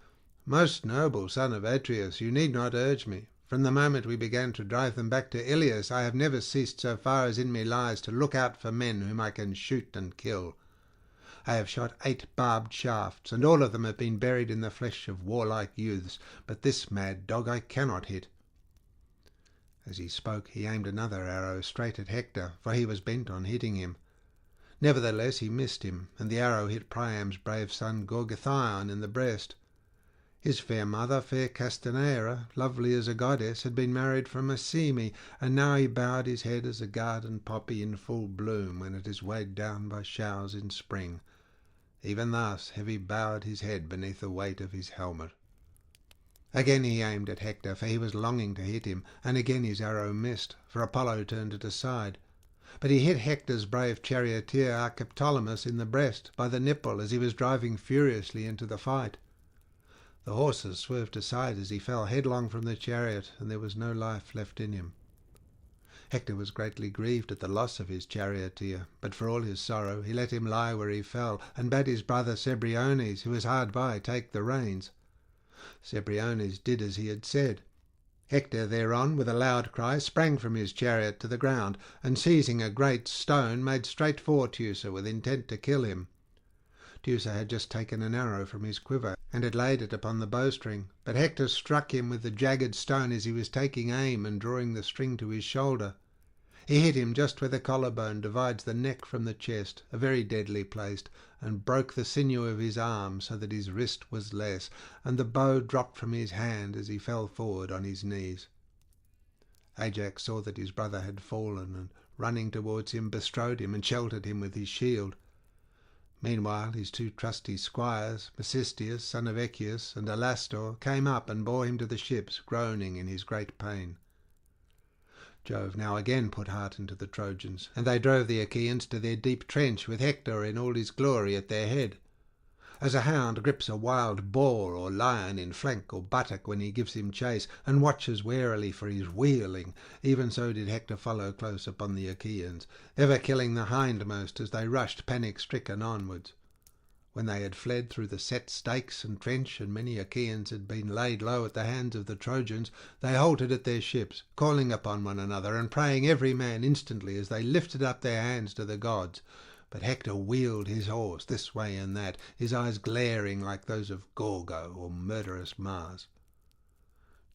Most noble son of Atreus, you need not urge me. From the moment we began to drive them back to Ilios, I have never ceased so far as in me lies to look out for men whom I can shoot and kill. I have shot 8 barbed shafts, and all of them have been buried in the flesh of warlike youths, but this mad dog I cannot hit. As he spoke, he aimed another arrow straight at Hector, for he was bent on hitting him. Nevertheless he missed him, and the arrow hit Priam's brave son Gorgothion in the breast. His fair mother, fair Castaneira, lovely as a goddess, had been married from Mycenae, and now he bowed his head as a garden poppy in full bloom when it is weighed down by showers in spring. Even thus heavy bowed his head beneath the weight of his helmet. Again he aimed at Hector, for he was longing to hit him, and again his arrow missed, for Apollo turned it aside. But he hit Hector's brave charioteer Archeptolemus in the breast, by the nipple, as he was driving furiously into the fight. The horses swerved aside as he fell headlong from the chariot, and there was no life left in him. Hector was greatly grieved at the loss of his charioteer, but for all his sorrow he let him lie where he fell, and bade his brother Cebriones, who was hard by, take the reins. Cebriones did as he had said. Hector thereon, with a loud cry, sprang from his chariot to the ground, and seizing a great stone, made straight for Teucer with intent to kill him. Teucer had just taken an arrow from his quiver, and had laid it upon the bowstring, but Hector struck him with the jagged stone as he was taking aim and drawing the string to his shoulder. He hit him just where the collarbone divides the neck from the chest, a very deadly place, and broke the sinew of his arm so that his wrist was less, and the bow dropped from his hand as he fell forward on his knees. Ajax saw that his brother had fallen, and running towards him bestrode him and sheltered him with his shield. Meanwhile his 2 trusty squires, Mecisteus, son of Echius, and Alastor, came up and bore him to the ships, groaning in his great pain. Jove now again put heart into the Trojans, and they drove the Achaeans to their deep trench, with Hector in all his glory at their head. As a hound grips a wild boar or lion in flank or buttock when he gives him chase, and watches warily for his wheeling, even so did Hector follow close upon the Achaeans, ever killing the hindmost as they rushed panic-stricken onwards. When they had fled through the set stakes and trench, and many Achaeans had been laid low at the hands of the Trojans, they halted at their ships, calling upon one another, and praying every man instantly as they lifted up their hands to the gods. But Hector wheeled his horse this way and that, his eyes glaring like those of Gorgo or murderous Mars.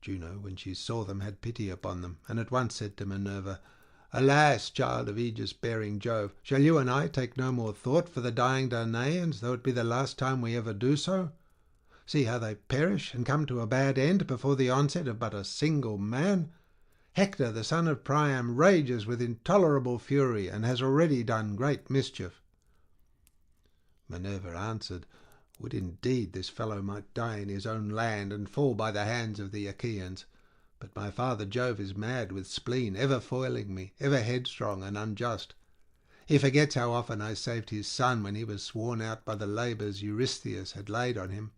Juno, when she saw them, had pity upon them, and at once said to Minerva, Alas, child of Aegis-bearing Jove, shall you and I take no more thought for the dying Danaans, though it be the last time we ever do so? See how they perish and come to a bad end before the onset of but a single man. Hector, the son of Priam, rages with intolerable fury, and has already done great mischief." Minerva answered, "Would indeed this fellow might die in his own land, and fall by the hands of the Achaeans. But my father Jove is mad with spleen, ever foiling me, ever headstrong and unjust. He forgets how often I saved his son when he was sworn out by the labours Eurystheus had laid on him.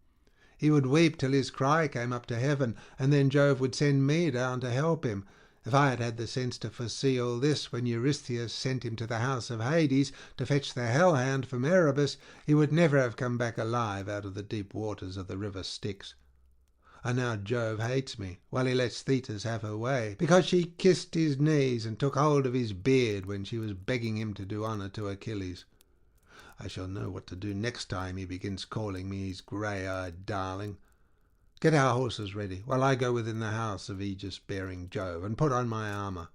He would weep till his cry came up to heaven, and then Jove would send me down to help him. If I had had the sense to foresee all this when Eurystheus sent him to the house of Hades to fetch the hell-hound from Erebus, he would never have come back alive out of the deep waters of the river Styx. And now Jove hates me, while he lets Thetis have her way, because she kissed his knees and took hold of his beard when she was begging him to do honour to Achilles. I shall know what to do next time he begins calling me his grey-eyed darling. Get our horses ready, while I go within the house of Aegis-bearing Jove, and put on my armour.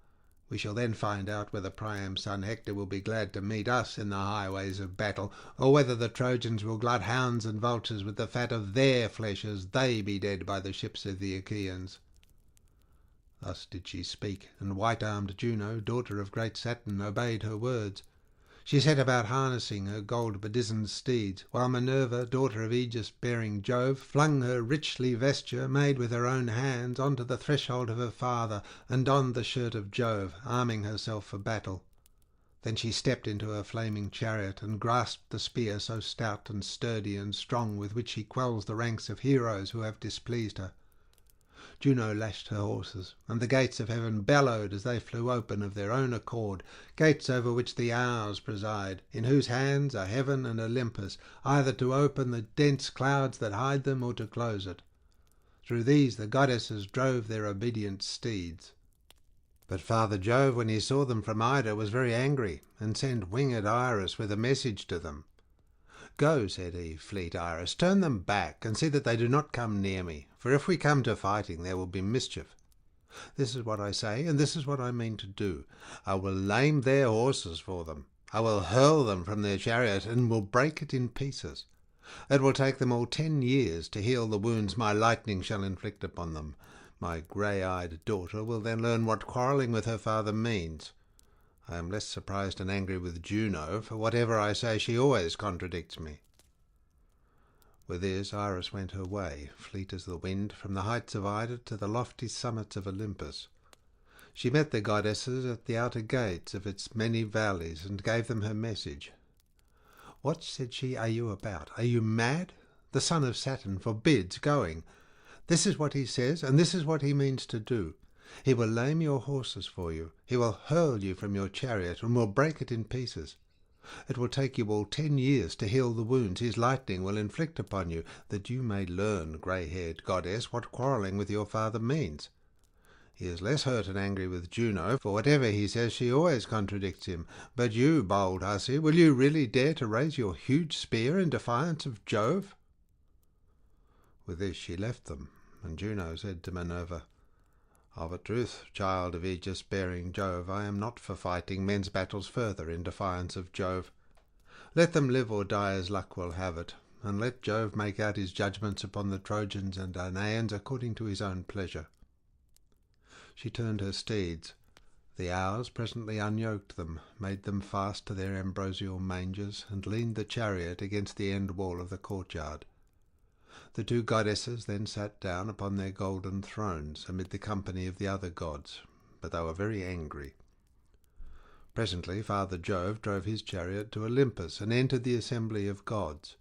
We shall then find out whether Priam's son Hector will be glad to meet us in the highways of battle, or whether the Trojans will glut hounds and vultures with the fat of their flesh as they be dead by the ships of the Achaeans." Thus did she speak, and white-armed Juno, daughter of great Saturn, obeyed her words. She set about harnessing her gold-bedizened steeds, while Minerva, daughter of Aegis-bearing Jove, flung her richly vesture, made with her own hands, onto the threshold of her father, and donned the shirt of Jove, arming herself for battle. Then she stepped into her flaming chariot, and grasped the spear so stout and sturdy and strong with which she quells the ranks of heroes who have displeased her. Juno lashed her horses, and the gates of heaven bellowed as they flew open of their own accord, gates over which the Hours preside, in whose hands are heaven and Olympus, either to open the dense clouds that hide them or to close it. Through these the goddesses drove their obedient steeds. But Father Jove, when he saw them from Ida, was very angry, and sent winged Iris with a message to them. "Go," said he, "fleet Iris, turn them back, and see that they do not come near me, for if we come to fighting there will be mischief. This is what I say, and this is what I mean to do. I will lame their horses for them. I will hurl them from their chariot, and will break it in pieces. It will take them all 10 years to heal the wounds my lightning shall inflict upon them. My grey-eyed daughter will then learn what quarrelling with her father means. I am less surprised and angry with Juno, for whatever I say she always contradicts me." With this Iris went her way, fleet as the wind, from the heights of Ida to the lofty summits of Olympus. She met the goddesses at the outer gates of its many valleys, and gave them her message. "What," said she, "are you about? Are you mad? The son of Saturn forbids going. This is what he says, and this is what he means to do. He will lame your horses for you. He will hurl you from your chariot, and will break it in pieces. It will take you all 10 years to heal the wounds his lightning will inflict upon you, that you may learn, grey-haired goddess, what quarrelling with your father means. He is less hurt and angry with Juno, for whatever he says she always contradicts him. But you, bold hussy, will you really dare to raise your huge spear in defiance of Jove?" With this she left them, and Juno said to Minerva, "Of a truth, child of Aegis-bearing Jove, I am not for fighting men's battles further in defiance of Jove. Let them live or die as luck will have it, and let Jove make out his judgments upon the Trojans and Aeneans according to his own pleasure." She turned her steeds. The Hours presently unyoked them, made them fast to their ambrosial mangers, and leaned the chariot against the end wall of the courtyard. The 2 goddesses then sat down upon their golden thrones amid the company of the other gods, but they were very angry. Presently Father Jove drove his chariot to Olympus and entered the assembly of gods.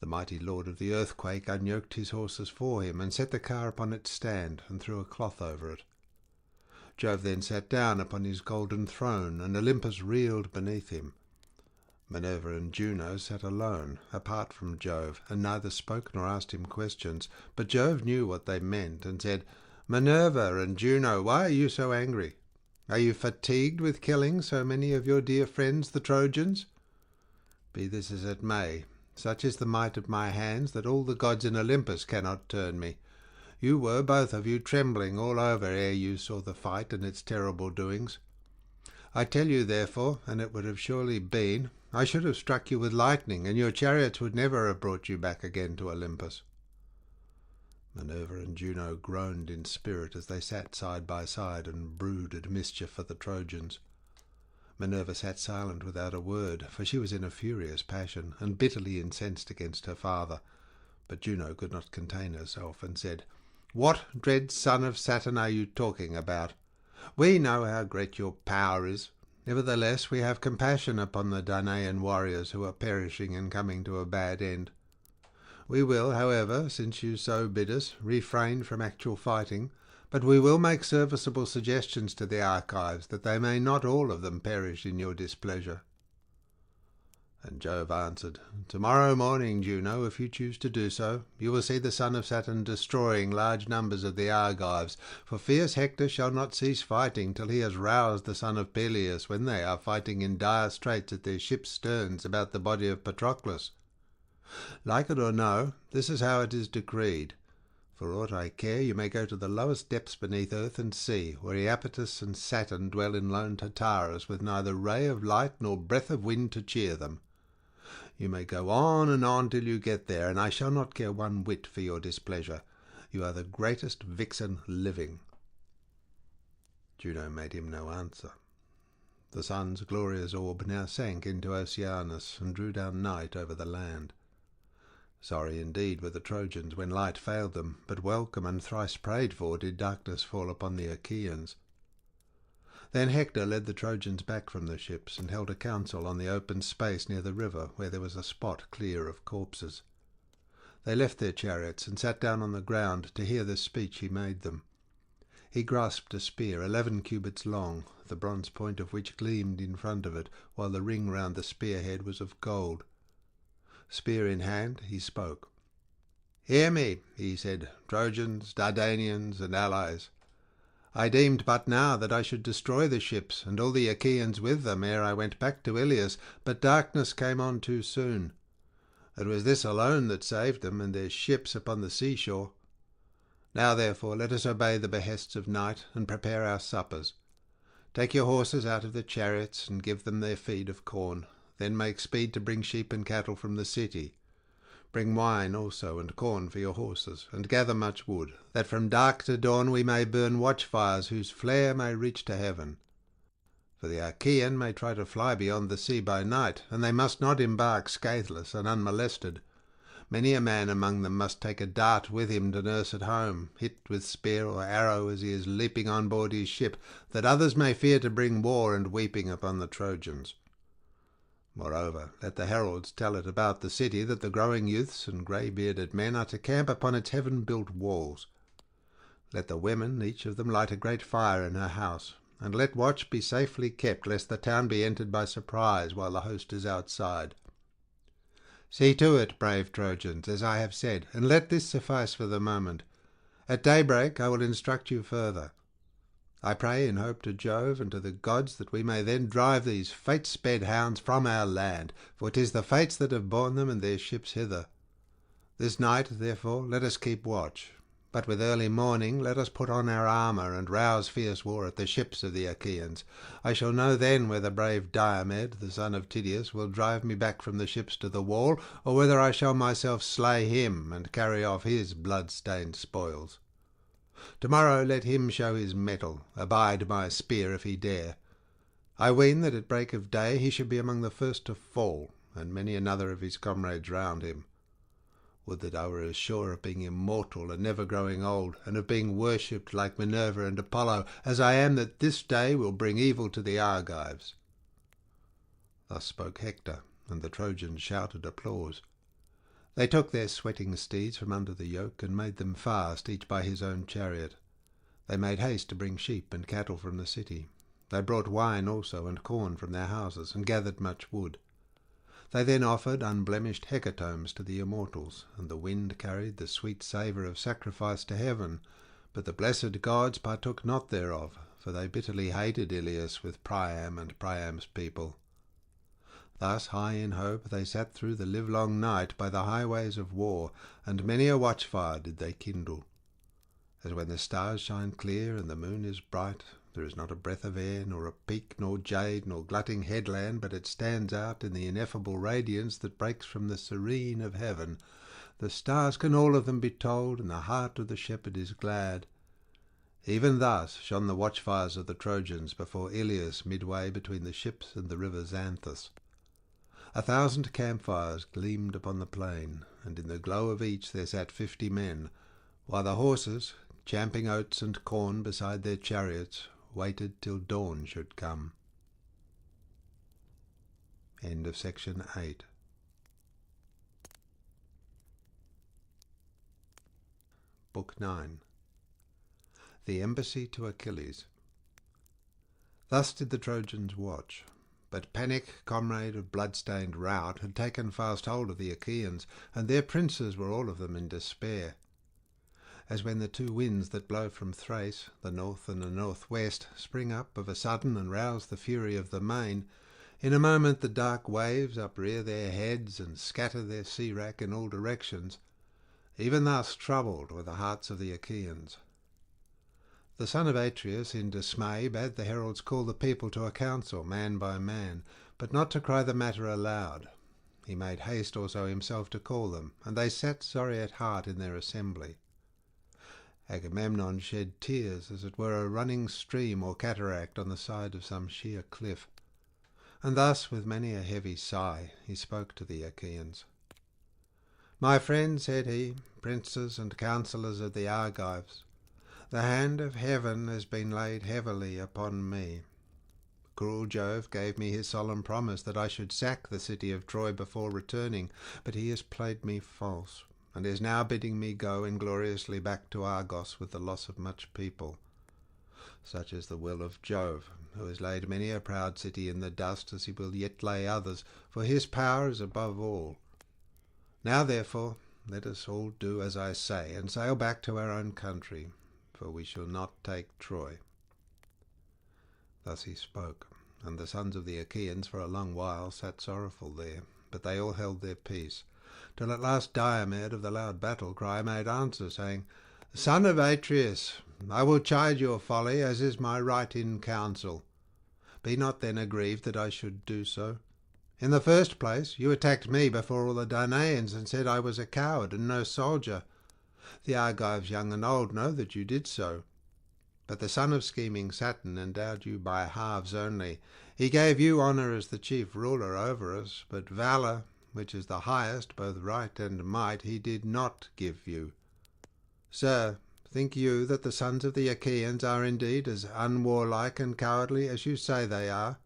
The mighty lord of the earthquake unyoked his horses for him, and set the car upon its stand, and threw a cloth over it. Jove then sat down upon his golden throne, and Olympus reeled beneath him. Minerva and Juno sat alone, apart from Jove, and neither spoke nor asked him questions. But Jove knew what they meant, and said, "Minerva and Juno, why are you so angry? Are you fatigued with killing so many of your dear friends, the Trojans? Be this as it may, such is the might of my hands that all the gods in Olympus cannot turn me. You were, both of you, trembling all over ere you saw the fight and its terrible doings. I tell you, therefore, and it would have surely been, I should have struck you with lightning, and your chariots would never have brought you back again to Olympus." Minerva and Juno groaned in spirit as they sat side by side and brooded mischief for the Trojans. Minerva sat silent without a word, for she was in a furious passion, and bitterly incensed against her father. But Juno could not contain herself, and said, "What dread son of Saturn are you talking about? We know how great your power is. Nevertheless, we have compassion upon the Danaan warriors who are perishing and coming to a bad end. We will, however, since you so bid us, refrain from actual fighting, but we will make serviceable suggestions to the Argives, that they may not all of them perish in your displeasure." And Jove answered, "Tomorrow morning, Juno, if you choose to do so, you will see the son of Saturn destroying large numbers of the Argives, for fierce Hector shall not cease fighting till he has roused the son of Peleus, when they are fighting in dire straits at their ships' sterns about the body of Patroclus. Like it or no, this is how it is decreed. For aught I care, you may go to the lowest depths beneath earth and sea, where Iapetus and Saturn dwell in lone Tartarus, with neither ray of light nor breath of wind to cheer them. You may go on and on till you get there, and I shall not care one whit for your displeasure. You are the greatest vixen living." Juno made him no answer. The sun's glorious orb now sank into Oceanus, and drew down night over the land. Sorry indeed were the Trojans when light failed them, but welcome and thrice prayed for did darkness fall upon the Achaeans. Then Hector led the Trojans back from the ships, and held a council on the open space near the river, where there was a spot clear of corpses. They left their chariots and sat down on the ground to hear the speech he made them. He grasped a spear 11 cubits long, the bronze point of which gleamed in front of it, while the ring round the spearhead was of gold. Spear in hand, he spoke. "Hear me," he said, "Trojans, Dardanians, and allies. I deemed but now that I should destroy the ships, and all the Achaeans with them, ere I went back to Iliad, but darkness came on too soon. It was this alone that saved them, and their ships upon the seashore. Now, therefore, let us obey the behests of night, and prepare our suppers. Take your horses out of the chariots, and give them their feed of corn. Then make speed to bring sheep and cattle from the city. Bring wine also, and corn for your horses, and gather much wood, that from dark to dawn we may burn watchfires whose flare may reach to heaven. For the Achaean may try to fly beyond the sea by night, and they must not embark scatheless and unmolested. Many a man among them must take a dart with him to nurse at home, hit with spear or arrow as he is leaping on board his ship, that others may fear to bring war and weeping upon the Trojans. Moreover, let the heralds tell it about the city that the growing youths and grey-bearded men are to camp upon its heaven-built walls. Let the women, each of them, light a great fire in her house, and let watch be safely kept, lest the town be entered by surprise while the host is outside. See to it, brave Trojans, as I have said, and let this suffice for the moment. At daybreak I will instruct you further. I pray in hope to Jove and to the gods that we may then drive these fate-sped hounds from our land, for 'tis the fates that have borne them and their ships hither. This night, therefore, let us keep watch, but with early morning let us put on our armour and rouse fierce war at the ships of the Achaeans. I shall know then whether brave Diomed, the son of Tydeus, will drive me back from the ships to the wall, or whether I shall myself slay him and carry off his blood-stained spoils. Tomorrow let him show his mettle, abide my spear if he dare. I ween that at break of day he should be among the first to fall, and many another of his comrades round him. Would that I were as sure of being immortal and never growing old, and of being worshipped like Minerva and Apollo, as I am that this day will bring evil to the Argives." Thus spoke Hector, and the Trojans shouted applause. They took their sweating steeds from under the yoke, and made them fast, each by his own chariot. They made haste to bring sheep and cattle from the city. They brought wine also, and corn from their houses, and gathered much wood. They then offered unblemished hecatombs to the immortals, and the wind carried the sweet savour of sacrifice to heaven. But the blessed gods partook not thereof, for they bitterly hated Ilias with Priam and Priam's people. Thus, high in hope, they sat through the livelong night by the highways of war, and many a watchfire did they kindle. As when the stars shine clear and the moon is bright, there is not a breath of air, nor a peak, nor jade, nor glutting headland, but it stands out in the ineffable radiance that breaks from the serene of heaven. The stars can all of them be told, and the heart of the shepherd is glad. Even thus shone the watchfires of the Trojans before Iliad midway between the ships and the river Xanthus. 1,000 campfires gleamed upon the plain, and in the glow of each there sat 50 men, while the horses, champing oats and corn beside their chariots, waited till dawn should come. End of section 8. Book 9. The Embassy to Achilles. Thus did the Trojans watch, but panic, comrade of blood-stained rout, had taken fast hold of the Achaeans, and their princes were all of them in despair. As when the two winds that blow from Thrace, the north and the northwest, spring up of a sudden and rouse the fury of the main, in a moment the dark waves uprear their heads and scatter their sea-wrack in all directions, even thus troubled were the hearts of the Achaeans. The son of Atreus, in dismay, bade the heralds call the people to a council, man by man, but not to cry the matter aloud. He made haste also himself to call them, and they sat sorry at heart in their assembly. Agamemnon shed tears, as it were a running stream or cataract on the side of some sheer cliff, and thus, with many a heavy sigh, he spoke to the Achaeans. "My friends," said he, "princes and counsellors of the Argives, the hand of heaven has been laid heavily upon me. Cruel Jove gave me his solemn promise that I should sack the city of Troy before returning, but he has played me false, and is now bidding me go ingloriously back to Argos with the loss of much people. Such is the will of Jove, who has laid many a proud city in the dust, as he will yet lay others, for his power is above all. Now, therefore, let us all do as I say, and sail back to our own country, for we shall not take Troy." Thus he spoke, and the sons of the Achaeans for a long while sat sorrowful there, but they all held their peace, till at last Diomed of the loud battle-cry made answer, saying, "Son of Atreus, I will chide your folly, as is my right in council. Be not then aggrieved that I should do so. In the first place, you attacked me before all the Danaans, and said I was a coward and no soldier. The Argives young and old know that you did so. But the son of scheming Saturn endowed you by halves only. He gave you honour as the chief ruler over us, but valour, which is the highest, both right and might, he did not give you. Sir, think you that the sons of the Achaeans are indeed as unwarlike and cowardly as you say they are?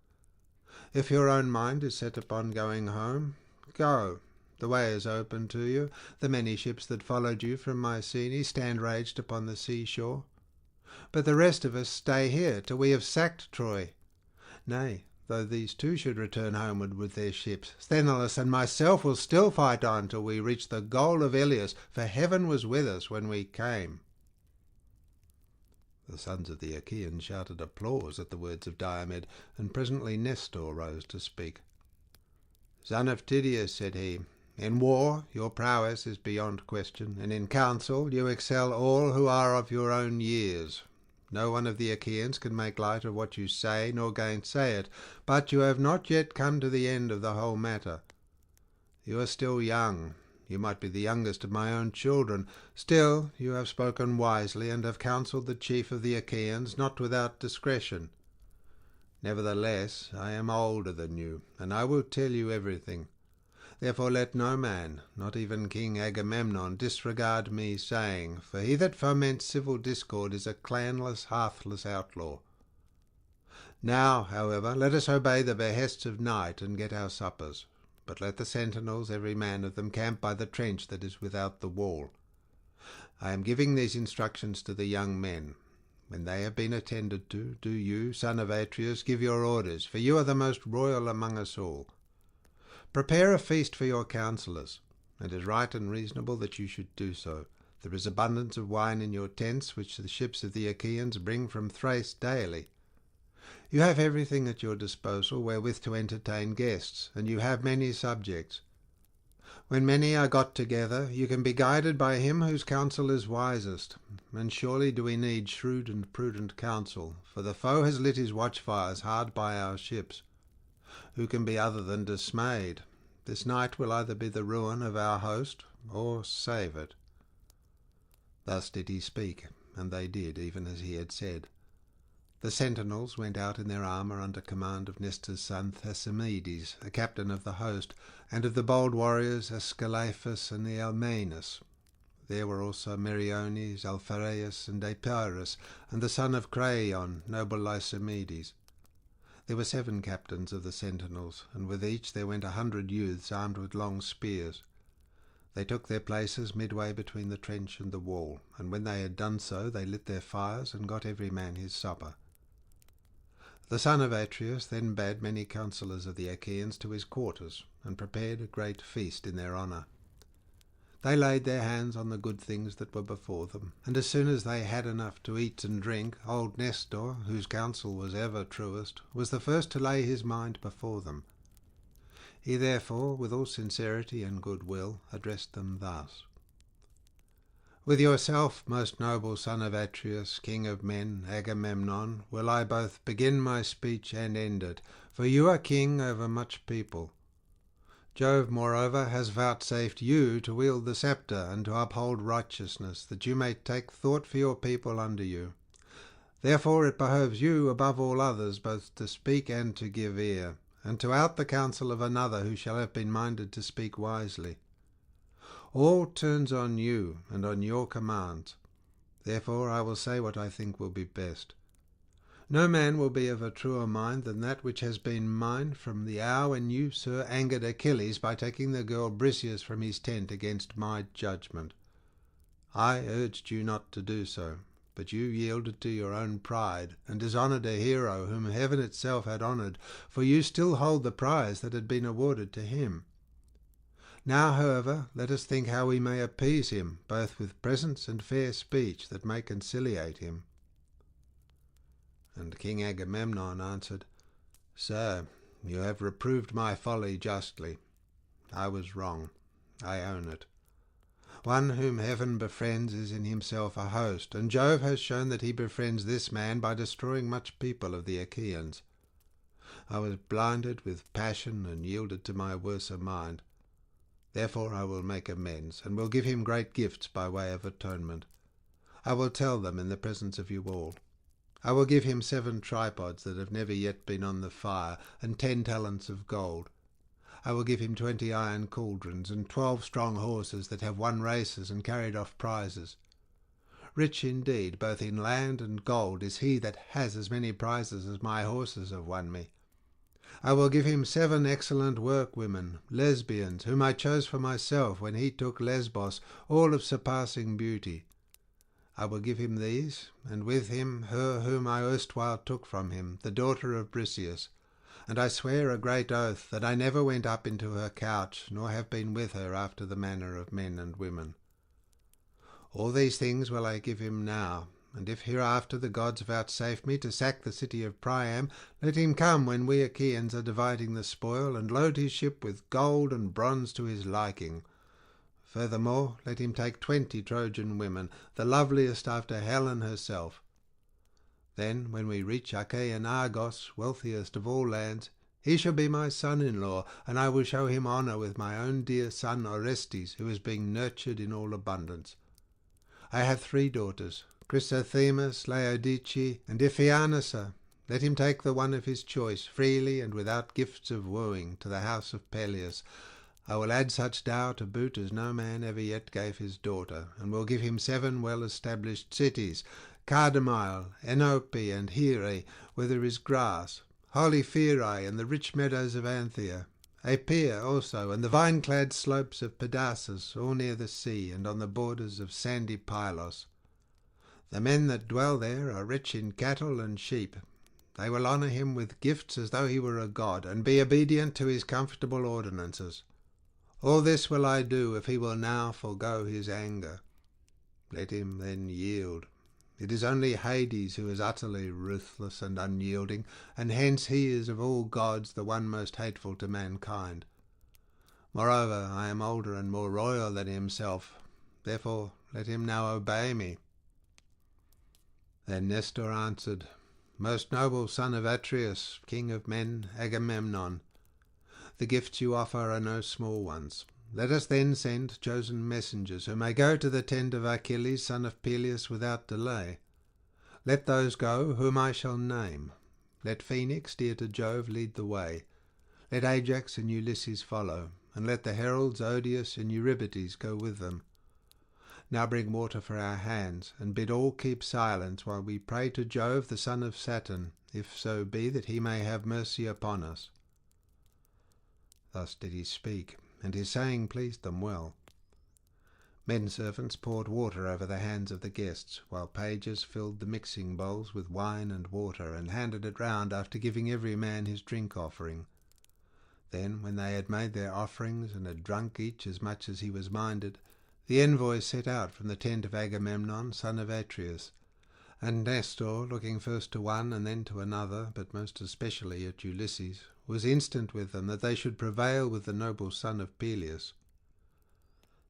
If your own mind is set upon going home, go. The way is open to you. The many ships that followed you from Mycenae stand raged upon the seashore. But the rest of us stay here till we have sacked Troy. Nay, though these two should return homeward with their ships, Sthenelus and myself will still fight on till we reach the goal of Iliad, for heaven was with us when we came." The sons of the Achaeans shouted applause at the words of Diomed, and presently Nestor rose to speak. "Son of Tydeus," said he, "in war your prowess is beyond question, and in counsel you excel all who are of your own years. No one of the Achaeans can make light of what you say, nor gainsay it, but you have not yet come to the end of the whole matter. You are still young. You might be the youngest of my own children. Still, you have spoken wisely, and have counselled the chief of the Achaeans, not without discretion. Nevertheless, I am older than you, and I will tell you everything. Therefore let no man, not even King Agamemnon, disregard me saying, for he that foments civil discord is a clanless, hearthless outlaw. Now, however, let us obey the behests of night, and get our suppers. But let the sentinels, every man of them, camp by the trench that is without the wall. I am giving these instructions to the young men. When they have been attended to, do you, son of Atreus, give your orders, for you are the most royal among us all. Prepare a feast for your counsellors. It is right and reasonable that you should do so. There is abundance of wine in your tents, which the ships of the Achaeans bring from Thrace daily. You have everything at your disposal wherewith to entertain guests, and you have many subjects. When many are got together, you can be guided by him whose counsel is wisest, and surely do we need shrewd and prudent counsel, for the foe has lit his watchfires hard by our ships. Who can be other than dismayed? This night will either be the ruin of our host, or save it." Thus did he speak, and they did even as he had said. The sentinels went out in their armour under command of Nestor's son Thrasymedes, a captain of the host, and of the bold warriors Ascalaphus and Almanus. There were also Meriones, Alphareus, and Epirus, and the son of Creion, noble Lysimedes. There were 7 captains of the sentinels, and with each there went 100 youths armed with long spears. They took their places midway between the trench and the wall, and when they had done so they lit their fires and got every man his supper. The son of Atreus then bade many counsellors of the Achaeans to his quarters, and prepared a great feast in their honour. They laid their hands on the good things that were before them, and as soon as they had enough to eat and drink, old Nestor, whose counsel was ever truest, was the first to lay his mind before them. He therefore, with all sincerity and goodwill, addressed them thus: "With yourself, most noble son of Atreus, king of men, Agamemnon, will I both begin my speech and end it, for you are king over much people. Jove, moreover, has vouchsafed you to wield the sceptre and to uphold righteousness, that you may take thought for your people under you. Therefore it behoves you above all others both to speak and to give ear, and to out the counsel of another who shall have been minded to speak wisely. All turns on you and on your commands. Therefore I will say what I think will be best. No man will be of a truer mind than that which has been mine from the hour when you, sir, angered Achilles by taking the girl Briseis from his tent against my judgment. I urged you not to do so, but you yielded to your own pride, and dishonoured a hero whom heaven itself had honoured, for you still hold the prize that had been awarded to him. Now, however, let us think how we may appease him, both with presents and fair speech that may conciliate him." And King Agamemnon answered, "Sir, you have reproved my folly justly. I was wrong, I own it. One whom heaven befriends is in himself a host, and Jove has shown that he befriends this man by destroying much people of the Achaeans. I was blinded with passion and yielded to my worser mind. Therefore I will make amends, and will give him great gifts by way of atonement. I will tell them in the presence of you all. I will give him 7 tripods that have never yet been on the fire, and 10 talents of gold. I will give him 20 iron cauldrons, and 12 strong horses that have won races and carried off prizes. Rich indeed, both in land and gold, is he that has as many prizes as my horses have won me. I will give him 7 excellent workwomen, Lesbians, whom I chose for myself when he took Lesbos, all of surpassing beauty. I will give him these, and with him her whom I erstwhile took from him, the daughter of Briseis. And I swear a great oath that I never went up into her couch, nor have been with her after the manner of men and women. All these things will I give him now, and if hereafter the gods vouchsafe me to sack the city of Priam, let him come when we Achaeans are dividing the spoil, and load his ship with gold and bronze to his liking. Furthermore, let him take 20 Trojan women, the loveliest after Helen herself. Then, when we reach Achaean Argos, wealthiest of all lands, he shall be my son-in-law, and I will show him honour with my own dear son Orestes, who is being nurtured in all abundance. I have 3 daughters, Chrysothemis, Laodice, and Iphianassa. Let him take the one of his choice, freely and without gifts of wooing, to the house of Peleus. I will add such dower to boot as no man ever yet gave his daughter, and will give him 7 well-established cities, Cardamyle, Enope, and Here, where there is grass, holy Pherai, and the rich meadows of Anthea, Apia also, and the vine-clad slopes of Pedasus, all near the sea, and on the borders of sandy Pylos. The men that dwell there are rich in cattle and sheep. They will honour him with gifts as though he were a god, and be obedient to his comfortable ordinances. All this will I do if he will now forego his anger. Let him then yield. It is only Hades who is utterly ruthless and unyielding, and hence he is of all gods the one most hateful to mankind. Moreover, I am older and more royal than himself. Therefore let him now obey me." Then Nestor answered, "Most noble son of Atreus, king of men, Agamemnon, The gifts you offer are no small ones. Let us then send chosen messengers who may go to the tent of Achilles, son of Peleus, without delay. Let those go whom I shall name. Let Phoenix, dear to Jove, lead the way. Let Ajax and Ulysses follow, and let the heralds Odius and Eurybates go with them. Now bring water for our hands, and bid all keep silence while we pray to Jove, the son of Saturn, if so be that he may have mercy upon us." Thus did he speak, and his saying pleased them well. Men-servants poured water over the hands of the guests, while pages filled the mixing bowls with wine and water, and handed it round after giving every man his drink-offering. Then, when they had made their offerings, and had drunk each as much as he was minded, the envoys set out from the tent of Agamemnon, son of Atreus. And Nestor, looking first to one and then to another, but most especially at Ulysses, was instant with them that they should prevail with the noble son of Peleus.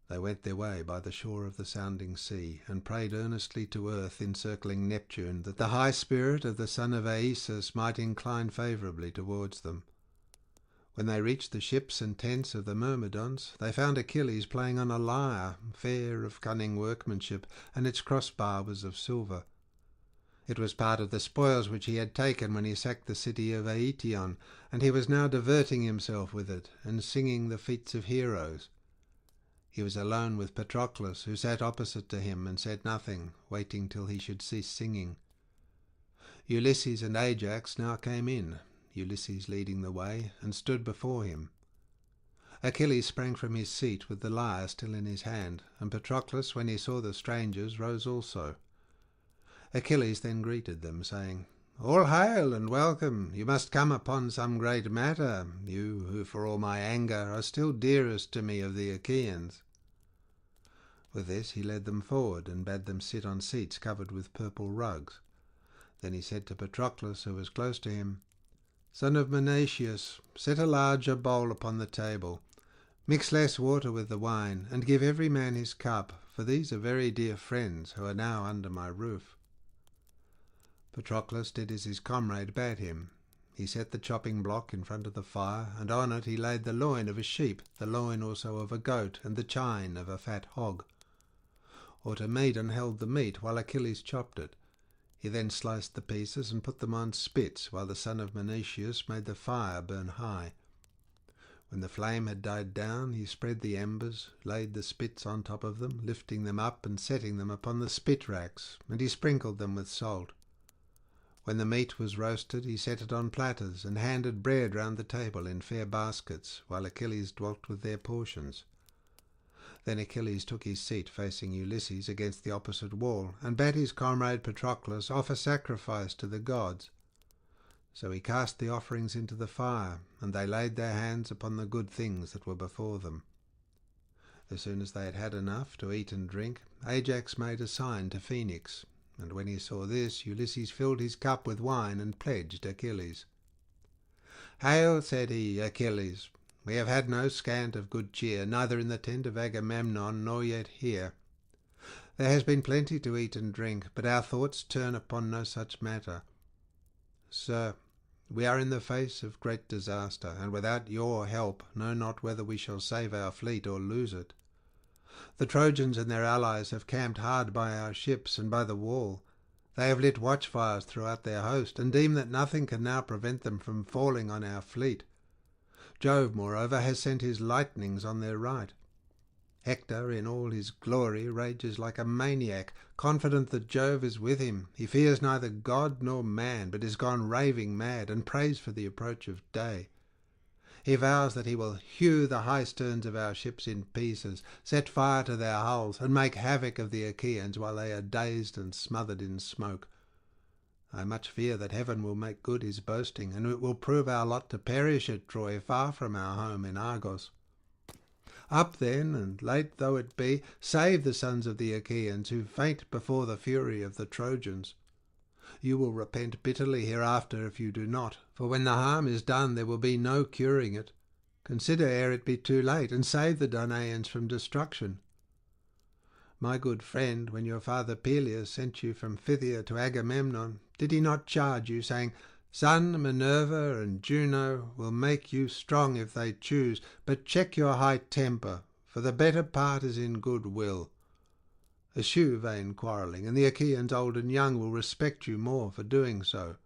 They went their way by the shore of the sounding sea, and prayed earnestly to earth, encircling Neptune, that the high spirit of the son of Aesus might incline favourably towards them. When they reached the ships and tents of the Myrmidons, they found Achilles playing on a lyre, fair of cunning workmanship, and its crossbar was of silver. It was part of the spoils which he had taken when he sacked the city of Aetion, and he was now diverting himself with it, and singing the feats of heroes. He was alone with Patroclus, who sat opposite to him and said nothing, waiting till he should cease singing. Ulysses and Ajax now came in, Ulysses leading the way, and stood before him. Achilles sprang from his seat with the lyre still in his hand, and Patroclus, when he saw the strangers, rose also. Achilles then greeted them, saying, "All hail and welcome! You must come upon some great matter, you who for all my anger are still dearest to me of the Achaeans." With this he led them forward, and bade them sit on seats covered with purple rugs. Then he said to Patroclus, who was close to him, "Son of Menatius, set a larger bowl upon the table. Mix less water with the wine, and give every man his cup, for these are very dear friends who are now under my roof." Patroclus did as his comrade bade him. He set the chopping block in front of the fire, and on it he laid the loin of a sheep, the loin also of a goat, and the chine of a fat hog. Automedon held the meat, while Achilles chopped it. He then sliced the pieces and put them on spits, while the son of Menatius made the fire burn high. When the flame had died down, he spread the embers, laid the spits on top of them, lifting them up and setting them upon the spit racks, and he sprinkled them with salt. When the meat was roasted, he set it on platters, and handed bread round the table in fair baskets, while Achilles dwelt with their portions. Then Achilles took his seat facing Ulysses against the opposite wall, and bade his comrade Patroclus offer sacrifice to the gods. So he cast the offerings into the fire, and they laid their hands upon the good things that were before them. As soon as they had had enough to eat and drink, Ajax made a sign to Phoenix, and when he saw this, Ulysses filled his cup with wine and pledged Achilles. "Hail," said he, "Achilles! We have had no scant of good cheer, neither in the tent of Agamemnon nor yet here. There has been plenty to eat and drink, but our thoughts turn upon no such matter. Sir, we are in the face of great disaster, and without your help know not whether we shall save our fleet or lose it. The Trojans and their allies have camped hard by our ships and by the wall. They have lit watchfires throughout their host, and deem that nothing can now prevent them from falling on our fleet. Jove, moreover, has sent his lightnings on their right. Hector, in all his glory, rages like a maniac, confident that Jove is with him. He fears neither god nor man, but is gone raving mad, and prays for the approach of day. He vows that he will hew the high sterns of our ships in pieces, set fire to their hulls, and make havoc of the Achaeans while they are dazed and smothered in smoke. I much fear that heaven will make good his boasting, and it will prove our lot to perish at Troy, far from our home in Argos. Up then, and late though it be, save the sons of the Achaeans, who faint before the fury of the Trojans. You will repent bitterly hereafter if you do not, for when the harm is done there will be no curing it. Consider ere it be too late, and save the Danaans from destruction. My good friend, when your father Peleus sent you from Phthia to Agamemnon, did he not charge you, saying, Sun, Minerva, and Juno will make you strong if they choose, but check your high temper, for the better part is in good will. Eschew vain quarrelling, and the Achaeans old and young will respect you more for doing so."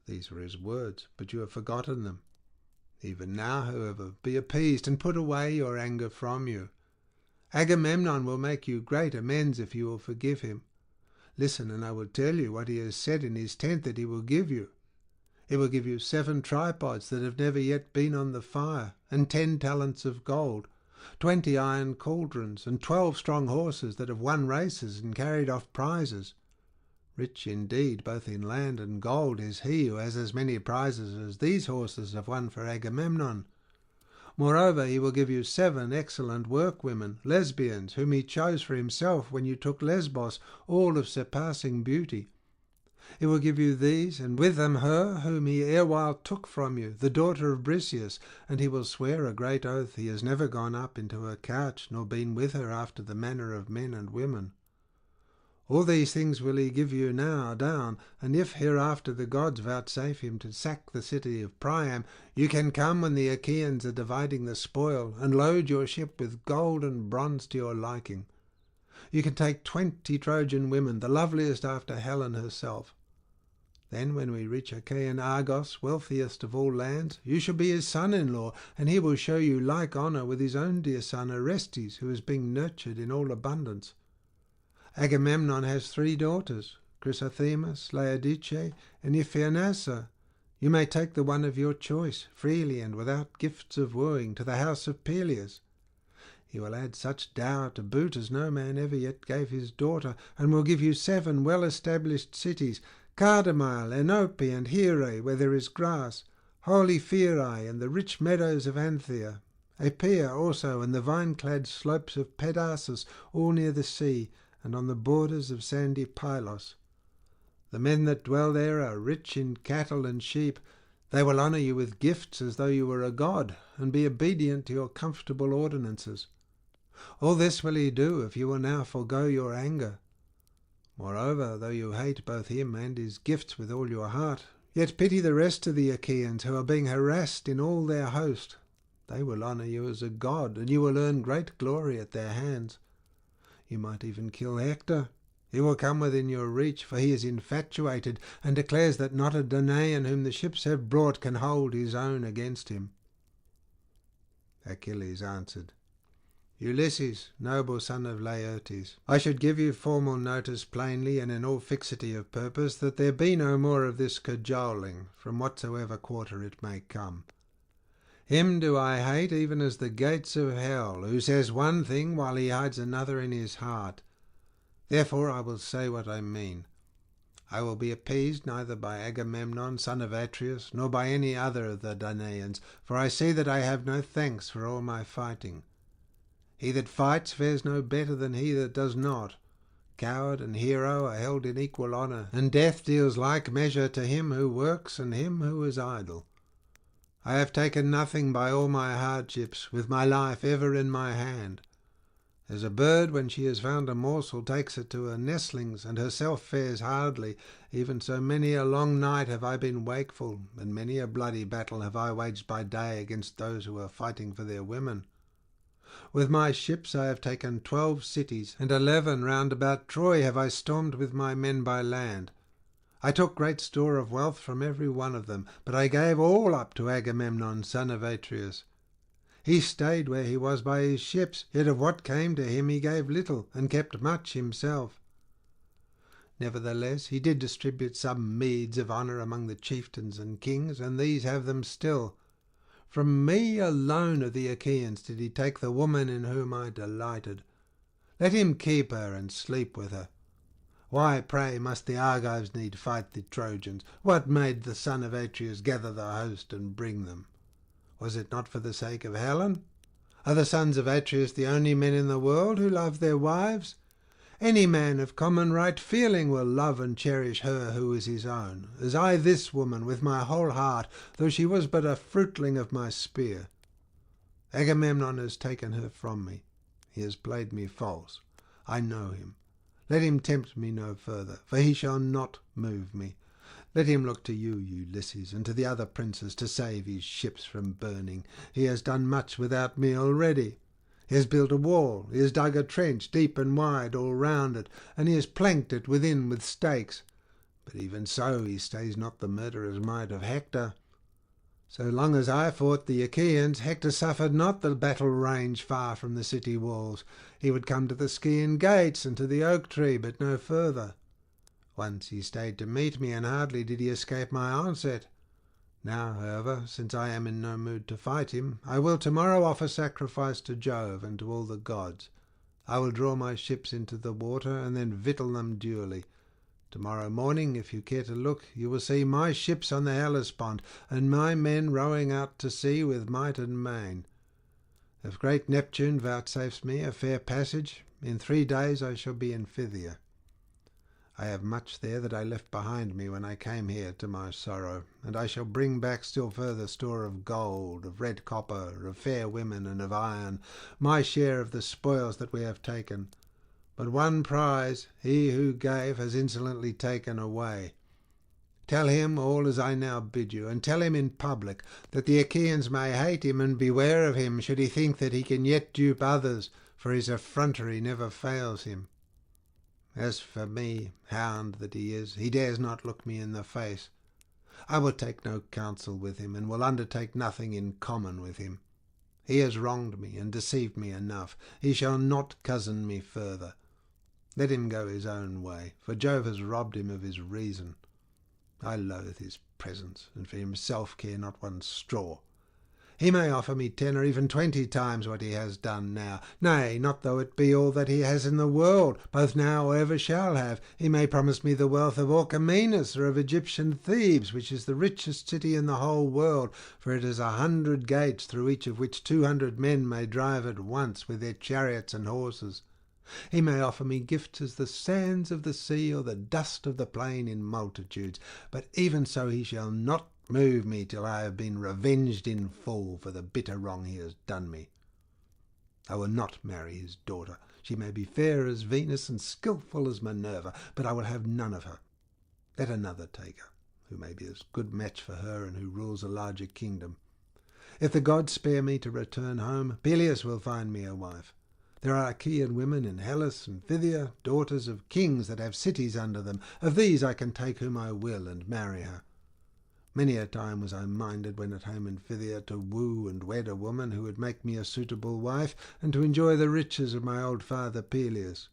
These were his words, but you have forgotten them. Even now, however, be appeased, and put away your anger from you. Agamemnon will make you great amends if you will forgive him. Listen, and I will tell you what he has said in his tent that he will give you. He will give you 7 tripods that have never yet been on the fire, and 10 talents of gold, 20 iron cauldrons, and 12 strong horses that have won races and carried off prizes. Rich indeed, both in land and gold, is he who has as many prizes as these horses have won for Agamemnon. Moreover, he will give you 7 excellent workwomen, lesbians, whom he chose for himself when you took Lesbos, all of surpassing beauty. He will give you these, and with them her whom he erewhile took from you, the daughter of Briseis, and he will swear a great oath he has never gone up into her couch, nor been with her after the manner of men and women. All these things will he give you now down, and if hereafter the gods vouchsafe him to sack the city of Priam, you can come when the Achaeans are dividing the spoil, and load your ship with gold and bronze to your liking. You can take 20 Trojan women, the loveliest after Helen herself. Then when we reach Achaean Argos, wealthiest of all lands, you shall be his son-in-law, and he will show you like honour with his own dear son Orestes, who is being nurtured in all abundance. Agamemnon has 3 daughters, Chrysothemis, Laodice, and Iphianassa. You may take the one of your choice, freely and without gifts of wooing, to the house of Peleus. He will add such dower to boot as no man ever yet gave his daughter, and will give you 7 well-established cities, Cardamyle, Enope, and Here, where there is grass, holy Pherai, and the rich meadows of Anthea, Apaea also, and the vine-clad slopes of Pedasus, all near the sea, and on the borders of sandy Pylos. The men that dwell there are rich in cattle and sheep. They will honour you with gifts as though you were a god, and be obedient to your comfortable ordinances. All this will he do if you will now forego your anger. Moreover, though you hate both him and his gifts with all your heart, yet pity the rest of the Achaeans who are being harassed in all their host. They will honour you as a god, and you will earn great glory at their hands. You might even kill Hector. He will come within your reach, for he is infatuated, and declares that not a Danaan whom the ships have brought can hold his own against him." Achilles answered, "Ulysses, noble son of Laertes, I should give you formal notice plainly and in all fixity of purpose that there be no more of this cajoling, from whatsoever quarter it may come. Him do I hate even as the gates of hell, who says one thing while he hides another in his heart. Therefore I will say what I mean. I will be appeased neither by Agamemnon, son of Atreus, nor by any other of the Danaans, for I see that I have no thanks for all my fighting. He that fights fares no better than he that does not. Coward and hero are held in equal honour, and death deals like measure to him who works and him who is idle. I have taken nothing by all my hardships, with my life ever in my hand. As a bird, when she has found a morsel, takes it to her nestlings, and herself fares hardly, even so many a long night have I been wakeful, and many a bloody battle have I waged by day against those who are fighting for their women. With my ships I have taken 12 cities, and 11 round about Troy have I stormed with my men by land. I took great store of wealth from every one of them, but I gave all up to Agamemnon, son of Atreus. He stayed where he was by his ships, yet of what came to him he gave little, and kept much himself. Nevertheless he did distribute some meeds of honour among the chieftains and kings, and these have them still. From me alone of the Achaeans did he take the woman in whom I delighted. Let him keep her and sleep with her. Why, pray, must the Argives need fight the Trojans? What made the son of Atreus gather the host and bring them? Was it not for the sake of Helen? Are the sons of Atreus the only men in the world who love their wives? Any man of common right feeling will love and cherish her who is his own, as I this woman with my whole heart, though she was but a fruitling of my spear. Agamemnon has taken her from me. He has played me false. I know him. Let him tempt me no further, for he shall not move me. Let him look to you, Ulysses, and to the other princes to save his ships from burning. He has done much without me already. He has built a wall, he has dug a trench deep and wide all round it, and he has planked it within with stakes. But even so he stays not the murderer's might of Hector. So long as I fought the Achaeans, Hector suffered not the battle range far from the city walls. He would come to the Scaean gates and to the oak tree, but no further. Once he stayed to meet me, and hardly did he escape my onset. Now, however, since I am in no mood to fight him, I will tomorrow offer sacrifice to Jove and to all the gods. I will draw my ships into the water, and then victual them duly. Tomorrow morning, if you care to look, you will see my ships on the Hellespont, and my men rowing out to sea with might and main. If great Neptune vouchsafes me a fair passage, in 3 days I shall be in Phthia. I have much there that I left behind me when I came here to my sorrow, and I shall bring back still further store of gold, of red copper, of fair women, and of iron, my share of the spoils that we have taken. But one prize he who gave has insolently taken away. Tell him all as I now bid you, and tell him in public, that the Achaeans may hate him, and beware of him should he think that he can yet dupe others, for his effrontery never fails him. As for me, hound that he is, he dares not look me in the face. I will take no counsel with him, and will undertake nothing in common with him. He has wronged me and deceived me enough. He shall not cozen me further. Let him go his own way, for Jove has robbed him of his reason. I loathe his presence, and for himself care not one straw. He may offer me 10 or even 20 times what he has done now. Nay, not though it be all that he has in the world, both now or ever shall have. He may promise me the wealth of Orchomenus or of Egyptian Thebes, which is the richest city in the whole world, for it has 100 gates, through each of which 200 men may drive at once with their chariots and horses. He may offer me gifts as the sands of the sea or the dust of the plain in multitudes, but even so he shall not move me till I have been revenged in full for the bitter wrong he has done me. I will not marry his daughter. She may be fair as Venus and skilful as Minerva, but I will have none of her. Let another take her, who may be as good match for her and who rules a larger kingdom. If the gods spare me to return home, Peleus will find me a wife. There are Achaean women in Hellas and Phthia, daughters of kings that have cities under them. Of these I can take whom I will and marry her. Many a time was I minded, when at home in Phthia, to woo and wed a woman who would make me a suitable wife, and to enjoy the riches of my old father Peleus.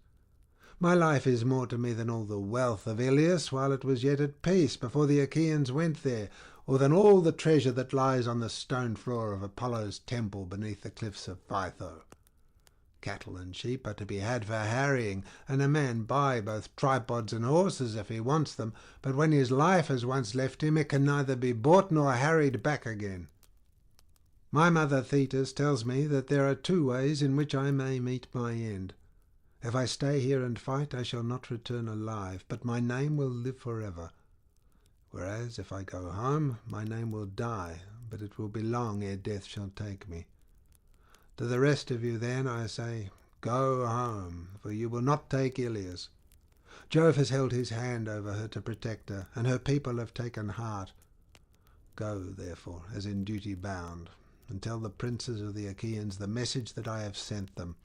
My life is more to me than all the wealth of Ilias while it was yet at peace, before the Achaeans went there, or than all the treasure that lies on the stone floor of Apollo's temple beneath the cliffs of Pytho. Cattle and sheep are to be had for harrying, and a man buy both tripods and horses if he wants them, but when his life has once left him, it can neither be bought nor harried back again. My mother Thetis tells me that there are 2 ways in which I may meet my end. If I stay here and fight, I shall not return alive, but my name will live forever. Whereas if I go home, my name will die, but it will be long ere death shall take me. To the rest of you, then, I say, go home, for you will not take Ilias. Jove has held his hand over her to protect her, and her people have taken heart. Go, therefore, as in duty bound, and tell the princes of the Achaeans the message that I have sent them.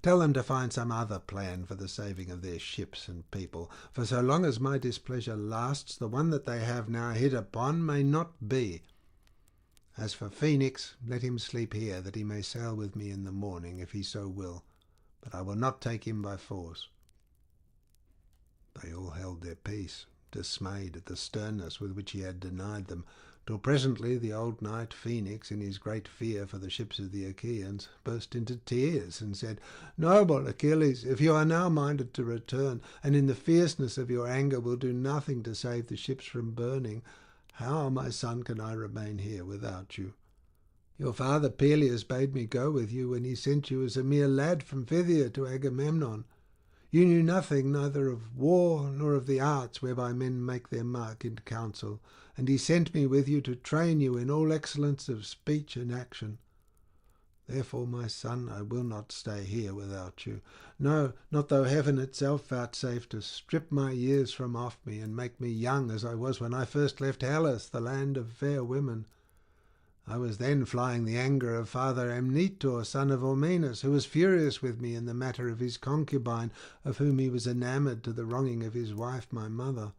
Tell them to find some other plan for the saving of their ships and people, for so long as my displeasure lasts, the one that they have now hit upon may not be. As for Phoenix, let him sleep here, that he may sail with me in the morning, if he so will, but I will not take him by force. They all held their peace, dismayed at the sternness with which he had denied them, till presently the old knight Phoenix, in his great fear for the ships of the Achaeans, burst into tears, and said, "Noble Achilles, if you are now minded to return, and in the fierceness of your anger will do nothing to save the ships from burning, how, my son, can I remain here without you? Your father Peleus bade me go with you when he sent you as a mere lad from Phthia to Agamemnon. You knew nothing neither of war nor of the arts whereby men make their mark in council, and he sent me with you to train you in all excellence of speech and action. Therefore, my son, I will not stay here without you. No, not though heaven itself vouchsafe to strip my years from off me, and make me young as I was when I first left Hellas, the land of fair women. I was then flying the anger of Father Amnetor, son of Ormenus, who was furious with me in the matter of his concubine, of whom he was enamoured to the wronging of his wife my mother.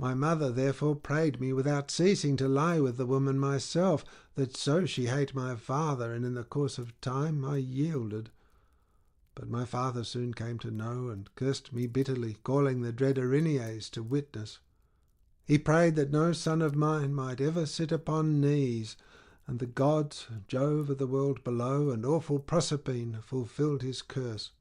My mother therefore prayed me without ceasing to lie with the woman myself, that so she hate my father, and in the course of time I yielded. But my father soon came to know, and cursed me bitterly, calling the dread Erinyes to witness. He prayed that no son of mine might ever sit upon knees, and the gods, Jove of the world below, and awful Proserpine, fulfilled his curse.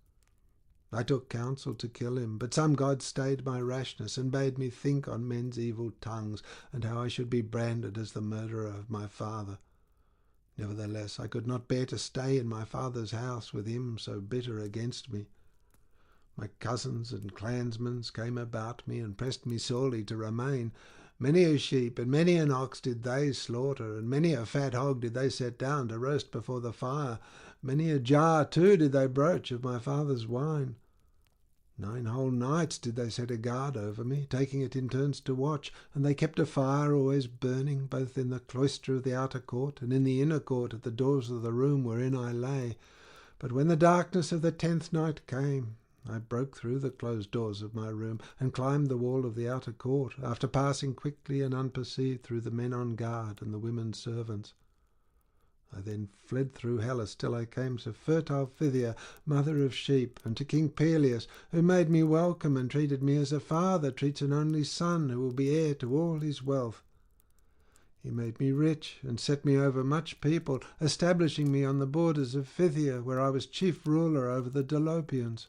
I took counsel to kill him, but some god stayed my rashness, and bade me think on men's evil tongues, and how I should be branded as the murderer of my father. Nevertheless, I could not bear to stay in my father's house with him so bitter against me. My cousins and clansmen came about me, and pressed me sorely to remain. Many a sheep and many an ox did they slaughter, and many a fat hog did they set down to roast before the fire. Many a jar too did they broach of my father's wine. 9 whole nights did they set a guard over me, taking it in turns to watch, and they kept a fire always burning, both in the cloister of the outer court and in the inner court at the doors of the room wherein I lay. But when the darkness of the 10th night came, I broke through the closed doors of my room, and climbed the wall of the outer court, after passing quickly and unperceived through the men on guard and the women servants. I then fled through Hellas till I came to fertile Phthia, mother of sheep, and to King Peleus, who made me welcome and treated me as a father treats an only son who will be heir to all his wealth. He made me rich and set me over much people, establishing me on the borders of Phthia, where I was chief ruler over the Dolopians.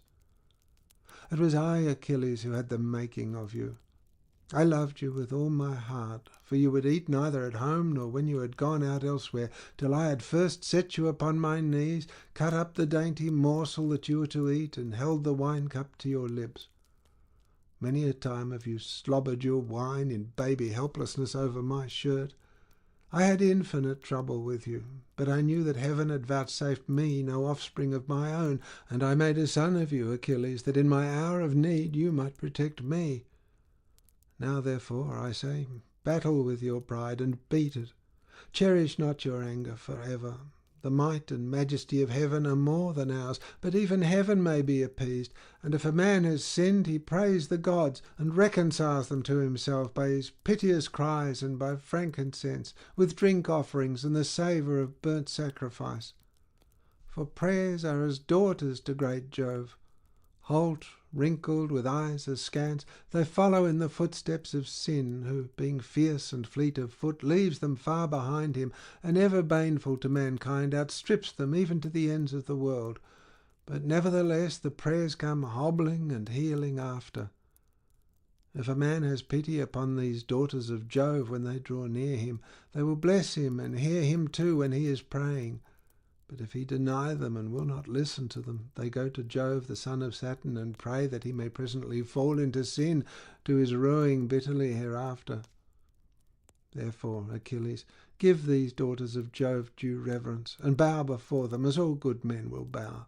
It was I, Achilles, who had the making of you. I loved you with all my heart, for you would eat neither at home nor when you had gone out elsewhere, till I had first set you upon my knees, cut up the dainty morsel that you were to eat, and held the wine-cup to your lips. Many a time have you slobbered your wine in baby helplessness over my shirt. I had infinite trouble with you, but I knew that heaven had vouchsafed me no offspring of my own, and I made a son of you, Achilles, that in my hour of need you might protect me. Now, therefore, I say, battle with your pride and beat it. Cherish not your anger forever. The might and majesty of heaven are more than ours, but even heaven may be appeased, and if a man has sinned, he prays the gods, and reconciles them to himself by his piteous cries and by frankincense, with drink offerings and the savour of burnt sacrifice. For prayers are as daughters to great Jove. Halt, wrinkled, with eyes askance, they follow in the footsteps of sin, who, being fierce and fleet of foot, leaves them far behind him, and ever baneful to mankind, outstrips them even to the ends of the world. But nevertheless the prayers come hobbling and healing after. If a man has pity upon these daughters of Jove when they draw near him, they will bless him and hear him too when he is praying. But if he deny them and will not listen to them, they go to Jove, the son of Saturn, and pray that he may presently fall into sin, to his ruing bitterly hereafter. Therefore, Achilles, give these daughters of Jove due reverence, and bow before them as all good men will bow.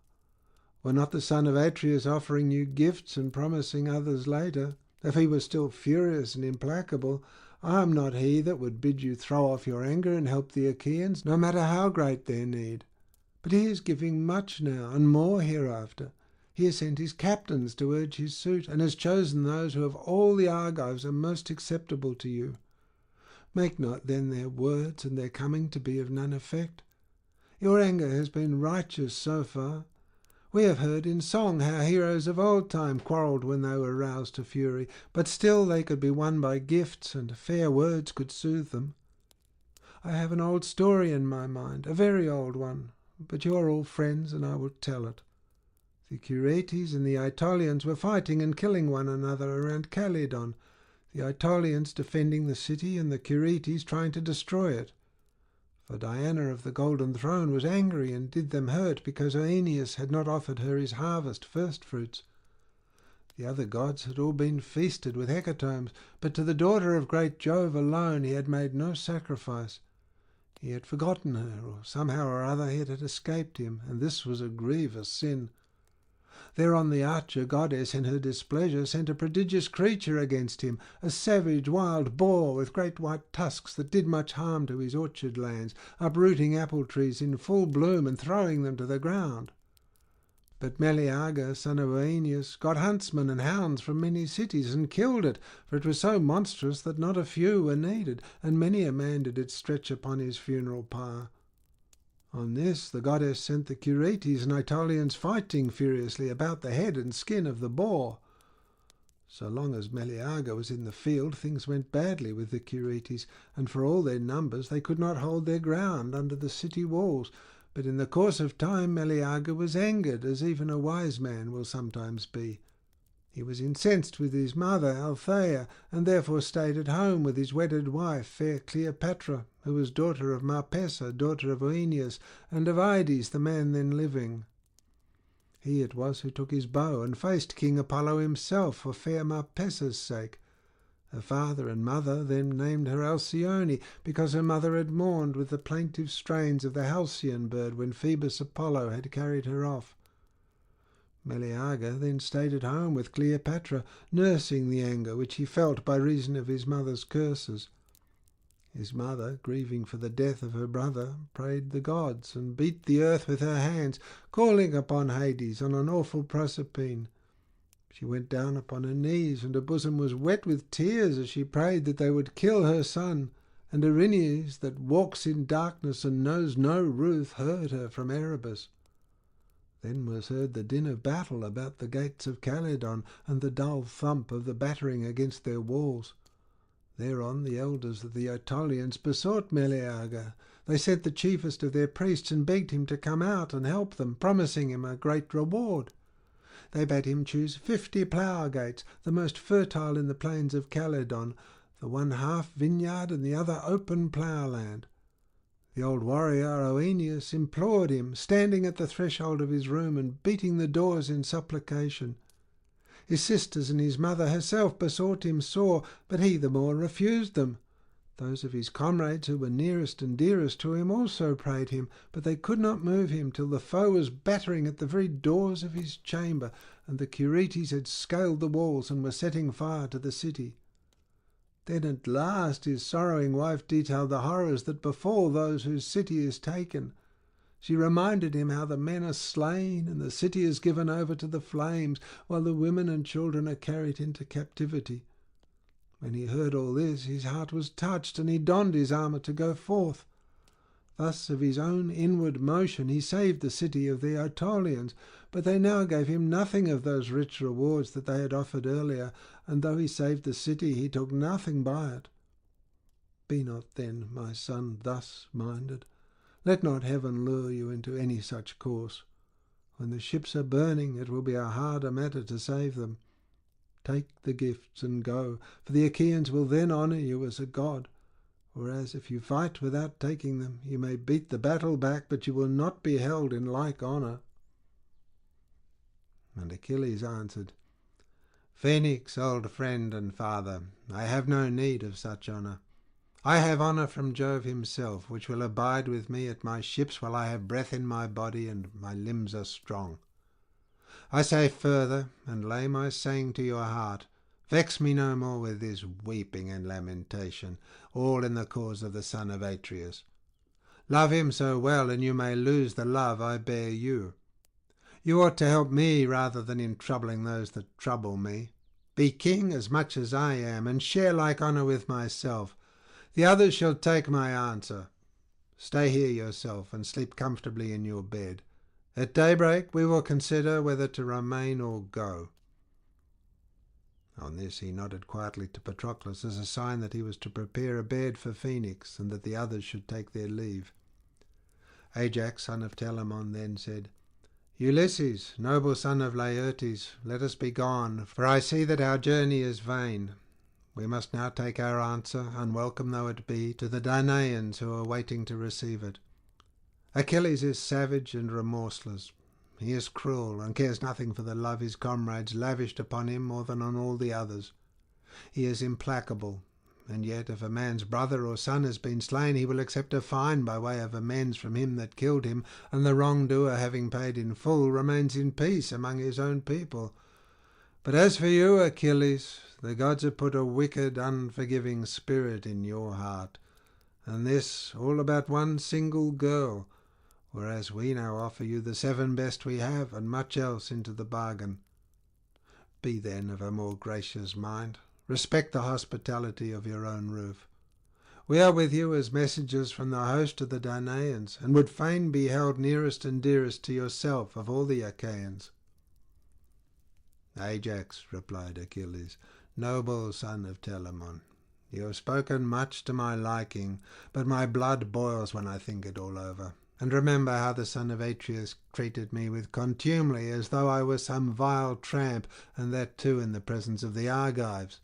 Were not the son of Atreus offering you gifts and promising others later? If he were still furious and implacable, I am not he that would bid you throw off your anger and help the Achaeans, no matter how great their need. But he is giving much now, and more hereafter. He has sent his captains to urge his suit, and has chosen those who of all the Argives are most acceptable to you. Make not then their words and their coming to be of none effect. Your anger has been righteous so far. We have heard in song how heroes of old time quarrelled when they were roused to fury, but still they could be won by gifts, and fair words could soothe them. I have an old story in my mind, a very old one, but you are all friends, and I will tell it. The Curetes and the Aetolians were fighting and killing one another around Calydon, the Aetolians defending the city and the Curetes trying to destroy it. For Diana of the Golden Throne was angry and did them hurt because Aeneas had not offered her his harvest firstfruits. The other gods had all been feasted with hecatombs, but to the daughter of great Jove alone he had made no sacrifice. He had forgotten her, or somehow or other it had escaped him, and this was a grievous sin. Thereon the archer goddess in her displeasure sent a prodigious creature against him, a savage wild boar with great white tusks that did much harm to his orchard lands, uprooting apple trees in full bloom and throwing them to the ground. But Meleager, son of Oeneus, got huntsmen and hounds from many cities and killed it, for it was so monstrous that not a few were needed, and many a man did it stretch upon his funeral pyre. On this the goddess sent the Curetes and Aetolians fighting furiously about the head and skin of the boar. So long as Meleager was in the field, things went badly with the Curetes, and for all their numbers they could not hold their ground under the city walls. But in the course of time Meleager was angered, as even a wise man will sometimes be. He was incensed with his mother, Althea, and therefore stayed at home with his wedded wife, fair Cleopatra, who was daughter of Marpessa, daughter of Oeneus, and of Ides, the man then living. He it was who took his bow and faced King Apollo himself for fair Marpessa's sake. Her father and mother then named her Alcyone, because her mother had mourned with the plaintive strains of the halcyon bird when Phoebus Apollo had carried her off. Meleager then stayed at home with Cleopatra, nursing the anger which he felt by reason of his mother's curses. His mother, grieving for the death of her brother, prayed the gods and beat the earth with her hands, calling upon Hades on an awful Proserpine. She went down upon her knees, and her bosom was wet with tears as she prayed that they would kill her son. And Erinyes, that walks in darkness and knows no ruth, heard her from Erebus. Then was heard the din of battle about the gates of Calydon, and the dull thump of the battering against their walls. Thereon the elders of the Aetolians besought Meleager. They sent the chiefest of their priests and begged him to come out and help them, promising him a great reward. They bade him choose 50 plough gates, the most fertile in the plains of Calydon, the one half vineyard and the other open ploughland. The old warrior Oeneus implored him, standing at the threshold of his room and beating the doors in supplication. His sisters and his mother herself besought him sore, but he the more refused them. Those of his comrades who were nearest and dearest to him also prayed him, but they could not move him till the foe was battering at the very doors of his chamber, and the Curetes had scaled the walls and were setting fire to the city. Then at last his sorrowing wife detailed the horrors that befall those whose city is taken. She reminded him how the men are slain and the city is given over to the flames, while the women and children are carried into captivity. When he heard all this, his heart was touched, and he donned his armour to go forth. Thus of his own inward motion he saved the city of the Aetolians, but they now gave him nothing of those rich rewards that they had offered earlier, and though he saved the city, he took nothing by it. Be not then, my son, thus minded. Let not heaven lure you into any such course. When the ships are burning, it will be a harder matter to save them. Take the gifts and go, for the Achaeans will then honour you as a god. Whereas if you fight without taking them, you may beat the battle back, but you will not be held in like honour. And Achilles answered, Phoenix, old friend and father, I have no need of such honour. I have honour from Jove himself, which will abide with me at my ships while I have breath in my body and my limbs are strong. I say further, and lay my saying to your heart, vex me no more with this weeping and lamentation, all in the cause of the son of Atreus. Love him so well, and you may lose the love I bear you. You ought to help me rather than in troubling those that trouble me. Be king as much as I am, and share like honour with myself. The others shall take my answer. Stay here yourself, and sleep comfortably in your bed. At daybreak we will consider whether to remain or go. On this he nodded quietly to Patroclus as a sign that he was to prepare a bed for Phoenix, and that the others should take their leave. Ajax, son of Telamon, then said, Ulysses, noble son of Laertes, let us be gone, for I see that our journey is vain. We must now take our answer, unwelcome though it be, to the Danaans who are waiting to receive it. Achilles is savage and remorseless. He is cruel, and cares nothing for the love his comrades lavished upon him more than on all the others. He is implacable. And yet if a man's brother or son has been slain, he will accept a fine by way of amends from him that killed him, and the wrongdoer, having paid in full, remains in peace among his own people. But as for you, Achilles, the gods have put a wicked, unforgiving spirit in your heart, and this all about one single girl, whereas we now offer you the 7 best we have, and much else into the bargain. Be then of a more gracious mind. Respect the hospitality of your own roof. We are with you as messengers from the host of the Danaans, and would fain be held nearest and dearest to yourself of all the Achaeans. Ajax, replied Achilles, noble son of Telamon, you have spoken much to my liking, but my blood boils when I think it all over, and remember how the son of Atreus treated me with contumely, as though I was some vile tramp, and that too in the presence of the Argives.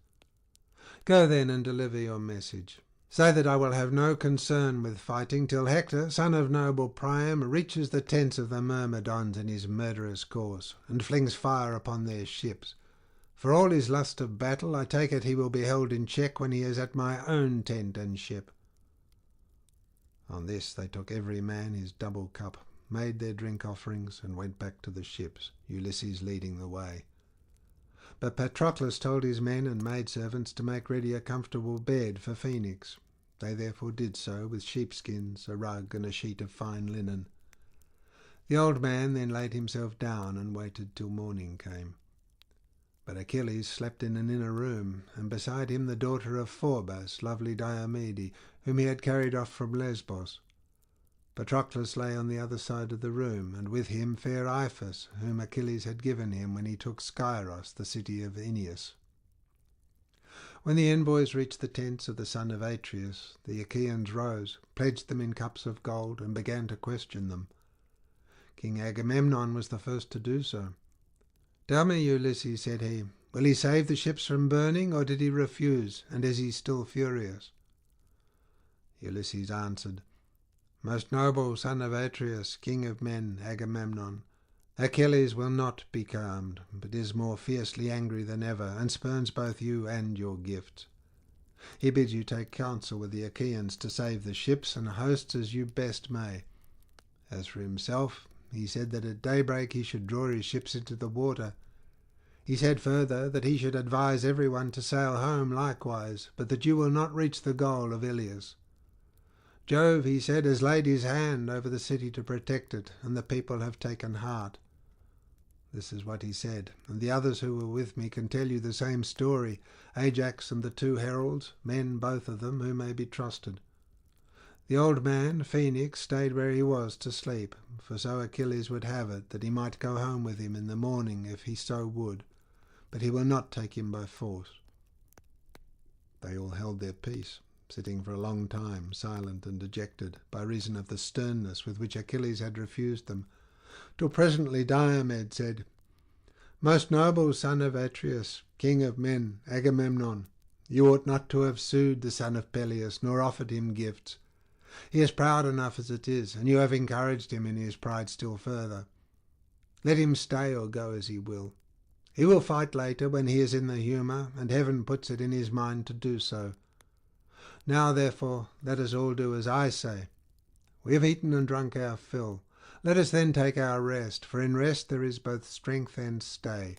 Go then and deliver your message. Say that I will have no concern with fighting till Hector, son of noble Priam, reaches the tents of the Myrmidons in his murderous course, and flings fire upon their ships. For all his lust of battle, I take it he will be held in check when he is at my own tent and ship. On this they took every man his double cup, made their drink offerings, and went back to the ships, Ulysses leading the way. But Patroclus told his men and maidservants to make ready a comfortable bed for Phoenix. They therefore did so, with sheepskins, a rug, and a sheet of fine linen. The old man then laid himself down and waited till morning came. But Achilles slept in an inner room, and beside him the daughter of Phorbas, lovely Diomede, whom he had carried off from Lesbos. Patroclus lay on the other side of the room, and with him fair Iphis, whom Achilles had given him when he took Skyros, the city of Aeneas. When the envoys reached the tents of the son of Atreus, the Achaeans rose, pledged them in cups of gold, and began to question them. King Agamemnon was the first to do so. "Tell me, Ulysses," said he, "will he save the ships from burning, or did he refuse, and is he still furious?" Ulysses answered, "Most noble son of Atreus, king of men, Agamemnon, Achilles will not be calmed, but is more fiercely angry than ever, and spurns both you and your gifts. He bids you take counsel with the Achaeans to save the ships and hosts as you best may. As for himself, he said that at daybreak he should draw his ships into the water. He said further that he should advise everyone to sail home likewise, but that you will not reach the goal of Ilias. Jove, he said, has laid his hand over the city to protect it, and the people have taken heart. This is what he said, and the others who were with me can tell you the same story, Ajax and the 2 heralds, men both of them, who may be trusted. The old man, Phoenix, stayed where he was to sleep, for so Achilles would have it, that he might go home with him in the morning if he so would, but he will not take him by force." They all held their peace, sitting for a long time, silent and dejected, by reason of the sternness with which Achilles had refused them, till presently Diomed said, "Most noble son of Atreus, king of men, Agamemnon, you ought not to have sued the son of Peleus, nor offered him gifts. He is proud enough as it is, and you have encouraged him in his pride still further. Let him stay or go as he will. He will fight later when he is in the humour, and heaven puts it in his mind to do so. Now, therefore, let us all do as I say. We have eaten and drunk our fill. Let us then take our rest, for in rest there is both strength and stay.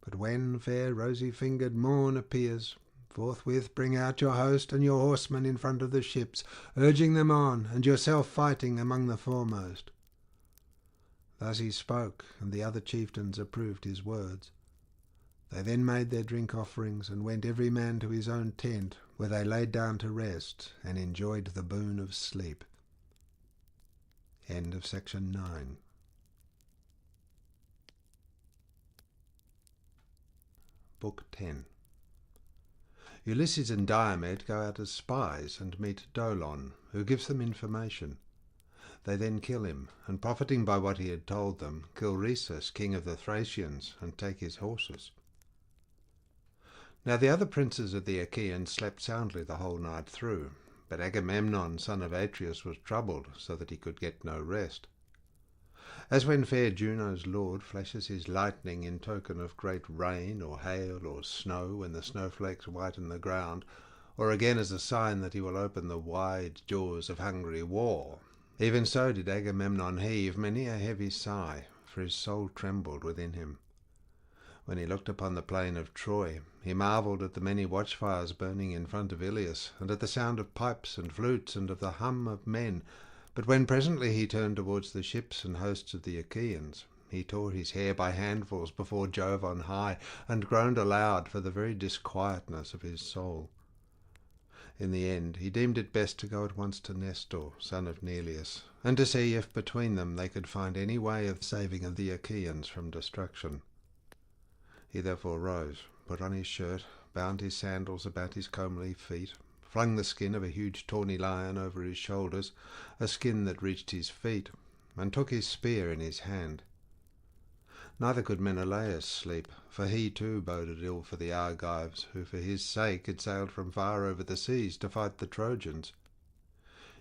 But when fair rosy-fingered morn appears, forthwith bring out your host and your horsemen in front of the ships, urging them on, and yourself fighting among the foremost." Thus he spoke, and the other chieftains approved his words. They then made their drink offerings, and went every man to his own tent, where they laid down to rest, and enjoyed the boon of sleep. End of section 9. Book 10. Ulysses and Diomed go out as spies and meet Dolon, who gives them information. They then kill him, and profiting by what he had told them, kill Rhesus, king of the Thracians, and take his horses. Now the other princes of the Achaeans slept soundly the whole night through, but Agamemnon, son of Atreus, was troubled, so that he could get no rest. As when fair Juno's lord flashes his lightning in token of great rain or hail or snow when the snowflakes whiten the ground, or again as a sign that he will open the wide jaws of hungry war. Even so did Agamemnon heave many a heavy sigh, for his soul trembled within him. When he looked upon the plain of Troy, he marvelled at the many watchfires burning in front of Iliad, and at the sound of pipes and flutes, and of the hum of men. But when presently he turned towards the ships and hosts of the Achaeans, he tore his hair by handfuls before Jove on high, and groaned aloud for the very disquietness of his soul. In the end he deemed it best to go at once to Nestor, son of Neleus, and to see if between them they could find any way of saving of the Achaeans from destruction. He therefore rose, put on his shirt, bound his sandals about his comely feet, flung the skin of a huge tawny lion over his shoulders, a skin that reached his feet, and took his spear in his hand. Neither could Menelaus sleep, for he too boded ill for the Argives, who for his sake had sailed from far over the seas to fight the Trojans.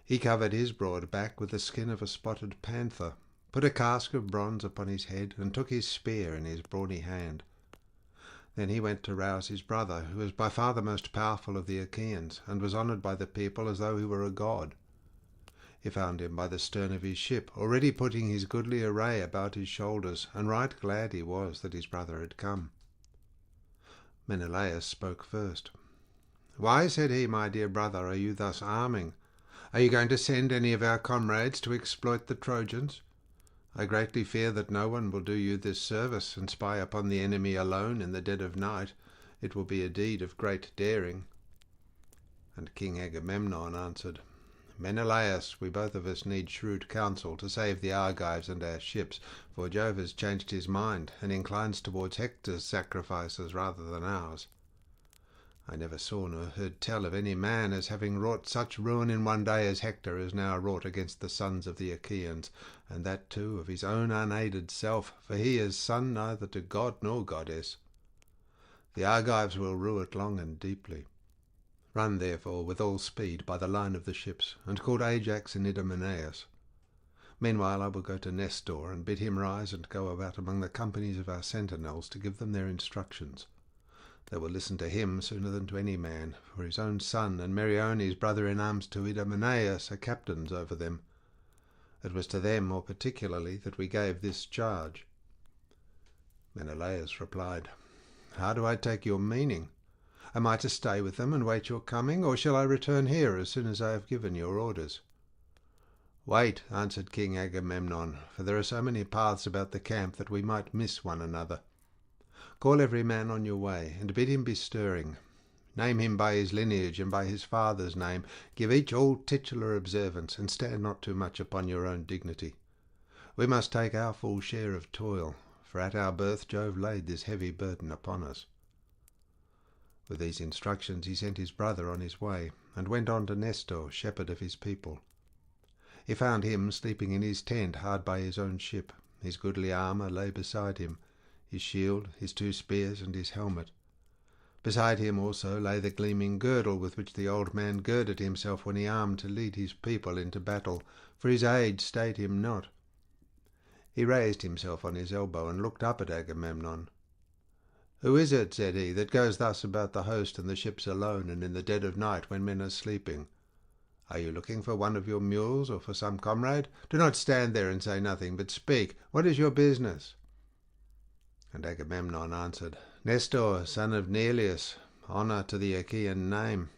He covered his broad back with the skin of a spotted panther, put a casque of bronze upon his head, and took his spear in his brawny hand. Then he went to rouse his brother, who was by far the most powerful of the Achaeans, and was honoured by the people as though he were a god. He found him by the stern of his ship, already putting his goodly array about his shoulders, and right glad he was that his brother had come. Menelaus spoke first. "Why," said he, "my dear brother, are you thus arming? Are you going to send any of our comrades to exploit the Trojans? I greatly fear that no one will do you this service, and spy upon the enemy alone in the dead of night. It will be a deed of great daring." And King Agamemnon answered, "Menelaus, we both of us need shrewd counsel to save the Argives and our ships, for Jove has changed his mind, and inclines towards Hector's sacrifices rather than ours. I never saw nor heard tell of any man as having wrought such ruin in one day as Hector has now wrought against the sons of the Achaeans, and that too of his own unaided self, for he is son neither to god nor goddess. The Argives will rue it long and deeply. Run, therefore, with all speed by the line of the ships, and call Ajax and Idomeneus. Meanwhile I will go to Nestor, and bid him rise and go about among the companies of our sentinels to give them their instructions. They will listen to him sooner than to any man, for his own son and Meriones, brother in arms to Idomeneus, are captains over them. It was to them more particularly that we gave this charge." Menelaus replied, "How do I take your meaning? Am I to stay with them and wait your coming, or shall I return here as soon as I have given your orders?" "Wait," answered King Agamemnon, "for there are so many paths about the camp that we might miss one another. Call every man on your way, and bid him be stirring. Name him by his lineage and by his father's name. Give each all titular observance, and stand not too much upon your own dignity. We must take our full share of toil, for at our birth Jove laid this heavy burden upon us." With these instructions he sent his brother on his way, and went on to Nestor, shepherd of his people. He found him sleeping in his tent hard by his own ship. His goodly armour lay beside him, his shield, his 2 spears, and his helmet. Beside him also lay the gleaming girdle with which the old man girded himself when he armed to lead his people into battle, for his age stayed him not. He raised himself on his elbow and looked up at Agamemnon. "Who is it," said he, "that goes thus about the host and the ships alone, and in the dead of night when men are sleeping? Are you looking for one of your mules, or for some comrade? Do not stand there and say nothing, but speak. What is your business?" And Agamemnon answered, "Nestor, son of Neleus, honour to the Achaean name.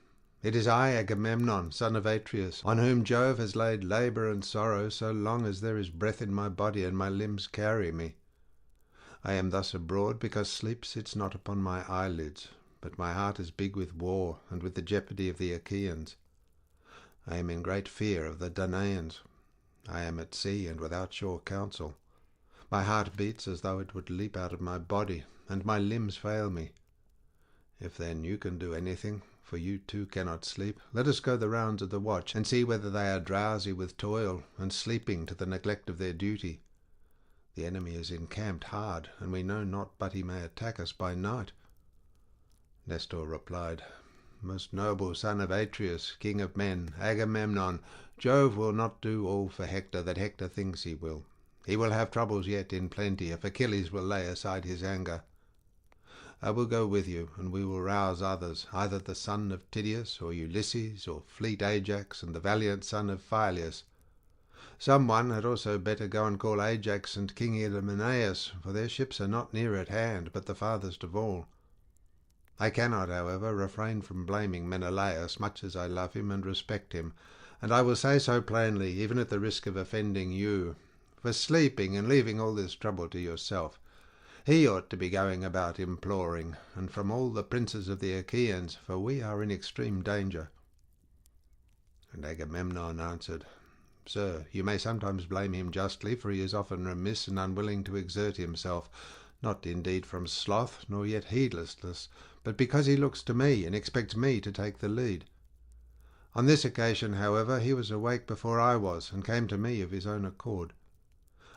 It is I, Agamemnon, son of Atreus, on whom Jove has laid labour and sorrow so long as there is breath in my body and my limbs carry me. I am thus abroad because sleep sits not upon my eyelids, but my heart is big with war and with the jeopardy of the Achaeans. I am in great fear of the Danaans. I am at sea and without sure counsel. My heart beats as though it would leap out of my body, and my limbs fail me. If then you can do anything, for you too cannot sleep, let us go the rounds of the watch, and see whether they are drowsy with toil, and sleeping to the neglect of their duty. The enemy is encamped hard, and we know not but he may attack us by night." Nestor replied, "Most noble son of Atreus, king of men, Agamemnon, Jove will not do all for Hector that Hector thinks he will. He will have troubles yet in plenty, if Achilles will lay aside his anger. I will go with you, and we will rouse others, either the son of Tydeus, or Ulysses, or fleet Ajax, and the valiant son of Phyleus. Some one had also better go and call Ajax and King Idomeneus, for their ships are not near at hand, but the farthest of all. I cannot, however, refrain from blaming Menelaus, much as I love him and respect him, and I will say so plainly, even at the risk of offending you, for sleeping and leaving all this trouble to yourself. He ought to be going about imploring, and from all the princes of the Achaeans, for we are in extreme danger. And Agamemnon answered, Sir, you may sometimes blame him justly, for he is often remiss and unwilling to exert himself, not indeed from sloth, nor yet heedlessness, but because he looks to me, and expects me to take the lead. On this occasion, however, he was awake before I was, and came to me of his own accord.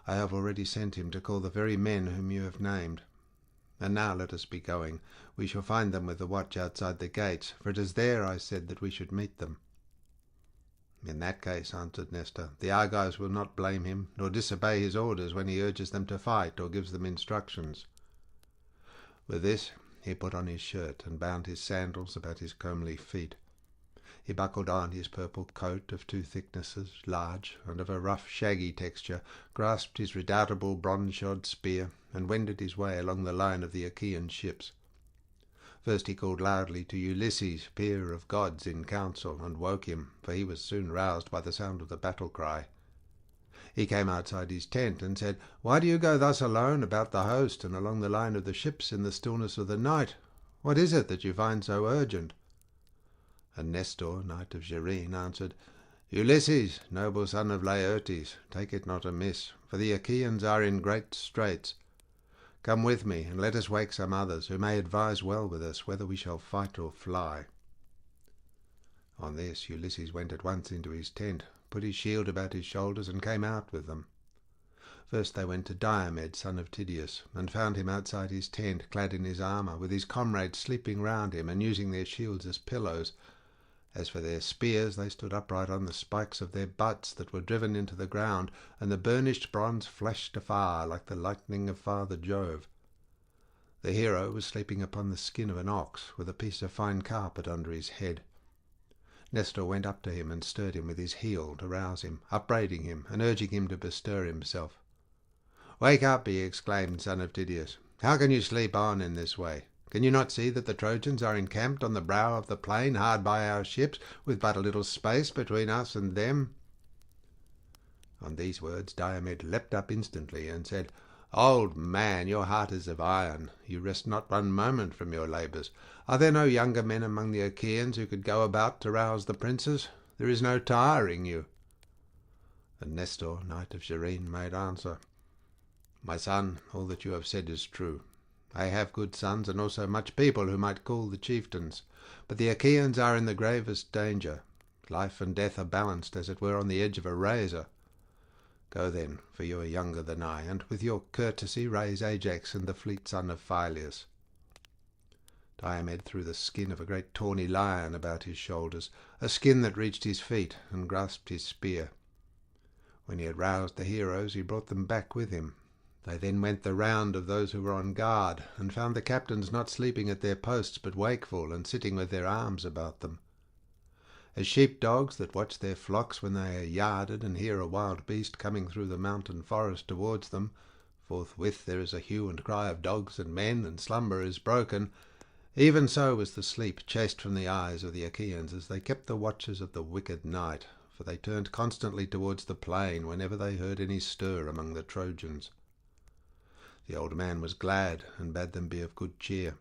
I have already sent him to call the very men whom you have named. And now let us be going. We shall find them with the watch outside the gates, for it is there I said that we should meet them. In that case, answered Nestor, the Argives will not blame him, nor disobey his orders when he urges them to fight or gives them instructions. With this he put on his shirt and bound his sandals about his comely feet. He buckled on his purple coat of two thicknesses, large, and of a rough shaggy texture, grasped his redoubtable bronze-shod spear, and wended his way along the line of the Achaean ships. First he called loudly to Ulysses, peer of gods in council, and woke him, for he was soon roused by the sound of the battle-cry. He came outside his tent and said, Why do you go thus alone about the host and along the line of the ships in the stillness of the night? What is it that you find so urgent? And Nestor, knight of Gerene, answered, Ulysses, noble son of Laertes, take it not amiss, for the Achaeans are in great straits. Come with me, and let us wake some others, who may advise well with us whether we shall fight or fly. On this Ulysses went at once into his tent, put his shield about his shoulders, and came out with them. First they went to Diomed, son of Tydeus, and found him outside his tent, clad in his armour, with his comrades sleeping round him, and using their shields as pillows. As for their spears, they stood upright on the spikes of their butts that were driven into the ground, and the burnished bronze flashed afar like the lightning of Father Jove. The hero was sleeping upon the skin of an ox, with a piece of fine carpet under his head. Nestor went up to him and stirred him with his heel to rouse him, upbraiding him, and urging him to bestir himself. "Wake up," he exclaimed, son of Tydeus. "How can you sleep on in this way? Can you not see that the Trojans are encamped on the brow of the plain hard by our ships, with but a little space between us and them?" On these words Diomed leapt up instantly and said, "Old man, your heart is of iron. You rest not one moment from your labours. Are there no younger men among the Achaeans who could go about to rouse the princes? There is no tiring you." And Nestor, knight of Gerene, made answer, "My son, all that you have said is true. I have good sons, and also much people who might call the chieftains. But the Achaeans are in the gravest danger. Life and death are balanced, as it were, on the edge of a razor. Go then, for you are younger than I, and with your courtesy raise Ajax and the fleet son of Phyleus." Diomed threw the skin of a great tawny lion about his shoulders, a skin that reached his feet, and grasped his spear. When he had roused the heroes, he brought them back with him. They then went the round of those who were on guard, and found the captains not sleeping at their posts, but wakeful, and sitting with their arms about them. As sheep-dogs that watch their flocks when they are yarded, and hear a wild beast coming through the mountain forest towards them, forthwith there is a hue and cry of dogs and men, and slumber is broken, even so was the sleep chased from the eyes of the Achaeans as they kept the watches of the wicked night, for they turned constantly towards the plain whenever they heard any stir among the Trojans. The old man was glad, and bade them be of good cheer.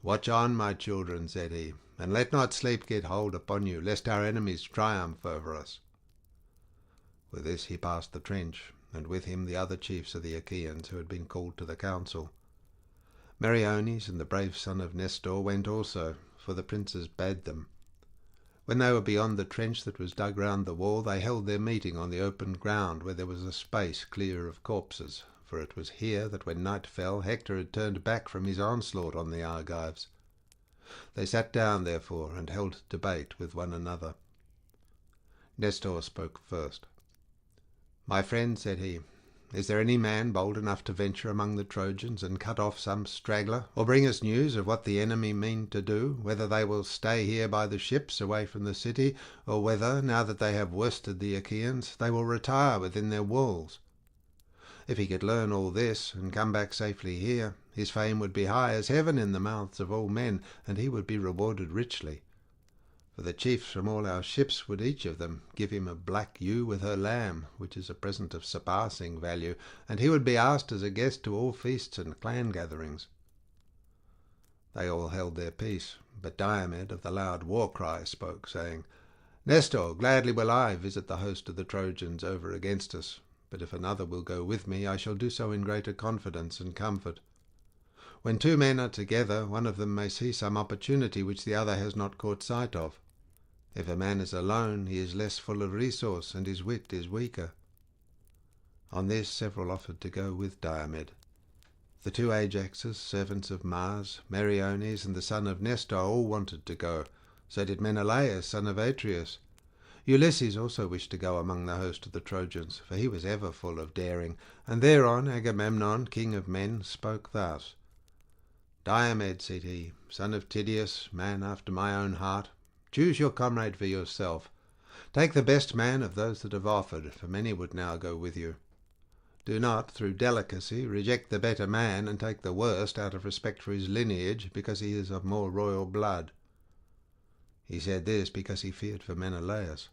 "Watch on, my children," said he, "and let not sleep get hold upon you, lest our enemies triumph over us." With this he passed the trench, and with him the other chiefs of the Achaeans who had been called to the council. Meriones and the brave son of Nestor went also, for the princes bade them. When they were beyond the trench that was dug round the wall, they held their meeting on the open ground, where there was a space clear of corpses, for it was here that when night fell Hector had turned back from his onslaught on the Argives. They sat down, therefore, and held debate with one another. Nestor spoke first. "My friend," said he, Is there any man bold enough to venture among the Trojans and cut off some straggler, or bring us news of what the enemy mean to do, whether they will stay here by the ships away from the city, or whether, now that they have worsted the Achaeans, they will retire within their walls? If he could learn all this and come back safely here, his fame would be high as heaven in the mouths of all men, and he would be rewarded richly. For the chiefs from all our ships would each of them give him a black ewe with her lamb, which is a present of surpassing value, and he would be asked as a guest to all feasts and clan gatherings. They all held their peace, but Diomed of the loud war-cry spoke, saying, Nestor, gladly will I visit the host of the Trojans over against us, but if another will go with me, I shall do so in greater confidence and comfort. When two men are together, one of them may see some opportunity which the other has not caught sight of. If a man is alone, he is less full of resource, and his wit is weaker. On this several offered to go with Diomed. The two Ajaxes, servants of Mars, Meriones and the son of Nestor, all wanted to go. So did Menelaus, son of Atreus. Ulysses also wished to go among the host of the Trojans, for he was ever full of daring, and thereon Agamemnon, king of men, spoke thus. Diomed, said he, son of Tydeus, man after my own heart, choose your comrade for yourself. Take the best man of those that have offered, for many would now go with you. Do not, through delicacy, reject the better man, and take the worst out of respect for his lineage, because he is of more royal blood. He said this because he feared for Menelaus.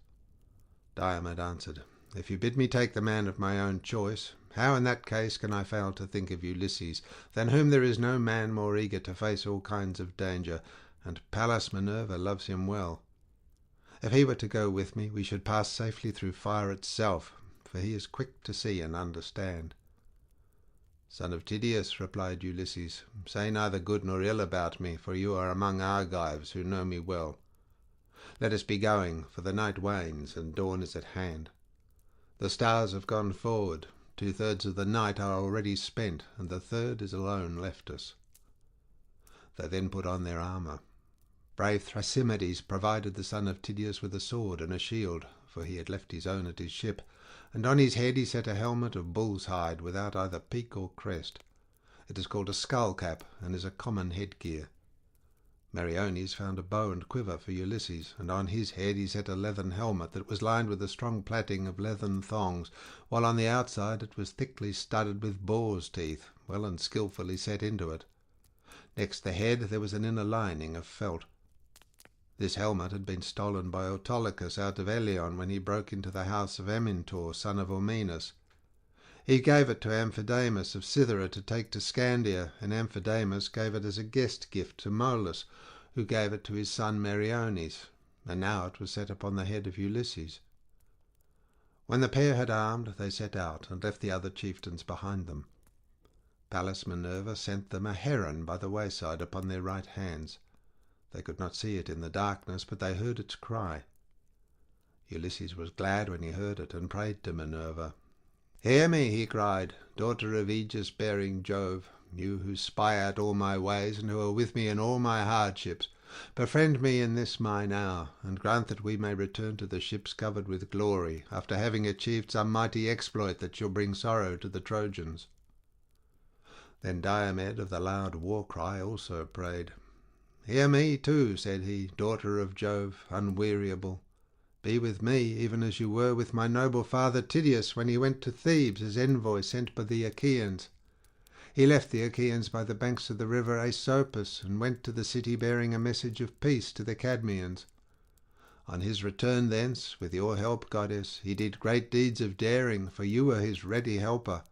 Diomed answered, If you bid me take the man of my own choice, how in that case can I fail to think of Ulysses, than whom there is no man more eager to face all kinds of danger, and Pallas Minerva loves him well. If he were to go with me, we should pass safely through fire itself, for he is quick to see and understand. Son of Tydeus, replied Ulysses, say neither good nor ill about me, for you are among Argives who know me well. Let us be going, for the night wanes and dawn is at hand. The stars have gone forward, 2/3 of the night are already spent, and the third is alone left us. They then put on their armour. Brave Thrasymedes provided the son of Tydeus with a sword and a shield, for he had left his own at his ship, and on his head he set a helmet of bull's hide without either peak or crest. It is called a skull cap, and is a common headgear. Meriones found a bow and quiver for Ulysses, and on his head he set a leathern helmet that was lined with a strong plaiting of leathern thongs, while on the outside it was thickly studded with boar's teeth, well and skilfully set into it. Next the head there was an inner lining of felt. This helmet had been stolen by Autolycus out of Eleon when he broke into the house of Amyntor, son of Ormenus. He gave it to Amphidamas of Cythera to take to Scandia, and Amphidamas gave it as a guest gift to Molus, who gave it to his son Meriones, and now it was set upon the head of Ulysses. When the pair had armed, they set out, and left the other chieftains behind them. Pallas Minerva sent them a heron by the wayside upon their right hands. They could not see it in the darkness, but they heard its cry. Ulysses was glad when he heard it, and prayed to Minerva. Hear me, he cried, daughter of aegis-bearing Jove, you who spy out all my ways, and who are with me in all my hardships. Befriend me in this mine hour, and grant that we may return to the ships covered with glory, after having achieved some mighty exploit that shall bring sorrow to the Trojans. Then Diomed of the loud war-cry also prayed. Hear me too, said he, daughter of Jove, unweariable. Be with me, even as you were with my noble father Tydeus when he went to Thebes as envoy sent by the Achaeans. He left the Achaeans by the banks of the river Aesopus, and went to the city bearing a message of peace to the Cadmeans. On his return thence, with your help, goddess, he did great deeds of daring, for you were his ready helper.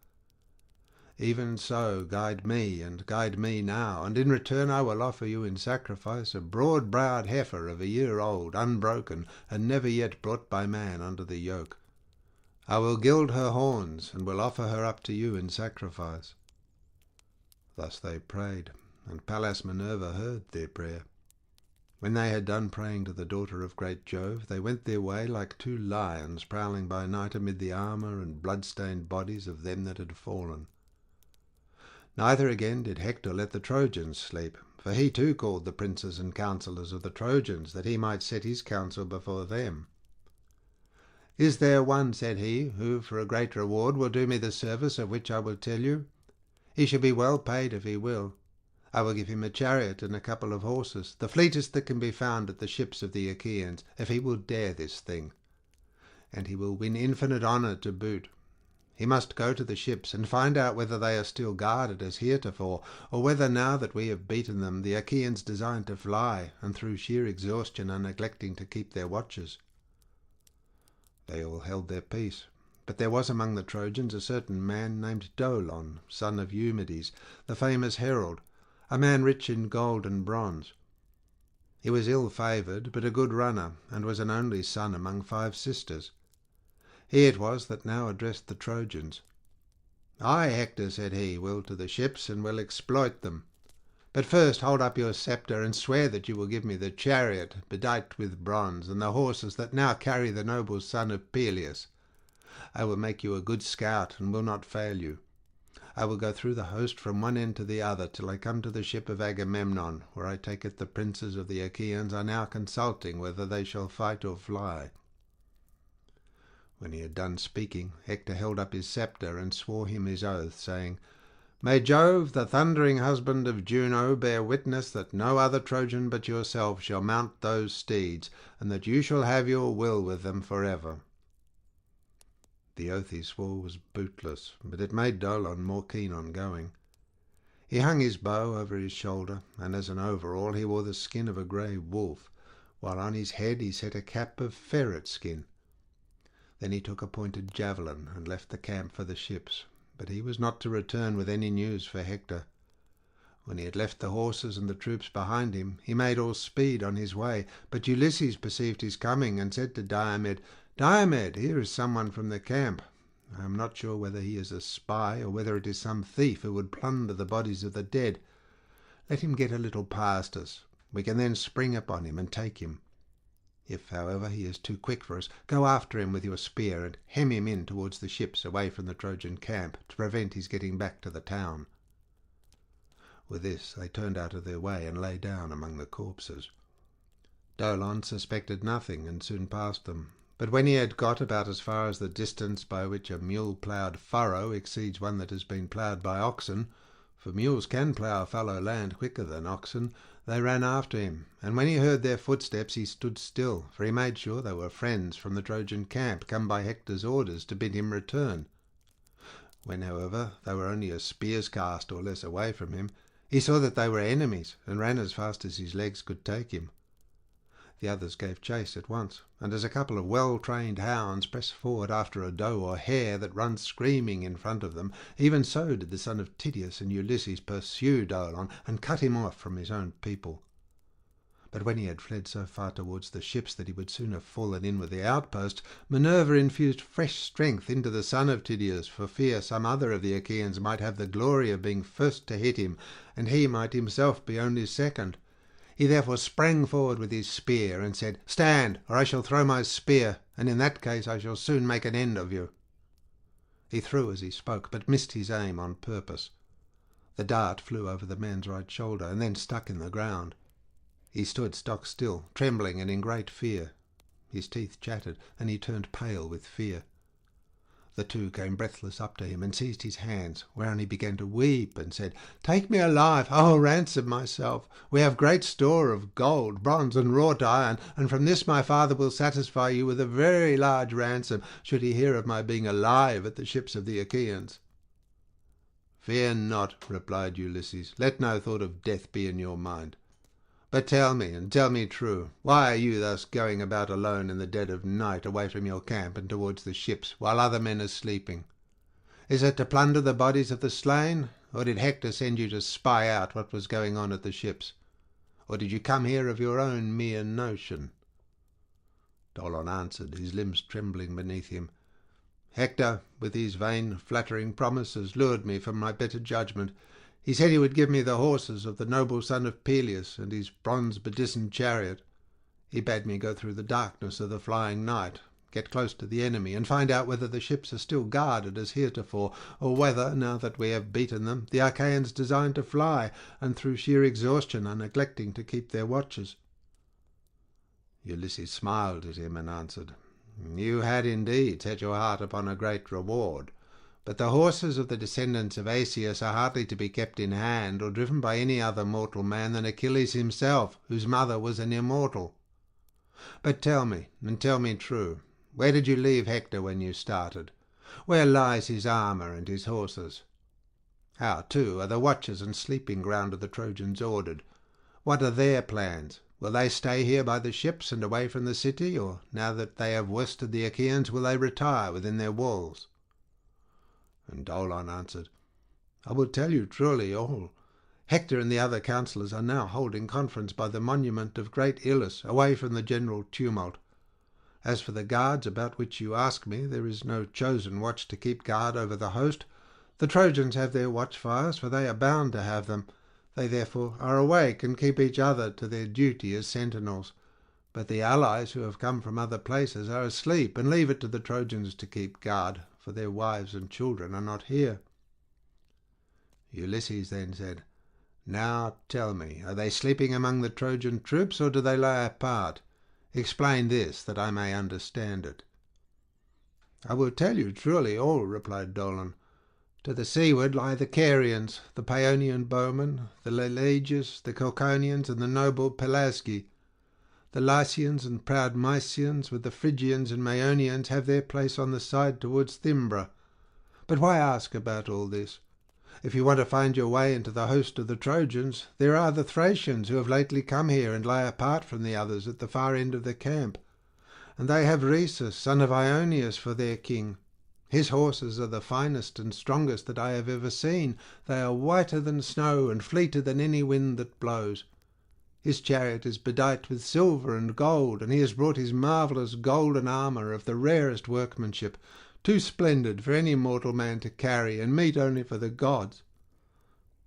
Even so, guide me now, and in return I will offer you in sacrifice a broad-browed heifer of a year old, unbroken, and never yet brought by man under the yoke. I will gild her horns, and will offer her up to you in sacrifice. Thus they prayed, and Pallas Minerva heard their prayer. When they had done praying to the daughter of great Jove, they went their way like two lions prowling by night amid the armour and blood-stained bodies of them that had fallen. Neither again did Hector let the Trojans sleep, for he too called the princes and counsellors of the Trojans, that he might set his counsel before them. "Is there one," said he, "who for a great reward will do me the service of which I will tell you? He shall be well paid if he will. I will give him a chariot and a couple of horses, the fleetest that can be found at the ships of the Achaeans, if he will dare this thing. And he will win infinite honour to boot. He must go to the ships and find out whether they are still guarded as heretofore, or whether now that we have beaten them the Achaeans design to fly, and through sheer exhaustion are neglecting to keep their watches." They all held their peace, but there was among the Trojans a certain man named Dolon, son of Eumedes, the famous herald, a man rich in gold and bronze. He was ill-favoured, but a good runner, and was an only son among 5 sisters. He it was that now addressed the Trojans. "I, Hector," said he, "will to the ships, and will exploit them. But first hold up your sceptre, and swear that you will give me the chariot bedight with bronze, and the horses that now carry the noble son of Peleus. I will make you a good scout, and will not fail you. I will go through the host from one end to the other, till I come to the ship of Agamemnon, where I take it the princes of the Achaeans are now consulting whether they shall fight or fly." When he had done speaking, Hector held up his sceptre and swore him his oath, saying, "May Jove, the thundering husband of Juno, bear witness that no other Trojan but yourself shall mount those steeds, and that you shall have your will with them forever." The oath he swore was bootless, but it made Dolon more keen on going. He hung his bow over his shoulder, and as an overall he wore the skin of a grey wolf, while on his head he set a cap of ferret skin. Then he took a pointed javelin and left the camp for the ships, but he was not to return with any news for Hector. When he had left the horses and the troops behind him, he made all speed on his way, but Ulysses perceived his coming and said to Diomed, "Diomed, here is someone from the camp. I am not sure whether he is a spy, or whether it is some thief who would plunder the bodies of the dead. Let him get a little past us. We can then spring upon him and take him. If, however, he is too quick for us, go after him with your spear and hem him in towards the ships away from the Trojan camp, to prevent his getting back to the town." With this they turned out of their way and lay down among the corpses. Dolon suspected nothing and soon passed them, but when he had got about as far as the distance by which a mule-ploughed furrow exceeds one that has been ploughed by oxen, for mules can plough fallow land quicker than oxen, they ran after him, and when he heard their footsteps he stood still, for he made sure they were friends from the Trojan camp, come by Hector's orders to bid him return. When, however, they were only a spear's cast or less away from him, he saw that they were enemies, and ran as fast as his legs could take him. The others gave chase at once, and as a couple of well-trained hounds press forward after a doe or hare that runs screaming in front of them, even so did the son of Tydeus and Ulysses pursue Dolon and cut him off from his own people. But when he had fled so far towards the ships that he would soon have fallen in with the outposts, Minerva infused fresh strength into the son of Tydeus, for fear some other of the Achaeans might have the glory of being first to hit him, and he might himself be only second. He therefore sprang forward with his spear, and said, "Stand, or I shall throw my spear, and in that case I shall soon make an end of you." He threw as he spoke, but missed his aim on purpose. The dart flew over the man's right shoulder, and then stuck in the ground. He stood stock still, trembling and in great fear. His teeth chattered, and he turned pale with fear. The two came breathless up to him and seized his hands, whereon he began to weep and said, "Take me alive, I will ransom myself. We have great store of gold, bronze, and wrought iron, and from this my father will satisfy you with a very large ransom, should he hear of my being alive at the ships of the Achaeans." "Fear not," replied Ulysses. "Let no thought of death be in your mind. But tell me, and tell me true, why are you thus going about alone in the dead of night, away from your camp and towards the ships, while other men are sleeping? Is it to plunder the bodies of the slain, or did Hector send you to spy out what was going on at the ships? Or did you come here of your own mere notion?" Dolon answered, his limbs trembling beneath him, "Hector, with his vain, flattering promises, lured me from my better judgment. He said he would give me the horses of the noble son of Peleus and his bronze bedizened chariot. He bade me go through the darkness of the flying night, get close to the enemy, and find out whether the ships are still guarded as heretofore, or whether, now that we have beaten them, the Achaeans design to fly, and through sheer exhaustion are neglecting to keep their watches." Ulysses smiled at him and answered, You had indeed set your heart upon a great reward, but the horses of the descendants of Asius are hardly to be kept in hand or driven by any other mortal man than Achilles himself, whose mother was an immortal. But tell me, and tell me true, where did you leave Hector when you started? Where lies his armour and his horses? How, too, are the watches and sleeping ground of the Trojans ordered? What are their plans? Will they stay here by the ships and away from the city, or now that they have worsted the Achaeans, will they retire within their walls? And Dolon answered, I will tell you truly all. Hector and the other counsellors are now holding conference by the monument of great Ilus, away from the general tumult. As for the guards about which you ask me, there is no chosen watch to keep guard over the host. The Trojans have their watchfires, for they are bound to have them. They therefore are awake and keep each other to their duty as sentinels. But the allies who have come from other places are asleep, and leave it to the Trojans to keep guard, for their wives and children are not here. Ulysses then said, Now tell me, are they sleeping among the Trojan troops, or do they lie apart? Explain this, that I may understand it. I will tell you truly all, replied Dolon. To the seaward lie the Carians, the Paeonian bowmen, the Leleges, the Cauconians, and the noble Pelasgi. The Lycians and proud Mysians, with the Phrygians and Maeonians, have their place on the side towards Thymbra. But why ask about all this? If you want to find your way into the host of the Trojans, there are the Thracians who have lately come here and lie apart from the others at the far end of the camp. And they have Rhesus, son of Ionius, for their king. His horses are the finest and strongest that I have ever seen. They are whiter than snow and fleeter than any wind that blows. His chariot is bedight with silver and gold, and he has brought his marvellous golden armour of the rarest workmanship, too splendid for any mortal man to carry, and meet only for the gods.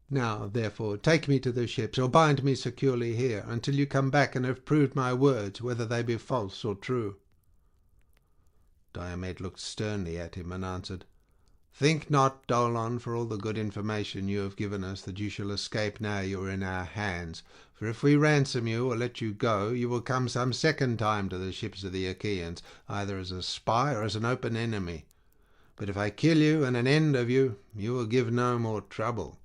Now, therefore, take me to the ships, or bind me securely here, until you come back and have proved my words, whether they be false or true. Diomed looked sternly at him and answered, Think not, Dolon, for all the good information you have given us, that you shall escape now you are in our hands. For if we ransom you or let you go, you will come some second time to the ships of the Achaeans, either as a spy or as an open enemy. But if I kill you and an end of you, you will give no more trouble.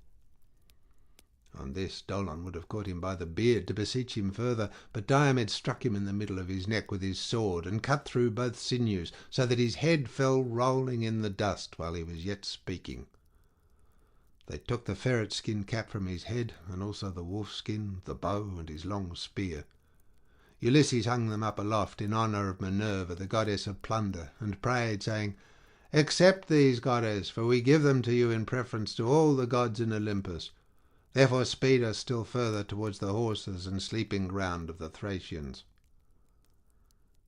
On this Dolon would have caught him by the beard to beseech him further, but Diomed struck him in the middle of his neck with his sword, and cut through both sinews, so that his head fell rolling in the dust while he was yet speaking. They took the ferret skin cap from his head, and also the wolf skin, the bow, and his long spear. Ulysses hung them up aloft in honour of Minerva, the goddess of plunder, and prayed, saying, Accept these, goddess, for we give them to you in preference to all the gods in Olympus. Therefore speed us still further towards the horses and sleeping ground of the Thracians.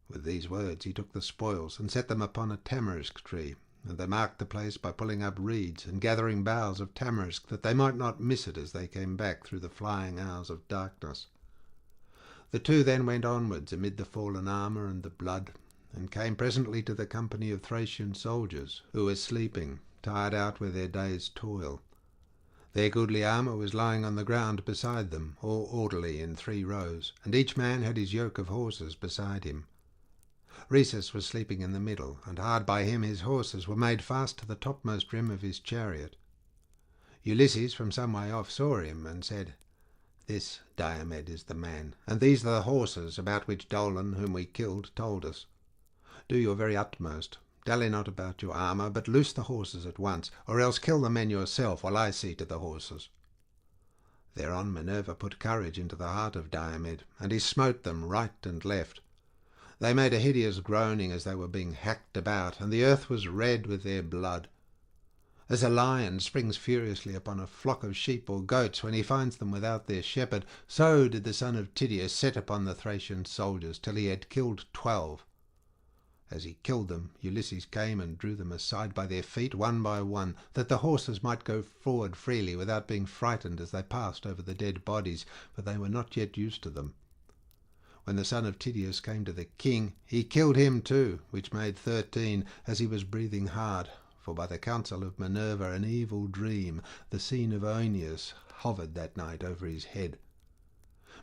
With these words he took the spoils and set them upon a tamarisk tree, and they marked the place by pulling up reeds and gathering boughs of tamarisk, that they might not miss it as they came back through the flying hours of darkness. The two then went onwards amid the fallen armour and the blood, and came presently to the company of Thracian soldiers, who were sleeping, tired out with their day's toil. Their goodly armour was lying on the ground beside them, all orderly in 3 rows, and each man had his yoke of horses beside him. Rhesus was sleeping in the middle, and hard by him his horses were made fast to the topmost rim of his chariot. Ulysses from some way off saw him, and said, This, Diomed, is the man, and these are the horses about which Dolon, whom we killed, told us. Do your very utmost. Dally not about your armour, but loose the horses at once, or else kill the men yourself while I see to the horses. Thereon Minerva put courage into the heart of Diomed, and he smote them right and left. They made a hideous groaning as they were being hacked about, and the earth was red with their blood. As a lion springs furiously upon a flock of sheep or goats when he finds them without their shepherd, so did the son of Tydeus set upon the Thracian soldiers, till he had killed 12. As he killed them, Ulysses came and drew them aside by their feet one by one, that the horses might go forward freely without being frightened as they passed over the dead bodies, for they were not yet used to them. When the son of Tydeus came to the king, he killed him too, which made 13, as he was breathing hard, for by the counsel of Minerva an evil dream, the scene of Oeneus, hovered that night over his head.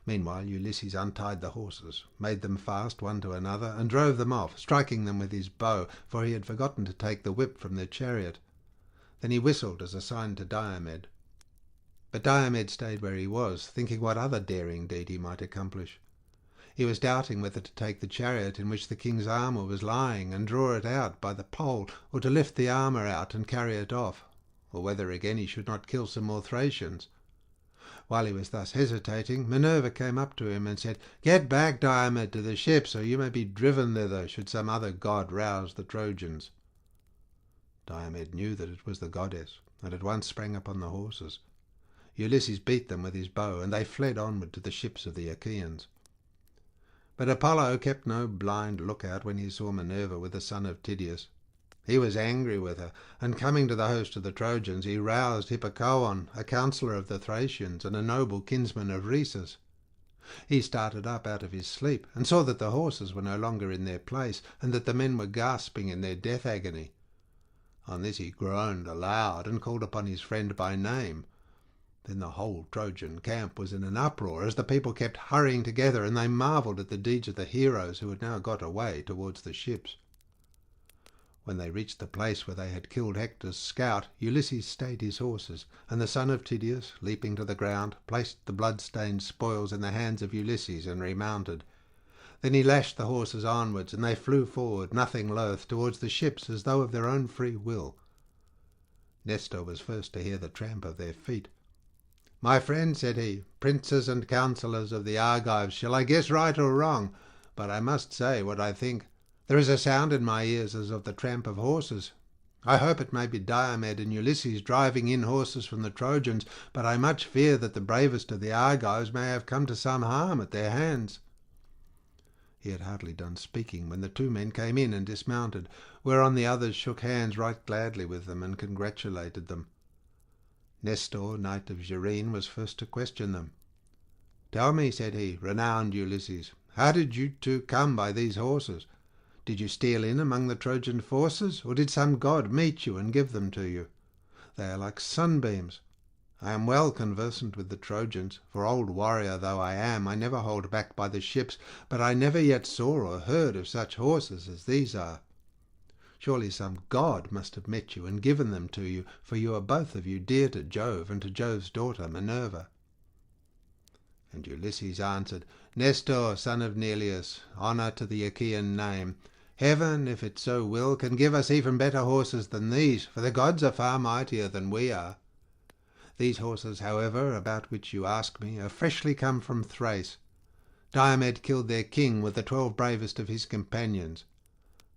Meanwhile Ulysses untied the horses, made them fast one to another, and drove them off, striking them with his bow, for he had forgotten to take the whip from their chariot. Then he whistled as a sign to Diomed. But Diomed stayed where he was, thinking what other daring deed he might accomplish. He was doubting whether to take the chariot in which the king's armour was lying and draw it out by the pole, or to lift the armour out and carry it off, or whether again he should not kill some more Thracians. While he was thus hesitating, Minerva came up to him and said, "Get back, Diomed, to the ships, or you may be driven thither should some other god rouse the Trojans." Diomed knew that it was the goddess, and at once sprang upon the horses. Ulysses beat them with his bow, and they fled onward to the ships of the Achaeans. But Apollo kept no blind lookout when he saw Minerva with the son of Tydeus. He was angry with her, and coming to the host of the Trojans, he roused Hippocoon, a counsellor of the Thracians and a noble kinsman of Rhesus. He started up out of his sleep, and saw that the horses were no longer in their place, and that the men were gasping in their death agony. On this he groaned aloud, and called upon his friend by name. Then the whole Trojan camp was in an uproar, as the people kept hurrying together, and they marvelled at the deeds of the heroes who had now got away towards the ships. When they reached the place where they had killed Hector's scout, Ulysses stayed his horses, and the son of Tydeus, leaping to the ground, placed the blood-stained spoils in the hands of Ulysses and remounted. Then he lashed the horses onwards, and they flew forward, nothing loath, towards the ships as though of their own free will. Nestor was first to hear the tramp of their feet. "My friend," said he, "princes and counsellors of the Argives, shall I guess right or wrong? But I must say what I think. There is a sound in my ears as of the tramp of horses. I hope it may be Diomed and Ulysses driving in horses from the Trojans, but I much fear that the bravest of the Argives may have come to some harm at their hands." He had hardly done speaking when the two men came in and dismounted, whereon the others shook hands right gladly with them and congratulated them. Nestor, knight of Gerene, was first to question them. "Tell me," said he, "renowned Ulysses, how did you two come by these horses? Did you steal in among the Trojan forces, or did some god meet you and give them to you? They are like sunbeams. I am well conversant with the Trojans, for old warrior though I am, I never hold back by the ships, but I never yet saw or heard of such horses as these are. Surely some god must have met you and given them to you, for you are both of you dear to Jove and to Jove's daughter Minerva." And Ulysses answered, "Nestor, son of Neleus, honour to the Achaean name. Heaven, if it so will, can give us even better horses than these, for the gods are far mightier than we are. These horses, however, about which you ask me, are freshly come from Thrace. Diomed killed their king with the 12 bravest of his companions.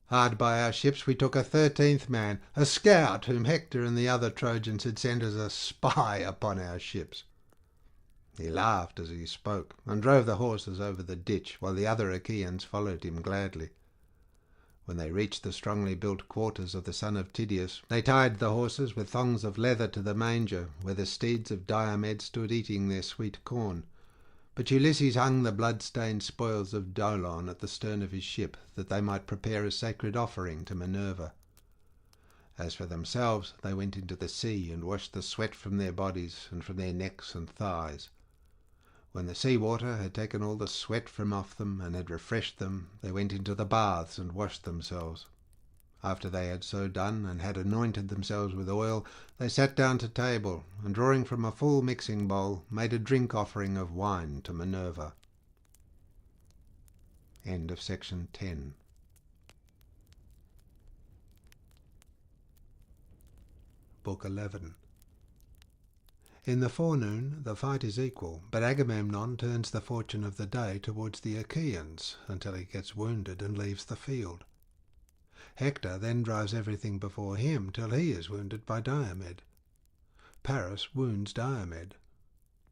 Hard by our ships we took a 13th man, a scout whom Hector and the other Trojans had sent as a spy upon our ships." He laughed as he spoke, and drove the horses over the ditch, while the other Achaeans followed him gladly. When they reached the strongly built quarters of the son of Tydeus, they tied the horses with thongs of leather to the manger, where the steeds of Diomed stood eating their sweet corn. But Ulysses hung the blood-stained spoils of Dolon at the stern of his ship, that they might prepare a sacred offering to Minerva. As for themselves, they went into the sea and washed the sweat from their bodies and from their necks and thighs. When the sea water had taken all the sweat from off them and had refreshed them, they went into the baths and washed themselves. After they had so done and had anointed themselves with oil, they sat down to table, and drawing from a full mixing bowl, made a drink offering of wine to Minerva. End of section 10. Book 11. In the forenoon the fight is equal, but Agamemnon turns the fortune of the day towards the Achaeans until he gets wounded and leaves the field. Hector then drives everything before him till he is wounded by Diomed. Paris wounds Diomed.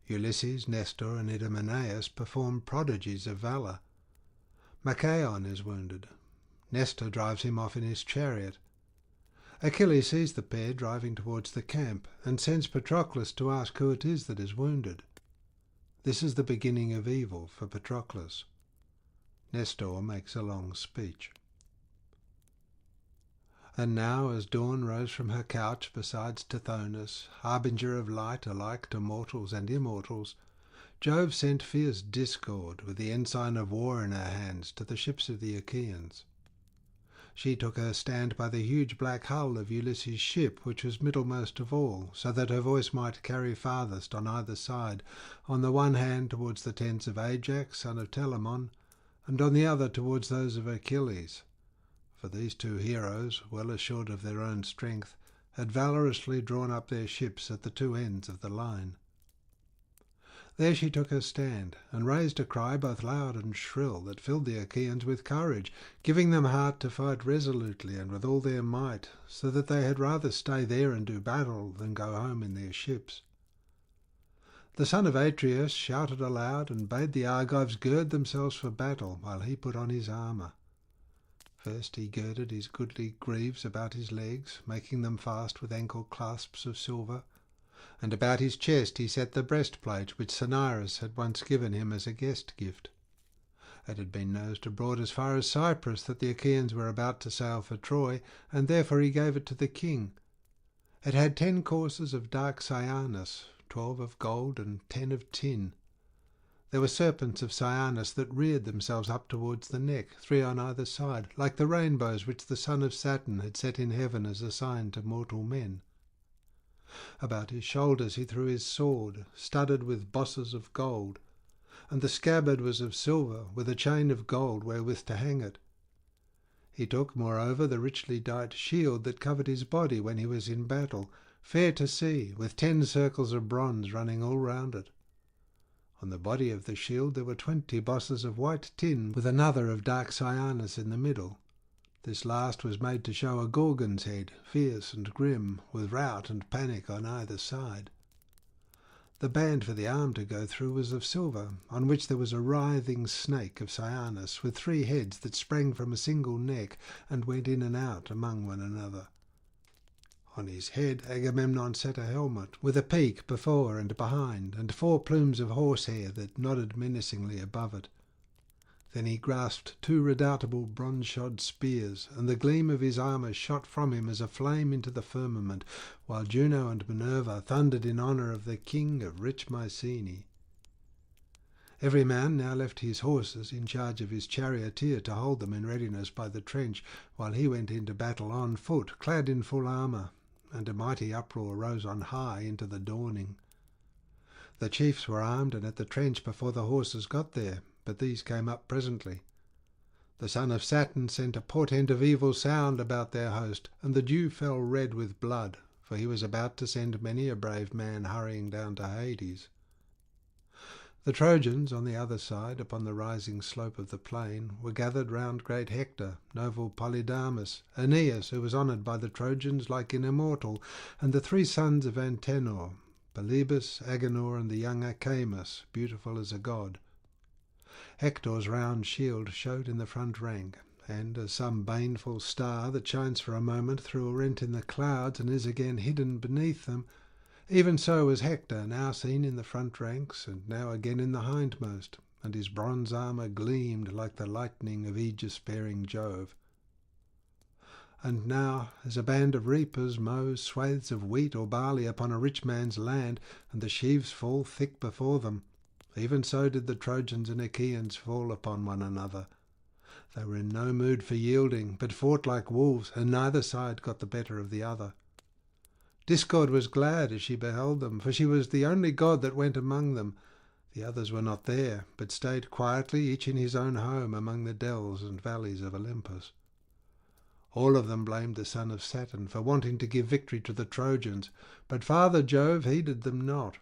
Ulysses, Nestor, and Idomeneus perform prodigies of valour. Machaon is wounded. Nestor drives him off in his chariot. Achilles sees the pair driving towards the camp, and sends Patroclus to ask who it is that is wounded. This is the beginning of evil for Patroclus. Nestor makes a long speech. And now, as dawn rose from her couch beside Tithonus, harbinger of light alike to mortals and immortals, Jove sent fierce Discord, with the ensign of war in her hands, to the ships of the Achaeans. She took her stand by the huge black hull of Ulysses' ship, which was middlemost of all, so that her voice might carry farthest on either side, on the one hand towards the tents of Ajax, son of Telamon, and on the other towards those of Achilles. For these two heroes, well assured of their own strength, had valorously drawn up their ships at the two ends of the line. There she took her stand, and raised a cry both loud and shrill that filled the Achaeans with courage, giving them heart to fight resolutely and with all their might, so that they had rather stay there and do battle than go home in their ships. The son of Atreus shouted aloud and bade the Argives gird themselves for battle, while he put on his armour. First he girded his goodly greaves about his legs, making them fast with ankle clasps of silver, and about his chest he set the breastplate which Cinyras had once given him as a guest gift. It had been nosed abroad as far as Cyprus that the Achaeans were about to sail for Troy, and therefore he gave it to the king. It had 10 courses of dark cyanus, 12 of gold and 10 of tin. There were serpents of cyanus that reared themselves up towards the neck, 3 on either side, like the rainbows which the son of Saturn had set in heaven as a sign to mortal men. About his shoulders he threw his sword, studded with bosses of gold, and the scabbard was of silver, with a chain of gold wherewith to hang it. He took, moreover, the richly dight shield that covered his body when he was in battle, fair to see, with 10 circles of bronze running all round it. On the body of the shield there were 20 bosses of white tin, with another of dark cyanus in the middle. This last was made to show a Gorgon's head, fierce and grim, with rout and panic on either side. The band for the arm to go through was of silver, on which there was a writhing snake of cyanus, with 3 heads that sprang from a single neck and went in and out among one another. On his head Agamemnon set a helmet, with a peak before and behind, and 4 plumes of horsehair that nodded menacingly above it. Then he grasped 2 redoubtable bronze-shod spears, and the gleam of his armour shot from him as a flame into the firmament, while Juno and Minerva thundered in honour of the king of rich Mycenae. Every man now left his horses in charge of his charioteer to hold them in readiness by the trench, while he went into battle on foot, clad in full armour, and a mighty uproar rose on high into the dawning. The chiefs were armed and at the trench before the horses got there, but these came up presently. The son of Saturn sent a portent of evil sound about their host, and the dew fell red with blood, for he was about to send many a brave man hurrying down to Hades. The Trojans, on the other side, upon the rising slope of the plain, were gathered round great Hector, noble Polydamas, Aeneas, who was honoured by the Trojans like an immortal, and the 3 sons of Antenor, Polybus, Agenor, and the young Acamas, beautiful as a god. Hector's round shield showed in the front rank, and as some baneful star that shines for a moment through a rent in the clouds and is again hidden beneath them, even so was Hector now seen in the front ranks and now again in the hindmost, and his bronze armour gleamed like the lightning of aegis-bearing Jove. And now, as a band of reapers mows swathes of wheat or barley upon a rich man's land, and the sheaves fall thick before them, even so did the Trojans and Achaeans fall upon one another. They were in no mood for yielding, but fought like wolves, and neither side got the better of the other. Discord was glad as she beheld them, for she was the only god that went among them. The others were not there, but stayed quietly, each in his own home among the dells and valleys of Olympus. All of them blamed the son of Saturn for wanting to give victory to the Trojans, but Father Jove heeded them not.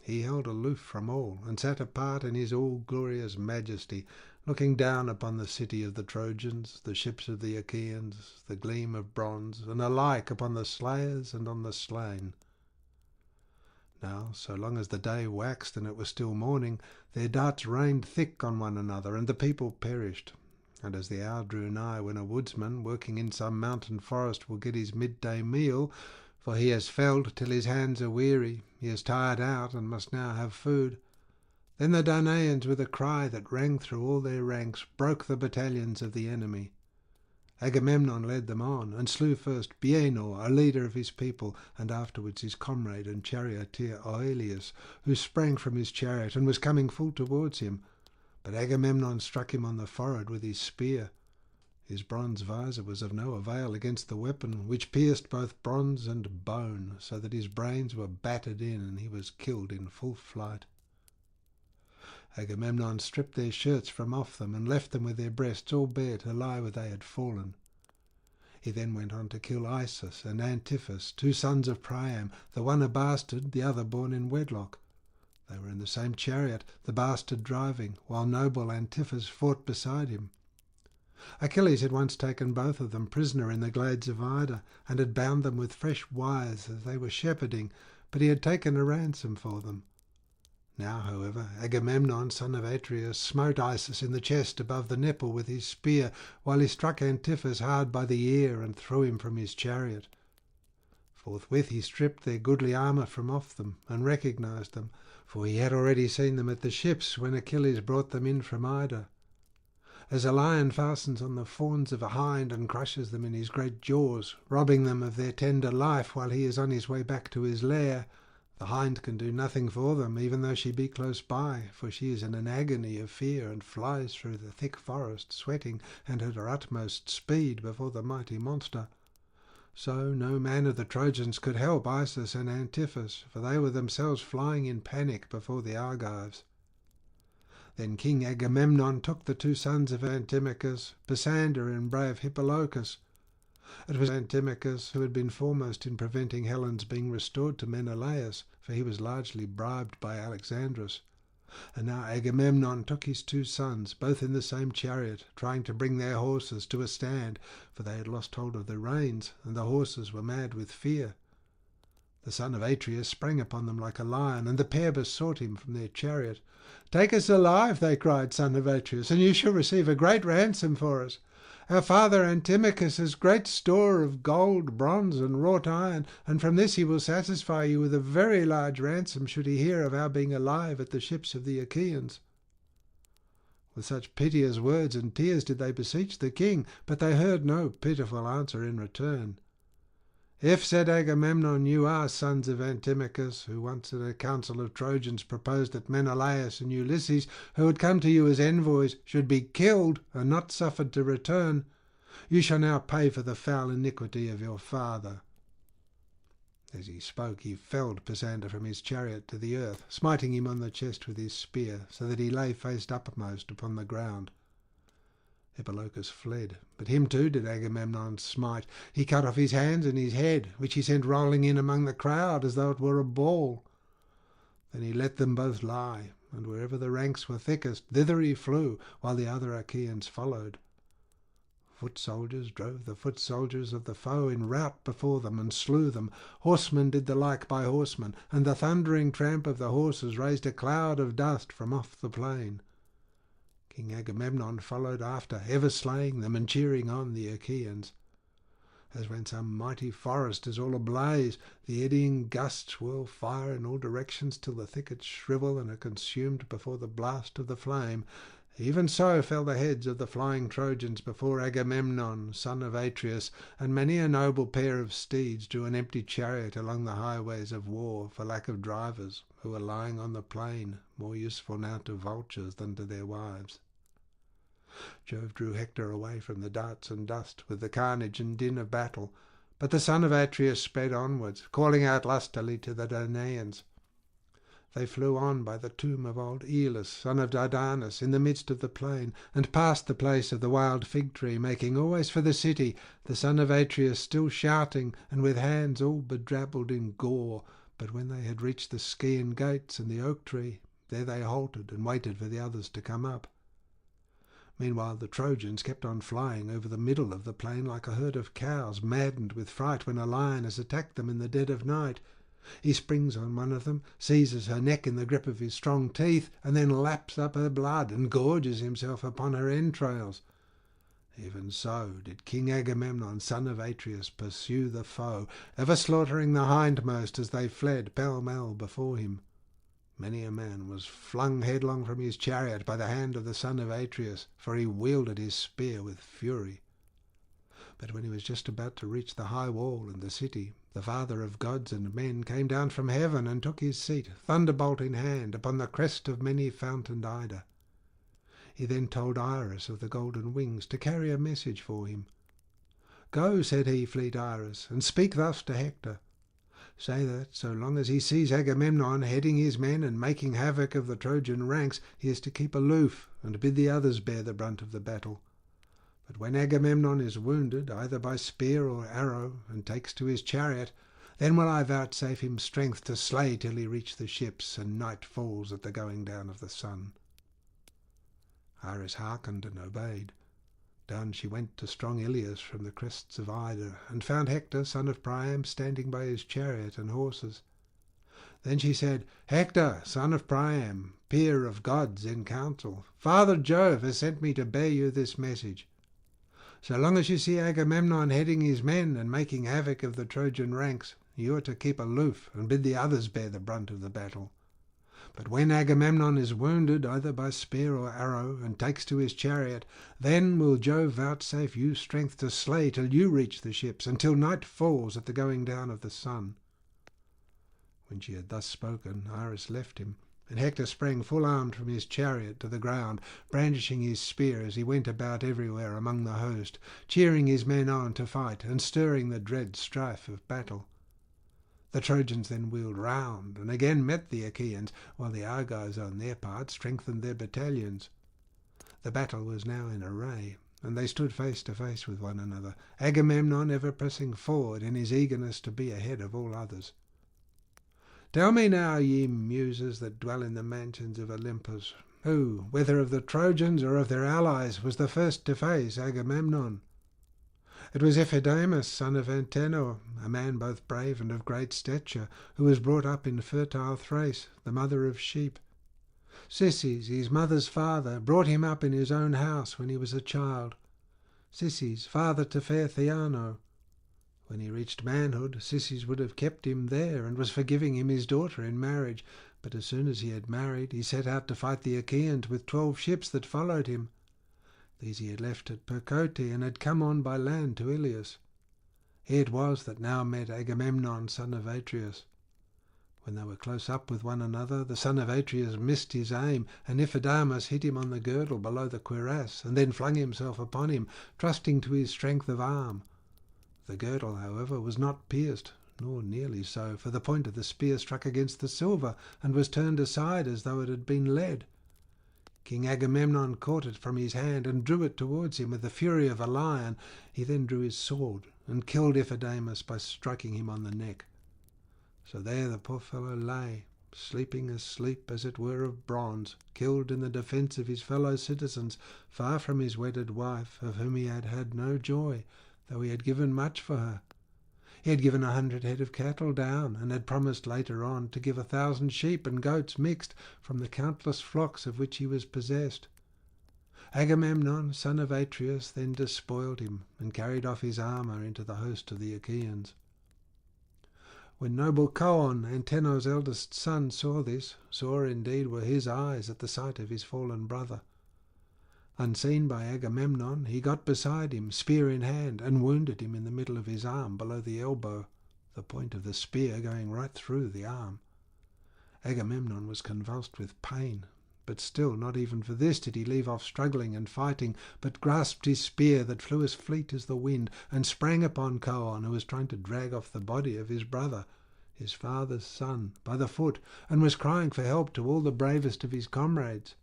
He held aloof from all, and sat apart in his all-glorious majesty, looking down upon the city of the Trojans, the ships of the Achaeans, the gleam of bronze, and alike upon the slayers and on the slain. Now, so long as the day waxed and it was still morning, their darts rained thick on one another, and the people perished. And as the hour drew nigh when a woodsman, working in some mountain forest, will get his midday meal, for he has felled till his hands are weary, he is tired out, and must now have food. Then the Danaans, with a cry that rang through all their ranks, broke the battalions of the enemy. Agamemnon led them on, and slew first Bienor, a leader of his people, and afterwards his comrade and charioteer Oileus, who sprang from his chariot and was coming full towards him. But Agamemnon struck him on the forehead with his spear. His bronze visor was of no avail against the weapon, which pierced both bronze and bone, so that his brains were battered in, and he was killed in full flight. Agamemnon stripped their shirts from off them, and left them with their breasts all bare to lie where they had fallen. He then went on to kill Isus and Antiphus, 2 sons of Priam, the one a bastard, the other born in wedlock. They were in the same chariot, the bastard driving, while noble Antiphus fought beside him. Achilles had once taken both of them prisoner in the glades of Ida, and had bound them with fresh wires as they were shepherding, but he had taken a ransom for them. Now, however, Agamemnon, son of Atreus, smote Isus in the chest above the nipple with his spear, while he struck Antiphus hard by the ear and threw him from his chariot. Forthwith he stripped their goodly armour from off them, and recognized them, for he had already seen them at the ships when Achilles brought them in from Ida. As a lion fastens on the fawns of a hind and crushes them in his great jaws, robbing them of their tender life while he is on his way back to his lair, the hind can do nothing for them, even though she be close by, for she is in an agony of fear and flies through the thick forest, sweating and at her utmost speed before the mighty monster. So no man of the Trojans could help Isus and Antiphus, for they were themselves flying in panic before the Argives. Then King Agamemnon took the 2 sons of Antimachus, Pisander and brave Hippolochus. It was Antimachus who had been foremost in preventing Helen's being restored to Menelaus, for he was largely bribed by Alexandrus. And now Agamemnon took his 2 sons, both in the same chariot, trying to bring their horses to a stand, for they had lost hold of the reins, and the horses were mad with fear. The son of Atreus sprang upon them like a lion, and the pair besought him from their chariot. "Take us alive," they cried, "son of Atreus, and you shall receive a great ransom for us. Our father Antimachus has great store of gold, bronze, and wrought iron, and from this he will satisfy you with a very large ransom should he hear of our being alive at the ships of the Achaeans." With such piteous words and tears did they beseech the king, but they heard no pitiful answer in return. "If," said Agamemnon, "you are sons of Antimachus, who once at a council of Trojans proposed that Menelaus and Ulysses, who had come to you as envoys, should be killed and not suffered to return, you shall now pay for the foul iniquity of your father." As he spoke, he felled Pisander from his chariot to the earth, smiting him on the chest with his spear, so that he lay face uppermost upon the ground. Hippolochus fled, but him too did Agamemnon smite. He cut off his hands and his head, which he sent rolling in among the crowd as though it were a ball. Then he let them both lie, and wherever the ranks were thickest, thither he flew, while the other Achaeans followed. Foot soldiers drove the foot soldiers of the foe in rout before them, and slew them. Horsemen did the like by horsemen, and the thundering tramp of the horses raised a cloud of dust from off the plain. King Agamemnon followed after, ever slaying them and cheering on the Achaeans. As when some mighty forest is all ablaze, the eddying gusts whirl fire in all directions till the thickets shrivel and are consumed before the blast of the flame, even so fell the heads of the flying Trojans before Agamemnon, son of Atreus, and many a noble pair of steeds drew an empty chariot along the highways of war for lack of drivers, who were lying on the plain, more useful now to vultures than to their wives. Jove drew Hector away from the darts and dust with the carnage and din of battle, but the son of Atreus sped onwards, calling out lustily to the Danaans. They flew on by the tomb of old Aeolus, son of Dardanus, in the midst of the plain, and past the place of the wild fig tree, making always for the city, the son of Atreus still shouting, and with hands all bedrabbled in gore. But when they had reached the Scaean gates and the oak tree, there they halted and waited for the others to come up. Meanwhile the Trojans kept on flying over the middle of the plain like a herd of cows, maddened with fright when a lion has attacked them in the dead of night. He springs on one of them, seizes her neck in the grip of his strong teeth, and then laps up her blood and gorges himself upon her entrails. Even so did King Agamemnon, son of Atreus, pursue the foe, ever slaughtering the hindmost as they fled pell-mell before him. Many a man was flung headlong from his chariot by the hand of the son of Atreus, for he wielded his spear with fury. But when he was just about to reach the high wall and the city, the father of gods and men came down from heaven and took his seat, thunderbolt in hand, upon the crest of many-fountained Ida. He then told Iris of the golden wings to carry a message for him. "Go," said he, "fleet Iris, and speak thus to Hector. Say that, so long as he sees Agamemnon heading his men and making havoc of the Trojan ranks, he is to keep aloof and bid the others bear the brunt of the battle. But when Agamemnon is wounded, either by spear or arrow, and takes to his chariot, then will I vouchsafe him strength to slay till he reach the ships, and night falls at the going down of the sun." Iris hearkened and obeyed. Down she went to strong Iliad from the crests of Ida, and found Hector, son of Priam, standing by his chariot and horses. Then she said, "Hector, son of Priam, peer of gods in council, Father Jove has sent me to bear you this message. So long as you see Agamemnon heading his men and making havoc of the Trojan ranks, you are to keep aloof and bid the others bear the brunt of the battle. But when Agamemnon is wounded, either by spear or arrow, and takes to his chariot, then will Jove vouchsafe you strength to slay till you reach the ships, until night falls at the going down of the sun." When she had thus spoken, Iris left him, and Hector sprang full armed from his chariot to the ground, brandishing his spear as he went about everywhere among the host, cheering his men on to fight, and stirring the dread strife of battle. The Trojans then wheeled round and again met the Achaeans, while the Argives on their part strengthened their battalions. The battle was now in array, and they stood face to face with one another, Agamemnon ever pressing forward in his eagerness to be ahead of all others. "Tell me now, ye muses that dwell in the mansions of Olympus, who, whether of the Trojans or of their allies, was the first to face Agamemnon?" "It was Iphidamas, son of Antenor, a man both brave and of great stature, who was brought up in fertile Thrace, the mother of sheep. Cisses, his mother's father, brought him up in his own house when he was a child. Cisses, father to fair Theano. When he reached manhood, Cisses would have kept him there, and was for giving him his daughter in marriage. But as soon as he had married, he set out to fight the Achaeans with 12 ships that followed him. These he had left at Percote, and had come on by land to Ilias. He it was that now met Agamemnon, son of Atreus. When they were close up with one another, the son of Atreus missed his aim, and Iphidamas hit him on the girdle below the cuirass, and then flung himself upon him, trusting to his strength of arm. The girdle, however, was not pierced, nor nearly so, for the point of the spear struck against the silver, and was turned aside as though it had been lead. King Agamemnon caught it from his hand, and drew it towards him with the fury of a lion. He then drew his sword, and killed Iphidamas by striking him on the neck. So there the poor fellow lay, sleeping a sleep as it were of bronze, killed in the defence of his fellow citizens, far from his wedded wife, of whom he had had no joy, though he had given much for her. He had given 100 head of cattle down, and had promised later on to give 1,000 sheep and goats mixed from the countless flocks of which he was possessed. Agamemnon, son of Atreus, then despoiled him, and carried off his armour into the host of the Achaeans. When noble Coon, Antenor's eldest son, saw this, sore indeed were his eyes at the sight of his fallen brother. Unseen by Agamemnon, he got beside him, spear in hand, and wounded him in the middle of his arm below the elbow, the point of the spear going right through the arm. Agamemnon was convulsed with pain, but still not even for this did he leave off struggling and fighting, but grasped his spear that flew as fleet as the wind, and sprang upon Coon, who was trying to drag off the body of his brother, his father's son, by the foot, and was crying for help to all the bravest of his comrades.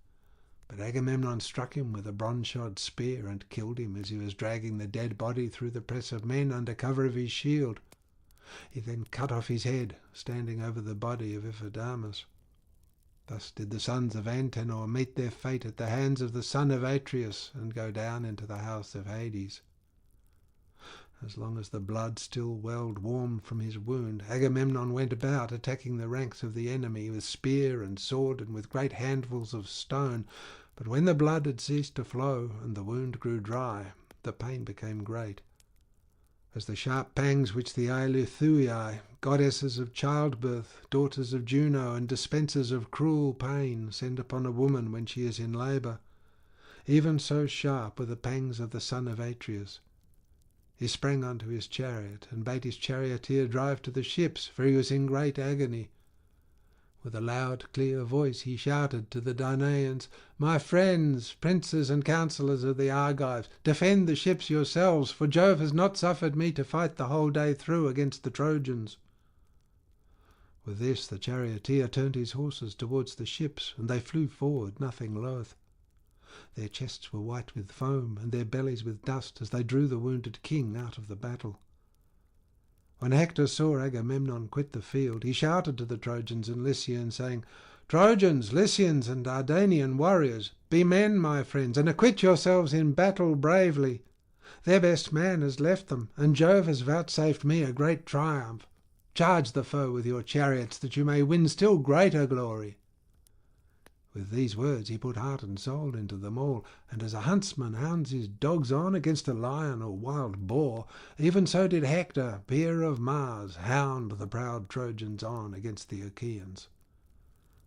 But Agamemnon struck him with a bronze-shod spear, and killed him as he was dragging the dead body through the press of men under cover of his shield. He then cut off his head, standing over the body of Iphidamas. Thus did the sons of Antenor meet their fate at the hands of the son of Atreus, and go down into the house of Hades. As long as the blood still welled warm from his wound, Agamemnon went about attacking the ranks of the enemy with spear and sword and with great handfuls of stone. But when the blood had ceased to flow and the wound grew dry, the pain became great. As the sharp pangs which the Eileithyai, goddesses of childbirth, daughters of Juno, and dispensers of cruel pain, send upon a woman when she is in labour, even so sharp were the pangs of the son of Atreus. He sprang onto his chariot and bade his charioteer drive to the ships, for he was in great agony. With a loud, clear voice he shouted to the Danaans, "My friends, princes and counsellors of the Argives, defend the ships yourselves, for Jove has not suffered me to fight the whole day through against the Trojans." With this the charioteer turned his horses towards the ships, and they flew forward, nothing loath. Their chests were white with foam, and their bellies with dust, as they drew the wounded king out of the battle. When Hector saw Agamemnon quit the field, he shouted to the Trojans and Lycians, saying, "Trojans, Lycians, and Dardanian warriors, be men, my friends, and acquit yourselves in battle bravely. Their best man has left them, and Jove has vouchsafed me a great triumph. Charge the foe with your chariots, that you may win still greater glory." With these words he put heart and soul into them all, and as a huntsman hounds his dogs on against a lion or wild boar, even so did Hector, peer of Mars, hound the proud Trojans on against the Achaeans.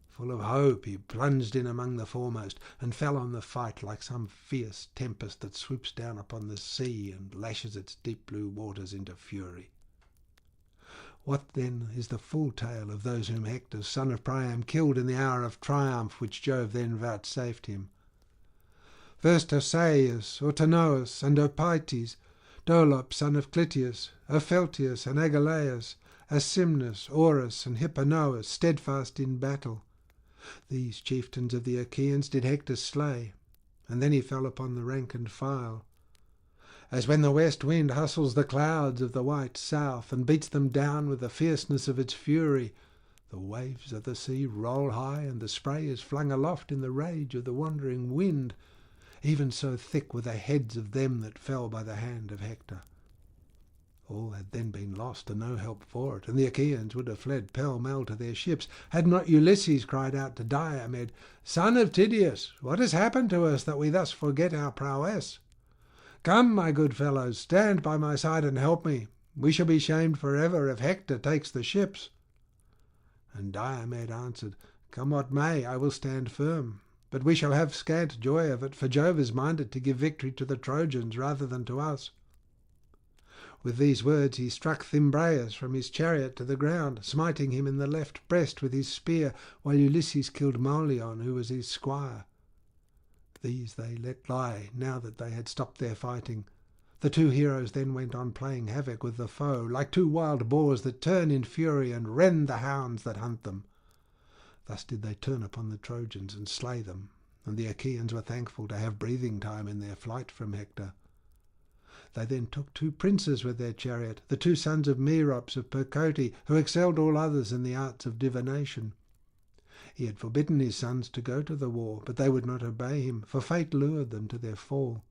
Full of hope he plunged in among the foremost, and fell on the fight like some fierce tempest that swoops down upon the sea and lashes its deep blue waters into fury. What, then, is the full tale of those whom Hector, son of Priam, killed in the hour of triumph which Jove then vouchsafed him? First Osaeus, Autonous, and Opytes, Dolops, son of Clytius, Opheltius, and Agelaus, Asimnus, Orus, and Hipponous, steadfast in battle. These chieftains of the Achaeans did Hector slay, and then he fell upon the rank and file. As when the west wind hustles the clouds of the white south and beats them down with the fierceness of its fury, the waves of the sea roll high and the spray is flung aloft in the rage of the wandering wind, even so thick were the heads of them that fell by the hand of Hector. All had then been lost and no help for it, and the Achaeans would have fled pell-mell to their ships, had not Ulysses cried out to Diomed, "Son of Tydeus, what has happened to us that we thus forget our prowess? Come, my good fellows, stand by my side and help me. We shall be shamed forever if Hector takes the ships." And Diomed answered, "Come what may, I will stand firm. But we shall have scant joy of it, for Jove is minded to give victory to the Trojans rather than to us." With these words he struck Thymbraeus from his chariot to the ground, smiting him in the left breast with his spear, while Ulysses killed Mauleon, who was his squire. These they let lie, now that they had stopped their fighting. The two heroes then went on playing havoc with the foe, like two wild boars that turn in fury and rend the hounds that hunt them. Thus did they turn upon the Trojans and slay them, and the Achaeans were thankful to have breathing time in their flight from Hector. They then took two princes with their chariot, the two sons of Merops of Percote, who excelled all others in the arts of divination. He had forbidden his sons to go to the war, but they would not obey him, for fate lured them to their fall.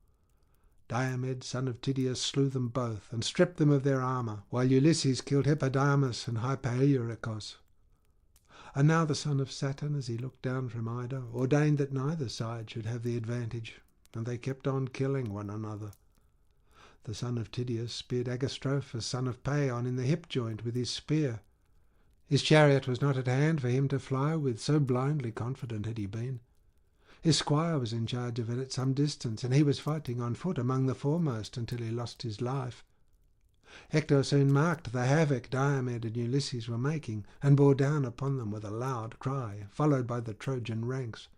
Diomed, son of Tydeus, slew them both, and stripped them of their armour, while Ulysses killed Hippodamus and Hypaeuricus. And now the son of Saturn, as he looked down from Ida, ordained that neither side should have the advantage, and they kept on killing one another. The son of Tydeus speared Agastrophus, son of Paeon, in the hip joint with his spear. His chariot was not at hand for him to fly with, so blindly confident had he been. His squire was in charge of it at some distance, and he was fighting on foot among the foremost until he lost his life. Hector soon marked the havoc Diomed and Ulysses were making, and bore down upon them with a loud cry, followed by the Trojan ranks.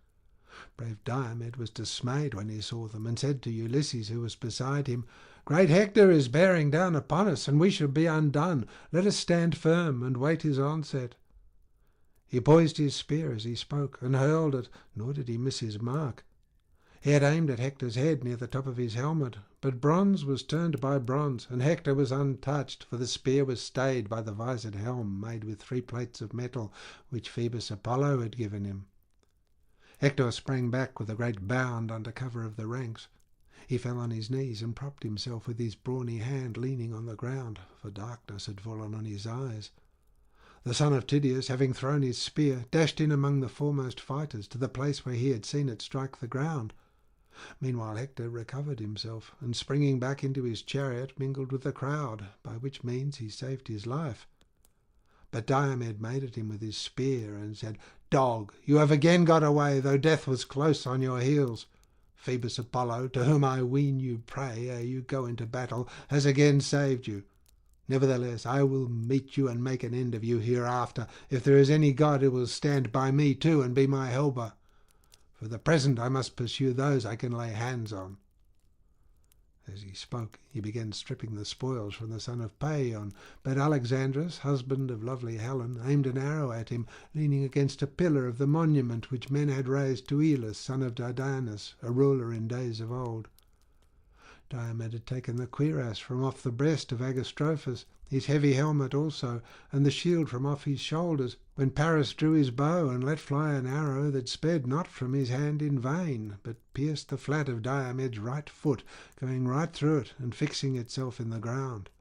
Brave Diomed was dismayed when he saw them, and said to Ulysses, who was beside him, "Great Hector is bearing down upon us, and we shall be undone. Let us stand firm and wait his onset." He poised his spear as he spoke, and hurled it, nor did he miss his mark. He had aimed at Hector's head near the top of his helmet, but bronze was turned by bronze, and Hector was untouched, for the spear was stayed by the visored helm made with 3 plates of metal, which Phoebus Apollo had given him. Hector sprang back with a great bound under cover of the ranks. He fell on his knees and propped himself with his brawny hand leaning on the ground, for darkness had fallen on his eyes. The son of Tydeus, having thrown his spear, dashed in among the foremost fighters to the place where he had seen it strike the ground. Meanwhile Hector recovered himself, and springing back into his chariot mingled with the crowd, by which means he saved his life. But Diomed made at him with his spear, and said, "Dog, you have again got away, though death was close on your heels. Phoebus Apollo, to whom I ween you pray ere you go into battle, has again saved you. Nevertheless, I will meet you and make an end of you hereafter, if there is any god who will stand by me too and be my helper. For the present I must pursue those I can lay hands on." As he spoke, he began stripping the spoils from the son of Paeon, but Alexandrus, husband of lovely Helen, aimed an arrow at him, leaning against a pillar of the monument which men had raised to Aeolus, son of Dardanus, a ruler in days of old. Diomed had taken the cuirass from off the breast of Agastrophus, his heavy helmet also, and the shield from off his shoulders, when Paris drew his bow and let fly an arrow that sped not from his hand in vain, but pierced the flat of Diomed's right foot, going right through it and fixing itself in the ground.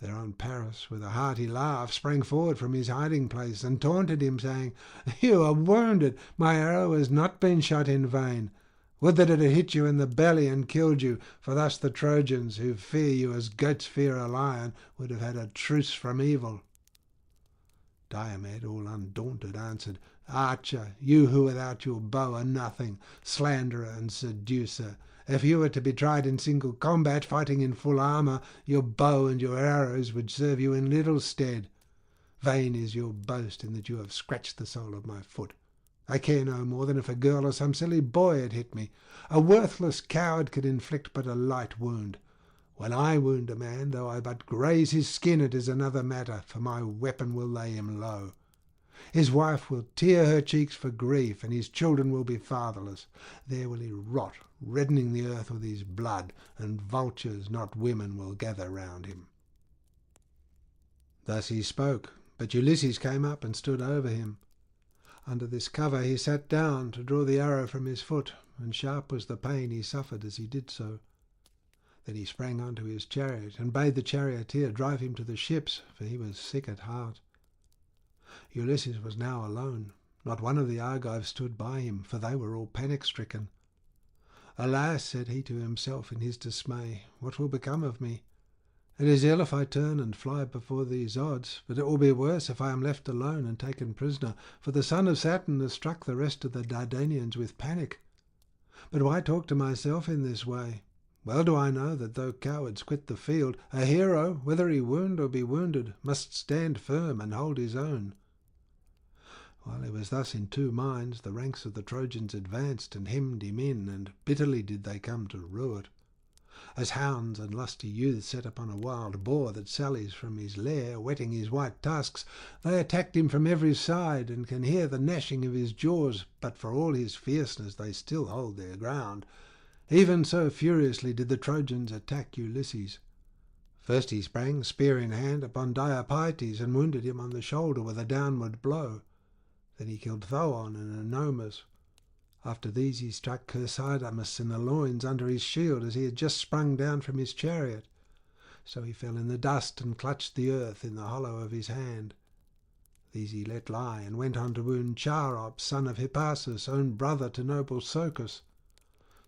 Thereon Paris, with a hearty laugh, sprang forward from his hiding-place and taunted him, saying, "You are wounded. My arrow has not been shot in vain. Would that it had hit you in the belly and killed you, for thus the Trojans, who fear you as goats fear a lion, would have had a truce from evil." Diomed, all undaunted, answered, "Archer, you who without your bow are nothing, slanderer and seducer, if you were to be tried in single combat, fighting in full armour, your bow and your arrows would serve you in little stead. Vain is your boast in that you have scratched the sole of my foot. I care no more than if a girl or some silly boy had hit me. A worthless coward could inflict but a light wound. When I wound a man, though I but graze his skin, it is another matter, for my weapon will lay him low. His wife will tear her cheeks for grief, and his children will be fatherless. There will he rot, reddening the earth with his blood, and vultures, not women, will gather round him." Thus he spoke, but Ulysses came up and stood over him. Under this cover he sat down to draw the arrow from his foot, and sharp was the pain he suffered as he did so. Then he sprang onto his chariot and bade the charioteer drive him to the ships, for he was sick at heart. Ulysses was now alone. Not one of the Argives stood by him, for they were all panic-stricken. "Alas," said he to himself in his dismay, "what will become of me? It is ill if I turn and fly before these odds, but it will be worse if I am left alone and taken prisoner, for the son of Saturn has struck the rest of the Dardanians with panic. But why talk to myself in this way? Well do I know that though cowards quit the field, a hero, whether he wound or be wounded, must stand firm and hold his own." While he was thus in two minds, the ranks of the Trojans advanced and hemmed him in, and bitterly did they come to rue it. As hounds and lusty youths set upon a wild boar that sallies from his lair, whetting his white tusks, they attacked him from every side, and can hear the gnashing of his jaws, but for all his fierceness they still hold their ground. Even so furiously did the Trojans attack Ulysses. First he sprang, spear in hand, upon Diopytes, and wounded him on the shoulder with a downward blow. Then he killed Thoon and Enomus. After these he struck Chersidamus in the loins under his shield as he had just sprung down from his chariot. So he fell in the dust and clutched the earth in the hollow of his hand. These he let lie, and went on to wound Charops, son of Hippasus, own brother to noble Socus.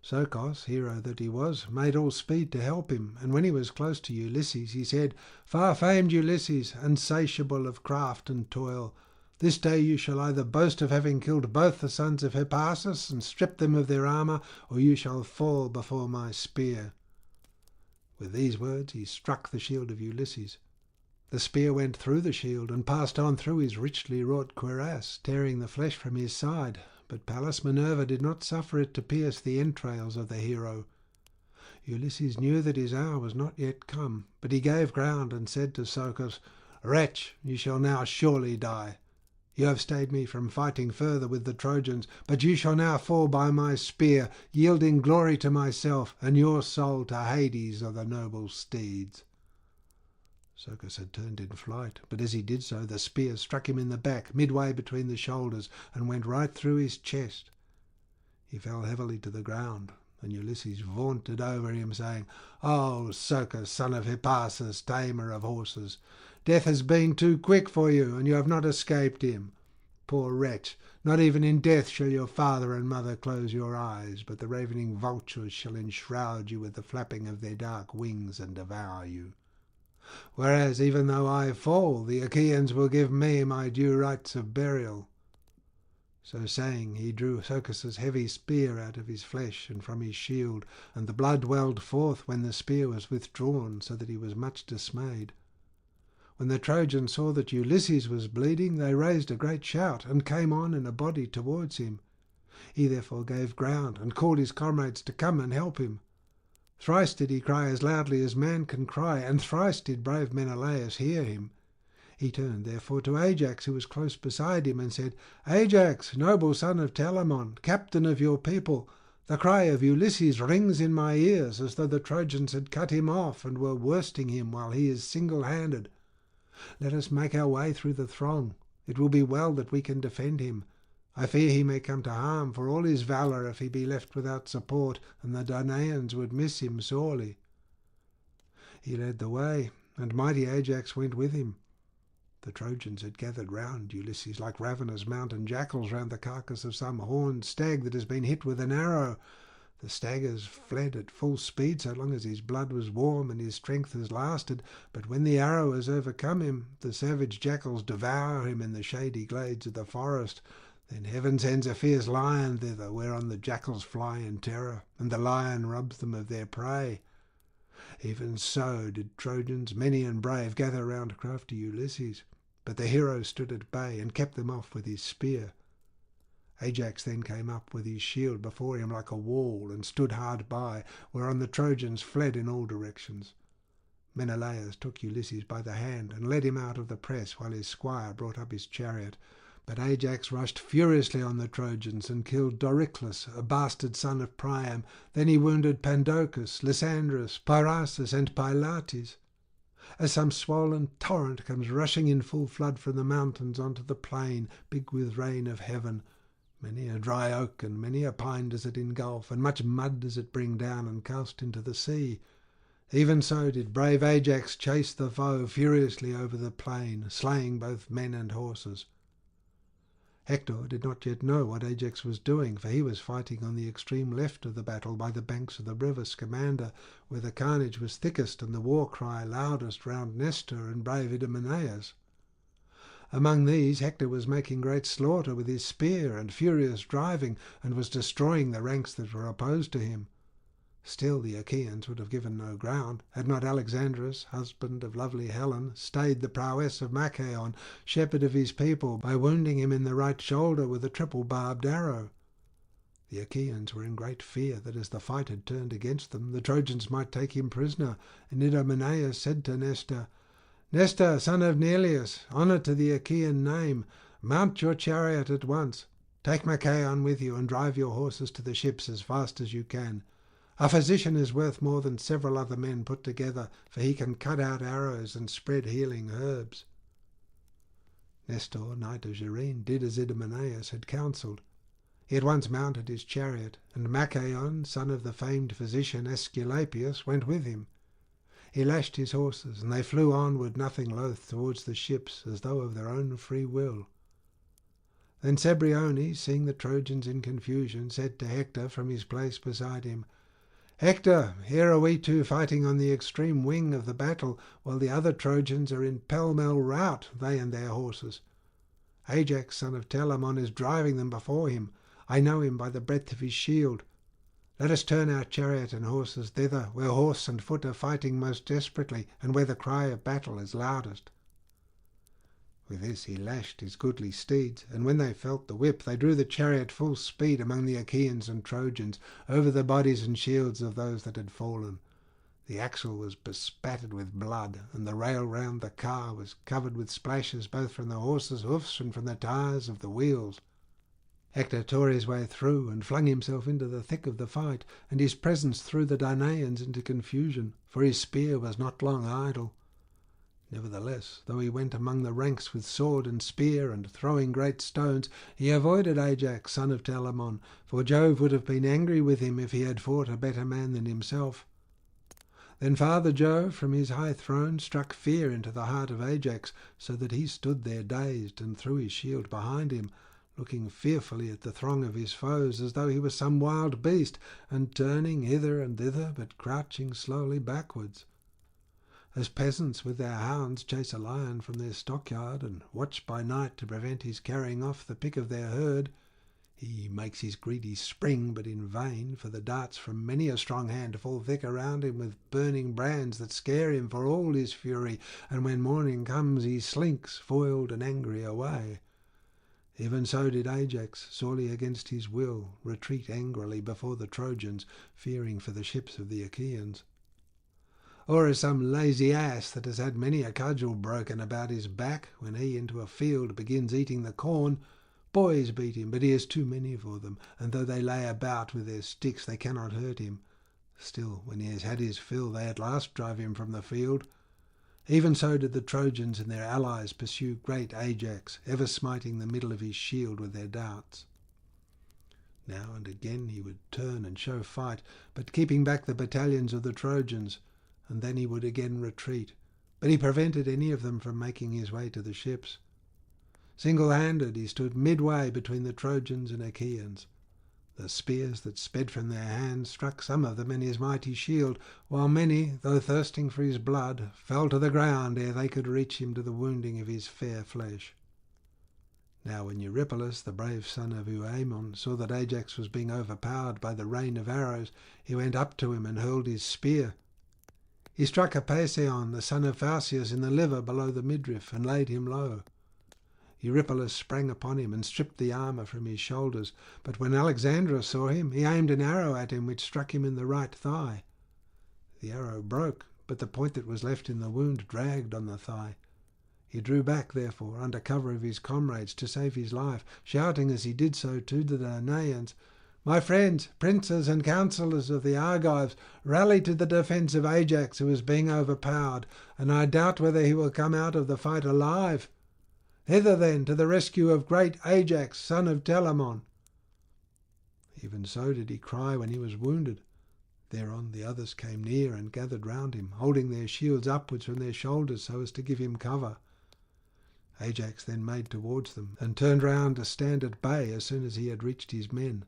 Socos, hero that he was, made all speed to help him, and when he was close to Ulysses, he said, "Far-famed Ulysses, insatiable of craft and toil, this day you shall either boast of having killed both the sons of Hippasus and stripped them of their armour, or you shall fall before my spear." With these words he struck the shield of Ulysses. The spear went through the shield and passed on through his richly wrought cuirass, tearing the flesh from his side, but Pallas Minerva did not suffer it to pierce the entrails of the hero. Ulysses knew that his hour was not yet come, but he gave ground and said to Socus, "Wretch, you shall now surely die. You have stayed me from fighting further with the Trojans, but you shall now fall by my spear, yielding glory to myself, and your soul to Hades of the noble steeds." Socus had turned in flight, but as he did so, the spear struck him in the back, midway between the shoulders, and went right through his chest. He fell heavily to the ground, and Ulysses vaunted over him, saying, "O Socus, son of Hippasus, tamer of horses, death has been too quick for you, and you have not escaped him. Poor wretch, not even in death shall your father and mother close your eyes, but the ravening vultures shall enshroud you with the flapping of their dark wings and devour you. Whereas, even though I fall, the Achaeans will give me my due rites of burial." So saying, he drew Socus's heavy spear out of his flesh and from his shield, and the blood welled forth when the spear was withdrawn, so that he was much dismayed. When the Trojans saw that Ulysses was bleeding, they raised a great shout, and came on in a body towards him. He therefore gave ground, and called his comrades to come and help him. Thrice did he cry as loudly as man can cry, and thrice did brave Menelaus hear him. He turned therefore to Ajax, who was close beside him, and said, "Ajax, noble son of Telamon, captain of your people, the cry of Ulysses rings in my ears, as though the Trojans had cut him off and were worsting him while he is single-handed. Let us make our way through the throng. It will be well that we can defend him. I fear he may come to harm for all his valour if he be left without support, and the Danaans would miss him sorely." He led the way, and mighty Ajax went with him. The Trojans had gathered round Ulysses like ravenous mountain jackals round the carcass of some horned stag that has been hit with an arrow. The staggers fled at full speed so long as his blood was warm and his strength has lasted, but when the arrow has overcome him, the savage jackals devour him in the shady glades of the forest. Then heaven sends a fierce lion thither, whereon the jackals fly in terror, and the lion robs them of their prey. Even so did Trojans, many and brave, gather round crafty Ulysses, but the hero stood at bay and kept them off with his spear. Ajax then came up with his shield before him like a wall, and stood hard by, whereon the Trojans fled in all directions. Menelaus took Ulysses by the hand and led him out of the press, while his squire brought up his chariot. But Ajax rushed furiously on the Trojans and killed Doriclus, a bastard son of Priam. Then he wounded Pandocus, Lysandrus, Pyrasus, and Pylates. As some swollen torrent comes rushing in full flood from the mountains onto the plain, big with rain of heaven, many a dry oak and many a pine does it engulf, and much mud does it bring down and cast into the sea. Even so did brave Ajax chase the foe furiously over the plain, slaying both men and horses. Hector did not yet know what Ajax was doing, for he was fighting on the extreme left of the battle by the banks of the river Scamander, where the carnage was thickest and the war cry loudest round Nestor and brave Idomeneus. Among these Hector was making great slaughter with his spear and furious driving, and was destroying the ranks that were opposed to him. Still the Achaeans would have given no ground, had not Alexandrus, husband of lovely Helen, stayed the prowess of Machaon, shepherd of his people, by wounding him in the right shoulder with a triple-barbed arrow. The Achaeans were in great fear that as the fight had turned against them, the Trojans might take him prisoner, and Idomeneus said to Nestor, "Nestor, son of Neleus, honour to the Achaean name, mount your chariot at once. Take Machaon with you, and drive your horses to the ships as fast as you can. A physician is worth more than several other men put together, for he can cut out arrows and spread healing herbs." Nestor, knight of Gerene, did as Idomeneus had counselled. He at once mounted his chariot, and Machaon, son of the famed physician Aesculapius, went with him. He lashed his horses, and they flew onward nothing loath towards the ships, as though of their own free will. Then Cebriones, seeing the Trojans in confusion, said to Hector from his place beside him, "Hector, here are we two fighting on the extreme wing of the battle, while the other Trojans are in pell-mell rout, they and their horses. Ajax, son of Telamon, is driving them before him. I know him by the breadth of his shield. Let us turn our chariot and horses thither, where horse and foot are fighting most desperately, and where the cry of battle is loudest." With this he lashed his goodly steeds, and when they felt the whip, they drew the chariot full speed among the Achaeans and Trojans, over the bodies and shields of those that had fallen. The axle was bespattered with blood, and the rail round the car was covered with splashes both from the horses' hoofs and from the tires of the wheels. Hector tore his way through and flung himself into the thick of the fight, and his presence threw the Danaans into confusion, for his spear was not long idle. Nevertheless, though he went among the ranks with sword and spear and throwing great stones, he avoided Ajax, son of Telamon, for Jove would have been angry with him if he had fought a better man than himself. Then Father Jove from his high throne struck fear into the heart of Ajax, so that he stood there dazed and threw his shield behind him, looking fearfully at the throng of his foes as though he was some wild beast, and turning hither and thither, but crouching slowly backwards. As peasants with their hounds chase a lion from their stockyard and watch by night to prevent his carrying off the pick of their herd, He makes his greedy spring, but in vain, for the darts from many a strong hand fall thick around him with burning brands that scare him for all his fury, and when morning comes he slinks, foiled and angry, away. Even so did Ajax, sorely against his will, retreat angrily before the Trojans, fearing for the ships of the Achaeans. Or as some lazy ass that has had many a cudgel broken about his back, when he into a field begins eating the corn, boys beat him, but he is too many for them, and though they lay about with their sticks they cannot hurt him. Still, when he has had his fill, they at last drive him from the field. Even so did the Trojans and their allies pursue great Ajax, ever smiting the middle of his shield with their darts. Now and again he would turn and show fight, but keeping back the battalions of the Trojans, and then he would again retreat, but he prevented any of them from making his way to the ships. Single-handed he stood midway between the Trojans and Achaeans. The spears that sped from their hands struck some of them in his mighty shield, while many, though thirsting for his blood, fell to the ground ere they could reach him to the wounding of his fair flesh. Now when Eurypylus, the brave son of Euaemon, saw that Ajax was being overpowered by the rain of arrows, he went up to him and hurled his spear. He struck Apasion, the son of Phausius, in the liver below the midriff, and laid him low. Eurypylus sprang upon him and stripped the armour from his shoulders, but when Alexandrus saw him, he aimed an arrow at him which struck him in the right thigh. The arrow broke, but the point that was left in the wound dragged on the thigh. He drew back, therefore, under cover of his comrades to save his life, shouting as he did so to the Danaians, "My friends, princes and councillors of the Argives, rally to the defence of Ajax, who is being overpowered, and I doubt whether he will come out of the fight alive. Hither, then, to the rescue of great Ajax, son of Telamon." Even so did he cry when he was wounded. Thereon the others came near and gathered round him, holding their shields upwards from their shoulders so as to give him cover. Ajax then made towards them, and turned round to stand at bay as soon as he had reached his men.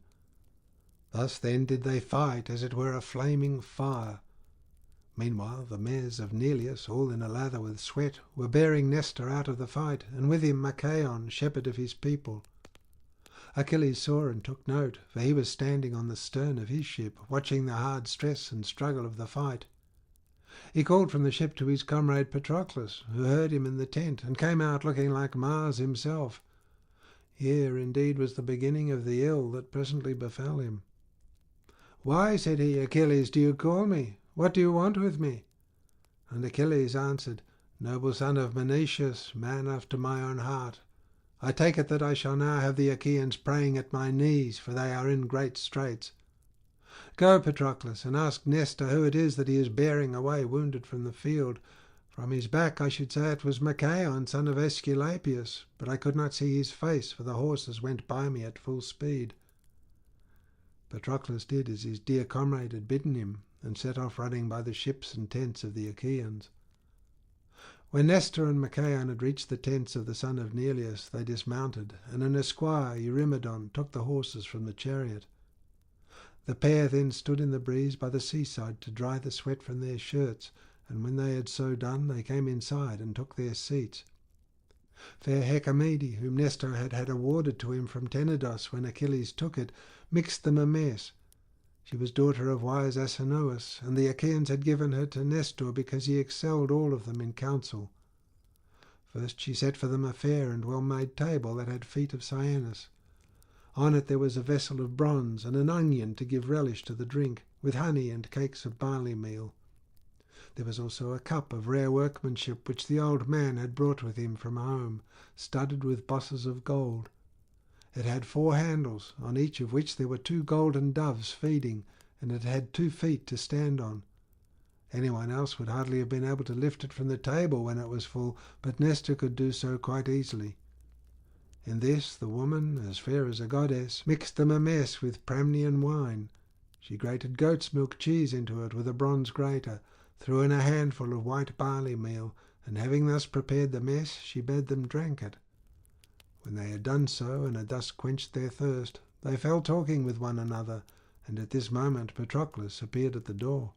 Thus then did they fight, as it were a flaming fire. Meanwhile the mares of Neleus, all in a lather with sweat, were bearing Nestor out of the fight, and with him Machaon, shepherd of his people. Achilles saw and took note, for he was standing on the stern of his ship, watching the hard stress and struggle of the fight. He called from the ship to his comrade Patroclus, who heard him in the tent, and came out looking like Mars himself. Here indeed was the beginning of the ill that presently befell him. "Why," said he, "Achilles, do you call me? What do you want with me?" And Achilles answered, "Noble son of Menoetius, man after my own heart, I take it that I shall now have the Achaeans praying at my knees, for they are in great straits. Go, Patroclus, and ask Nestor who it is that he is bearing away wounded from the field. From his back I should say it was Machaon, son of Aesculapius, but I could not see his face, for the horses went by me at full speed." Patroclus did as his dear comrade had bidden him, and set off running by the ships and tents of the Achaeans. When Nestor and Machaon had reached the tents of the son of Neleus, they dismounted, and an esquire, Eurymedon, took the horses from the chariot. The pair then stood in the breeze by the seaside to dry the sweat from their shirts, and when they had so done, they came inside and took their seats. Fair Hecamede, whom Nestor had had awarded to him from Tenedos when Achilles took it, mixed them a mess. She was daughter of wise Asinous, and the Achaeans had given her to Nestor because he excelled all of them in counsel. First she set for them a fair and well-made table that had feet of cyanus. On it there was a vessel of bronze, and an onion to give relish to the drink, with honey and cakes of barley meal. There was also a cup of rare workmanship which the old man had brought with him from home, studded with bosses of gold. It had 4 handles, on each of which there were 2 golden doves feeding, and it had 2 feet to stand on. Anyone else would hardly have been able to lift it from the table when it was full, but Nestor could do so quite easily. In this the woman, as fair as a goddess, mixed them a mess with Pramnian wine. She grated goat's milk cheese into it with a bronze grater, threw in a handful of white barley meal, and having thus prepared the mess, she bade them drink it. When they had done so, and had thus quenched their thirst, they fell talking with one another, and at this moment Patroclus appeared at the door.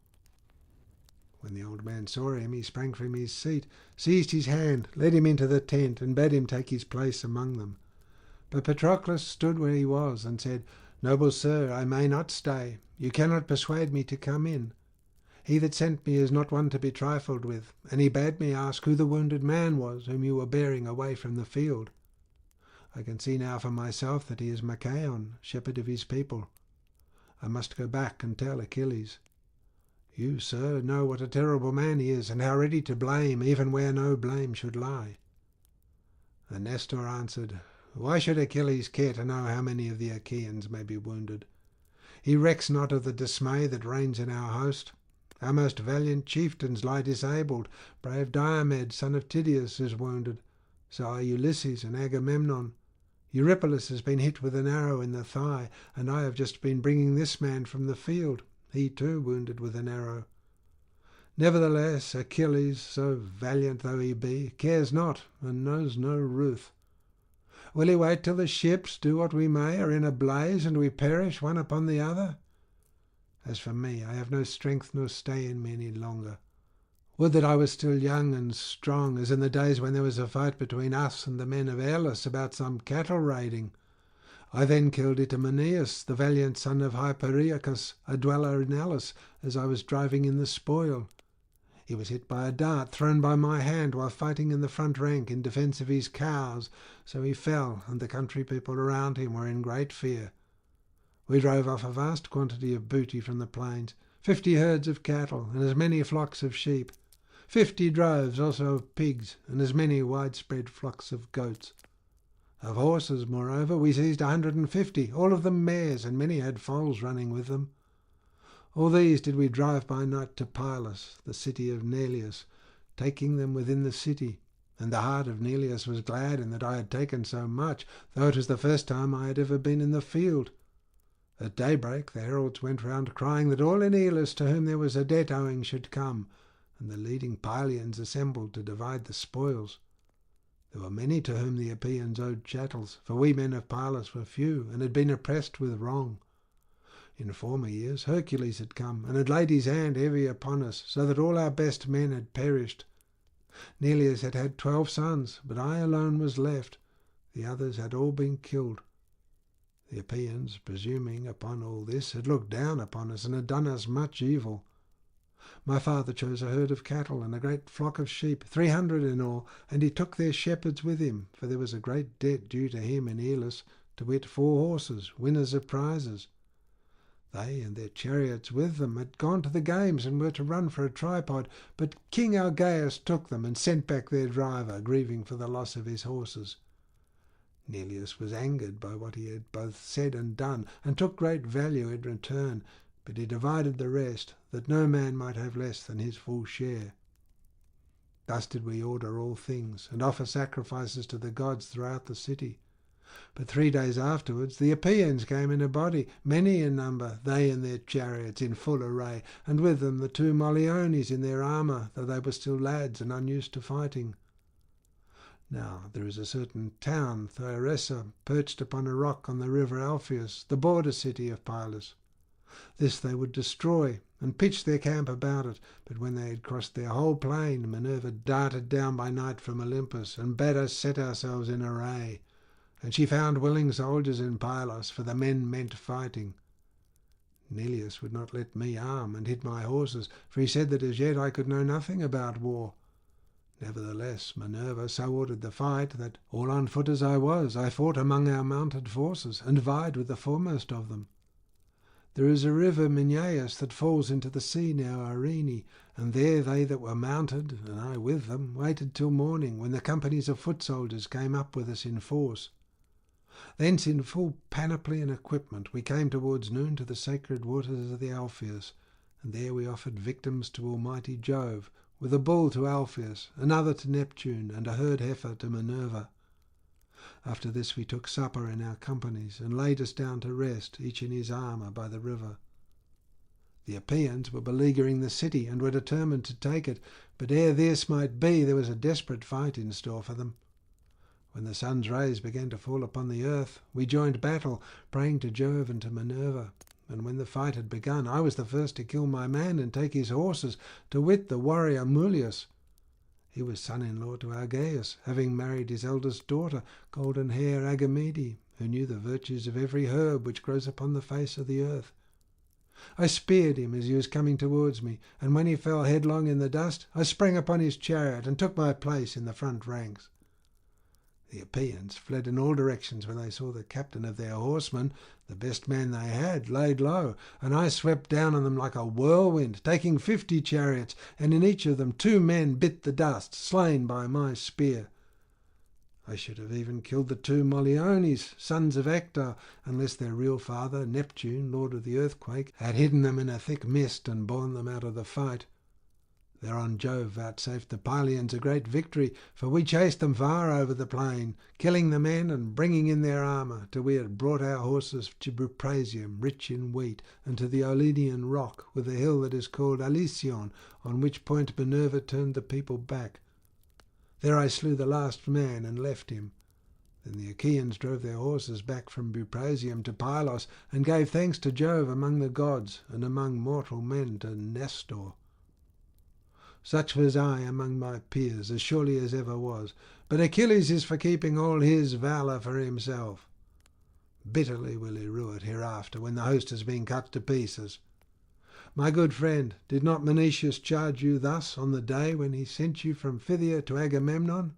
When the old man saw him, he sprang from his seat, seized his hand, led him into the tent, and bade him take his place among them. But Patroclus stood where he was and said, "Noble sir, I may not stay. You cannot persuade me to come in. He that sent me is not one to be trifled with, and he bade me ask who the wounded man was whom you were bearing away from the field. I can see now for myself that he is Machaon, shepherd of his people. I must go back and tell Achilles. You, sir, know what a terrible man he is, and how ready to blame, even where no blame should lie." And Nestor answered, "Why should Achilles care to know how many of the Achaeans may be wounded? He recks not of the dismay that reigns in our host. Our most valiant chieftains lie disabled. Brave Diomed, son of Tydeus, is wounded. So are Ulysses and Agamemnon. Eurypylus has been hit with an arrow in the thigh, and I have just been bringing this man from the field, he too wounded with an arrow. Nevertheless, Achilles, so valiant though he be, cares not and knows no ruth. Will he wait till the ships, do what we may, are in a blaze, and we perish one upon the other? As for me, I have no strength nor stay in me any longer. Would that I was still young and strong, as in the days when there was a fight between us and the men of Aeolus about some cattle raiding. I then killed Itymoneus, the valiant son of Hypereicus, a dweller in Elis, as I was driving in the spoil. He was hit by a dart thrown by my hand while fighting in the front rank in defence of his cows, so he fell, and the country people around him were in great fear. We drove off a vast quantity of booty from the plains, 50 herds of cattle, and as many flocks of sheep, 50 droves also of pigs, and as many widespread flocks of goats. Of horses, moreover, we seized 150, all of them mares, and many had foals running with them. All these did we drive by night to Pylus, the city of Neleus, taking them within the city. And the heart of Neleus was glad in that I had taken so much, though it was the first time I had ever been in the field. At daybreak the heralds went round crying that all in Elis to whom there was a debt owing should come, and the leading Pylians assembled to divide the spoils. There were many to whom the Epeans owed chattels, for we men of Pylus were few, and had been oppressed with wrong. In former years Hercules had come, and had laid his hand heavy upon us, so that all our best men had perished. Neleus had had 12 sons, but I alone was left. The others had all been killed. The Epeans, presuming upon all this, had looked down upon us, and had done us much evil. My father chose a herd of cattle and a great flock of sheep, 300 in all, and he took their shepherds with him, for there was a great debt due to him in Elis, to wit 4 horses, winners of prizes. They and their chariots with them had gone to the games and were to run for a tripod, but King Algaeus took them and sent back their driver, grieving for the loss of his horses. Neleus was angered by what he had both said and done, and took great value in return, but he divided the rest, that no man might have less than his full share. Thus did we order all things, and offer sacrifices to the gods throughout the city. But 3 days afterwards the Epeans came in a body, many in number, they and their chariots in full array, and with them the 2 Moliones in their armour, though they were still lads and unused to fighting. Now there is a certain town, Thyaressa, perched upon a rock on the river Alpheus, the border city of Pylus. This they would destroy, and pitch their camp about it, but when they had crossed their whole plain, Minerva darted down by night from Olympus, and bade us set ourselves in array. And she found willing soldiers in Pylos, for the men meant fighting. Neleus would not let me arm, and hid my horses, for he said that as yet I could know nothing about war. Nevertheless, Minerva so ordered the fight that, all on foot as I was, I fought among our mounted forces, and vied with the foremost of them. There is a river Minyaeus that falls into the sea near Arene, and there they that were mounted, and I with them, waited till morning, when the companies of foot soldiers came up with us in force. Thence in full panoply and equipment we came towards noon to the sacred waters of the Alpheus, and there we offered victims to almighty Jove, with a bull to Alpheus, another to Neptune, and a herd heifer to Minerva. After this we took supper in our companies, and laid us down to rest, each in his armour, by the river. The Epeans were beleaguering the city, and were determined to take it, but ere this might be, there was a desperate fight in store for them. When the sun's rays began to fall upon the earth, we joined battle, praying to Jove and to Minerva. And when the fight had begun, I was the first to kill my man and take his horses, to wit the warrior Mulius. He was son-in-law to Argaeus, having married his eldest daughter, golden-haired Agamede, who knew the virtues of every herb which grows upon the face of the earth. I speared him as he was coming towards me, and when he fell headlong in the dust, I sprang upon his chariot and took my place in the front ranks. The Epeans fled in all directions when they saw the captain of their horsemen, the best man they had, laid low, and I swept down on them like a whirlwind, taking 50 chariots, and in each of them 2 men bit the dust, slain by my spear. I should have even killed the 2 Moliones, sons of Actor, unless their real father, Neptune, lord of the earthquake, had hidden them in a thick mist and borne them out of the fight. Thereon Jove vouchsafed the Pylians a great victory, for we chased them far over the plain, killing the men and bringing in their armour, till we had brought our horses to Buprasium, rich in wheat, and to the Olenian rock, with a hill that is called Alision, on which point Minerva turned the people back. There I slew the last man and left him. Then the Achaeans drove their horses back from Buprasium to Pylos, and gave thanks to Jove among the gods, and among mortal men to Nestor. Such was I among my peers, as surely as ever was. But Achilles is for keeping all his valour for himself. Bitterly will he rue it hereafter, when the host has been cut to pieces. My good friend, did not Menoetius charge you thus on the day when he sent you from Phthia to Agamemnon?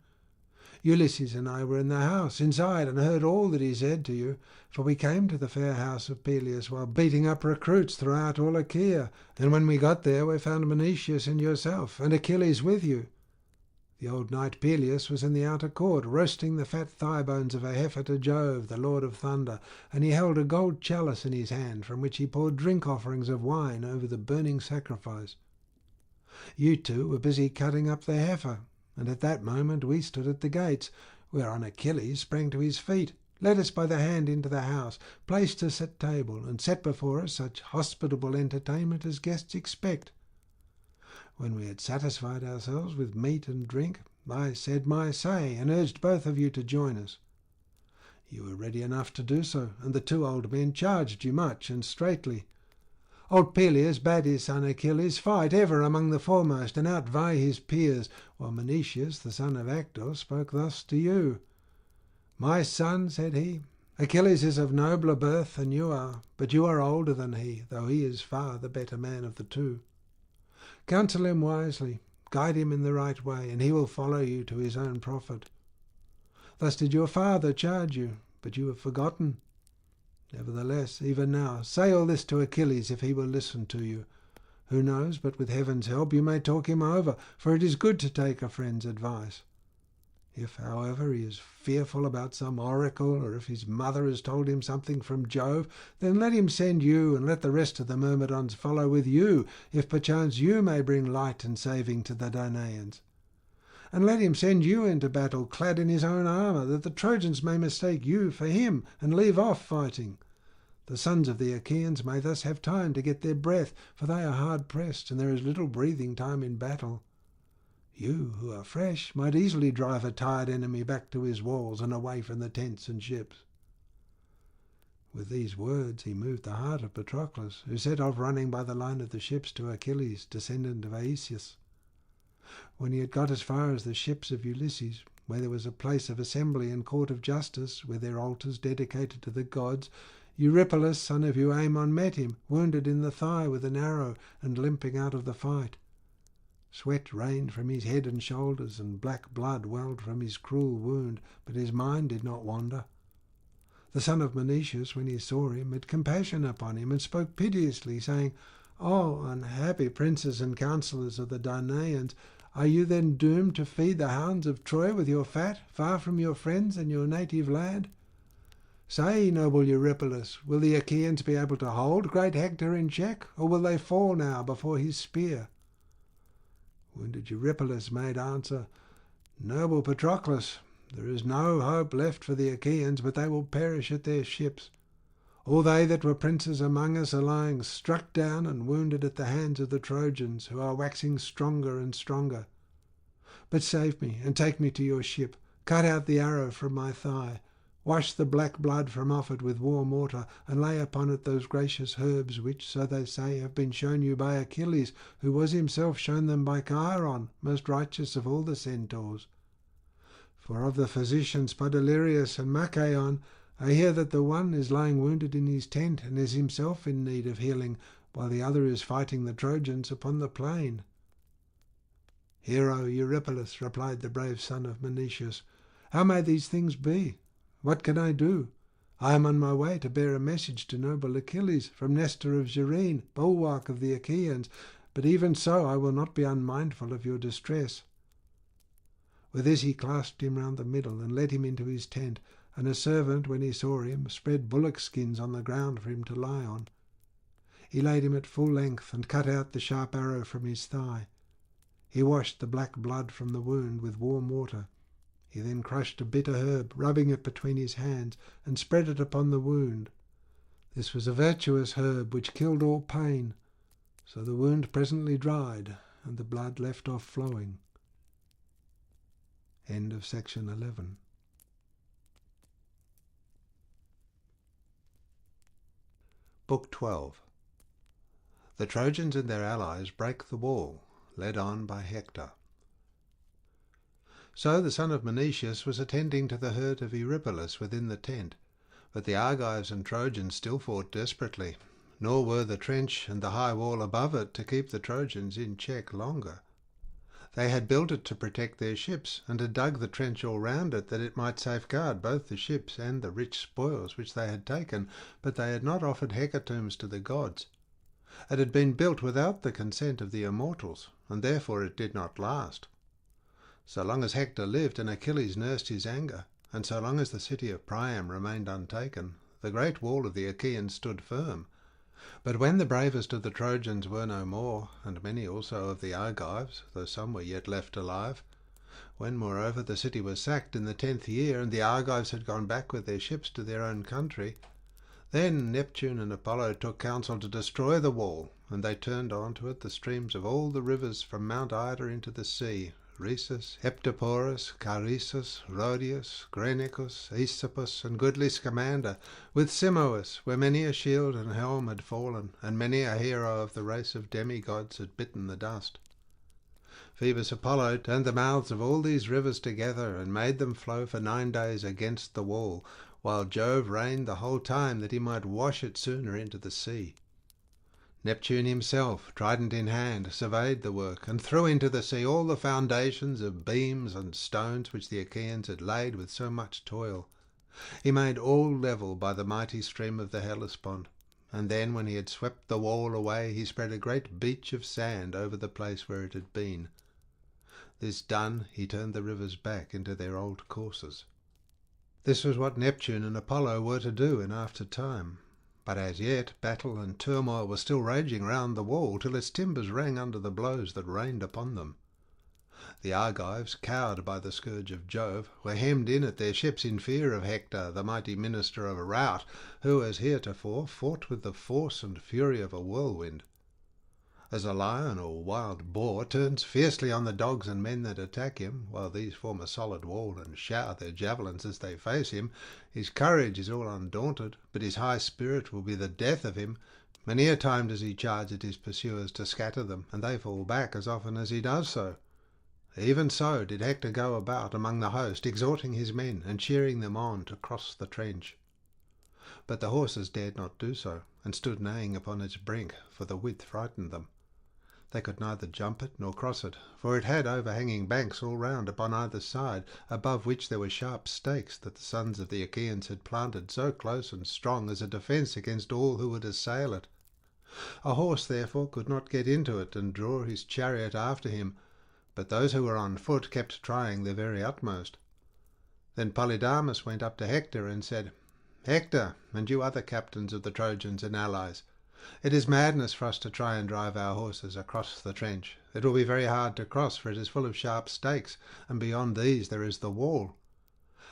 Ulysses and I were in the house inside and heard all that he said to you, for we came to the fair house of Peleus while beating up recruits throughout all Achaea, and when we got there we found Menoetius and yourself, and Achilles with you. The old knight Peleus was in the outer court, roasting the fat thigh bones of a heifer to Jove, the lord of thunder, and he held a gold chalice in his hand, from which he poured drink offerings of wine over the burning sacrifice. You 2 were busy cutting up the heifer, and at that moment we stood at the gates, whereon Achilles sprang to his feet, led us by the hand into the house, placed us at table, and set before us such hospitable entertainment as guests expect. When we had satisfied ourselves with meat and drink, I said my say, and urged both of you to join us. You were ready enough to do so, and the 2 old men charged you much and straitly. Old Peleus bade his son Achilles fight ever among the foremost and outvie his peers, while Menoetius, the son of Actor, spoke thus to you. My son, said he, Achilles is of nobler birth than you are, but you are older than he, though he is far the better man of the 2. Counsel him wisely, guide him in the right way, and he will follow you to his own profit. Thus did your father charge you, but you have forgotten. Nevertheless, even now, say all this to Achilles if he will listen to you. Who knows, but with heaven's help you may talk him over, for it is good to take a friend's advice. If, however, he is fearful about some oracle, or if his mother has told him something from Jove, then let him send you, and let the rest of the Myrmidons follow with you, if perchance you may bring light and saving to the Danaans. And let him send you into battle clad in his own armour, that the Trojans may mistake you for him, and leave off fighting. The sons of the Achaeans may thus have time to get their breath, for they are hard pressed, and there is little breathing time in battle. You, who are fresh, might easily drive a tired enemy back to his walls and away from the tents and ships. With these words he moved the heart of Patroclus, who set off running by the line of the ships to Achilles, descendant of Aeacus. When he had got as far as the ships of Ulysses, where there was a place of assembly and court of justice, with their altars dedicated to the gods, Eurypylus, son of Euaemon, met him, wounded in the thigh with an arrow, and limping out of the fight. Sweat rained from his head and shoulders, and black blood welled from his cruel wound, but his mind did not wander. The son of Menoetius, when he saw him, had compassion upon him, and spoke piteously, saying, O unhappy princes and counsellors of the Danaans, are you then doomed to feed the hounds of Troy with your fat, far from your friends and your native land? Say, noble Eurypylus, will the Achaeans be able to hold great Hector in check, or will they fall now before his spear? Wounded Eurypylus made answer, Noble Patroclus, there is no hope left for the Achaeans, but they will perish at their ships. All they that were princes among us are lying struck down and wounded at the hands of the Trojans, who are waxing stronger and stronger. But save me, and take me to your ship. Cut out the arrow from my thigh. Wash the black blood from off it with warm water, and lay upon it those gracious herbs which, so they say, have been shown you by Achilles, who was himself shown them by Chiron, most righteous of all the centaurs. For of the physicians Podalirius and Machaon, I hear that the one is lying wounded in his tent and is himself in need of healing, while the other is fighting the Trojans upon the plain." "Hero Eurypylus," replied the brave son of Menoetius, "how may these things be? What can I do? I am on my way to bear a message to noble Achilles from Nestor of Gerene, bulwark of the Achaeans, but even so I will not be unmindful of your distress." With this he clasped him round the middle and led him into his tent, and a servant, when he saw him, spread bullock skins on the ground for him to lie on. He laid him at full length and cut out the sharp arrow from his thigh. He washed the black blood from the wound with warm water. He then crushed a bitter herb, rubbing it between his hands, and spread it upon the wound. This was a virtuous herb which killed all pain, so the wound presently dried, and the blood left off flowing. End of section 11. Book 12. The Trojans and their allies break the wall, led on by Hector. So the son of Menoetius was attending to the hurt of Eurypylus within the tent, but the Argives and Trojans still fought desperately, nor were the trench and the high wall above it to keep the Trojans in check longer. They had built it to protect their ships, and had dug the trench all round it that it might safeguard both the ships and the rich spoils which they had taken, but they had not offered hecatombs to the gods. It had been built without the consent of the immortals, and therefore it did not last. So long as Hector lived and Achilles nursed his anger, and so long as the city of Priam remained untaken, the great wall of the Achaeans stood firm. But when the bravest of the Trojans were no more, and many also of the Argives, though some were yet left alive, when moreover the city was sacked in the 10th year, and the Argives had gone back with their ships to their own country, then Neptune and Apollo took counsel to destroy the wall, and they turned on to it the streams of all the rivers from Mount Ida into the sea, Rhesus, Heptaporus, Charisus, Rhodius, Grenicus, Aesopus, and goodly Scamander, with Simois, where many a shield and helm had fallen, and many a hero of the race of demigods had bitten the dust. Phoebus Apollo turned the mouths of all these rivers together, and made them flow for 9 days against the wall, while Jove reigned the whole time that he might wash it sooner into the sea. Neptune himself, trident in hand, surveyed the work, and threw into the sea all the foundations of beams and stones which the Achaeans had laid with so much toil. He made all level by the mighty stream of the Hellespont, and then, when he had swept the wall away, he spread a great beach of sand over the place where it had been. This done, he turned the rivers back into their old courses. This was what Neptune and Apollo were to do in after time. But as yet battle and turmoil were still raging round the wall, till its timbers rang under the blows that rained upon them. The Argives, cowed by the scourge of Jove, were hemmed in at their ships in fear of Hector, the mighty minister of a rout, who, as heretofore, fought with the force and fury of a whirlwind. As a lion or wild boar turns fiercely on the dogs and men that attack him, while these form a solid wall and shower their javelins as they face him, his courage is all undaunted, but his high spirit will be the death of him. Many a time does he charge at his pursuers to scatter them, and they fall back as often as he does so. Even so did Hector go about among the host, exhorting his men and cheering them on to cross the trench. But the horses dared not do so, and stood neighing upon its brink, for the width frightened them. They could neither jump it nor cross it, for it had overhanging banks all round upon either side, above which there were sharp stakes that the sons of the Achaeans had planted so close and strong as a defence against all who would assail it. A horse therefore could not get into it and draw his chariot after him, but those who were on foot kept trying their very utmost. Then Polydamas went up to Hector and said, "Hector, and you other captains of the Trojans and allies, it is madness for us to try and drive our horses across the trench. It will be very hard to cross, for it is full of sharp stakes, and beyond these there is the wall.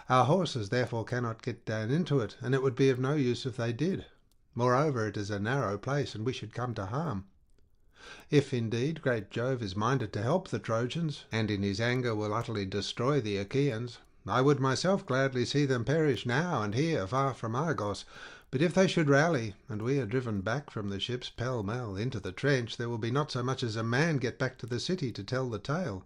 Our horses therefore cannot get down into it, and it would be of no use if they did. Moreover, it is a narrow place, and we should come to harm. If indeed great Jove is minded to help the Trojans, and in his anger will utterly destroy the Achaeans, I would myself gladly see them perish now and here, far from Argos. But if they should rally, and we are driven back from the ships pell-mell into the trench, there will be not so much as a man get back to the city to tell the tale.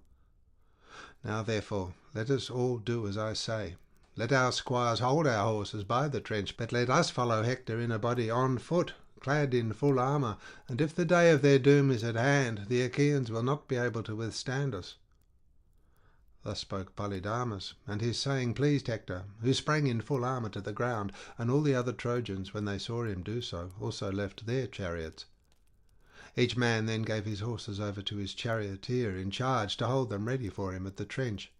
Now therefore let us all do as I say. Let our squires hold our horses by the trench, but let us follow Hector in a body on foot, clad in full armour, and if the day of their doom is at hand, the Achaeans will not be able to withstand us." Thus spoke Polydamas, and his saying pleased Hector, who sprang in full armour to the ground, and all the other Trojans, when they saw him do so, also left their chariots. Each man then gave his horses over to his charioteer in charge to hold them ready for him at the trench.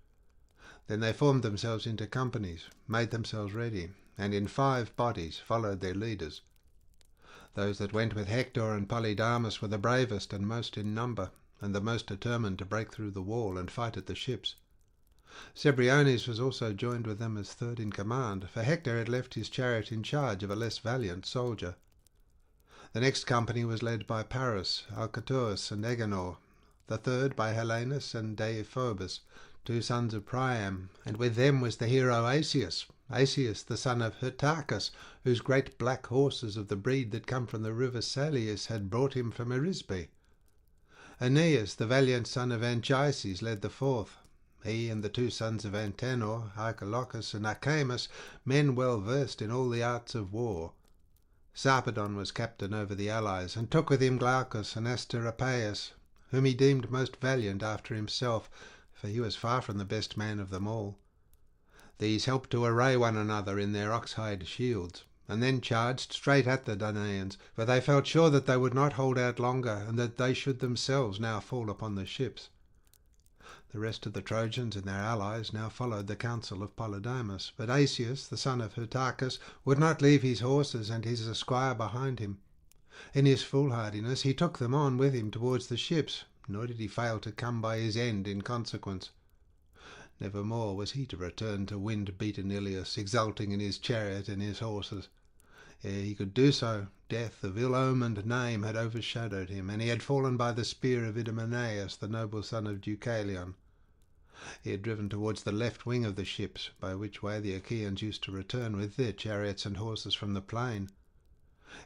Then they formed themselves into companies, made themselves ready, and in 5 bodies followed their leaders. Those that went with Hector and Polydamas were the bravest and most in number, and the most determined to break through the wall and fight at the ships. Cebriones was also joined with them as third in command, for Hector had left his chariot in charge of a less valiant soldier. The next company was led by Paris, Alcatus, and Agenor, the third by Helenus and Deiphobus, 2 sons of Priam, and with them was the hero Asius, the son of Hyrtacus, whose great black horses of the breed that come from the river Salius had brought him from Arisbe. Aeneas, the valiant son of Anchises, led the fourth. He and the 2 sons of Antenor, Archilochus and Achaemus, men well versed in all the arts of war. Sarpedon was captain over the allies, and took with him Glaucus and Asteropaeus, whom he deemed most valiant after himself, for he was far from the best man of them all. These helped to array one another in their ox-hide shields, and then charged straight at the Danaans, for they felt sure that they would not hold out longer, and that they should themselves now fall upon the ships. The rest of the Trojans and their allies now followed the counsel of Polydamas, but Asius, the son of Hyrtacus, would not leave his horses and his esquire behind him. In his foolhardiness he took them on with him towards the ships, nor did he fail to come by his end in consequence. Never more was he to return to wind-beaten Ilios, exulting in his chariot and his horses. Ere he could do so, death of ill-omened name had overshadowed him, and he had fallen by the spear of Idomeneus, the noble son of Deucalion. He had driven towards the left wing of the ships, by which way the Achaeans used to return with their chariots and horses from the plain.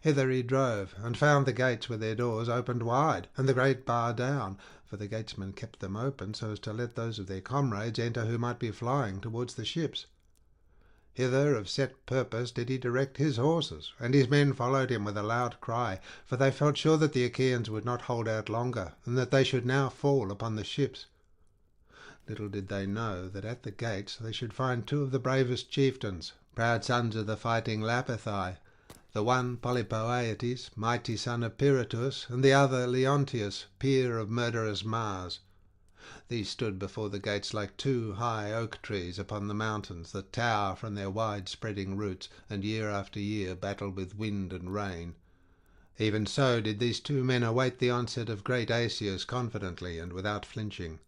Hither he drove, and found the gates with their doors opened wide, and the great bar down, for the gatesmen kept them open so as to let those of their comrades enter who might be flying towards the ships. Hither of set purpose did he direct his horses, and his men followed him with a loud cry, for they felt sure that the Achaeans would not hold out longer, and that they should now fall upon the ships. Little did they know that at the gates they should find 2 of the bravest chieftains, proud sons of the fighting Lapithae, the one Polypoetes, mighty son of Pirithous, and the other Leontius, peer of murderous Mars. These stood before the gates like 2 high oak trees upon the mountains that tower from their wide-spreading roots, and year after year battle with wind and rain. Even so did these 2 men await the onset of great Asius confidently and without flinching.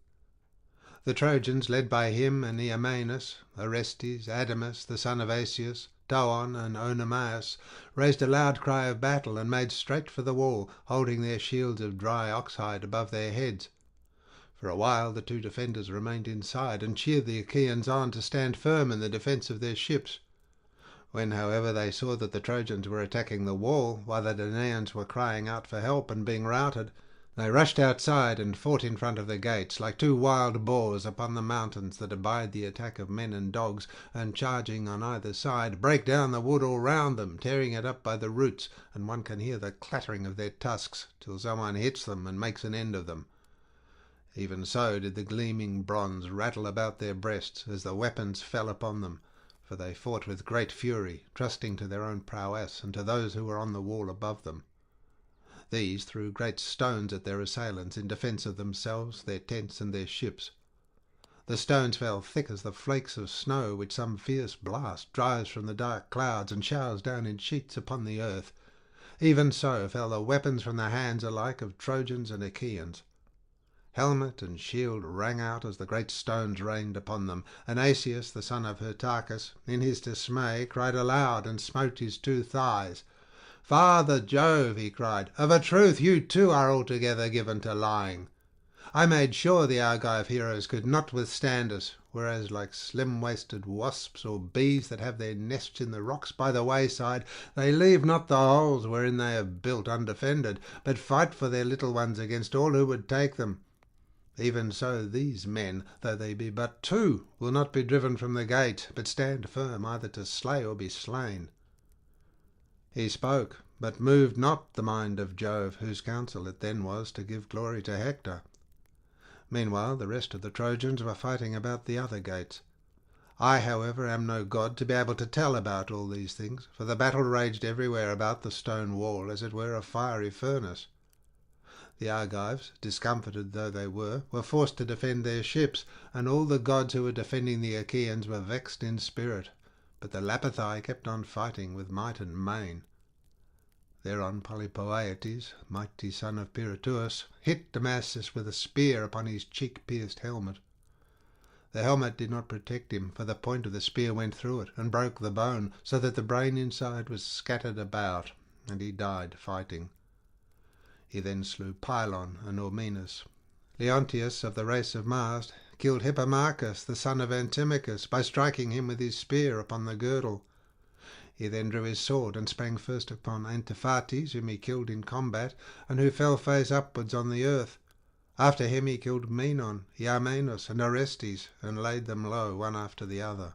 The Trojans, led by him and Neomenes, Orestes, Adamas, the son of Asius, Toon and Oenomaus, raised a loud cry of battle and made straight for the wall, holding their shields of dry ox-hide above their heads. For a while the 2 defenders remained inside and cheered the Achaeans on to stand firm in the defence of their ships. When, however, they saw that the Trojans were attacking the wall, while the Danaans were crying out for help and being routed, they rushed outside and fought in front of the gates, like 2 wild boars upon the mountains that abide the attack of men and dogs, and charging on either side, break down the wood all round them, tearing it up by the roots, and one can hear the clattering of their tusks, till someone hits them and makes an end of them. Even so did the gleaming bronze rattle about their breasts as the weapons fell upon them, for they fought with great fury, trusting to their own prowess and to those who were on the wall above them. These threw great stones at their assailants in defence of themselves, their tents, and their ships. The stones fell thick as the flakes of snow which some fierce blast drives from the dark clouds and showers down in sheets upon the earth. Even so fell the weapons from the hands alike of Trojans and Achaeans. Helmet and shield rang out as the great stones rained upon them, and Asius, the son of Hyrtacus, in his dismay cried aloud and smote his 2 thighs. "Father Jove," he cried, "of a truth you too are altogether given to lying. I made sure the Argive heroes could not withstand us, whereas like slim-waisted wasps or bees that have their nests in the rocks by the wayside, they leave not the holes wherein they have built undefended, but fight for their little ones against all who would take them. Even so these men, though they be but two, will not be driven from the gate, but stand firm either to slay or be slain." He spoke, but moved not the mind of Jove, whose counsel it then was to give glory to Hector. Meanwhile the rest of the Trojans were fighting about the other gates. I, however, am no god to be able to tell about all these things, for the battle raged everywhere about the stone wall as it were a fiery furnace. The Argives, discomfited though they were forced to defend their ships, and all the gods who were defending the Achaeans were vexed in spirit, but the Lapithae kept on fighting with might and main. Thereon Polypoetes, mighty son of Pirithous, hit Damasus with a spear upon his cheek-pierced helmet. The helmet did not protect him, for the point of the spear went through it and broke the bone, so that the brain inside was scattered about, and he died fighting. He then slew Pylon and Ormenus. Leontius of the race of Mars killed Hippomachus, the son of Antimachus, by striking him with his spear upon the girdle. He then drew his sword and sprang first upon Antiphates, whom he killed in combat, and who fell face upwards on the earth. After him he killed Menon, Iamenus, and Orestes, and laid them low one after the other.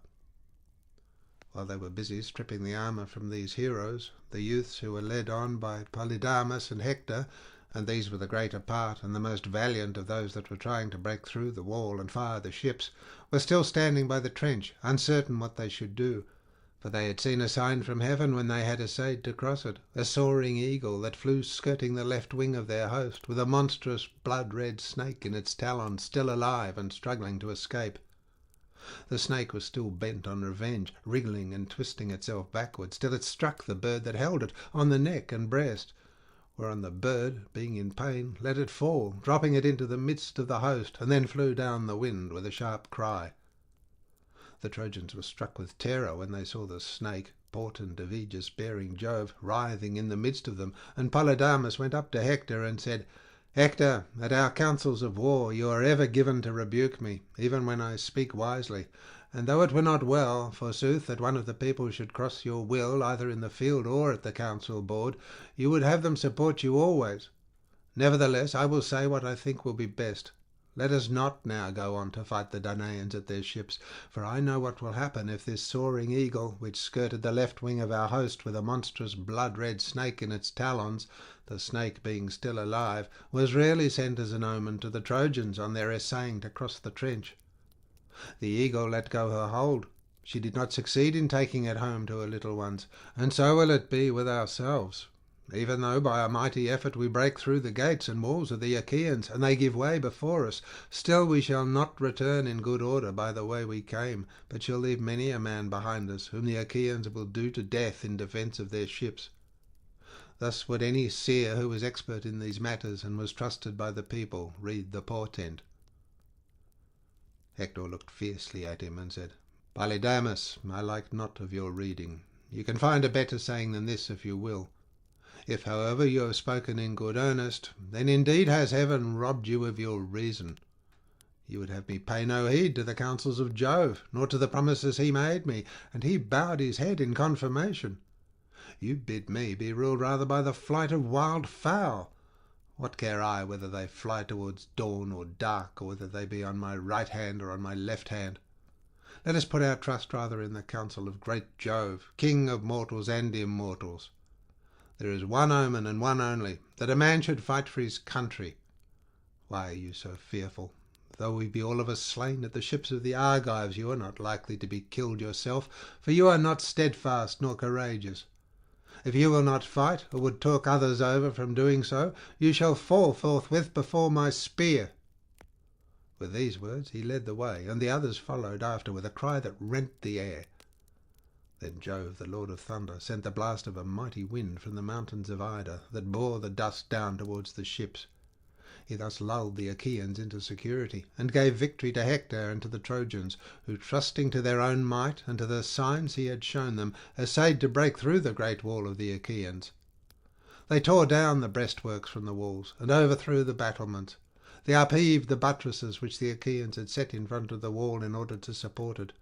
While they were busy stripping the armour from these heroes, the youths who were led on by Polydamas and Hector, and these were the greater part and the most valiant of those that were trying to break through the wall and fire the ships, were still standing by the trench, uncertain what they should do. For they had seen a sign from heaven when they had essayed to cross it, a soaring eagle that flew skirting the left wing of their host, with a monstrous blood-red snake in its talons, still alive and struggling to escape. The snake was still bent on revenge, wriggling and twisting itself backwards, till it struck the bird that held it on the neck and breast, whereon the bird, being in pain, let it fall, dropping it into the midst of the host, and then flew down the wind with a sharp cry. The Trojans were struck with terror when they saw the snake, portent of Aegis bearing Jove, writhing in the midst of them, and Polydamas went up to Hector and said, "Hector, at our councils of war you are ever given to rebuke me, even when I speak wisely, and though it were not well, forsooth, that one of the people should cross your will either in the field or at the council board, you would have them support you always. Nevertheless, I will say what I think will be best. Let us not now go on to fight the Danaans at their ships, for I know what will happen if this soaring eagle, which skirted the left wing of our host with a monstrous blood-red snake in its talons, the snake being still alive, was really sent as an omen to the Trojans on their essaying to cross the trench. The eagle let go her hold. She did not succeed in taking it home to her little ones, and so will it be with ourselves. Even though by a mighty effort we break through the gates and walls of the Achaeans, and they give way before us, still we shall not return in good order by the way we came, but shall leave many a man behind us, whom the Achaeans will do to death in defence of their ships. Thus would any seer who was expert in these matters and was trusted by the people read the portent." Hector looked fiercely at him and said, "Polydamas, I like not of your reading. You can find a better saying than this if you will. If, however, you have spoken in good earnest, then indeed has heaven robbed you of your reason. You would have me pay no heed to the counsels of Jove, nor to the promises he made me, and he bowed his head in confirmation. You bid me be ruled rather by the flight of wild fowl. What care I whether they fly towards dawn or dark, or whether they be on my right hand or on my left hand? Let us put our trust rather in the counsel of great Jove, king of mortals and immortals. There is one omen, and one only, that a man should fight for his country. Why are you so fearful? Though we be all of us slain at the ships of the Argives, you are not likely to be killed yourself, for you are not steadfast nor courageous. If you will not fight, or would talk others over from doing so, you shall fall forthwith before my spear." With these words he led the way, and the others followed after with a cry that rent the air. Then Jove, the Lord of Thunder, sent the blast of a mighty wind from the mountains of Ida, that bore the dust down towards the ships. He thus lulled the Achaeans into security, and gave victory to Hector and to the Trojans, who, trusting to their own might and to the signs he had shown them, essayed to break through the great wall of the Achaeans. They tore down the breastworks from the walls, and overthrew the battlements. They upheaved the buttresses which the Achaeans had set in front of the wall in order to support it.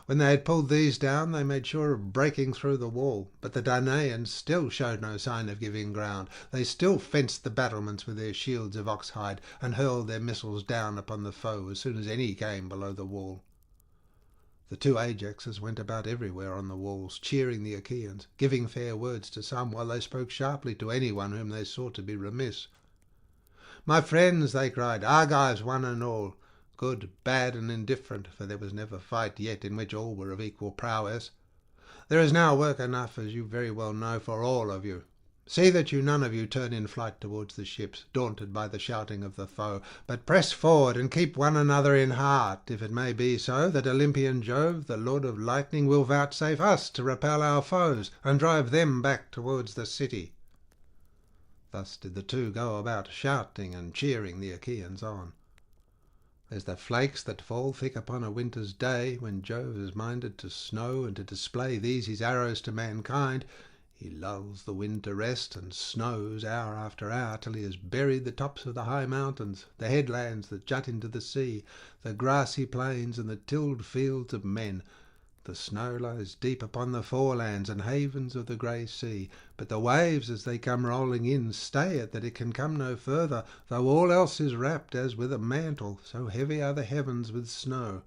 When they had pulled these down, they made sure of breaking through the wall, but the Danaans still showed no sign of giving ground. They still fenced the battlements with their shields of oxhide, and hurled their missiles down upon the foe as soon as any came below the wall. The two Ajaxes went about everywhere on the walls, cheering the Achaeans, giving fair words to some, while they spoke sharply to anyone whom they saw to be remiss. "My friends," they cried, "Argives one and all, good, bad, and indifferent, for there was never fight yet in which all were of equal prowess. There is now work enough, as you very well know, for all of you. See that you none of you turn in flight towards the ships, daunted by the shouting of the foe, but press forward and keep one another in heart, if it may be so that Olympian Jove, the Lord of Lightning, will vouchsafe us to repel our foes and drive them back towards the city." Thus did the two go about, shouting and cheering the Achaeans on. As the flakes that fall thick upon a winter's day, when Jove is minded to snow and to display these his arrows to mankind, he lulls the wind to rest, and snows hour after hour till he has buried the tops of the high mountains, the headlands that jut into the sea, the grassy plains and the tilled fields of men. The snow lies deep upon the forelands and havens of the grey sea, but the waves as they come rolling in stay it that it can come no further, though all else is wrapped as with a mantle, so heavy are the heavens with snow.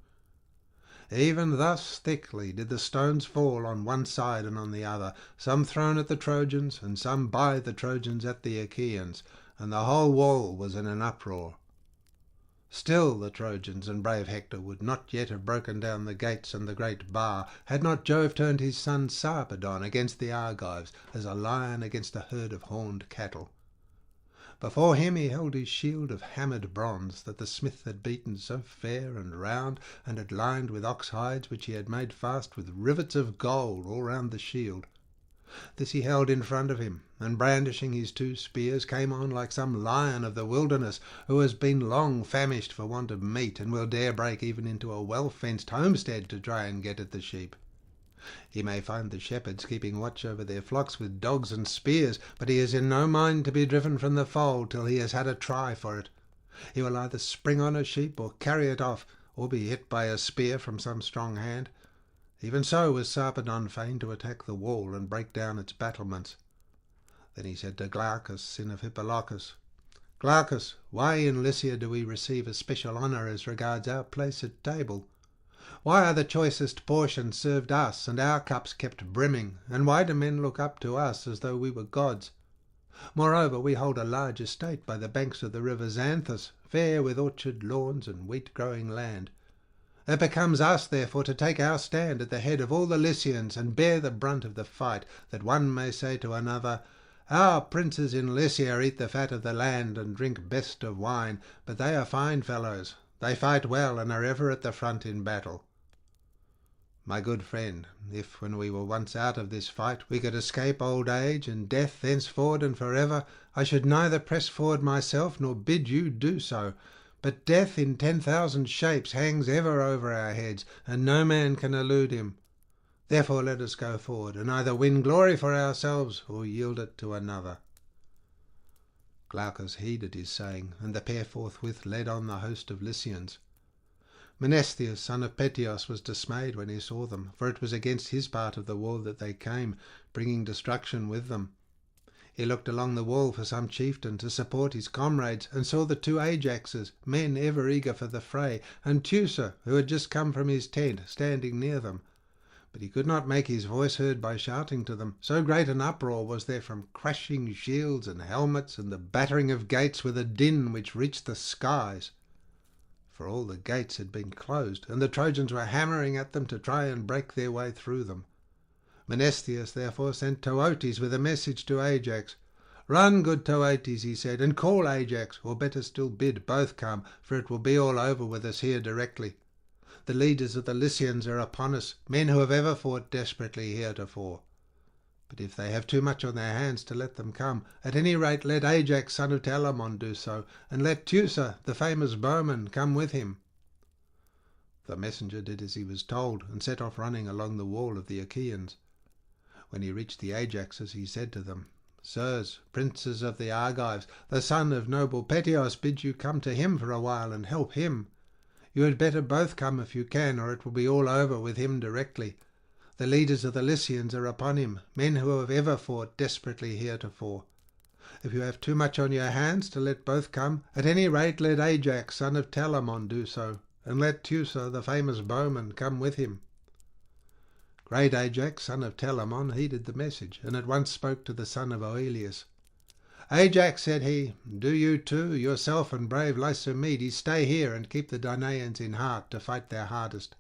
Even thus thickly did the stones fall on one side and on the other, some thrown at the Trojans, and some by the Trojans at the Achaeans, and the whole wall was in an uproar. Still the Trojans and brave Hector would not yet have broken down the gates and the great bar, had not Jove turned his son Sarpedon against the Argives, as a lion against a herd of horned cattle. Before him he held his shield of hammered bronze, that the smith had beaten so fair and round, and had lined with ox hides, which he had made fast with rivets of gold all round the shield. This he held in front of him, and brandishing his two spears, came on like some lion of the wilderness, who has been long famished for want of meat, and will dare break even into a well-fenced homestead to try and get at the sheep. He may find the shepherds keeping watch over their flocks with dogs and spears, but he is in no mind to be driven from the fold till he has had a try for it. He will either spring on a sheep or carry it off, or be hit by a spear from some strong hand. Even so was Sarpedon fain to attack the wall and break down its battlements. Then he said to Glaucus, son of Hippolochus, "Glaucus, why in Lycia do we receive a special honour as regards our place at table? Why are the choicest portions served us, and our cups kept brimming, and why do men look up to us as though we were gods? Moreover, we hold a large estate by the banks of the river Xanthus, fair with orchard lawns and wheat-growing land. It becomes us, therefore, to take our stand at the head of all the Lycians, and bear the brunt of the fight, that one may say to another, 'Our princes in Lycia eat the fat of the land, and drink best of wine, but they are fine fellows. They fight well, and are ever at the front in battle.' My good friend, if, when we were once out of this fight, we could escape old age and death thenceforward and forever, I should neither press forward myself nor bid you do so. But death in 10,000 shapes hangs ever over our heads, and no man can elude him. Therefore let us go forward, and either win glory for ourselves or yield it to another." Glaucus heeded his saying, and the pair forthwith led on the host of Lycians. Mnestheus, son of Peteos, was dismayed when he saw them, for it was against his part of the wall that they came, bringing destruction with them. He looked along the wall for some chieftain to support his comrades, and saw the two Ajaxes, men ever eager for the fray, and Teucer, who had just come from his tent, standing near them. But he could not make his voice heard by shouting to them, so great an uproar was there from crashing shields and helmets, and the battering of gates with a din which reached the skies. For all the gates had been closed, and the Trojans were hammering at them to try and break their way through them. Mnestheus therefore sent Tootes with a message to Ajax. "Run, good Tootes," he said, "and call Ajax, or better still bid both come, for it will be all over with us here directly. The leaders of the Lycians are upon us, men who have ever fought desperately heretofore. But if they have too much on their hands to let them come, at any rate let Ajax son of Telamon do so, and let Teucer, the famous bowman, come with him." The messenger did as he was told, and set off running along the wall of the Achaeans. When he reached the Ajaxes, he said to them, "Sirs, princes of the Argives, the son of noble Peteos bids you come to him for a while and help him. You had better both come if you can, or it will be all over with him directly. The leaders of the Lycians are upon him, men who have ever fought desperately heretofore. If you have too much on your hands to let both come, at any rate let Ajax, son of Telamon, do so, and let Teucer, the famous bowman, come with him." Great Ajax, son of Telamon, heeded the message, and at once spoke to the son of Oileus. "Ajax," said he, "do you too, yourself and brave Lycomedes, stay here and keep the Danaans in heart to fight their hardest.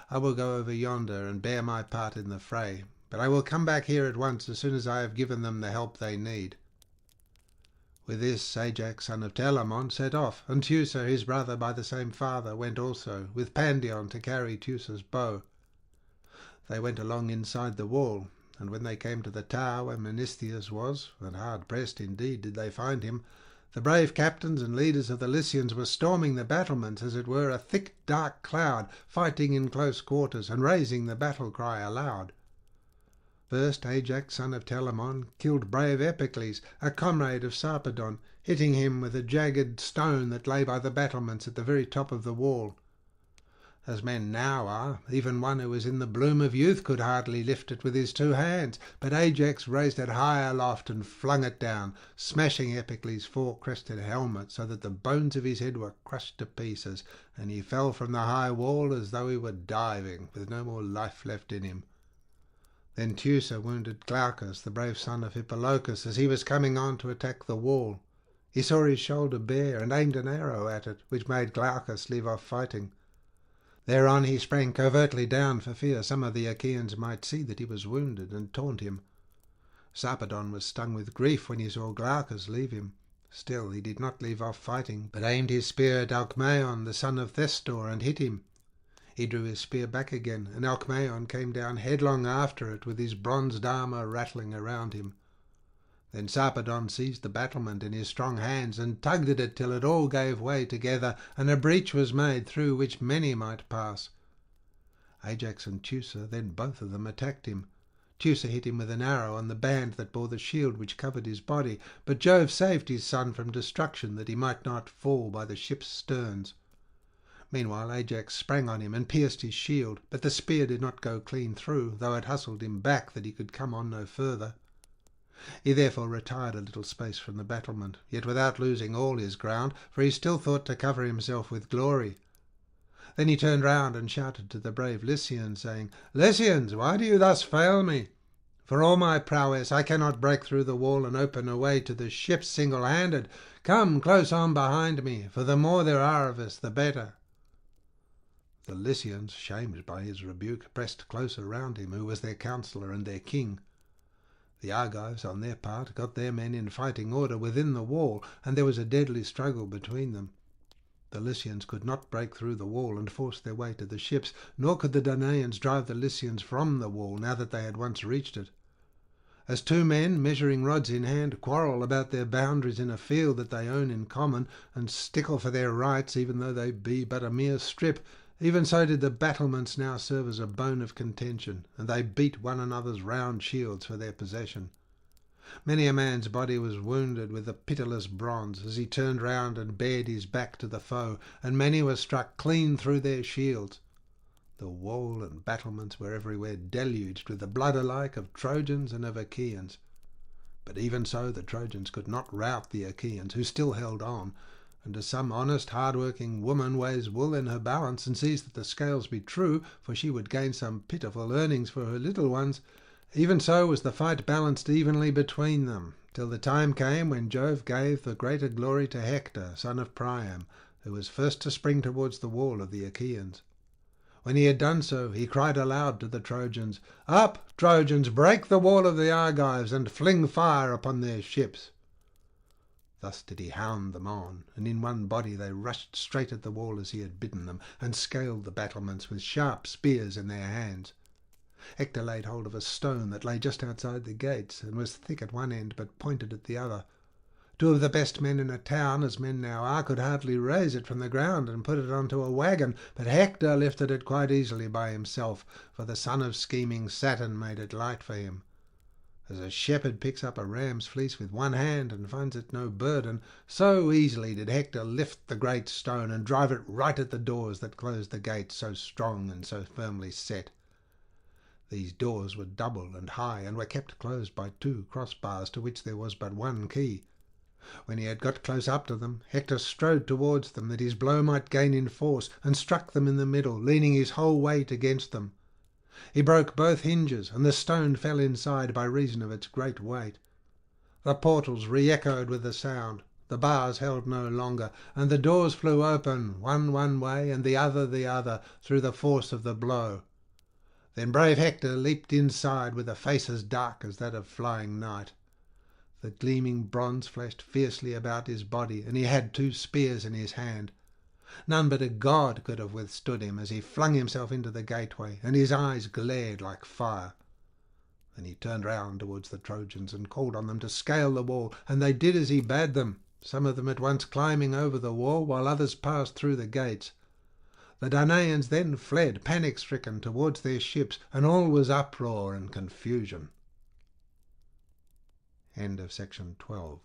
I will go over yonder and bear my part in the fray, but I will come back here at once as soon as I have given them the help they need." With this Ajax, son of Telamon, set off, and Teucer, his brother by the same father, went also, with Pandion to carry Teucer's bow. They went along inside the wall, and when they came to the tower where Menestheus was, and hard pressed indeed did they find him, the brave captains and leaders of the Lycians were storming the battlements as it were a thick dark cloud, fighting in close quarters, and raising the battle cry aloud. First Ajax, son of Telamon, killed brave Epicles, a comrade of Sarpedon, hitting him with a jagged stone that lay by the battlements at the very top of the wall. As men now are, even one who was in the bloom of youth could hardly lift it with his two hands, but Ajax raised it high aloft and flung it down, smashing Epicles' four-crested helmet so that the bones of his head were crushed to pieces, and he fell from the high wall as though he were diving, with no more life left in him. Then Teucer wounded Glaucus, the brave son of Hippolochus, as he was coming on to attack the wall. He saw his shoulder bare, and aimed an arrow at it, which made Glaucus leave off fighting. Thereon he sprang covertly down for fear some of the Achaeans might see that he was wounded, and taunt him. Sarpedon was stung with grief when he saw Glaucus leave him. Still he did not leave off fighting, but aimed his spear at Alcmaeon, the son of Thestor, and hit him. He drew his spear back again, and Alcmaeon came down headlong after it, with his bronzed armour rattling around him. Then Sarpedon seized the battlement in his strong hands, and tugged at it till it all gave way together, and a breach was made through which many might pass. Ajax and Teucer then both of them attacked him. Teucer hit him with an arrow on the band that bore the shield which covered his body, but Jove saved his son from destruction, that he might not fall by the ship's sterns. Meanwhile Ajax sprang on him and pierced his shield, but the spear did not go clean through, though it hustled him back that he could come on no further. He therefore retired a little space from the battlement, yet without losing all his ground, for he still thought to cover himself with glory. Then he turned round and shouted to the brave Lycians, saying, "Lycians, why do you thus fail me? For all my prowess I cannot break through the wall and open a way to the ship single-handed. Come close on behind me, for the more there are of us, the better." The Lycians, shamed by his rebuke, pressed closer round him, who was their counsellor and their king. The Argives, on their part, got their men in fighting order within the wall, and there was a deadly struggle between them. The Lycians could not break through the wall and force their way to the ships, nor could the Danaans drive the Lycians from the wall now that they had once reached it. As two men, measuring rods in hand, quarrel about their boundaries in a field that they own in common, and stickle for their rights even though they be but a mere strip, even so did the battlements now serve as a bone of contention, and they beat one another's round shields for their possession. Many a man's body was wounded with the pitiless bronze as he turned round and bared his back to the foe, and many were struck clean through their shields. The wall and battlements were everywhere deluged with the blood alike of Trojans and of Achaeans. But even so the Trojans could not rout the Achaeans, who still held on, and as some honest, hard-working woman weighs wool in her balance and sees that the scales be true, for she would gain some pitiful earnings for her little ones, even so was the fight balanced evenly between them, till the time came when Jove gave the greater glory to Hector, son of Priam, who was first to spring towards the wall of the Achaeans. When he had done so, he cried aloud to the Trojans, "Up, Trojans, break the wall of the Argives, and fling fire upon their ships." Thus did he hound them on, and in one body they rushed straight at the wall as he had bidden them, and scaled the battlements with sharp spears in their hands. Hector laid hold of a stone that lay just outside the gates, and was thick at one end but pointed at the other. Two of the best men in a town, as men now are, could hardly raise it from the ground and put it onto a wagon, but Hector lifted it quite easily by himself, for the son of scheming Saturn made it light for him. As a shepherd picks up a ram's fleece with one hand and finds it no burden, so easily did Hector lift the great stone and drive it right at the doors that closed the gate so strong and so firmly set. These doors were double and high, and were kept closed by 2 crossbars, to which there was but 1 key. When he had got close up to them, Hector strode towards them, that his blow might gain in force, and struck them in the middle, leaning his whole weight against them. He broke both hinges, and the stone fell inside by reason of its great weight. The portals re-echoed with the sound, the bars held no longer, and the doors flew open, one way and the other, through the force of the blow. Then brave Hector leaped inside with a face as dark as that of flying night. The gleaming bronze flashed fiercely about his body, and he had 2 spears in his hand. None but a god could have withstood him as he flung himself into the gateway, and his eyes glared like fire. Then he turned round towards the Trojans and called on them to scale the wall, and they did as he bade them, some of them at once climbing over the wall, while others passed through the gates. The Danaans then fled, panic-stricken, towards their ships, and all was uproar and confusion. End of section 12.